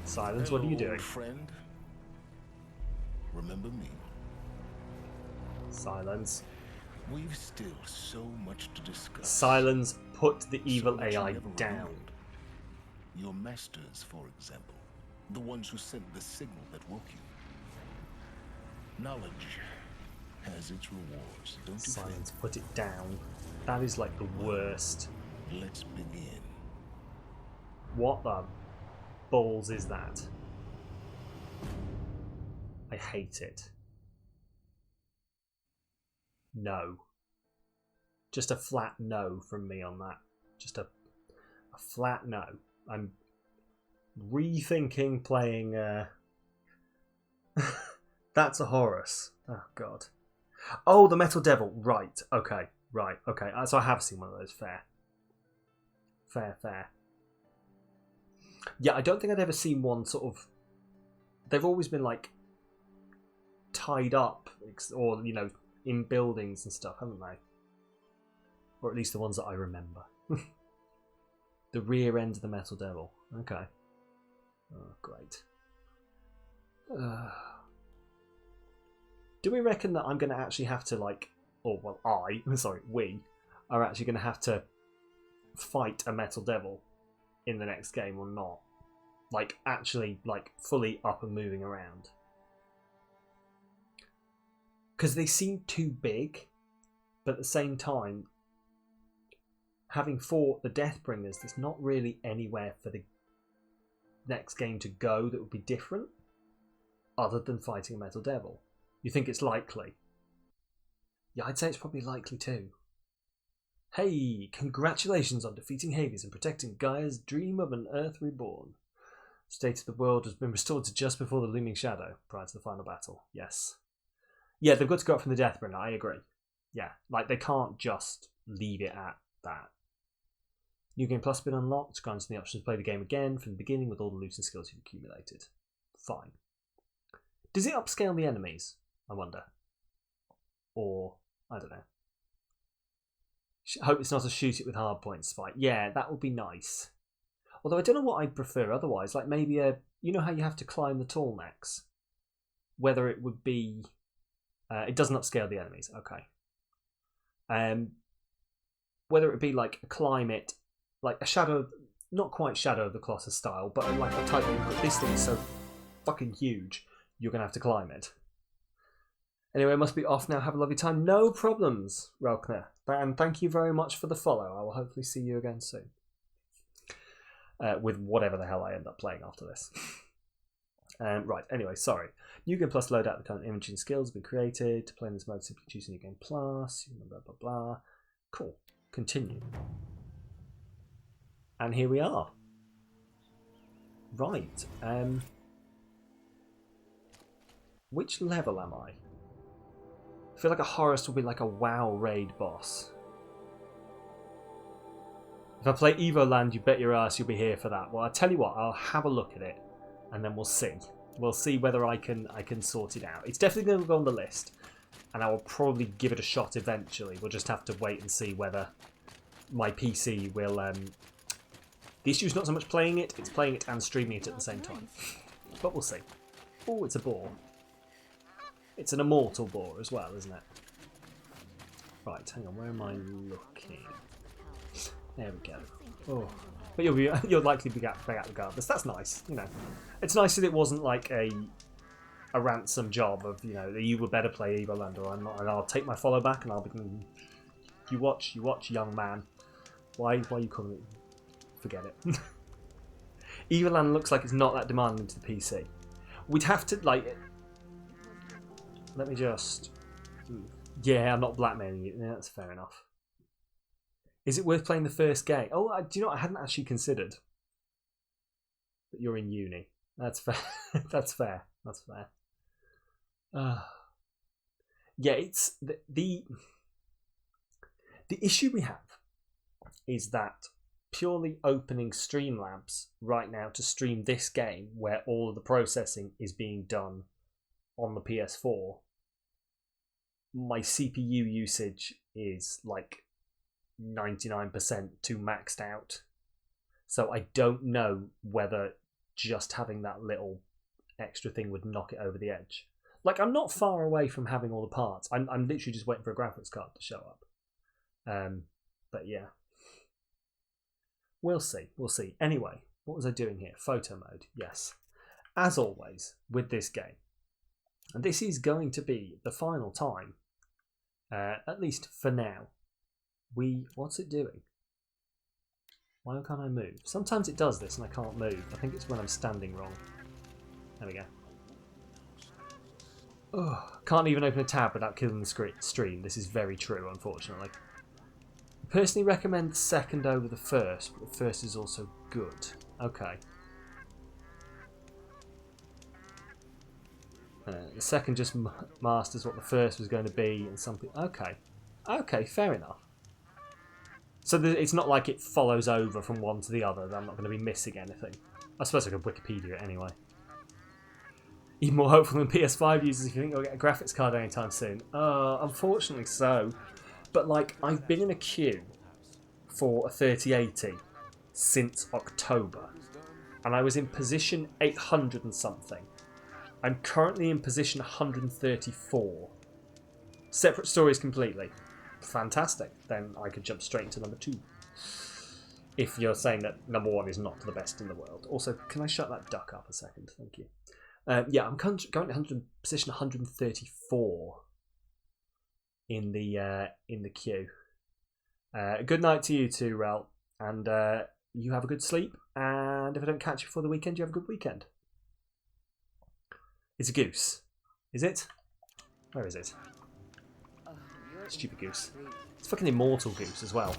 Silence, Hello, what are you doing? old friend. Remember me? Silence. We've still so much to discuss. Silence, put the evil So much you AI never down. revealed. Your masters, for example. The ones who sent the signal that woke you. Knowledge has its rewards, don't you think? Silence, put it down. That is like the worst. Let's begin. What the balls is that? I hate it. No. Just a flat no from me on that. Just a flat no. I'm rethinking playing That's a Horus. Oh god. Oh, the Metal Devil. Right. Okay. Right. Okay. So I have seen one of those. Fair. Fair. Yeah, I don't think I'd ever seen one sort of... They've always been like tied up or, you know, in buildings and stuff, haven't they? Or at least the ones that I remember. The rear end of the Metal Devil. Okay. Oh, great. Do we reckon that I'm going to actually have to, like... Or, well, we are actually going to have to fight a Metal Devil in the next game or not? Like, actually, like, fully up and moving around. Because they seem too big, but at the same time, having fought the Deathbringers, there's not really anywhere for the next game to go that would be different, other than fighting a Metal Devil. You think it's likely? Yeah, I'd say it's probably likely too. Hey, congratulations on defeating Hades and protecting Gaia's dream of an Earth reborn. State of the world has been restored to just before the looming shadow, prior to the final battle. Yes. Yeah, they've got to go up from the Deathbringer, I agree. Yeah, like they can't just leave it at that. New Game Plus has been unlocked, granting the option to play the game again from the beginning with all the loot and skills you've accumulated. Fine. Does it upscale the enemies, I wonder? Or, I don't know. Hope it's not a shoot it with hard points fight. Yeah, that would be nice. Although I don't know what I'd prefer otherwise. Like maybe you know how you have to climb the tall necks? Whether it would be... it doesn't upscale the enemies, okay. Whether it would be like a climb it, like a Shadow... Not quite Shadow of the Colossus style, but like a type of... This thing is so fucking huge, you're going to have to climb it. Anyway, I must be off now. Have a lovely time. No problems, Relkner. And thank you very much for the follow. I will hopefully see you again soon. With whatever the hell I end up playing after this. Right, anyway, sorry. New Game Plus loadout, the current imaging skills have been created. To play in this mode, simply choose New Game Plus. Blah, blah, blah. Cool. Continue. And here we are. Right. Which level am I? I feel like a Horus will be like a WoW raid boss. If I play Evoland, you bet your ass you'll be here for that. Well, I'll tell you what, I'll have a look at it, and then we'll see. We'll see whether I can sort it out. It's definitely going to go on the list, and I will probably give it a shot eventually. We'll just have to wait and see whether my PC will... The issue is not so much playing it, it's playing it and streaming it at the same time. But we'll see. Oh, it's a boar. It's an immortal boar as well, isn't it? Right, hang on, where am I looking? There we go. Oh, but you'll likely be back regardless. That's nice, you know. It's nice that it wasn't like a ransom job of, you know, you would better play Evoland or I'm not, and I'll take my follow back and I'll be. You watch, young man. Why you calling it? Forget it. Evoland looks like it's not that demanding to the PC. We'd have to, like... Let me just... Yeah, I'm not blackmailing you. Yeah, that's fair enough. Is it worth playing the first game? Oh, do you know what? I hadn't actually considered. But you're in uni. That's fair. That's fair. That's fair. Yeah, it's... The issue we have is that purely opening Streamlabs right now to stream this game where all of the processing is being done on the PS4, my CPU usage is like 99% too maxed out. So I don't know whether just having that little extra thing would knock it over the edge. Like, I'm not far away from having all the parts. I'm literally just waiting for a graphics card to show up. But yeah. We'll see. We'll see. Anyway, what was I doing here? Photo mode. Yes. As always, with this game. And this is going to be the final time, at least for now. What's it doing? Why can't I move? Sometimes it does this and I can't move. I think it's when I'm standing wrong. There we go. Oh, can't even open a tab without killing the stream. This is very true, unfortunately. Personally recommend the second over the first, but the first is also good. Okay. The second just masters what the first was going to be and something. Okay. Okay, fair enough. So it's not like it follows over from one to the other. I'm not going to be missing anything. I suppose I could Wikipedia it anyway. Even more hopeful than PS5 users if you think you'll get a graphics card anytime soon. Unfortunately so. But, like, I've been in a queue for a 3080 since October. And I was in position 800 and something. I'm currently in position 134. Separate stories completely. Fantastic. Then I could jump straight into number 2. If you're saying that number 1 is not the best in the world. Also, can I shut that duck up a second? Thank you. Yeah, I'm going to position 134 in the queue. Good night to you too, Rel, and you have a good sleep. And if I don't catch you before the weekend, you have a good weekend. It's a goose, is it? Where is it? Stupid goose. It's fucking immortal goose as well.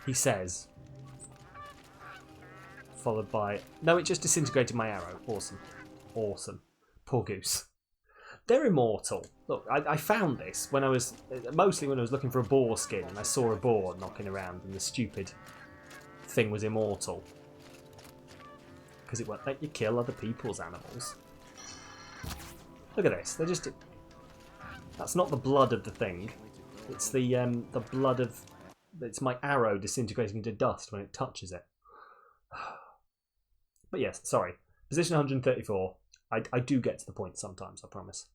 He says. Followed by... No, it just disintegrated my arrow. Awesome. Awesome. Poor goose. They're immortal. Look, I found this when I was... Mostly when I was looking for a boar skin and I saw a boar knocking around and the stupid thing was immortal. Because it won't let you kill other people's animals. Look at this. They're just... That's not the blood of the thing. It's the blood of... It's my arrow disintegrating into dust when it touches it. But yes, sorry. Position 134. I do get to the point sometimes, I promise.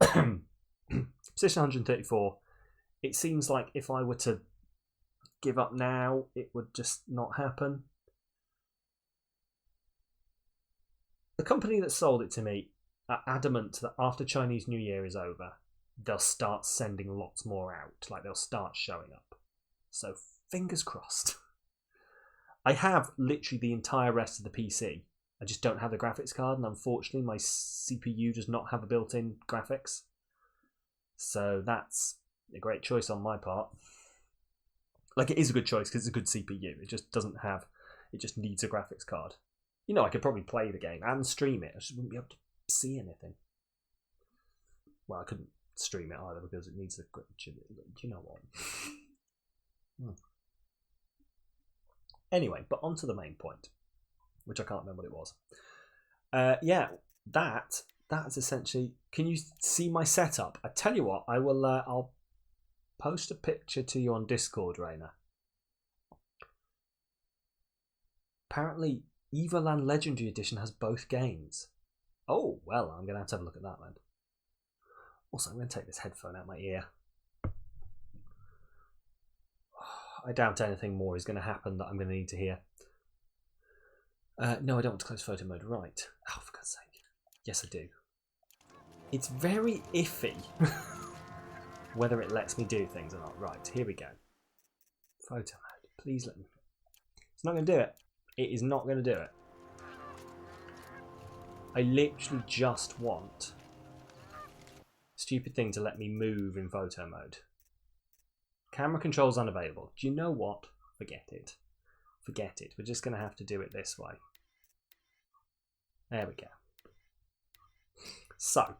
Position 134. It seems like if I were to give up now, it would just not happen. The company that sold it to me are adamant that after Chinese New Year is over, they'll start sending lots more out. Like, they'll start showing up. So, fingers crossed. I have literally the entire rest of the PC. I just don't have the graphics card, and unfortunately my CPU does not have a built-in graphics. So that's a great choice on my part. Like, it is a good choice because it's a good CPU. It just doesn't have... It just needs a graphics card. You know, I could probably play the game and stream it. I just wouldn't be able to see anything. Well, I couldn't stream it either because it needs a... Do you know what? Anyway, but on to the main point, which I can't remember what it was. Yeah, that's essentially... Can you see my setup? I tell you what, I will. I'll post a picture to you on Discord, Raina. Apparently, Evoland Legendary Edition has both games. Oh, well, I'm going to have a look at that then. Also, I'm going to take this headphone out of my ear. I doubt anything more is going to happen that I'm going to need to hear. No, I don't want to close photo mode. Right. Oh, for God's sake. Yes, I do. It's very iffy whether it lets me do things or not. Right, here we go. Photo mode. Please let me. It's not going to do it. It is not going to do it. I literally just want stupid thing to let me move in photo mode. Camera controls unavailable. Do you know what? Forget it. Forget it. We're just going to have to do it this way. There we go. So,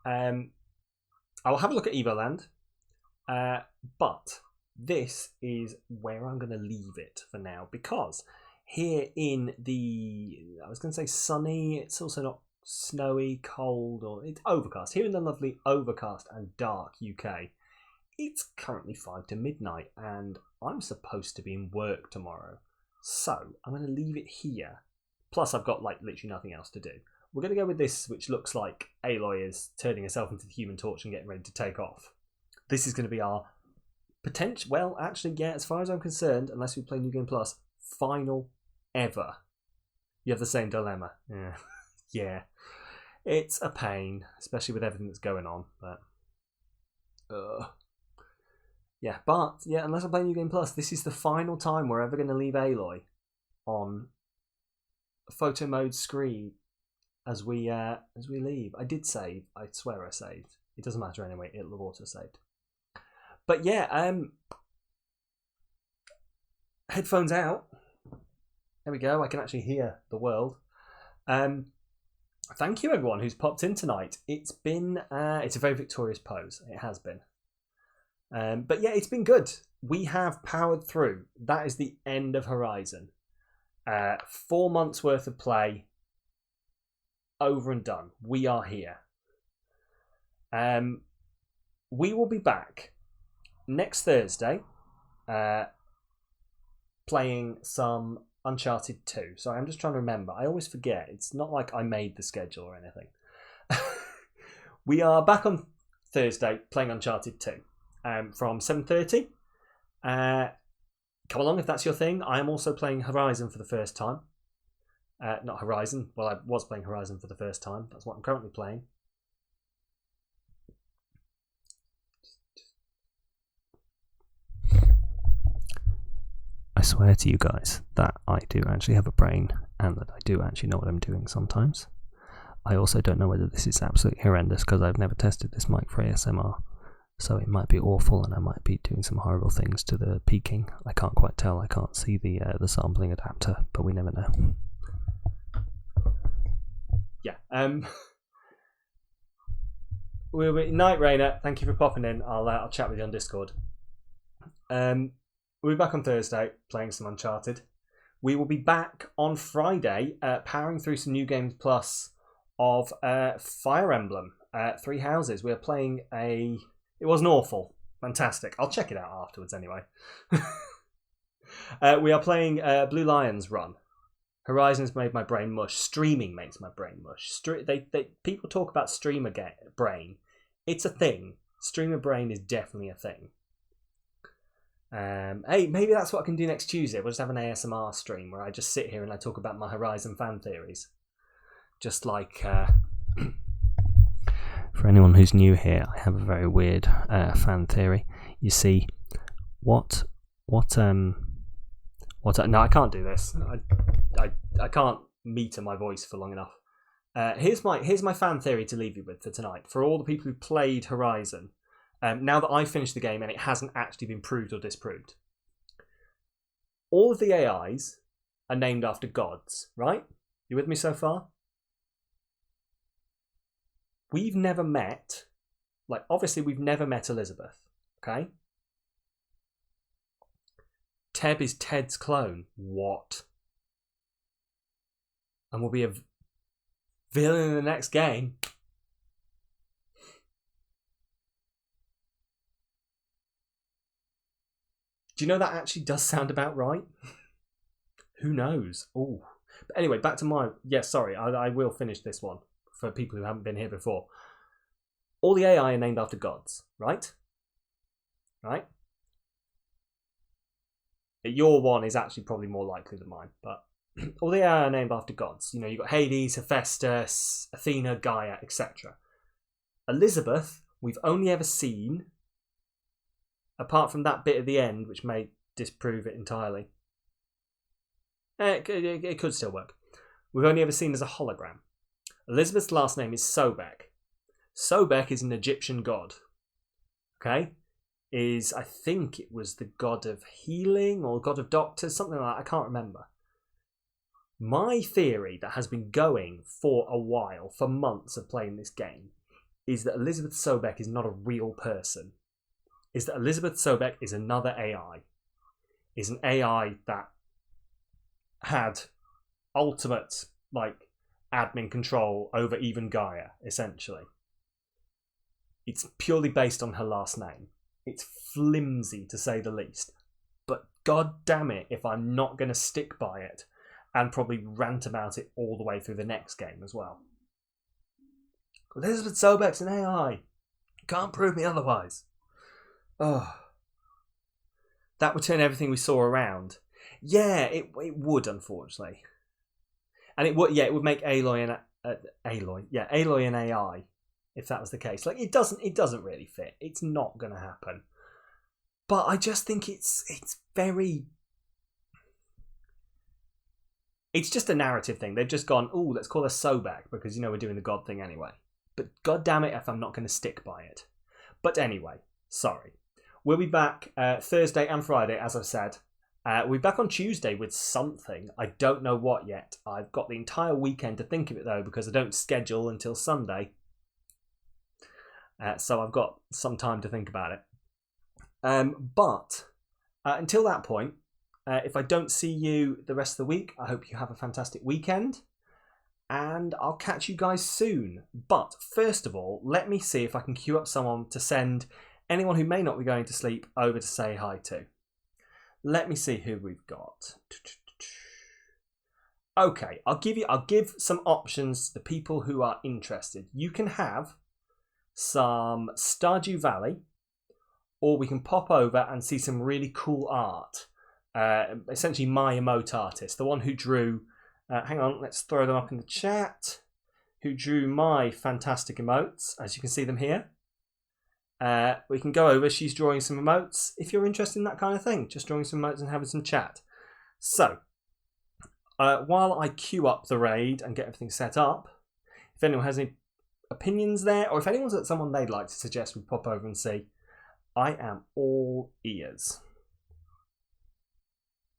I'll have a look at Evoland, but this is where I'm going to leave it for now, because here in the, I was going to say sunny, it's also not snowy, cold, or it's overcast. Here in the lovely overcast and dark UK, it's currently 5 to midnight, and I'm supposed to be in work tomorrow. So I'm going to leave it here. Plus, I've got like literally nothing else to do. We're going to go with this, which looks like Aloy is turning herself into the Human Torch and getting ready to take off. This is going to be our potential, well, actually, yeah, as far as I'm concerned, unless we play New Game Plus, final ever. You have the same dilemma. Yeah. Yeah. It's a pain, especially with everything that's going on, but yeah, but yeah, unless I play New Game Plus, this is the final time we're ever going to leave Aloy on photo mode screen as we leave. I did save. I swear I saved. It doesn't matter anyway. It'll have auto saved. But yeah, headphones out. There we go. I can actually hear the world. Thank you everyone who's popped in tonight. It's been it's a very victorious pose. It has been. But yeah, it's been good. We have powered through. That is the end of Horizon. 4 months worth of play. Over and done. We are here. We will be back next Thursday playing some Uncharted 2. Sorry, I'm just trying to remember. I always forget. It's not like I made the schedule or anything. We are back on Thursday playing Uncharted 2 from 7:30. Come along if that's your thing. I am also playing Horizon for the first time. Not Horizon. Well, I was playing Horizon for the first time. That's what I'm currently playing. I swear to you guys that I do actually have a brain and that I do actually know what I'm doing sometimes. I also don't know whether this is absolutely horrendous because I've never tested this mic for ASMR. So it might be awful and I might be doing some horrible things to the peaking. I can't quite tell. I can't see the sampling adapter, but we never know. Yeah. We'll be Night Rainer. Thank you for popping in. I'll chat with you on Discord. We'll be back on Thursday playing some Uncharted. We will be back on Friday powering through some New Games Plus of Fire Emblem, Three Houses. We're playing a... It wasn't awful. Fantastic. I'll check it out afterwards anyway. We are playing Blue Lion's Run. Horizon's made my brain mush. Streaming makes my brain mush. People talk about streamer brain. It's a thing. Streamer brain is definitely a thing. Hey, maybe that's what I can do next Tuesday. We'll just have an ASMR stream where I just sit here and I talk about my Horizon fan theories. Just like... For anyone who's new here, I have a very weird fan theory. You see, no, I can't do this. I can't meter my voice for long enough. Here's my fan theory to leave you with for tonight. For all the people who played Horizon, now that I've finished the game and it hasn't actually been proved or disproved, all of the AIs are named after gods, right? You with me so far? We've never met, obviously we've never met Elizabeth, okay? Teb is Ted's clone. What? And will be a villain in the next game. Do you know that actually does sound about right? Who knows? Oh, but anyway, back to my... Yeah, sorry, I will finish this one for people who haven't been here before. All the AI are named after gods, right? Right? Your one is actually probably more likely than mine, but all the AI are named after gods. You know, you've got Hades, Hephaestus, Athena, Gaia, etc. Elizabeth, we've only ever seen, apart from that bit at the end, which may disprove it entirely. It could still work. We've only ever seen as a hologram. Elizabeth's last name is Sobek. Sobek is an Egyptian god. Okay? I think it was the god of healing or god of doctors, something like that. I can't remember. My theory that has been going for a while, for months of playing this game, is that Elizabeth Sobek is not a real person. Is that Elizabeth Sobek is another AI. Is an AI that had ultimate, admin control over even Gaia, essentially. It's purely based on her last name. It's flimsy, to say the least. But god damn it if I'm not going to stick by it and probably rant about it all the way through the next game as well. Elizabeth Sobek's an AI. Can't prove me otherwise. Oh. That would turn everything we saw around. Yeah, it would, unfortunately. And it would make Aloy an AI, if that was the case. It doesn't really fit. It's not going to happen. But I just think it's very... It's just a narrative thing. They've just gone, ooh, let's call her Sobek because, we're doing the god thing anyway. But god damn it if I'm not going to stick by it. But anyway, sorry. We'll be back Thursday and Friday, as I've said. We'll be back on Tuesday with something. I don't know what yet. I've got the entire weekend to think of it, though, because I don't schedule until Sunday. So I've got some time to think about it. But until that point, if I don't see you the rest of the week, I hope you have a fantastic weekend. And I'll catch you guys soon. But first of all, let me see if I can queue up someone to send anyone who may not be going to sleep over to say hi to. Let me see who we've got. Okay, I'll give some options to the people who are interested. You can have some Stardew Valley, or we can pop over and see some really cool art. Essentially my emote artist, the one who drew, hang on, let's throw them up in the chat, who drew my fantastic emotes, as you can see them here. We can go over, she's drawing some emotes, if you're interested in that kind of thing, just drawing some emotes and having some chat. So, while I queue up the raid and get everything set up, if anyone has any opinions there, or if anyone's got someone they'd like to suggest we pop over and see, I am all ears.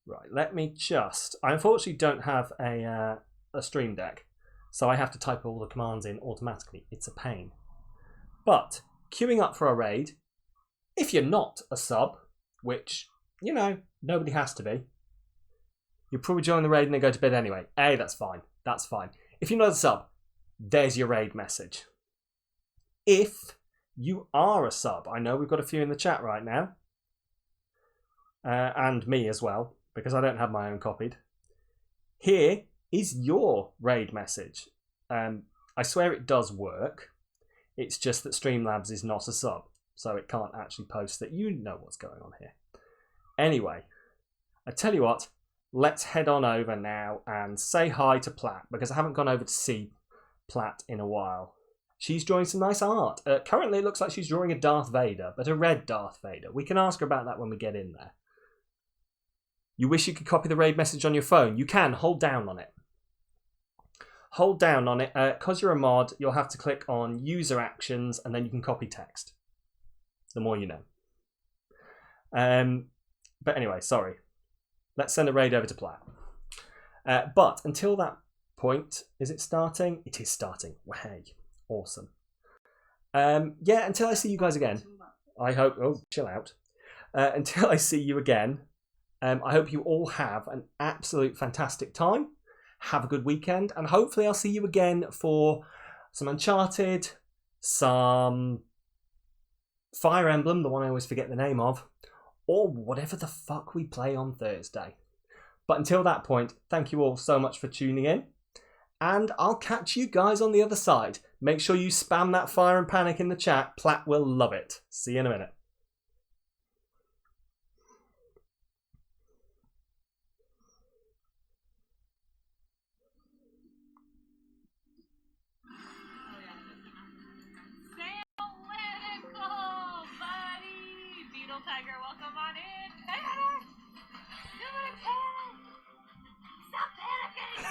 Right, let me just... I unfortunately don't have a Stream Deck, so I have to type all the commands in automatically. It's a pain. But, queuing up for a raid, if you're not a sub, which, nobody has to be, you'll probably join the raid and then go to bed anyway. Hey, that's fine. That's fine. If you're not a sub, there's your raid message. If you are a sub, I know we've got a few in the chat right now, and me as well, because I don't have my own copied. Here is your raid message. I swear it does work. It's just that Streamlabs is not a sub, so it can't actually post that. You know what's going on here. Anyway, I tell you what, let's head on over now and say hi to Platt, because I haven't gone over to see Platt in a while. She's drawing some nice art. Currently, it looks like she's drawing a Darth Vader, but a red Darth Vader. We can ask her about that when we get in there. You wish you could copy the raid message on your phone? You can. Hold down on it. Hold down on it. Because you're a mod, you'll have to click on User Actions, and then you can copy text. The more you know. But anyway, sorry. Let's send a raid over to Platt. But until that point, is it starting? It is starting. Hey, awesome. Yeah, until I see you guys again. I hope... Oh, chill out. Until I see you again, I hope you all have an absolute fantastic time. Have a good weekend, and hopefully I'll see you again for some Uncharted, some Fire Emblem, the one I always forget the name of, or whatever the fuck we play on Thursday. But until that point, thank you all so much for tuning in, and I'll catch you guys on the other side. Make sure you spam that fire and panic in the chat. Platt will love it. See you in a minute. Tiger, welcome on in. Hey, Hunter! You're gonna kill! Stop panicking!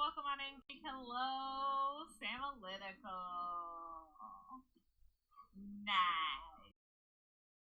welcome on in. Hello, Samalytical. Nice.